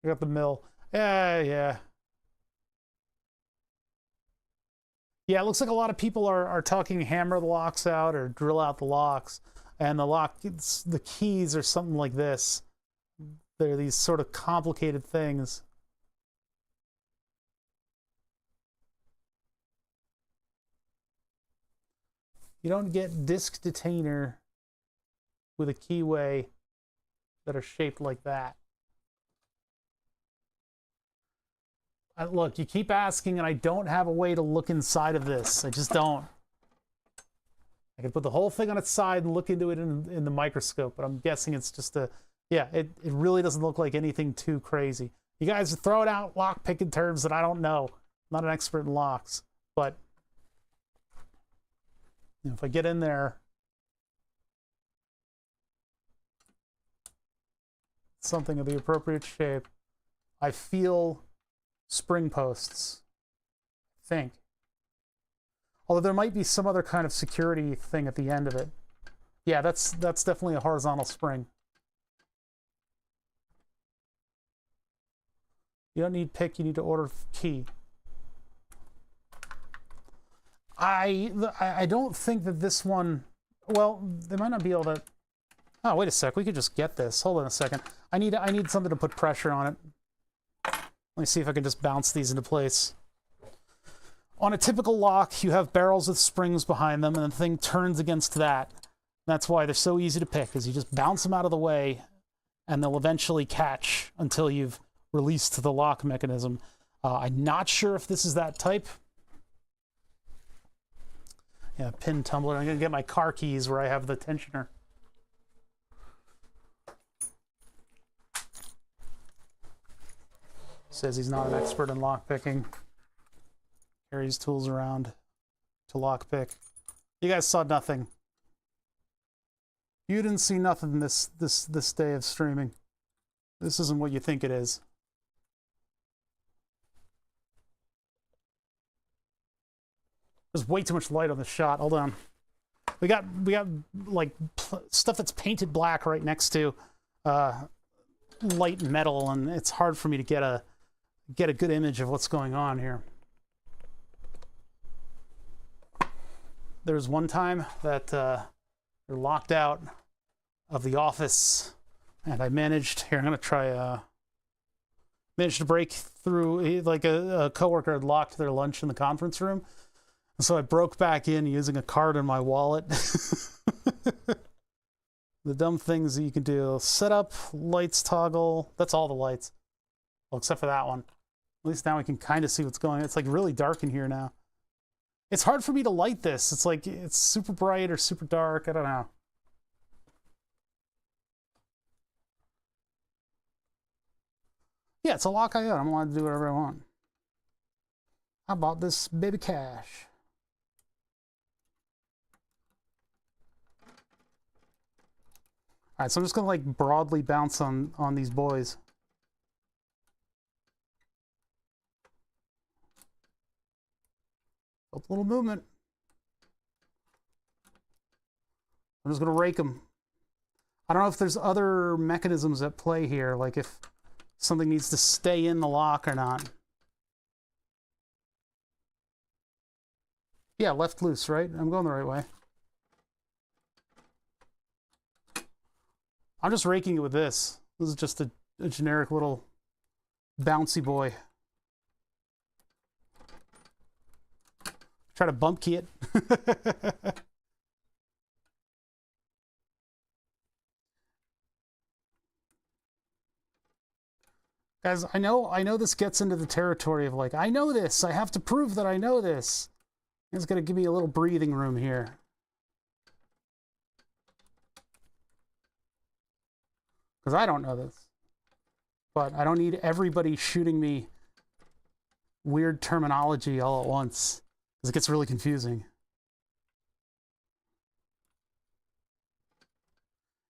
I got the mill. Yeah. Yeah, it looks like a lot of people are talking hammer the locks out or drill out the locks. And the keys are something like this. They're these sort of complicated things. You don't get disk detainer with a keyway that are shaped like that. Look, you keep asking, and I don't have a way to look inside of this. I just don't. I could put the whole thing on its side and look into it in the microscope, but I'm guessing it's just yeah, it really doesn't look like anything too crazy. You guys are throwing out lock picking terms that I don't know. I'm not an expert in locks, but you know, if I get in there, something of the appropriate shape, I feel spring posts, I think. Although there might be some other kind of security thing at the end of it. Yeah, that's definitely a horizontal spring. You don't need pick, you need to order key. I don't think that this one, well, they might not be able to. Oh, wait a sec, we could just get this. Hold on a second. I need something to put pressure on it. Let me see if I can just bounce these into place. On a typical lock, you have barrels with springs behind them, and the thing turns against that. That's why they're so easy to pick, is you just bounce them out of the way, and they'll eventually catch until you've released the lock mechanism. I'm not sure if this is that type. Yeah, pin tumbler. I'm going to get my car keys where I have the tensioner. Says he's not an expert in lockpicking. Carries tools around to lockpick. You guys saw nothing. You didn't see nothing this day of streaming. This isn't what you think it is. There's way too much light on the shot. Hold on. We got like stuff that's painted black right next to light metal, and it's hard for me to get a good image of what's going on here. There was one time that they're locked out of the office, and I managed. Here, I'm gonna try. Managed to break through. Like a coworker had locked their lunch in the conference room, so I broke back in using a card in my wallet. The dumb things that you can do: set up, lights toggle. That's all the lights, well, except for that one. At least now we can kind of see what's going on. It's like really dark in here now. It's hard for me to light this. It's like it's super bright or super dark. I don't know. Yeah, it's a lock I own. I'm allowed to do whatever I want. I bought this baby cash. All right, so I'm just gonna like broadly bounce on these boys. A little movement. I'm just gonna rake them. I don't know if there's other mechanisms at play here, like if something needs to stay in the lock or not. Yeah, left loose, right? I'm going the right way. I'm just raking it with this. This is just a generic little bouncy boy. Try to bump key it. Guys, I know this gets into the territory of like, I know this. I have to prove that I know this. It's going to give me a little breathing room here. Because I don't know this. But I don't need everybody shooting me weird terminology all at once. Because it gets really confusing.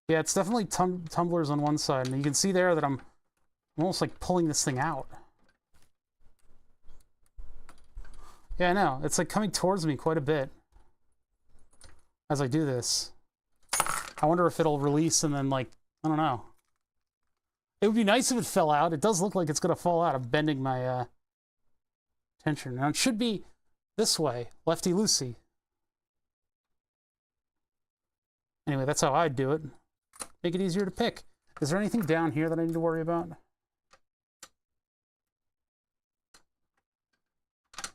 Yeah, it's definitely tumblers on one side. And you can see there that I'm almost like pulling this thing out. Yeah, I know. It's like coming towards me quite a bit as I do this. I wonder if it'll release and then, like, I don't know. It would be nice if it fell out. It does look like it's going to fall out. I'm bending my tension. Now, it should be this way, lefty-loosey. Anyway, that's how I'd do it. Make it easier to pick. Is there anything down here that I need to worry about?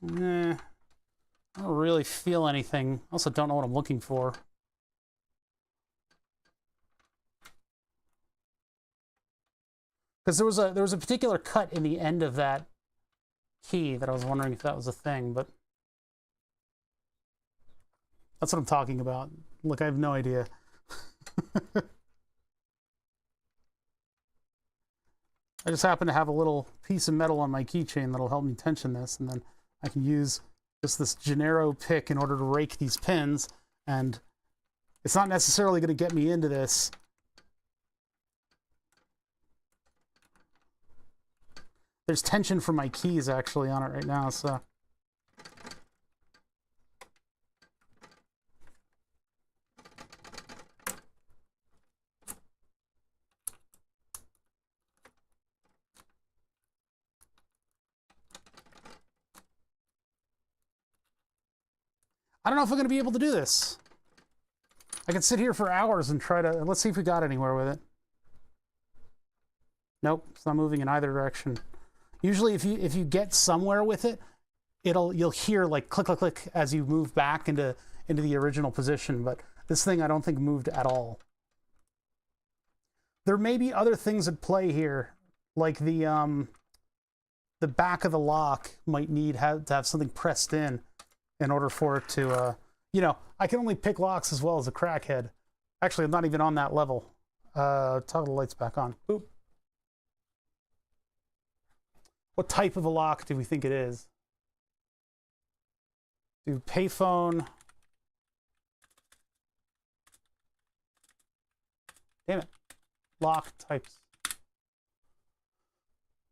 Nah, I don't really feel anything. Also don't know what I'm looking for. Because there was a particular cut in the end of that key that I was wondering if that was a thing, but that's what I'm talking about. Look, I have no idea. I just happen to have a little piece of metal on my keychain that'll help me tension this, and then I can use just this Gennaro pick in order to rake these pins, and it's not necessarily going to get me into this. There's tension from my keys actually on it right now, so. I don't know if I'm going to be able to do this. I could sit here for hours and try to... Let's see if we got anywhere with it. Nope, it's not moving in either direction. Usually if you get somewhere with it, you'll hear like click, click, click as you move back into the original position, but this thing I don't think moved at all. There may be other things at play here, like the back of the lock might need to have something pressed in order for it to, you know, I can only pick locks as well as a crackhead. Actually, I'm not even on that level. Toggle the lights back on. Boop. What type of a lock do we think it is? Do payphone. Damn it. Lock types.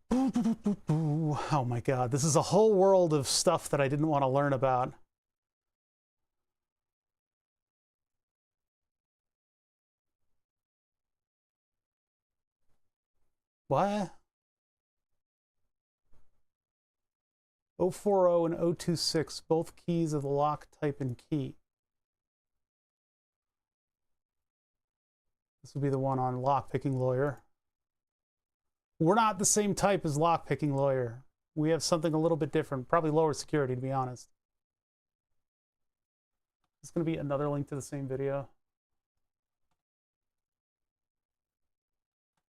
Oh my god, this is a whole world of stuff that I didn't want to learn about. What? 040 and 026, both keys of the lock type and key. This would be the one on lockpicking lawyer. We're not the same type as lockpicking lawyer. We have something a little bit different, probably lower security, to be honest. It's going to be another link to the same video.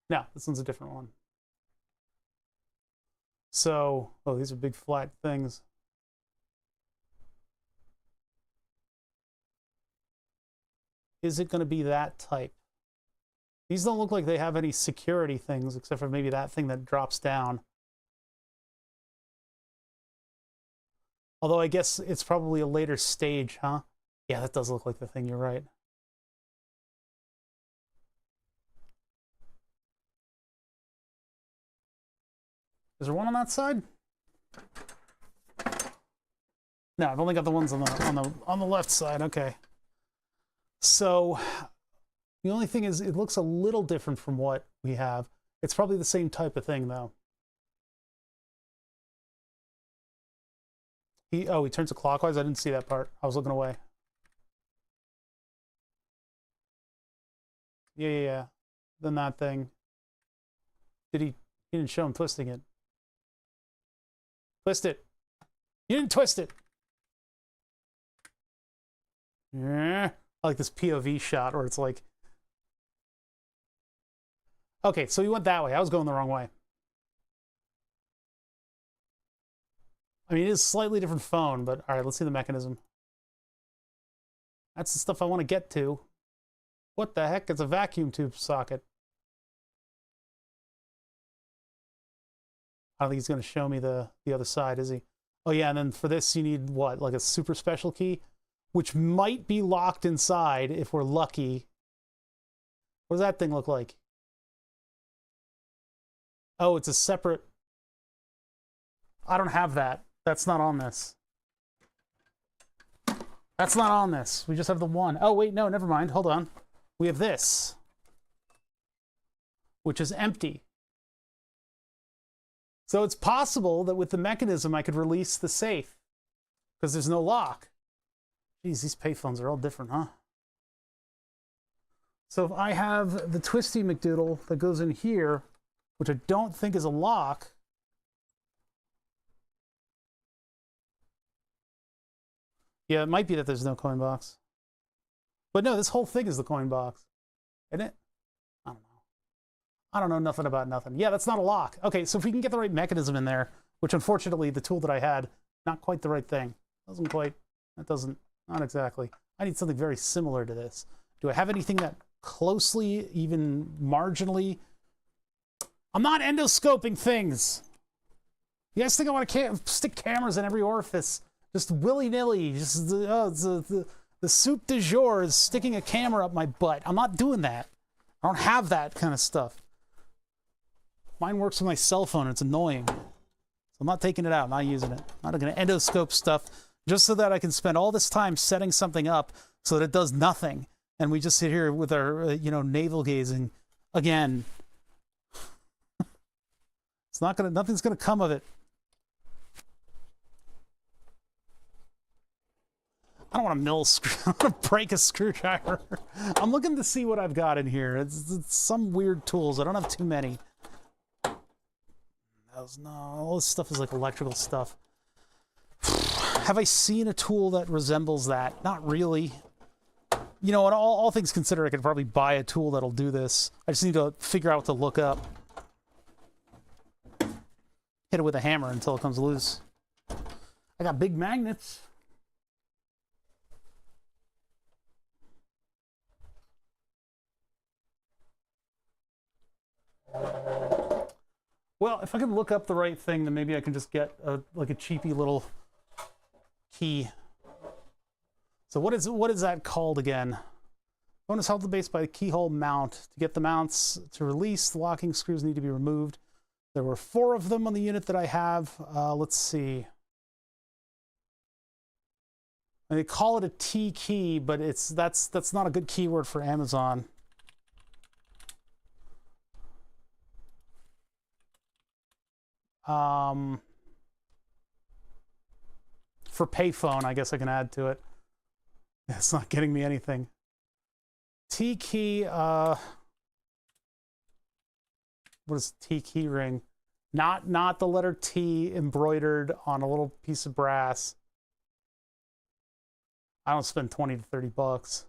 No, this one's a different one. So, oh, these are big flat things. Is it going to be that type? These don't look like they have any security things, except for maybe that thing that drops down. Although I guess it's probably a later stage, huh? Yeah, that does look like the thing, you're right. Is there one on that side? No, I've only got the ones on the left side. Okay. So the only thing is it looks a little different from what we have. It's probably the same type of thing though. He turns it clockwise. I didn't see that part. I was looking away. Yeah. Then that thing. He didn't show him twisting it. Twist it. You didn't twist it. Yeah. I like this POV shot where it's like. Okay, so he went that way. I was going the wrong way. I mean, it is a slightly different phone, but all right, let's see the mechanism. That's the stuff I want to get to. What the heck? It's a vacuum tube socket. I don't think he's going to show me the other side, is he? Oh, yeah, and then for this, you need what? Like a super special key? Which might be locked inside if we're lucky. What does that thing look like? Oh, it's a separate... I don't have that. That's not on this. That's not on this. We just have the one. Oh, wait, no, never mind. Hold on. We have this, which is empty. So it's possible that with the mechanism, I could release the safe because there's no lock. Geez, these payphones are all different, huh? So if I have the twisty McDoodle that goes in here, which I don't think is a lock. Yeah, it might be that there's no coin box. But no, this whole thing is the coin box. Isn't it? I don't know. I don't know nothing about nothing. Yeah, that's not a lock. Okay, so if we can get the right mechanism in there, which unfortunately the tool that I had, not quite the right thing. Doesn't quite, that doesn't, not exactly. I need something very similar to this. Do I have anything that closely, even marginally? I'm not endoscoping things. You guys think I want to stick cameras in every orifice? Just willy-nilly, just the soup du jour is sticking a camera up my butt. I'm not doing that. I don't have that kind of stuff. Mine works with my cell phone. It's annoying. So I'm not taking it out. I'm not using it. I'm not going to endoscope stuff just so that I can spend all this time setting something up so that it does nothing. And we just sit here with our, navel gazing again. It's not going to, nothing's going to come of it. I don't want to I want to break a screwdriver. I'm looking to see what I've got in here. It's some weird tools. I don't have too many. No, all this stuff is like electrical stuff. Have I seen a tool that resembles that? Not really. You know, all things considered, I could probably buy a tool that'll do this. I just need to figure out what to look up. Hit it with a hammer until it comes loose. I got big magnets. Well, if I can look up the right thing, then maybe I can just get like a cheapy little key. So what is that called again? Bonus held to the base by the keyhole mount. To get the mounts to release, the locking screws need to be removed. There were 4 of them on the unit that I have. Let's see. And they call it a T key, but that's not a good keyword for Amazon. For payphone, I guess I can add to it. It's not getting me anything. T key, what is T key ring? Not the letter T embroidered on a little piece of brass. I don't spend 20 to 30 bucks.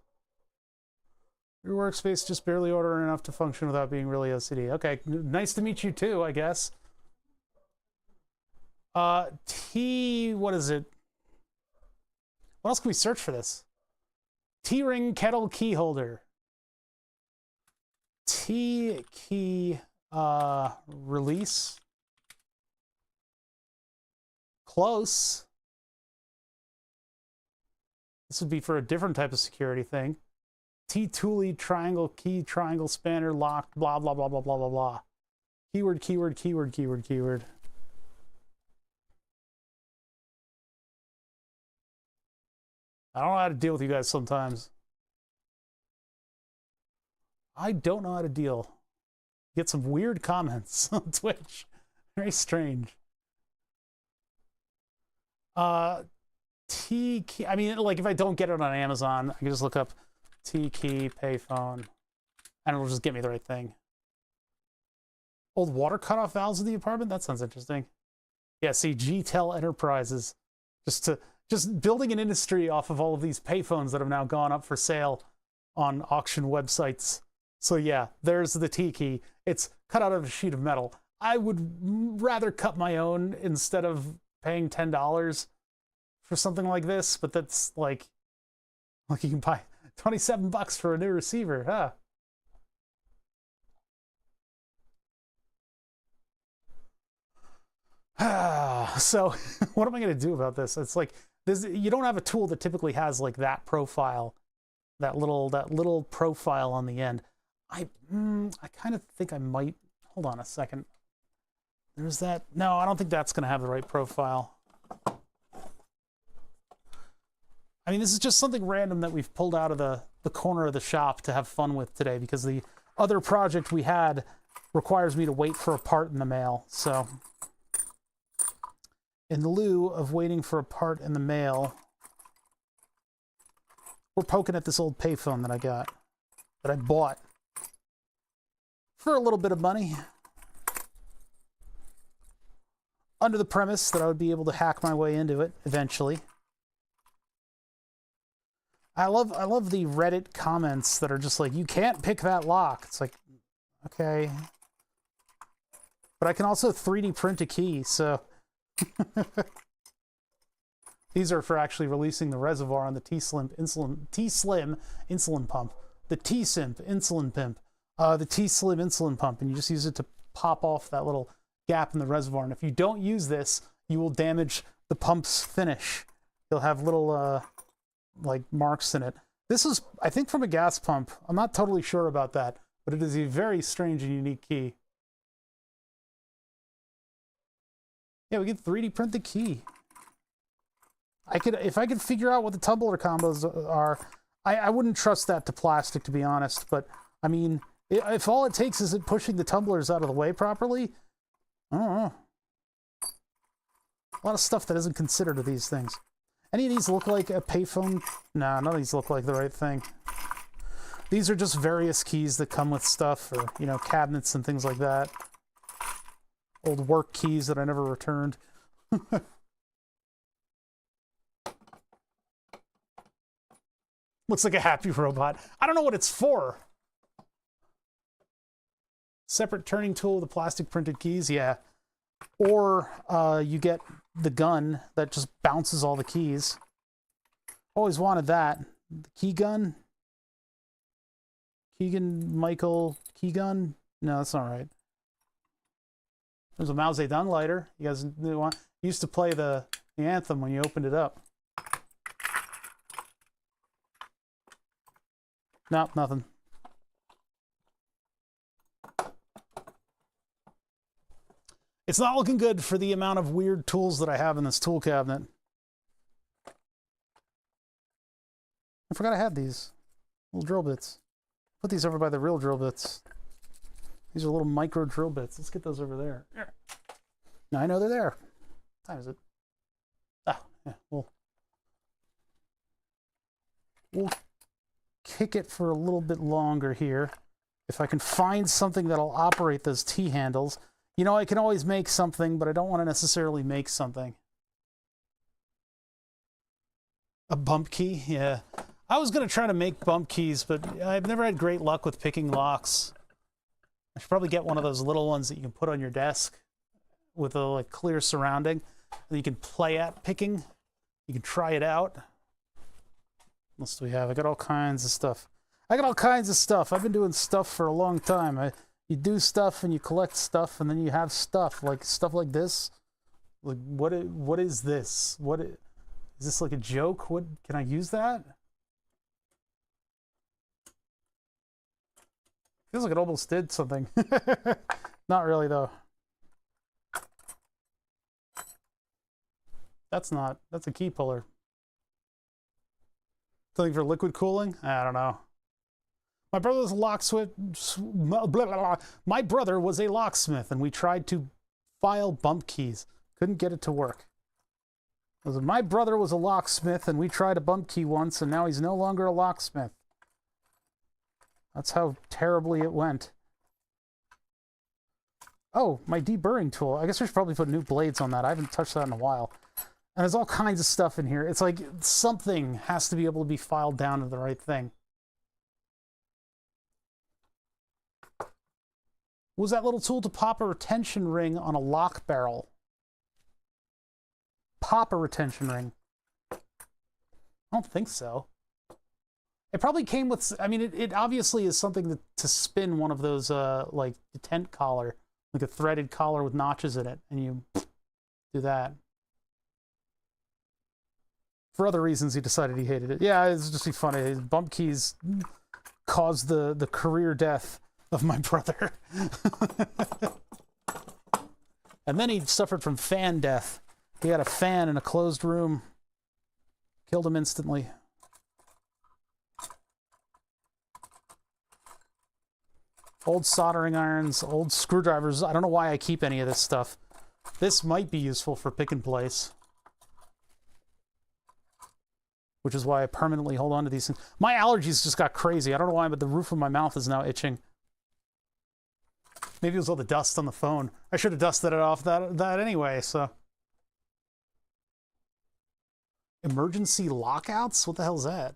Your workspace just barely order enough to function without being really OCD. Okay, nice to meet you too, I guess. T, what is it? What else can we search for this? T-ring kettle key holder. T key release. Close. This would be for a different type of security thing. T-toolie triangle key triangle spanner locked blah blah blah blah blah blah blah. Keyword keyword keyword keyword keyword. I don't know how to deal with you guys sometimes. I don't know how to deal. Get some weird comments on Twitch. Very strange. T key. I mean, like if I don't get it on Amazon, I can just look up T key payphone, and it'll just get me the right thing. Old water cutoff valves in the apartment. That sounds interesting. Yeah. See, GTEL Enterprises, just building an industry off of all of these payphones that have now gone up for sale on auction websites. So yeah, there's the T key. It's cut out of a sheet of metal. I would rather cut my own instead of paying $10 for something like this, but that's like you can buy 27 bucks for a new receiver, huh? So what am I going to do about this? It's like this, you don't have a tool that typically has like that profile, that little profile on the end. I kind of think I might, hold on a second. There's that. No, I don't think that's going to have the right profile. I mean, this is just something random that we've pulled out of the corner of the shop to have fun with today, because the other project we had requires me to wait for a part in the mail. So in lieu of waiting for a part in the mail, we're poking at this old payphone that I bought for a little bit of money, under the premise that I would be able to hack my way into it eventually. I love the Reddit comments that are just like, you can't pick that lock. It's like, okay. But I can also 3D print a key, so these are for actually releasing the reservoir on the T-Slim insulin pump, the T-Simp insulin pump, the T-Slim insulin pump, and you just use it to pop off that little gap in the reservoir. And if you don't use this, you will damage the pump's finish. You'll have little like marks in it. This is, I think, from a gas pump. I'm not totally sure about that, but it is a very strange and unique key. Yeah, we can 3D print the key. If I could figure out what the tumbler combos are, I wouldn't trust that to plastic, to be honest. But I mean, if all it takes is it pushing the tumblers out of the way properly, I don't know. A lot of stuff that isn't considered of these things. Any of these look like a payphone? Nah, none of these look like the right thing. These are just various keys that come with stuff, or, you know, cabinets and things like that. Old work keys that I never returned. Looks like a happy robot. I don't know what it's for. Separate turning tool with the plastic printed keys, yeah. Or you get the gun that just bounces all the keys. Always wanted that. The key gun? Keegan Michael key gun? No, that's not right. There's a Mao Zedong lighter. You guys used to play the anthem when you opened it up. Nope, nothing. It's not looking good for the amount of weird tools that I have in this tool cabinet. I forgot I had these little drill bits. Put these over by the real drill bits. These are little micro drill bits. Let's get those over there. Now I know they're there. What time is it? Ah, yeah, we'll kick it for a little bit longer here. If I can find something that'll operate those T-handles. You know, I can always make something, but I don't want to necessarily make something. A bump key? Yeah. I was going to try to make bump keys, but I've never had great luck with picking locks. I should probably get one of those little ones that you can put on your desk with a like clear surrounding that you can play at picking. You can try it out. What else do we have? I got all kinds of stuff. I've been doing stuff for a long time. You do stuff and you collect stuff and then you have stuff like this. Like what is this? Is this like a joke? What can I use that? Feels like it almost did something. Not really though. That's a key puller. Something for liquid cooling? I don't know. My brother was a locksmith. My brother was a locksmith, and we tried to file bump keys. Couldn't get it to work. My brother was a locksmith, and we tried a bump key once, and now he's no longer a locksmith. That's how terribly it went. Oh, my deburring tool. I guess I should probably put new blades on that. I haven't touched that in a while. And there's all kinds of stuff in here. It's like something has to be able to be filed down to the right thing. Was that little tool to pop a retention ring on a lock barrel? Pop a retention ring. I don't think so. It probably came with, I mean, it obviously is something to spin one of those, like, tent collar, like a threaded collar with notches in it, and you do that. For other reasons, he decided he hated it. Yeah, it's just funny. His bump keys caused the career death of my brother. And then he suffered from fan death. He had a fan in a closed room. Killed him instantly. Old soldering irons, old screwdrivers. I don't know why I keep any of this stuff. This might be useful for pick and place. Which is why I permanently hold on to these things. My allergies just got crazy. I don't know why, but the roof of my mouth is now itching. Maybe it was all the dust on the phone. I should have dusted it off that anyway, so. Emergency lockouts? What the hell is that?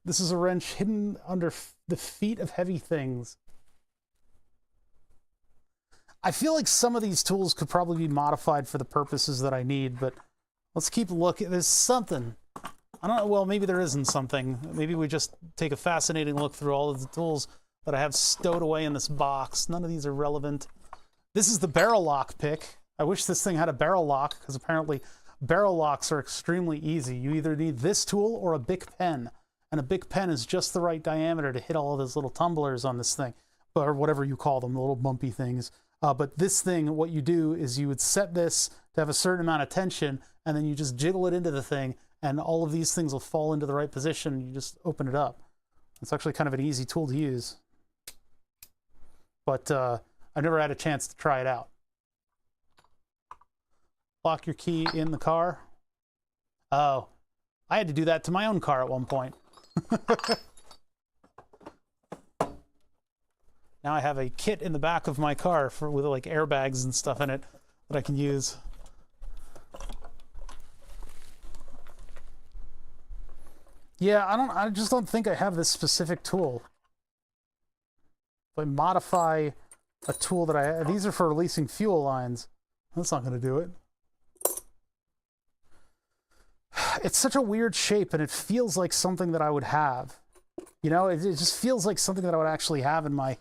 This is a wrench hidden under the feet of heavy things. I feel like some of these tools could probably be modified for the purposes that I need, but let's keep looking. There's something. I don't know. Well, maybe there isn't something. Maybe we just take a fascinating look through all of the tools that I have stowed away in this box. None of these are relevant. This is the barrel lock pick. I wish this thing had a barrel lock, because apparently barrel locks are extremely easy. You either need this tool or a Bic pen, and a Bic pen is just the right diameter to hit all of those little tumblers on this thing, or whatever you call them, the little bumpy things. But this thing, what you do is you would set this to have a certain amount of tension, and then you just jiggle it into the thing, and all of these things will fall into the right position, and you just open it up. It's actually kind of an easy tool to use. But I've never had a chance to try it out. Lock your key in the car. Oh, I had to do that to my own car at one point. Now I have a kit in the back of my car with like airbags and stuff in it that I can use. Yeah, I just don't think I have this specific tool. If I modify a tool that I have, these are for releasing fuel lines. That's not going to do it. It's such a weird shape, and it feels like something that I would have. You know, it just feels like something that I would actually have in my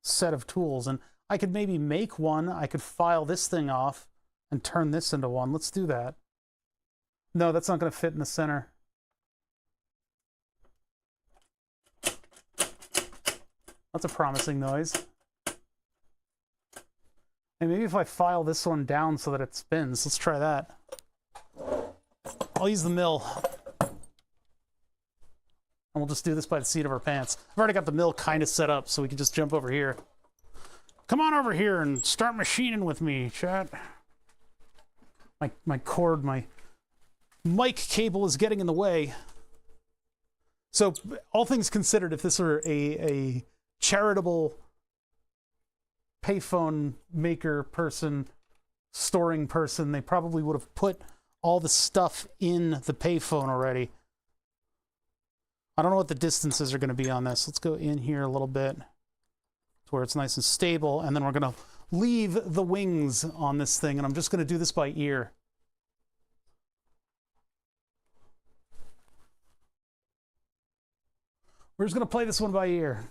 set of tools. And I could maybe make one. I could file this thing off and turn this into one. Let's do that. No, that's not going to fit in the center. That's a promising noise. And maybe if I file this one down so that it spins, let's try that. I'll use the mill. And we'll just do this by the seat of our pants. I've already got the mill kind of set up, so we can just jump over here. Come on over here and start machining with me, chat. My cord, my mic cable is getting in the way. So, all things considered, if this were a charitable payphone maker person, storing person, they probably would have put all the stuff in the payphone already. I don't know what the distances are going to be on this. Let's go in here a little bit to where it's nice and stable, and then we're going to leave the wings on this thing, and I'm just going to do this by ear. We're just going to play this one by ear.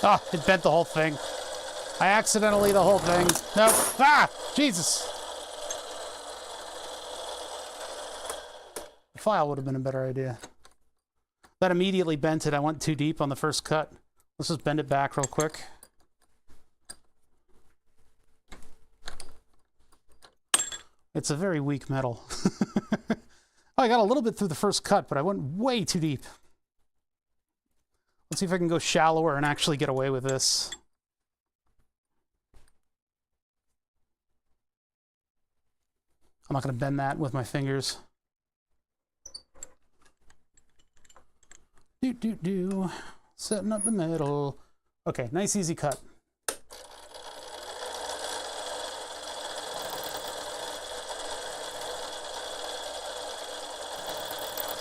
Ah, it bent the whole thing. I accidentally the whole thing. Nope. Ah! Jesus! The file would have been a better idea. That immediately bent it. I went too deep on the first cut. Let's just bend it back real quick. It's a very weak metal. I got a little bit through the first cut, but I went way too deep. Let's see if I can go shallower and actually get away with this. I'm not going to bend that with my fingers. Setting up the metal. Okay, nice easy cut.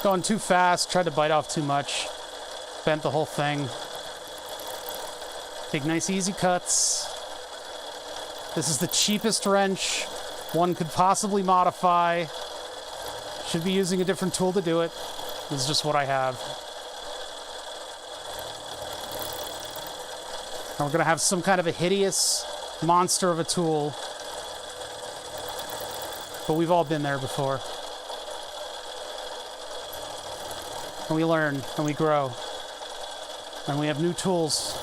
Going too fast, tried to bite off too much. Bent the whole thing. Take nice easy cuts. This is the cheapest wrench one could possibly modify. Should be using a different tool to do it. This is just what I have. And we're going to have some kind of a hideous monster of a tool. But we've all been there before. And we learn, and we grow. And we have new tools.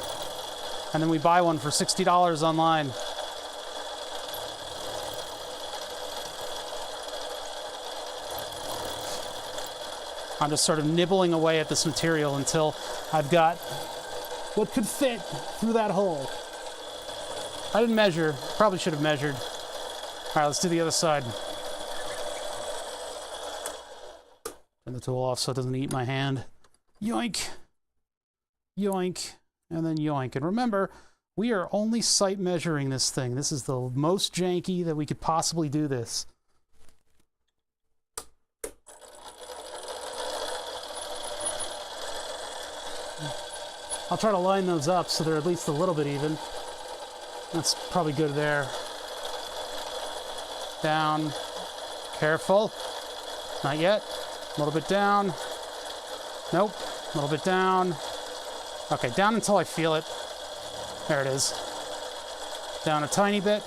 And then we buy one for $60 online. I'm just sort of nibbling away at this material until I've got what could fit through that hole. I didn't measure. Probably should have measured. All right, let's do the other side. Turn the tool off so it doesn't eat my hand. Yoink. Yoink. And then yoink. And remember, we are only sight measuring this thing. This is the most janky that we could possibly do this. I'll try to line those up so they're at least a little bit even. That's probably good there. Down. Careful. Not yet. A little bit down. Nope. A little bit down. Okay, down until I feel it. There it is. Down a tiny bit.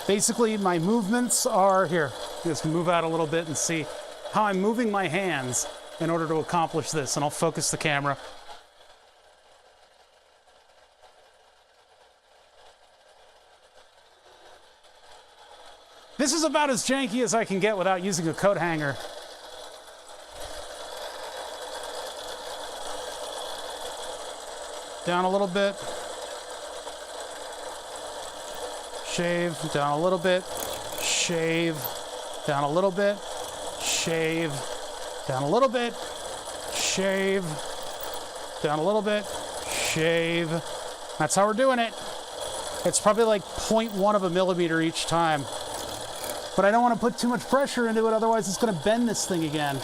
Basically, my movements are here. Just move out a little bit and see how I'm moving my hands in order to accomplish this. And I'll focus the camera. This is about as janky as I can get without using a coat hanger. Down a little bit. Shave. Down a little bit. Shave. Down a little bit. Shave. Down a little bit. Shave. Down a little bit. shave. That's how we're doing it. It's probably like 0.1 of a millimeter each time. But I don't want to put too much pressure into it, otherwise it's going to bend this thing again.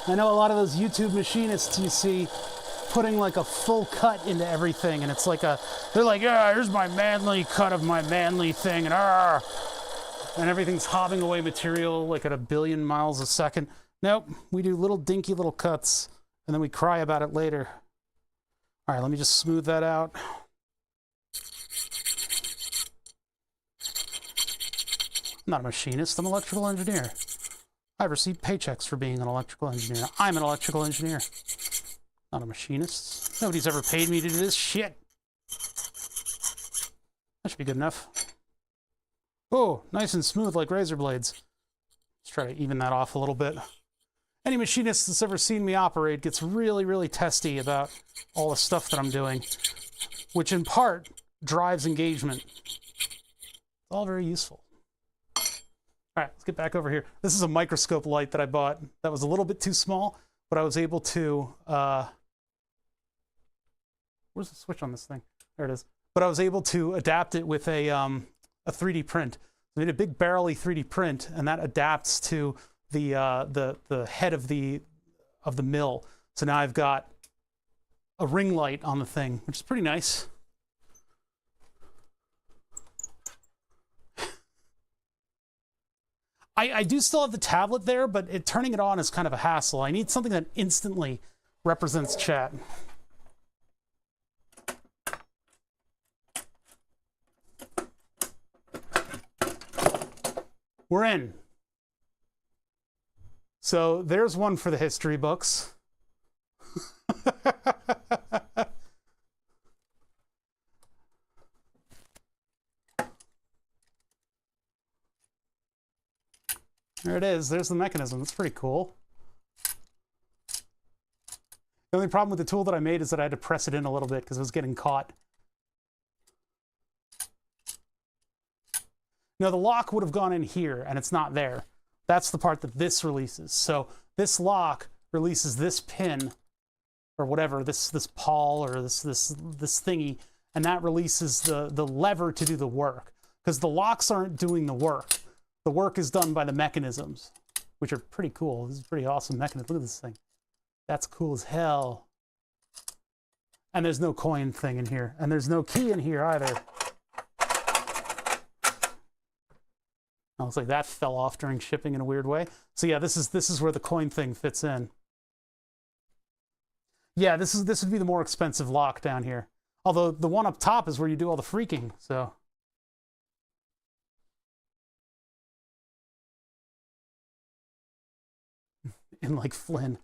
I know a lot of those YouTube machinists you see putting like a full cut into everything, and it's like they're like, yeah, here's my manly cut of my manly thing, and everything's hobbing away material like at 1 billion miles a second. Nope, we do little dinky little cuts, and then we cry about it later. All right, let me just smooth that out. I'm not a machinist, I'm an electrical engineer. I've received paychecks for being an electrical engineer. I'm an electrical engineer, not a machinist. Nobody's ever paid me to do this shit. That should be good enough. Oh, nice and smooth like razor blades. Let's try to even that off a little bit. Any machinist that's ever seen me operate gets really, really testy about all the stuff that I'm doing, which in part drives engagement. It's all very useful. All right, let's get back over here. This is a microscope light that I bought that was a little bit too small, but I was able to, where's the switch on this thing? There it is. But I was able to adapt it with a 3D print. I made a big barrel-y 3D print, and that adapts to the head of the mill. So now I've got a ring light on the thing, which is pretty nice. I do still have the tablet there, but turning it on is kind of a hassle. I need something that instantly represents chat. We're in. So there's one for the history books. There it is. There's the mechanism. That's pretty cool. The only problem with the tool that I made is that I had to press it in a little bit because it was getting caught. Now, the lock would have gone in here, and it's not there. That's the part that this releases. So this lock releases this pin, or whatever, this pawl, or this thingy, and that releases the lever to do the work. Because the locks aren't doing the work. The work is done by the mechanisms, which are pretty cool. This is a pretty awesome mechanism. Look at this thing. That's cool as hell. And there's no coin thing in here. And there's no key in here either. Oh, looks like that fell off during shipping in a weird way. So yeah, this is where the coin thing fits in. Yeah, this would be the more expensive lock down here. Although the one up top is where you do all the freaking, so. In like Flynn.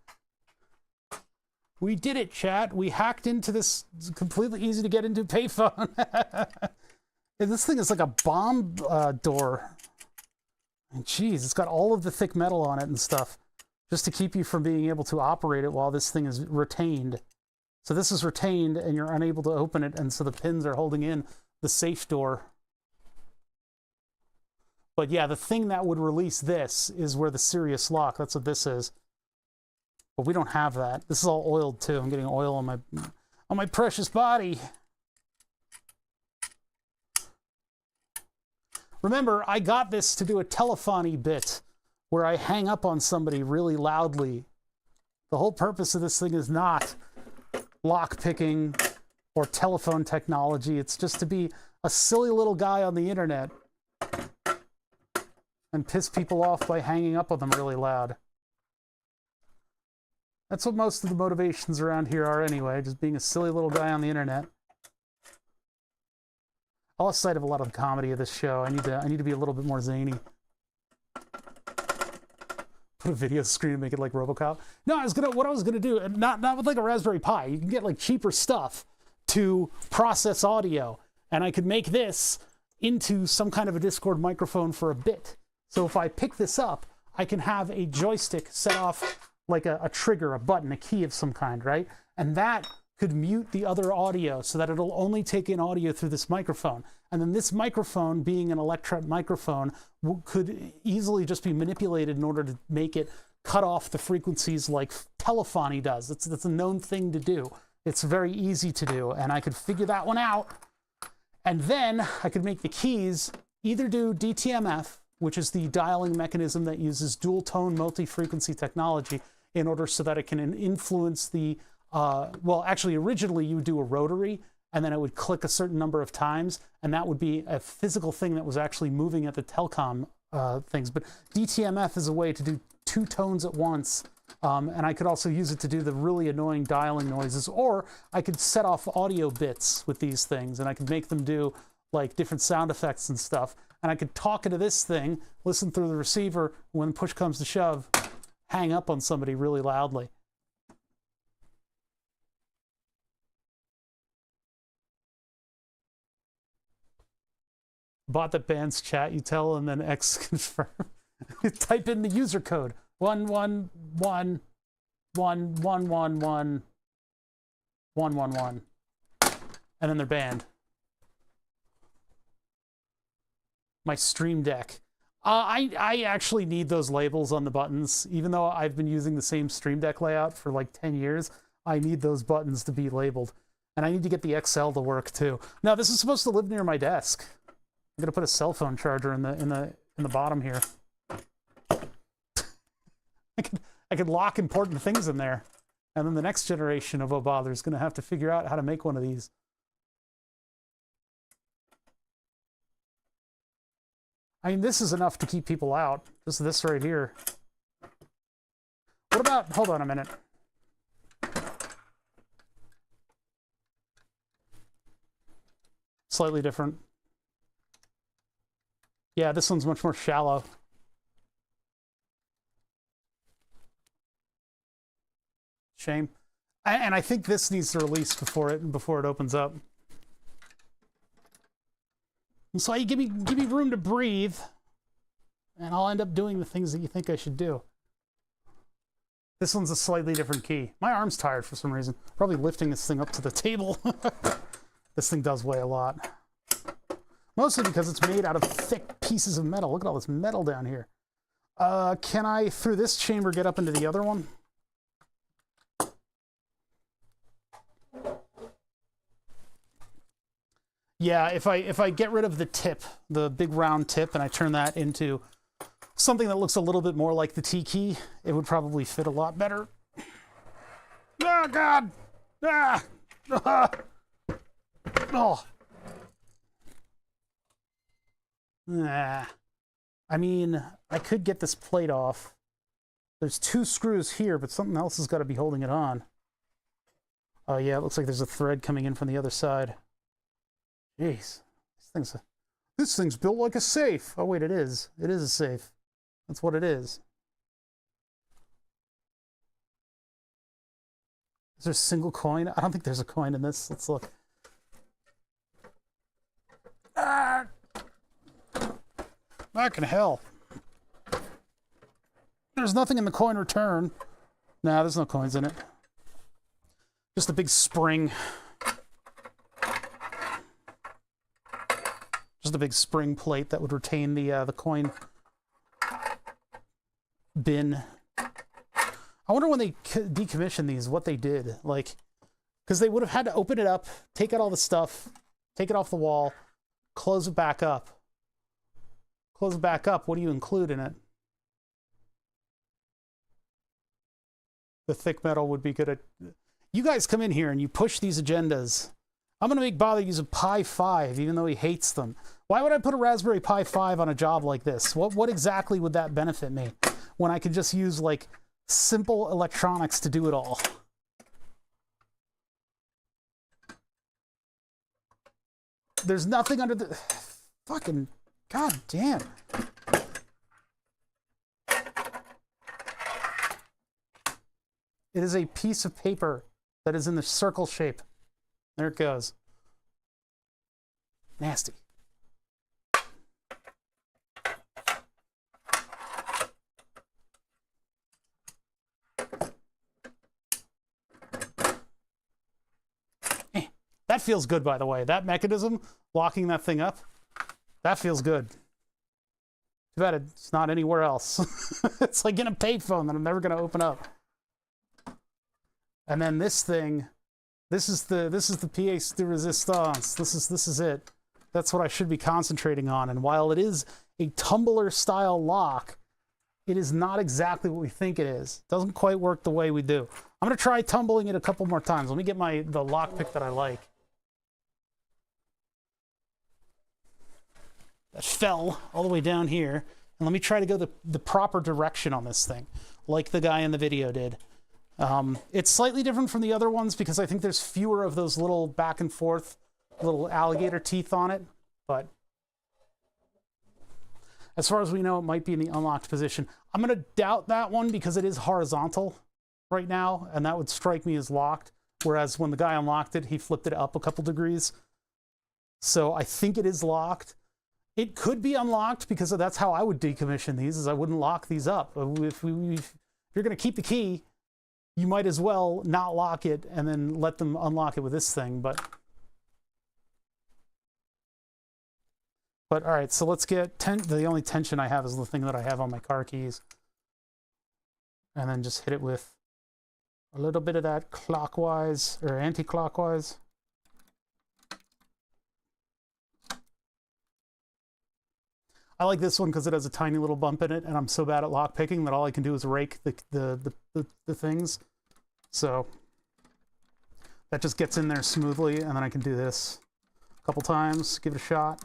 We did it, chat. We hacked into this completely easy to get into payphone. This thing is like a bomb door. And geez, it's got all of the thick metal on it and stuff, just to keep you from being able to operate it while this thing is retained. So this is retained and you're unable to open it, and so the pins are holding in the safe door. But yeah, the thing that would release this is where the Sirius lock, that's what this is. But we don't have that. This is all oiled too. I'm getting oil on my precious body. Remember, I got this to do a telephony bit where I hang up on somebody really loudly. The whole purpose of this thing is not lock picking or telephone technology. It's just to be a silly little guy on the internet and piss people off by hanging up on them really loud. That's what most of the motivations around here are anyway, just being a silly little guy on the internet. I lost sight of a lot of the comedy of this show. I need to be a little bit more zany. Put a video screen and make it like RoboCop. No, what I was gonna do, not with like a Raspberry Pi. You can get like cheaper stuff to process audio, and I could make this into some kind of a Discord microphone for a bit. So if I pick this up, I can have a joystick set off like a trigger, a button, a key of some kind, right? And that could mute the other audio so that it'll only take in audio through this microphone. And then this microphone, being an electret microphone, could easily just be manipulated in order to make it cut off the frequencies like telephony does. That's a known thing to do. It's very easy to do, and I could figure that one out. And then I could make the keys either do DTMF, which is the dialing mechanism that uses dual tone multi-frequency technology in order so that it can influence the, well, actually originally you would do a rotary, and then it would click a certain number of times, and that would be a physical thing that was actually moving at the telecom things. But DTMF is a way to do 2 tones at once, and I could also use it to do the really annoying dialing noises, or I could set off audio bits with these things, and I could make them do like different sound effects and stuff, and I could talk into this thing, listen through the receiver, when push comes to shove, hang up on somebody really loudly. Bot that bans chat, you tell, and then X confirm. Type in the user code 111111111, and then they're banned. My Stream Deck. I actually need those labels on the buttons, even though I've been using the same Stream Deck layout for like 10 years. I need those buttons to be labeled, and I need to get the XL to work too. Now this is supposed to live near my desk. I'm gonna put a cell phone charger in the bottom here. I could lock important things in there, and then the next generation of Obother is gonna have to figure out how to make one of these. I mean, this is enough to keep people out. Just this right here. What about? Hold on a minute. Slightly different. Yeah, this one's much more shallow. Shame. And I think this needs to release before it opens up. So you give me room to breathe, and I'll end up doing the things that you think I should do. This one's a slightly different key. My arm's tired for some reason. Probably lifting this thing up to the table. This thing does weigh a lot. Mostly because it's made out of thick pieces of metal. Look at all this metal down here. Can I, through this chamber, get up into the other one? Yeah, if I get rid of the tip, the big round tip, and I turn that into something that looks a little bit more like the T key, it would probably fit a lot better. Oh, God! Ah! Ah! Oh! Nah. I mean, I could get this plate off. There's 2 screws here, but something else has got to be holding it on. Oh, yeah, it looks like there's a thread coming in from the other side. Jeez, this thing's built like a safe. Oh wait, it is. It is a safe. That's what it is. Is there a single coin? I don't think there's a coin in this. Let's look. Ah! Fucking hell. There's nothing in the coin return. Nah, there's no coins in it. Just a big spring. Just a big spring plate that would retain the coin bin. I wonder when they decommissioned these, what they did. Like, because they would have had to open it up, take out all the stuff, take it off the wall, close it back up. Close it back up, what do you include in it? The thick metal would be good at... You guys come in here and you push these agendas. I'm going to make Bother use a Pi 5, even though he hates them. Why would I put a Raspberry Pi 5 on a job like this? What exactly would that benefit me? When I could just use, like, simple electronics to do it all. There's nothing under the... Fucking... God damn. It is a piece of paper that is in the circle shape. There it goes. Nasty. That feels good, by the way. That mechanism, locking that thing up, that feels good. Too bad it's not anywhere else. It's like in a payphone that I'm never going to open up. And then this thing This is the pièce de résistance. This is it. That's what I should be concentrating on. And while it is a tumbler style lock, it is not exactly what we think it is. It doesn't quite work the way we do. I'm going to try tumbling it a couple more times. Let me get the lockpick that I like. That fell all the way down here. And let me try to go the proper direction on this thing, like the guy in the video did. It's slightly different from the other ones because I think there's fewer of those little back and forth little alligator teeth on it. But as far as we know, it might be in the unlocked position. I'm going to doubt that one because it is horizontal right now, and that would strike me as locked. Whereas when the guy unlocked it, he flipped it up a couple degrees. So I think it is locked. It could be unlocked because that's how I would decommission these, is I wouldn't lock these up. If you're going to keep the key, you might as well not lock it and then let them unlock it with this thing. But all right, so let's get the only tension I have is the thing that I have on my car keys. And then just hit it with a little bit of that clockwise or anti-clockwise. I like this one because it has a tiny little bump in it, and I'm so bad at lock picking that all I can do is rake the things. So that just gets in there smoothly, and then I can do this a couple times, give it a shot.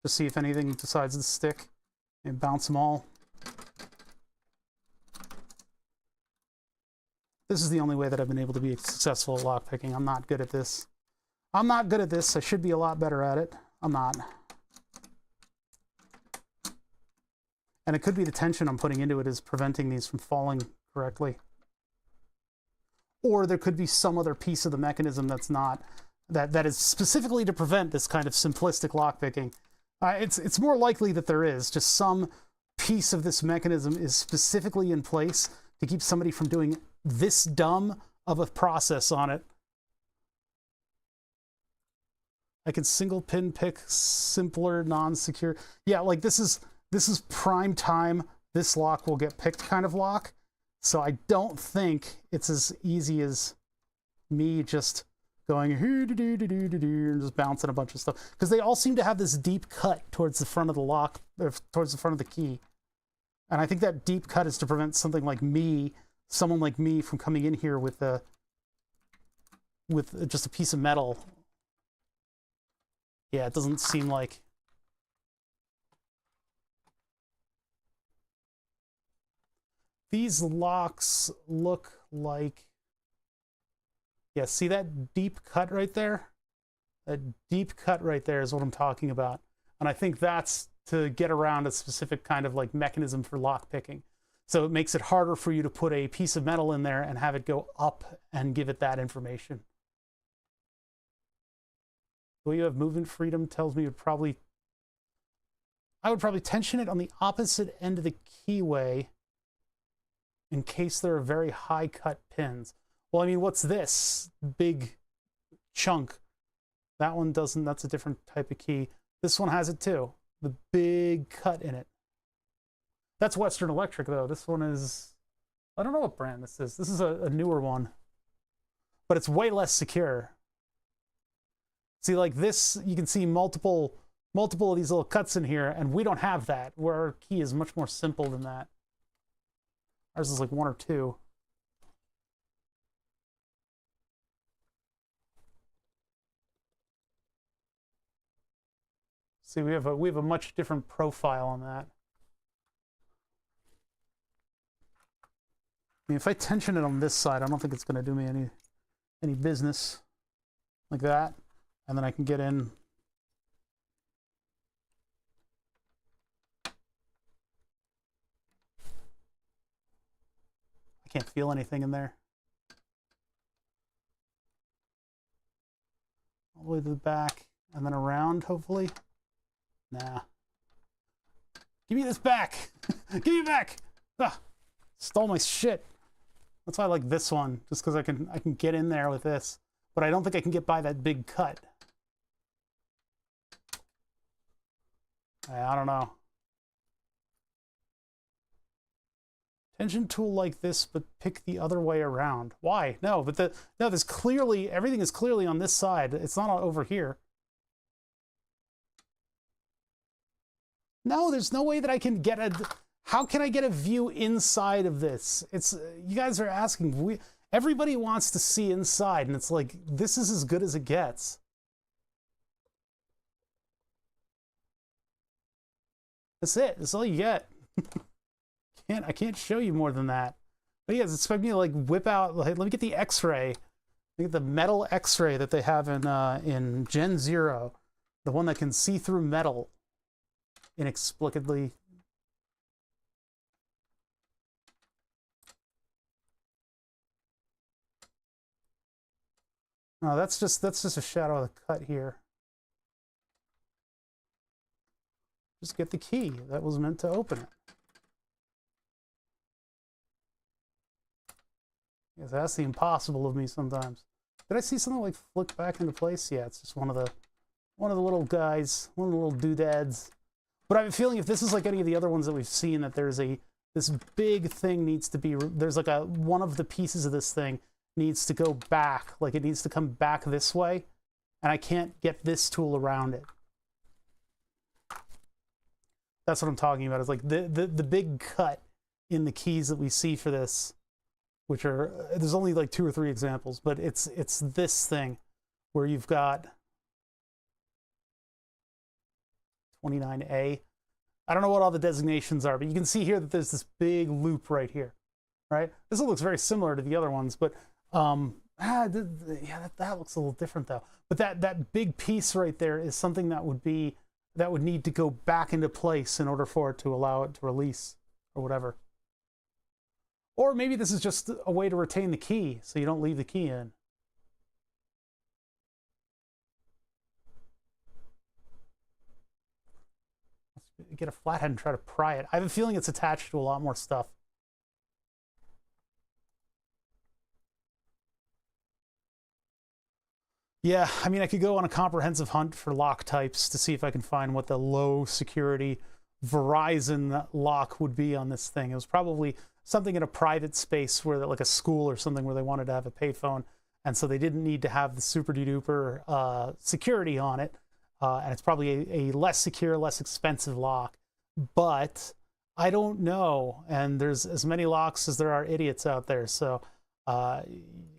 Just see if anything decides to stick and bounce them all. This is the only way that I've been able to be successful at lock picking. I'm not good at this. I'm not good at this. I should be a lot better at it. I'm not. And it could be the tension I'm putting into it is preventing these from falling correctly. Or there could be some other piece of the mechanism that's not, that is specifically to prevent this kind of simplistic lockpicking. It's more likely that there is. Just some piece of this mechanism is specifically in place to keep somebody from doing this dumb of a process on it. I can single pin pick simpler, non-secure. Yeah, like this is prime time. This lock will get picked kind of lock. So I don't think it's as easy as me just going and just bouncing a bunch of stuff, because they all seem to have this deep cut towards the front of the lock, or towards the front of the key. And I think that deep cut is to prevent something like me, someone like me, from coming in here with just a piece of metal. Yeah, it doesn't seem like. These locks look like, yeah, see that deep cut right there? That deep cut right there is what I'm talking about. And I think that's to get around a specific kind of like mechanism for lock picking. So it makes it harder for you to put a piece of metal in there and have it go up and give it that information. The way you have movement freedom tells me I would probably tension it on the opposite end of the keyway in case there are very high cut pins. Well, I mean, what's this big chunk? That one doesn't, that's a different type of key. This one has it too, the big cut in it. That's Western Electric though. This one is, I don't know what brand this is. This is a newer one, but it's way less secure. See, like this, you can see multiple of these little cuts in here, and we don't have that, where our key is much more simple than that. Ours is like 1 or 2. See, we have a much different profile on that. I mean, if I tension it on this side, I don't think it's going to do me any business like that. And then I can get in. I can't feel anything in there. All the way to the back and then around, hopefully. Nah. Give me this back. Give me it back. Ah, stole my shit. That's why I like this one, just because I can get in there with this. But I don't think I can get by that big cut. I don't know. Tension tool like this, but pick the other way around. Why? No, but no, there's clearly, everything is clearly on this side. It's not over here. No, there's no way that I can get a, how can I get a view inside of this? It's, you guys are asking, everybody wants to see inside, and it's like, this is as good as it gets. That's it. That's all you get. I can't show you more than that. But yeah, expect me to like whip out. Like, let me get the X-ray. Look at the metal X-ray that they have in Gen 0, the one that can see through metal inexplicably. No, that's just a shadow of the cut here. Just get the key that was meant to open it. Yes, that's the impossible of me sometimes. Did I see something like flick back into place? Yeah, it's just one of the little guys, one of the little doodads. But I have a feeling if this is like any of the other ones that we've seen, that there's this big thing needs to be, there's like one of the pieces of this thing needs to go back, like it needs to come back this way, and I can't get this tool around it. That's what I'm talking about. It's like the big cut in the keys that we see for this, which are, there's only like 2 or 3 examples, but it's this thing where you've got 29A. I don't know what all the designations are, but you can see here that there's this big loop right here, right? This looks very similar to the other ones, but yeah, that looks a little different though. But that big piece right there is something that would need to go back into place in order for it to allow it to release or whatever. Or maybe this is just a way to retain the key so you don't leave the key in. Let's get a flathead and try to pry it. I have a feeling it's attached to a lot more stuff. Yeah, I mean, I could go on a comprehensive hunt for lock types to see if I can find what the low security Verizon lock would be on this thing. It was probably something in a private space where, like a school or something, where they wanted to have a payphone, and so they didn't need to have the super duper security on it. And it's probably a less secure, less expensive lock. But I don't know, and there's as many locks as there are idiots out there, so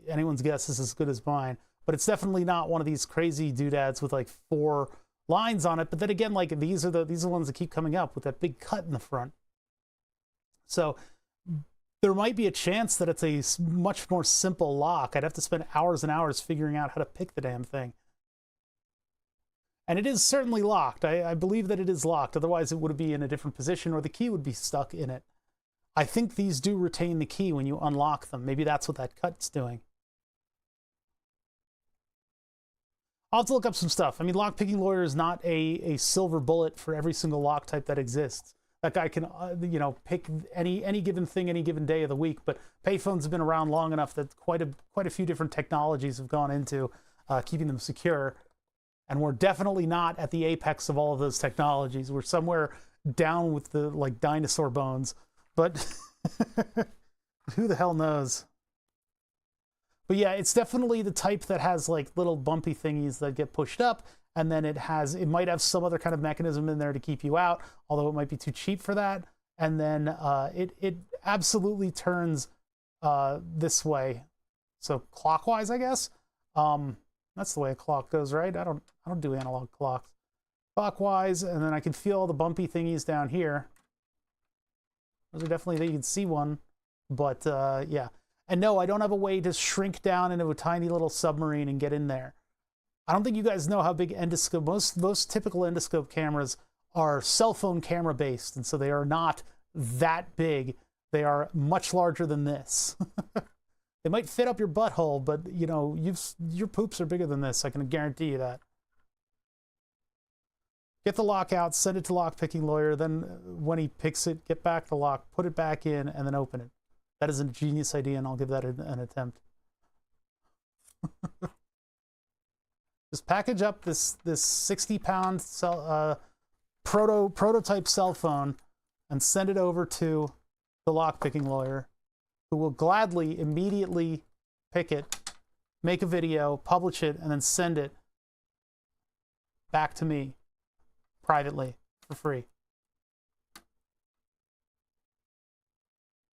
anyone's guess is as good as mine. But it's definitely not one of these crazy doodads with like 4 lines on it. But then again, like these are the ones that keep coming up with that big cut in the front. So there might be a chance that it's a much more simple lock. I'd have to spend hours and hours figuring out how to pick the damn thing. And it is certainly locked. I believe that it is locked. Otherwise, it would be in a different position, or the key would be stuck in it. I think these do retain the key when you unlock them. Maybe that's what that cut's doing. I'll have to look up some stuff. I mean, Lockpicking Lawyer is not a silver bullet for every single lock type that exists. That guy can, you know, pick any given thing, any given day of the week. But payphones have been around long enough that quite a few different technologies have gone into keeping them secure. And we're definitely not at the apex of all of those technologies. We're somewhere down with the like dinosaur bones. But who the hell knows? But yeah, it's definitely the type that has like little bumpy thingies that get pushed up, and then it might have some other kind of mechanism in there to keep you out, although it might be too cheap for that. And then it absolutely turns this way, so clockwise, I guess. That's the way a clock goes, right? I don't do analog clocks. Clockwise, and then I can feel all the bumpy thingies down here. Those are definitely, you can see one, but yeah. And no, I don't have a way to shrink down into a tiny little submarine and get in there. I don't think you guys know how big endoscope, most typical endoscope cameras are cell phone camera based, and so they are not that big. They are much larger than this. They might fit up your butthole, but you know, your poops are bigger than this, I can guarantee you that. Get the lock out, send it to Lockpicking Lawyer, then when he picks it, get back the lock, put it back in, and then open it. That is a genius idea, and I'll give that an attempt. Just package up this 60-pound prototype cell phone and send it over to the lockpicking lawyer, who will gladly, immediately pick it, make a video, publish it, and then send it back to me privately for free.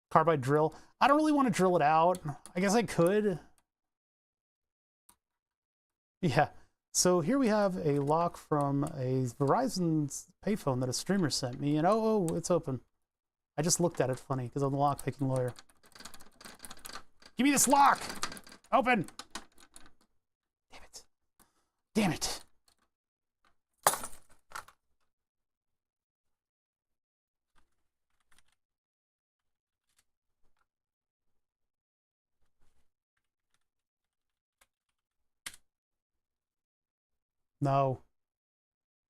Carbide drill. I don't really want to drill it out. I guess I could. Yeah. So here we have a lock from a Verizon payphone that a streamer sent me, and oh, it's open. I just looked at it funny because I'm the lockpicking lawyer. Give me this lock! Open! Damn it. Damn it. No.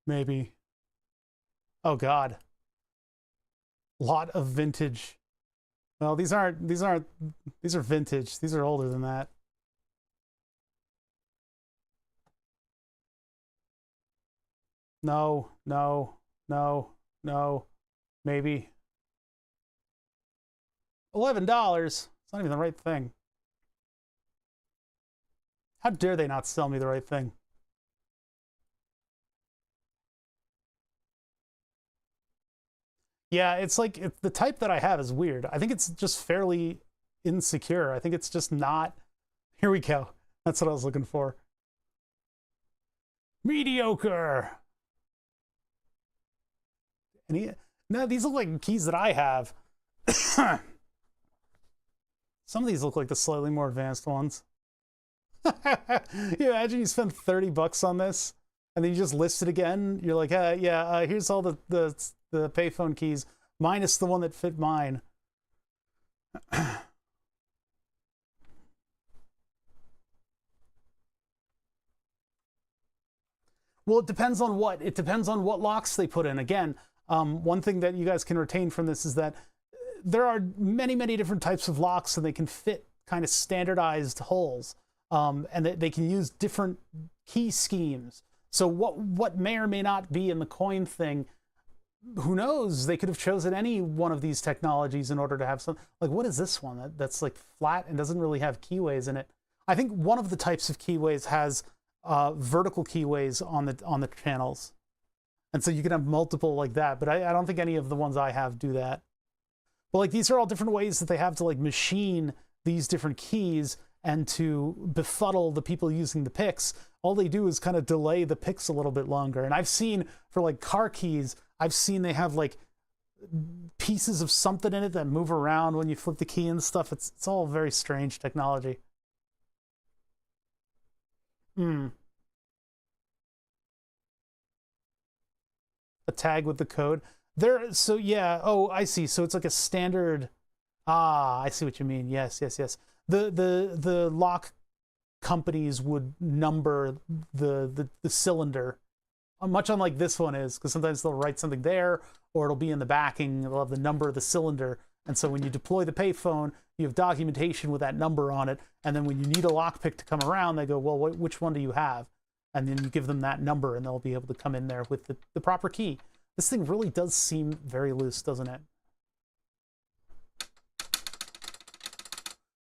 Maybe. Oh God. Lot of vintage. Well, these are vintage. These are older than that. No, no, no, no. Maybe. $11. It's not even the right thing. How dare they not sell me the right thing? Yeah, it's like the type that I have is weird. I think it's just fairly insecure. I think it's just not. Here we go. That's what I was looking for. Mediocre. No, these look like keys that I have. Some of these look like the slightly more advanced ones. You imagine you spend $30 on this, and then you just list it again. You're like, here's all the payphone keys minus the one that fit mine. Well, it depends on what. It depends on what locks they put in. Again, one thing that you guys can retain from this is that there are many, many different types of locks, and they can fit kind of standardized holes, and they can use different key schemes. So what may or may not be in the coin thing, who knows? They could have chosen any one of these technologies in order to have some. Like, what is this one that's like flat and doesn't really have keyways in it? I think one of the types of keyways has vertical keyways on the channels, and so you can have multiple like that. But I don't think any of the ones I have do that. But like, these are all different ways that they have to like machine these different keys and to befuddle the people using the picks. All they do is kind of delay the picks a little bit longer. And I've seen for like car keys, I've seen they have like pieces of something in it that move around when you flip the key and stuff. It's all very strange technology. A tag with the code. So yeah, oh, I see. So it's like a standard. I see what you mean. Yes. The lock companies would number the cylinder, much unlike this one is, because sometimes they'll write something there, or it'll be in the backing. They'll have the number of the cylinder, and so when you deploy the payphone, you have documentation with that number on it, and then when you need a lockpick to come around, they go, well, which one do you have? And then you give them that number, and they'll be able to come in there with the proper key. This thing really does seem very loose, doesn't it?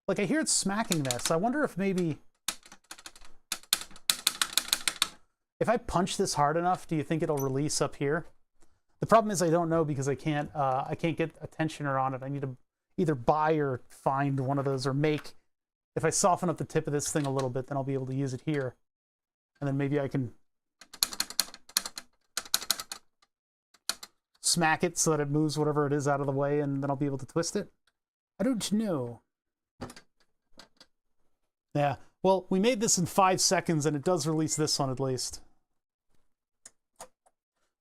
Like, I hear it smacking this. I wonder if maybe... if I punch this hard enough, do you think it'll release up here? The problem is I don't know, because I can't get a tensioner on it. I need to either buy or find one of those, or make. If I soften up the tip of this thing a little bit, then I'll be able to use it here. And then maybe I can smack it so that it moves whatever it is out of the way, and then I'll be able to twist it. I don't know. Yeah, well, we made this in 5 seconds, and it does release this one at least.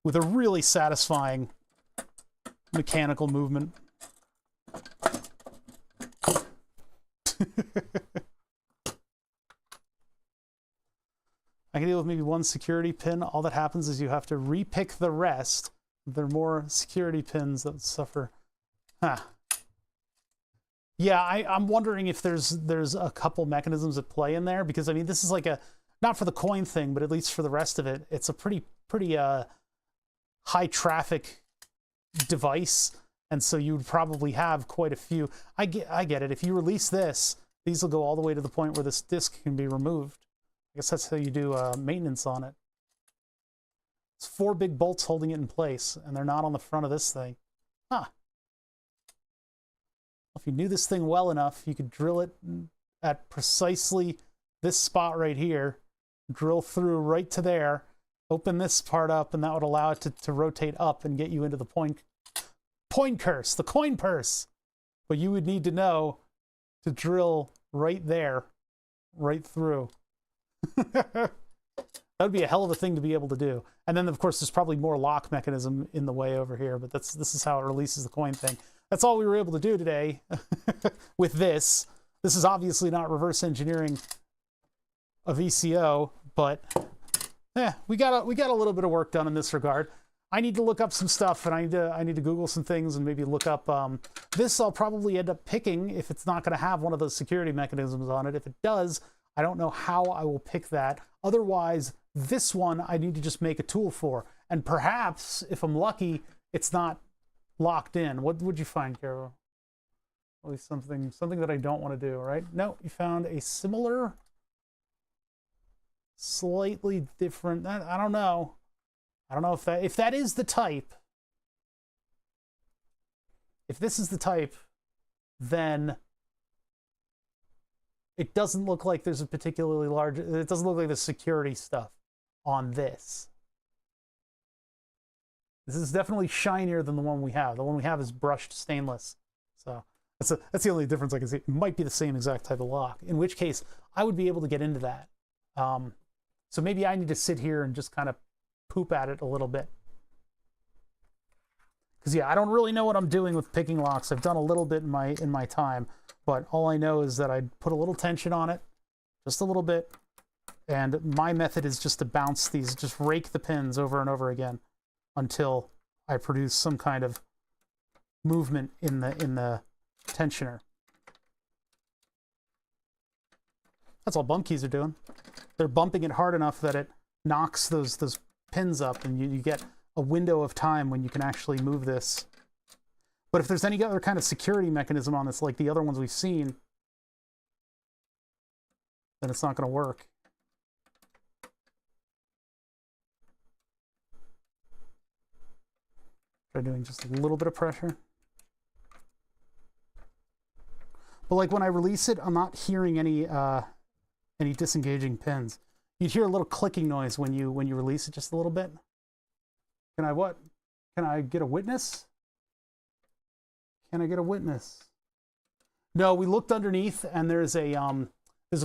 With a really satisfying mechanical movement. I can deal with maybe one security pin. All that happens is you have to repick the rest. There are more security pins that suffer. Huh. Yeah, I'm wondering if there's a couple mechanisms at play in there, because I mean, this is like a, not for the coin thing, but at least for the rest of it, it's a pretty high traffic device, And so you would probably have quite a few. I get it. If you release this, these will go all the way to the point where this disk can be removed. I guess that's how you do maintenance on it. It's 4 big bolts holding it in place, and they're not on the front of this thing. Huh. If you knew this thing well enough, you could drill it at precisely this spot right here, drill through right to there, open this part up, and that would allow it to rotate up and get you into the coin purse. But you would need to know to drill right there, right through. That would be a hell of a thing to be able to do. And then, of course, there's probably more lock mechanism in the way over here, but this is how it releases the coin thing. That's all we were able to do today with this. This is obviously not reverse engineering a VCO, but we got a little bit of work done in this regard. I need to look up some stuff, and I need to Google some things and maybe look up. This I'll probably end up picking if it's not going to have one of those security mechanisms on it. If it does, I don't know how I will pick that. Otherwise, this one I need to just make a tool for. And perhaps, if I'm lucky, it's not locked in. What would you find, Carol? At least something that I don't want to do, right? No, you found a similar, slightly different. I don't know. I don't know if that is the type. If this is the type, then it doesn't look like there's a particularly large. It doesn't look like there's security stuff on this. This is definitely shinier than the one we have. The one we have is brushed stainless. So that's the only difference I can see. It might be the same exact type of lock, in which case I would be able to get into that. So maybe I need to sit here and just kind of poop at it a little bit. Because yeah, I don't really know what I'm doing with picking locks. I've done a little bit in my time, but all I know is that I put a little tension on it, just a little bit, and my method is just to bounce these, just rake the pins over and over again until I produce some kind of movement in the tensioner. That's all bump keys are doing. They're bumping it hard enough that it knocks those pins up, and you get a window of time when you can actually move this. But if there's any other kind of security mechanism on this, like the other ones we've seen, then it's not going to work. Try doing just a little bit of pressure. But like when I release it, I'm not hearing any disengaging pins. You'd hear a little clicking noise when you release it just a little bit. Can I what? Can I get a witness? Can I get a witness? No, we looked underneath, and there's a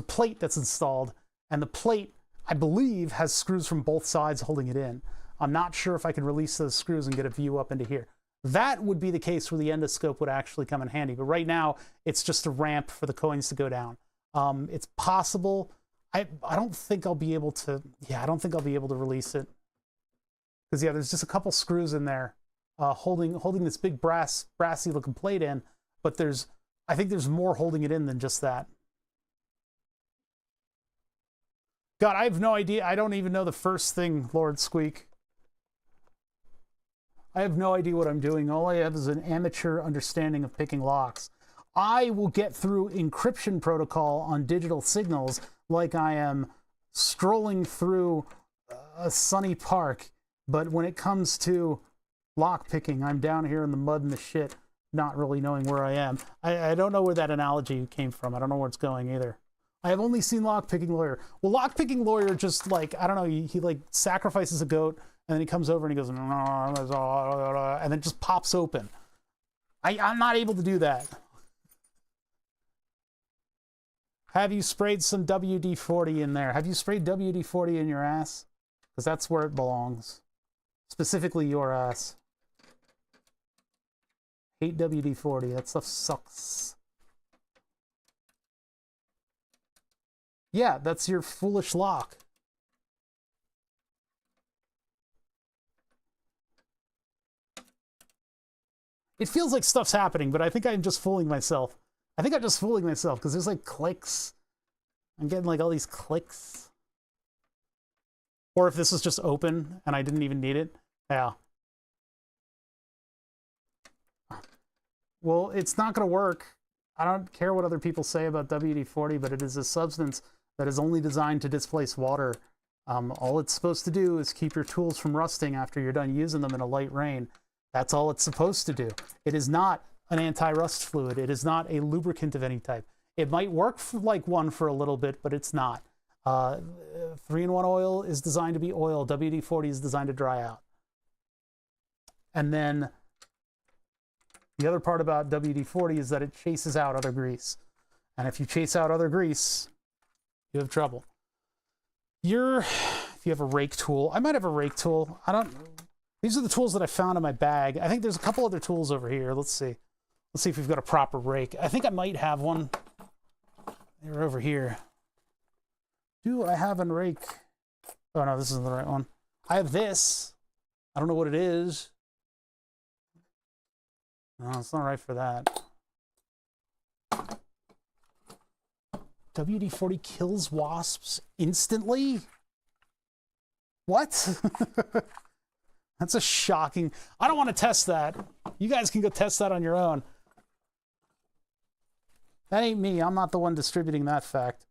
plate that's installed, and the plate, I believe, has screws from both sides holding it in. I'm not sure if I can release those screws and get a view up into here. That would be the case where the endoscope would actually come in handy. But right now, it's just a ramp for the coins to go down. It's possible. I don't think I'll be able to. Yeah, I don't think I'll be able to release it. Because yeah, there's just a couple screws in there holding this big brassy looking plate in. But I think there's more holding it in than just that. God, I have no idea. I don't even know the first thing, Lord Squeak. I have no idea what I'm doing. All I have is an amateur understanding of picking locks. I will get through encryption protocol on digital signals like I am strolling through a sunny park. But when it comes to lock picking, I'm down here in the mud and the shit, not really knowing where I am. I don't know where that analogy came from. I don't know where it's going either. I have only seen Lockpicking Lawyer. Well, Lockpicking Lawyer just like, I don't know, he like sacrifices a goat, and then he comes over and he goes, and then just pops open. I'm not able to do that. Have you sprayed some WD-40 in there? Have you sprayed WD-40 in your ass? Because that's where it belongs. Specifically your ass. Hate WD-40. That stuff sucks. Yeah, that's your foolish lock. It feels like stuff's happening, but I think I'm just fooling myself. I think I'm just fooling myself because there's like clicks. I'm getting like all these clicks. Or if this was just open and I didn't even need it. Yeah. Well, it's not going to work. I don't care what other people say about WD-40, but it is a substance that is only designed to displace water. All it's supposed to do is keep your tools from rusting after you're done using them in a light rain. That's all it's supposed to do. It is not an anti-rust fluid. It is not a lubricant of any type. It might work like one for a little bit, but it's not. 3-in-1 oil is designed to be oil. WD-40 is designed to dry out. And then the other part about WD-40 is that it chases out other grease. And if you chase out other grease, you have trouble. If you have a rake tool, I might have a rake tool. These are the tools that I found in my bag. I think there's a couple other tools over here. Let's see. Let's see if we've got a proper rake. I think I might have one. They're over here. Do I have a rake? Oh no, this isn't the right one. I have this. I don't know what it is. No, it's not right for that. WD-40 kills wasps instantly? What? That's a shocking... I don't want to test that. You guys can go test that on your own. That ain't me. I'm not the one distributing that fact.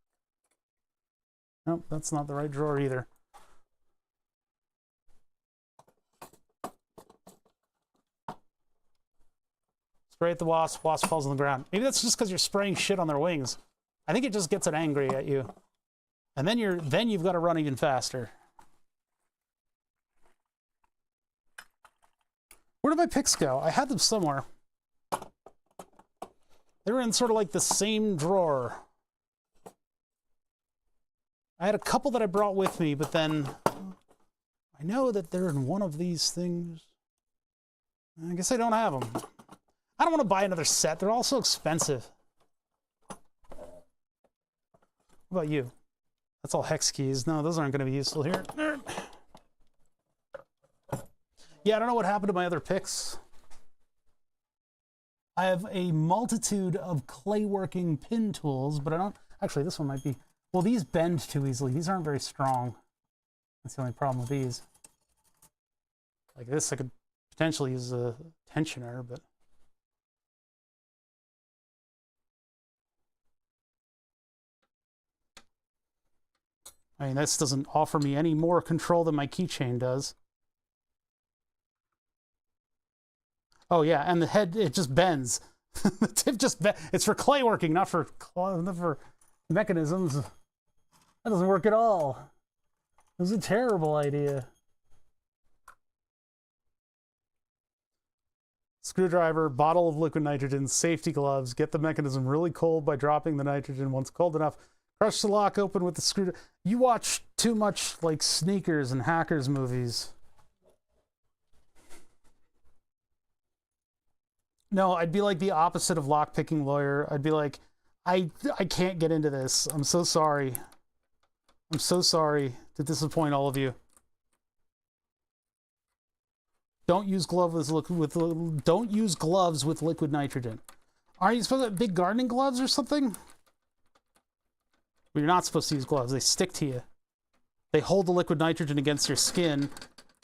Nope, that's not the right drawer either. Spray at the wasp, wasp falls on the ground. Maybe that's just because you're spraying shit on their wings. I think it just gets it angry at you. And then you've got to run even faster. Where did my picks go? I had them somewhere. They were in sort of like the same drawer. I had a couple that I brought with me, but then I know that they're in one of these things. I guess I don't have them. I don't want to buy another set. They're all so expensive. What about you? That's all hex keys. No, those aren't going to be useful here. Yeah, I don't know what happened to my other picks. I have a multitude of clay working pin tools, but I don't... Actually, this one might be... Well, these bend too easily. These aren't very strong. That's the only problem with these. Like this, I could potentially use a tensioner, but... I mean, this doesn't offer me any more control than my keychain does. Oh yeah, and the head, it just bends. The tip just bends. It's for clay working, not for mechanisms. That doesn't work at all. It was a terrible idea. Screwdriver, bottle of liquid nitrogen, safety gloves. Get the mechanism really cold by dropping the nitrogen. Once cold enough, crush the lock open with the screwdriver. You watch too much like Sneakers and Hackers movies. No, I'd be like the opposite of lock-picking lawyer. I'd be like, I can't get into this. I'm so sorry. I'm so sorry to disappoint all of you. Don't use gloves with liquid nitrogen. Are you supposed to have big gardening gloves or something? Well, you're not supposed to use gloves. They stick to you. They hold the liquid nitrogen against your skin,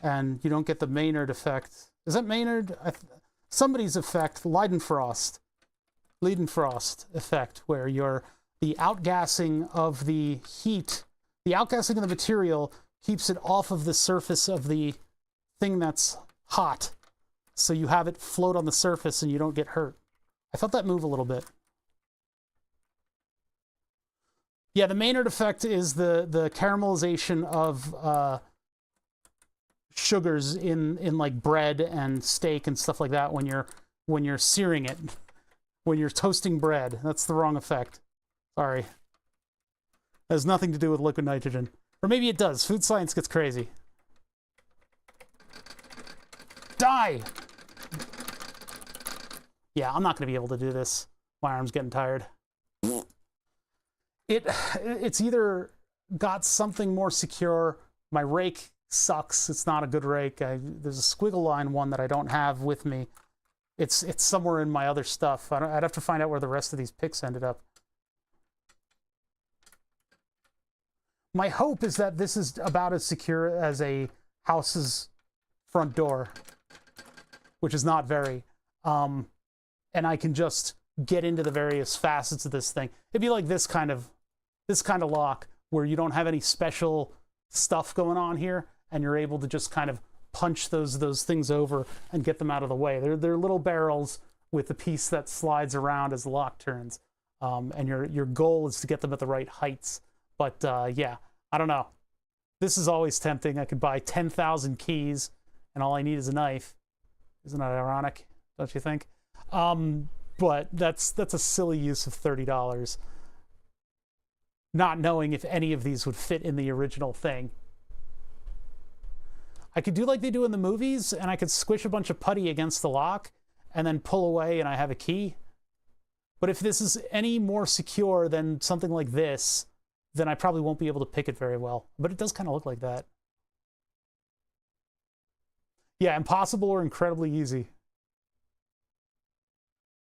and you don't get the Maynard effect. Is that Maynard? Somebody's effect, Leidenfrost effect, where the outgassing of the heat, the outgassing of the material keeps it off of the surface of the thing that's hot. So you have it float on the surface and you don't get hurt. I felt that move a little bit. Yeah, the Maynard effect is the caramelization of sugars in like bread and steak and stuff like that when you're searing it, when you're toasting bread. That's the wrong effect. Sorry. It has nothing to do with liquid nitrogen. Or maybe it does. Food science gets crazy. Die! Yeah, I'm not going to be able to do this. My arm's getting tired. It's either got something more secure. My rake sucks. It's not a good rake. There's a squiggle line one that I don't have with me. It's somewhere in my other stuff. I'd have to find out where the rest of these picks ended up. My hope is that this is about as secure as a house's front door, which is not very. and I can just get into the various facets of this thing. It'd be like this kind of lock where you don't have any special stuff going on here, and you're able to just kind of punch those things over and get them out of the way. They're little barrels with a piece that slides around as the lock turns, and your goal is to get them at the right heights. But yeah, I don't know. This is always tempting. I could buy 10,000 keys, and all I need is a knife. Isn't that ironic? Don't you think? But that's a silly use of $30, not knowing if any of these would fit in the original thing. I could do like they do in the movies, and I could squish a bunch of putty against the lock and then pull away and I have a key. But if this is any more secure than something like this, then I probably won't be able to pick it very well. But it does kind of look like that. Yeah, impossible or incredibly easy.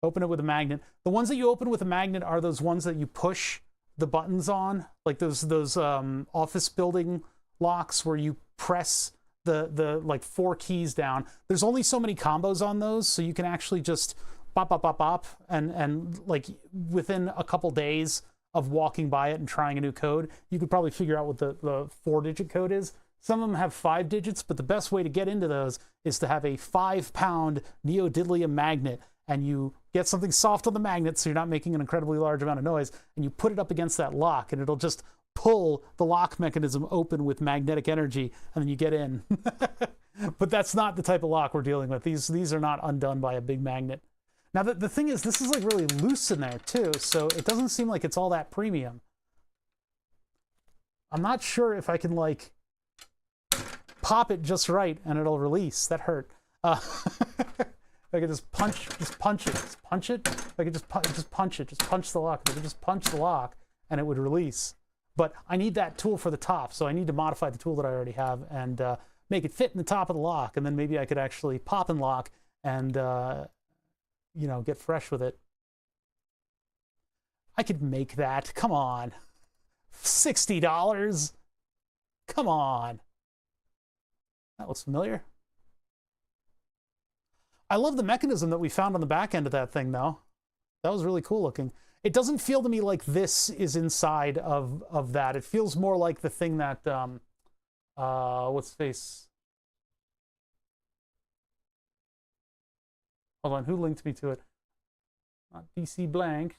Open it with a magnet. The ones that you open with a magnet are those ones that you push the buttons on, like those office building locks where you press the like 4 keys down. There's only so many combos on those, so you can actually just bop, bop, bop, bop, and like within a couple days of walking by it and trying a new code, you could probably figure out what the 4-digit code is. Some of them have 5 digits, but the best way to get into those is to have a 5-pound neodymium magnet, and you get something soft on the magnet so you're not making an incredibly large amount of noise, and you put it up against that lock, and it'll just pull the lock mechanism open with magnetic energy, and then you get in. But that's not the type of lock we're dealing with. These are not undone by a big magnet. Now, the thing is, this is like really loose in there too, so it doesn't seem like it's all that premium. I'm not sure if I can like pop it just right and it'll release. That hurt. I could just punch it. I could just punch it. Just punch the lock. I could just punch the lock and it would release. But I need that tool for the top, so I need to modify the tool that I already have and make it fit in the top of the lock, and then maybe I could actually pop and lock and you know, get fresh with it. I could make that. Come on. $60. Come on. That looks familiar. I love the mechanism that we found on the back end of that thing, though. That was really cool looking. It doesn't feel to me like this is inside of that. It feels more like the thing that, what's the face? Hold on, who linked me to it? Not DC Blank. It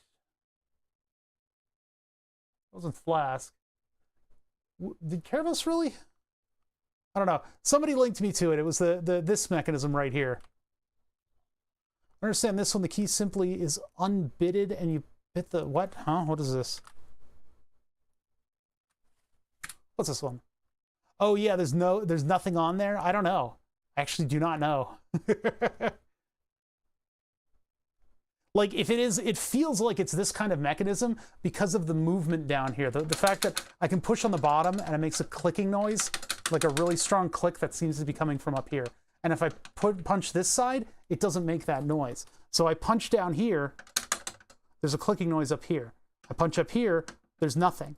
wasn't Flask. Did Caravos really? I don't know. Somebody linked me to it. It was this mechanism right here. I understand this one, the key simply is unbitted and you bit the, what? Huh? What is this? What's this one? Oh yeah, there's nothing on there? I don't know. I actually do not know. Like, if it is, it feels like it's this kind of mechanism because of the movement down here. The fact that I can push on the bottom and it makes a clicking noise, like a really strong click that seems to be coming from up here. And if I punch this side, it doesn't make that noise. So I punch down here, there's a clicking noise up here. I punch up here, there's nothing.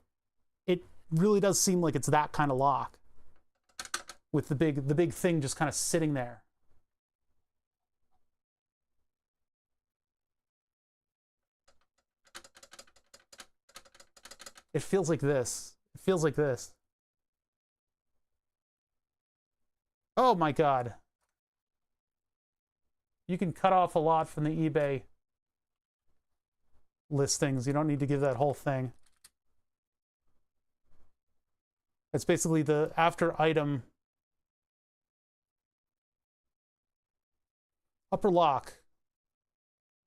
It really does seem like it's that kind of lock with the big thing just kind of sitting there. It feels like this. It feels like this. Oh my God. You can cut off a lot from the eBay listings. You don't need to give that whole thing. It's basically the after item. Upper lock.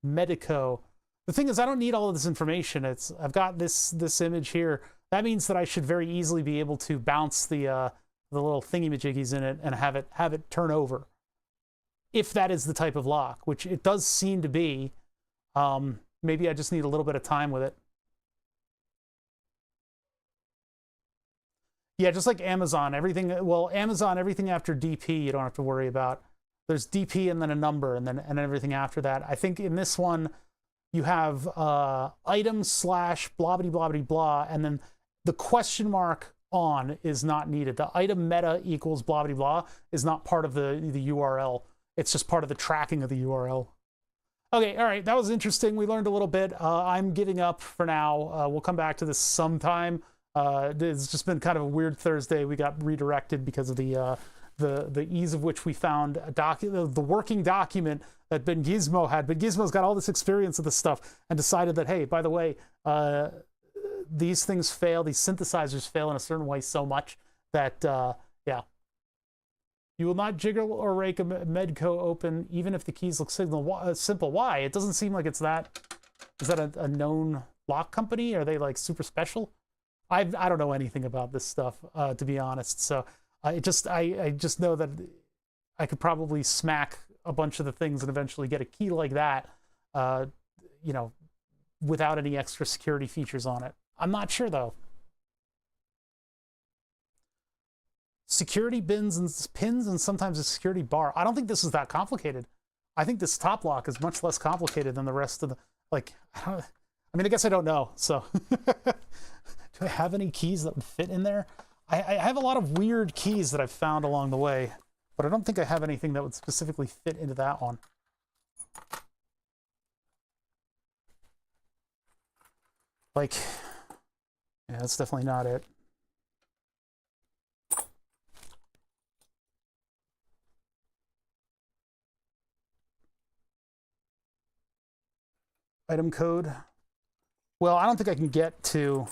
Medico. The thing is, I don't need all of this information. I've got this image here. That means that I should very easily be able to bounce the little thingy-majiggies in it and have it turn over. If that is the type of lock, which it does seem to be. Maybe I just need a little bit of time with it. Yeah, just like Amazon, everything after DP you don't have to worry about. There's DP and then a number and everything after that. I think in this one you have item / blah blah blah blah, and then the question mark on is not needed. The item meta equals blah blah blah is not part of the URL. It's just part of the tracking of the URL. Okay, all right, that was interesting. We learned a little bit. I'm giving up for now. We'll come back to this sometime. It's just been kind of a weird Thursday. We got redirected because of the ease of which we found the working document that Ben Gizmo had. Ben Gizmo's got all this experience with this stuff and decided that, hey, by the way, these things fail, these synthesizers fail in a certain way so much that, yeah. You will not jiggle or rake a Medco open, even if the keys look simple. Why? It doesn't seem like it's that. Is that a known lock company? Are they like super special? I don't know anything about this stuff, to be honest. So I just know that I could probably smack a bunch of the things and eventually get a key like that, you know, without any extra security features on it. I'm not sure though. Security pins and sometimes a security bar. I don't think this is that complicated. I think this top lock is much less complicated than the rest of the, like, I mean, I guess I don't know. So do I have any keys that would fit in there? I have a lot of weird keys that I've found along the way, but I don't think I have anything that would specifically fit into that one. Like, yeah, that's definitely not it. Item code. Well, I don't think I can get to...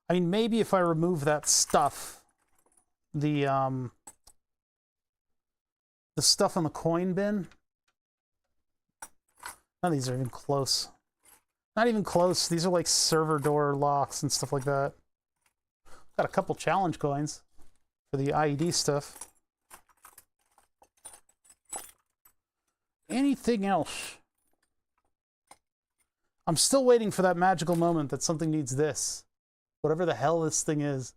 I mean, maybe if I remove that stuff, the stuff on the coin bin. None of these are even close. Not even close. These are like server door locks and stuff like that. Got a couple challenge coins for the IED stuff. Anything else? I'm still waiting for that magical moment that something needs this. Whatever the hell this thing is.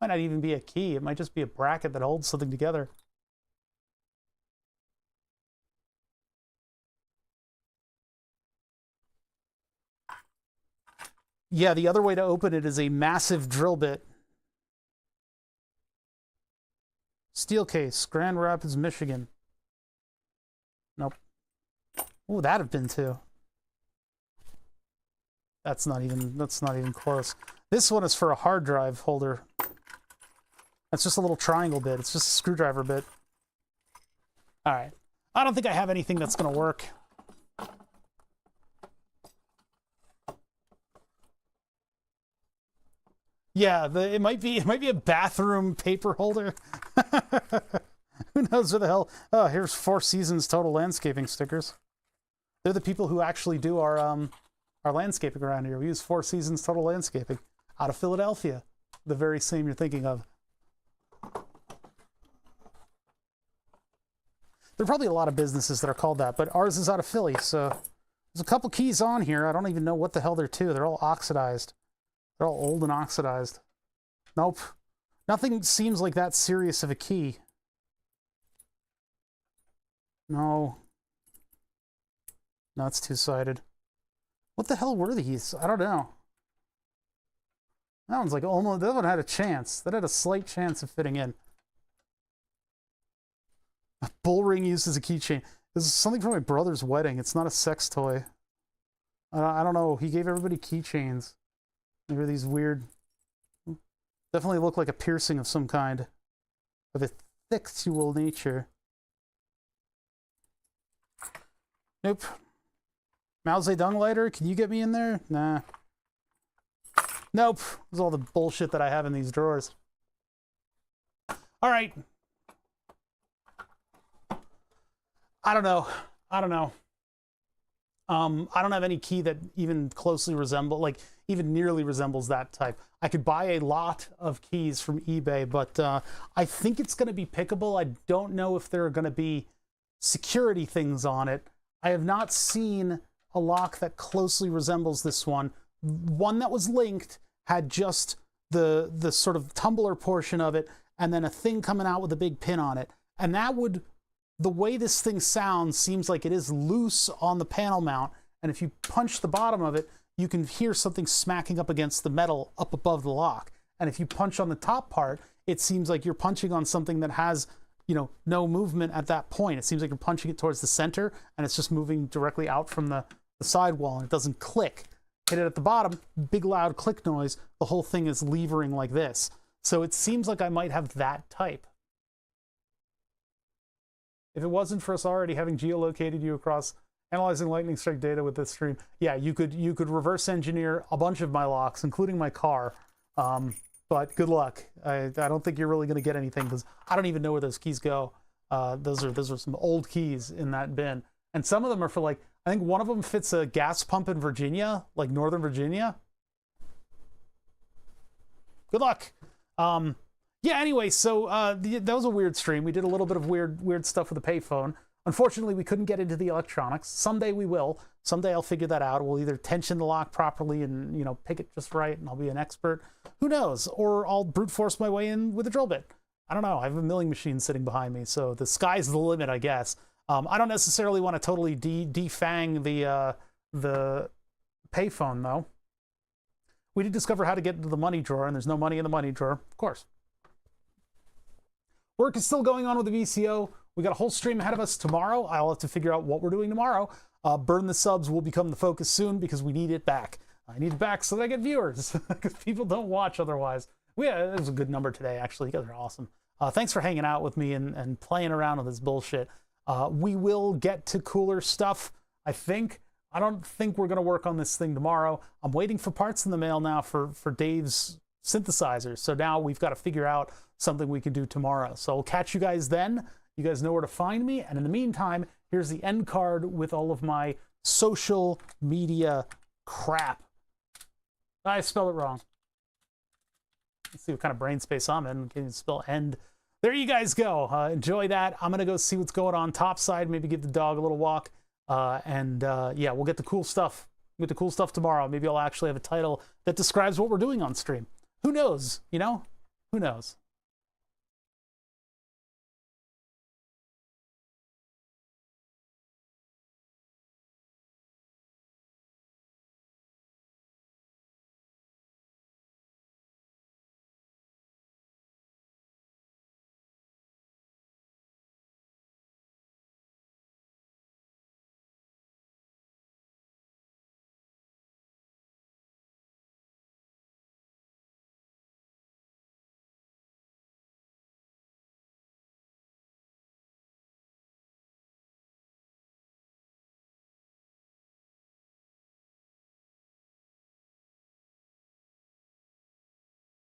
Might not even be a key. It might just be a bracket that holds something together. Yeah, the other way to open it is a massive drill bit. Steel case, Grand Rapids, Michigan. Nope. Oh, that'd have been too. That's not even close. This one is for a hard drive holder. That's just a little triangle bit. It's just a screwdriver bit. All right. I don't think I have anything that's going to work. Yeah, it might be a bathroom paper holder. Who knows where the hell? Oh, here's 4 Seasons Total Landscaping stickers. They're the people who actually do our landscaping around here. We use 4 Seasons Total Landscaping out of Philadelphia, the very same you're thinking of. There are probably a lot of businesses that are called that, but ours is out of Philly, so there's a couple keys on here. I don't even know what the hell they're to. They're all oxidized. They're all old and oxidized. Nope. Nothing seems like that serious of a key. No. No, it's two-sided. What the hell were these? I don't know. That one's like almost... That one had a chance. That had a slight chance of fitting in. A bull ring used as a keychain. This is something from my brother's wedding. It's not a sex toy. I don't know. He gave everybody keychains. They were these weird... Definitely look like a piercing of some kind. Of a sexual nature. Nope. Mao Zedong lighter? Can you get me in there? Nah. Nope. This is all the bullshit that I have in these drawers. All right. I don't know. I don't have any key that even closely resembles, like, even nearly resembles that type. I could buy a lot of keys from eBay, but I think it's going to be pickable. I don't know if there are going to be security things on it. I have not seen a lock that closely resembles this one. One that was linked had just the sort of tumbler portion of it, and then a thing coming out with a big pin on it. And that would... The way this thing sounds seems like it is loose on the panel mount, and if you punch the bottom of it, you can hear something smacking up against the metal up above the lock. And if you punch on the top part, it seems like you're punching on something that has no movement at that point. It seems like you're punching it towards the center, and it's just moving directly out from the sidewall, and it doesn't click. Hit it at the bottom, big loud click noise, the whole thing is levering like this. So it seems like I might have that type. If it wasn't for us already having geolocated you across analyzing lightning strike data with this stream, yeah, you could reverse engineer a bunch of my locks, including my car. But good luck. I don't think you're really going to get anything, because I don't even know where those keys go. Those are some old keys in that bin, and some of them are for, like, I think one of them fits a gas pump in Virginia, like Northern Virginia. Good luck. Yeah, anyway, so that was a weird stream. We did a little bit of weird stuff with the payphone. Unfortunately, we couldn't get into the electronics. Someday we will. Someday I'll figure that out. We'll either tension the lock properly and, pick it just right, and I'll be an expert. Who knows? Or I'll brute force my way in with a drill bit. I don't know. I have a milling machine sitting behind me, so the sky's the limit, I guess. I don't necessarily want to totally defang the payphone, though. We did discover how to get into the money drawer, and there's no money in the money drawer, of course. Work is still going on with the VCO. We got a whole stream ahead of us tomorrow. I'll have to figure out what we're doing tomorrow. Burn the subs will become the focus soon, because we need it back. I need it back so that I get viewers, because people don't watch otherwise. Yeah, it was a good number today, actually. You guys are awesome. Thanks for hanging out with me and playing around with this bullshit. We will get to cooler stuff, I think. I don't think we're going to work on this thing tomorrow. I'm waiting for parts in the mail now for Dave's synthesizer. So now we've got to figure out something we can do tomorrow. So I'll catch you guys then. You guys know where to find me. And in the meantime, here's the end card with all of my social media crap. I spelled it wrong. Let's see what kind of brain space I'm in. Can you spell end? There you guys go. Enjoy that. I'm going to go see what's going on topside, maybe give the dog a little walk. Yeah, we'll get the cool stuff. We'll get the cool stuff tomorrow. Maybe I'll actually have a title that describes what we're doing on stream. Who knows? Who knows?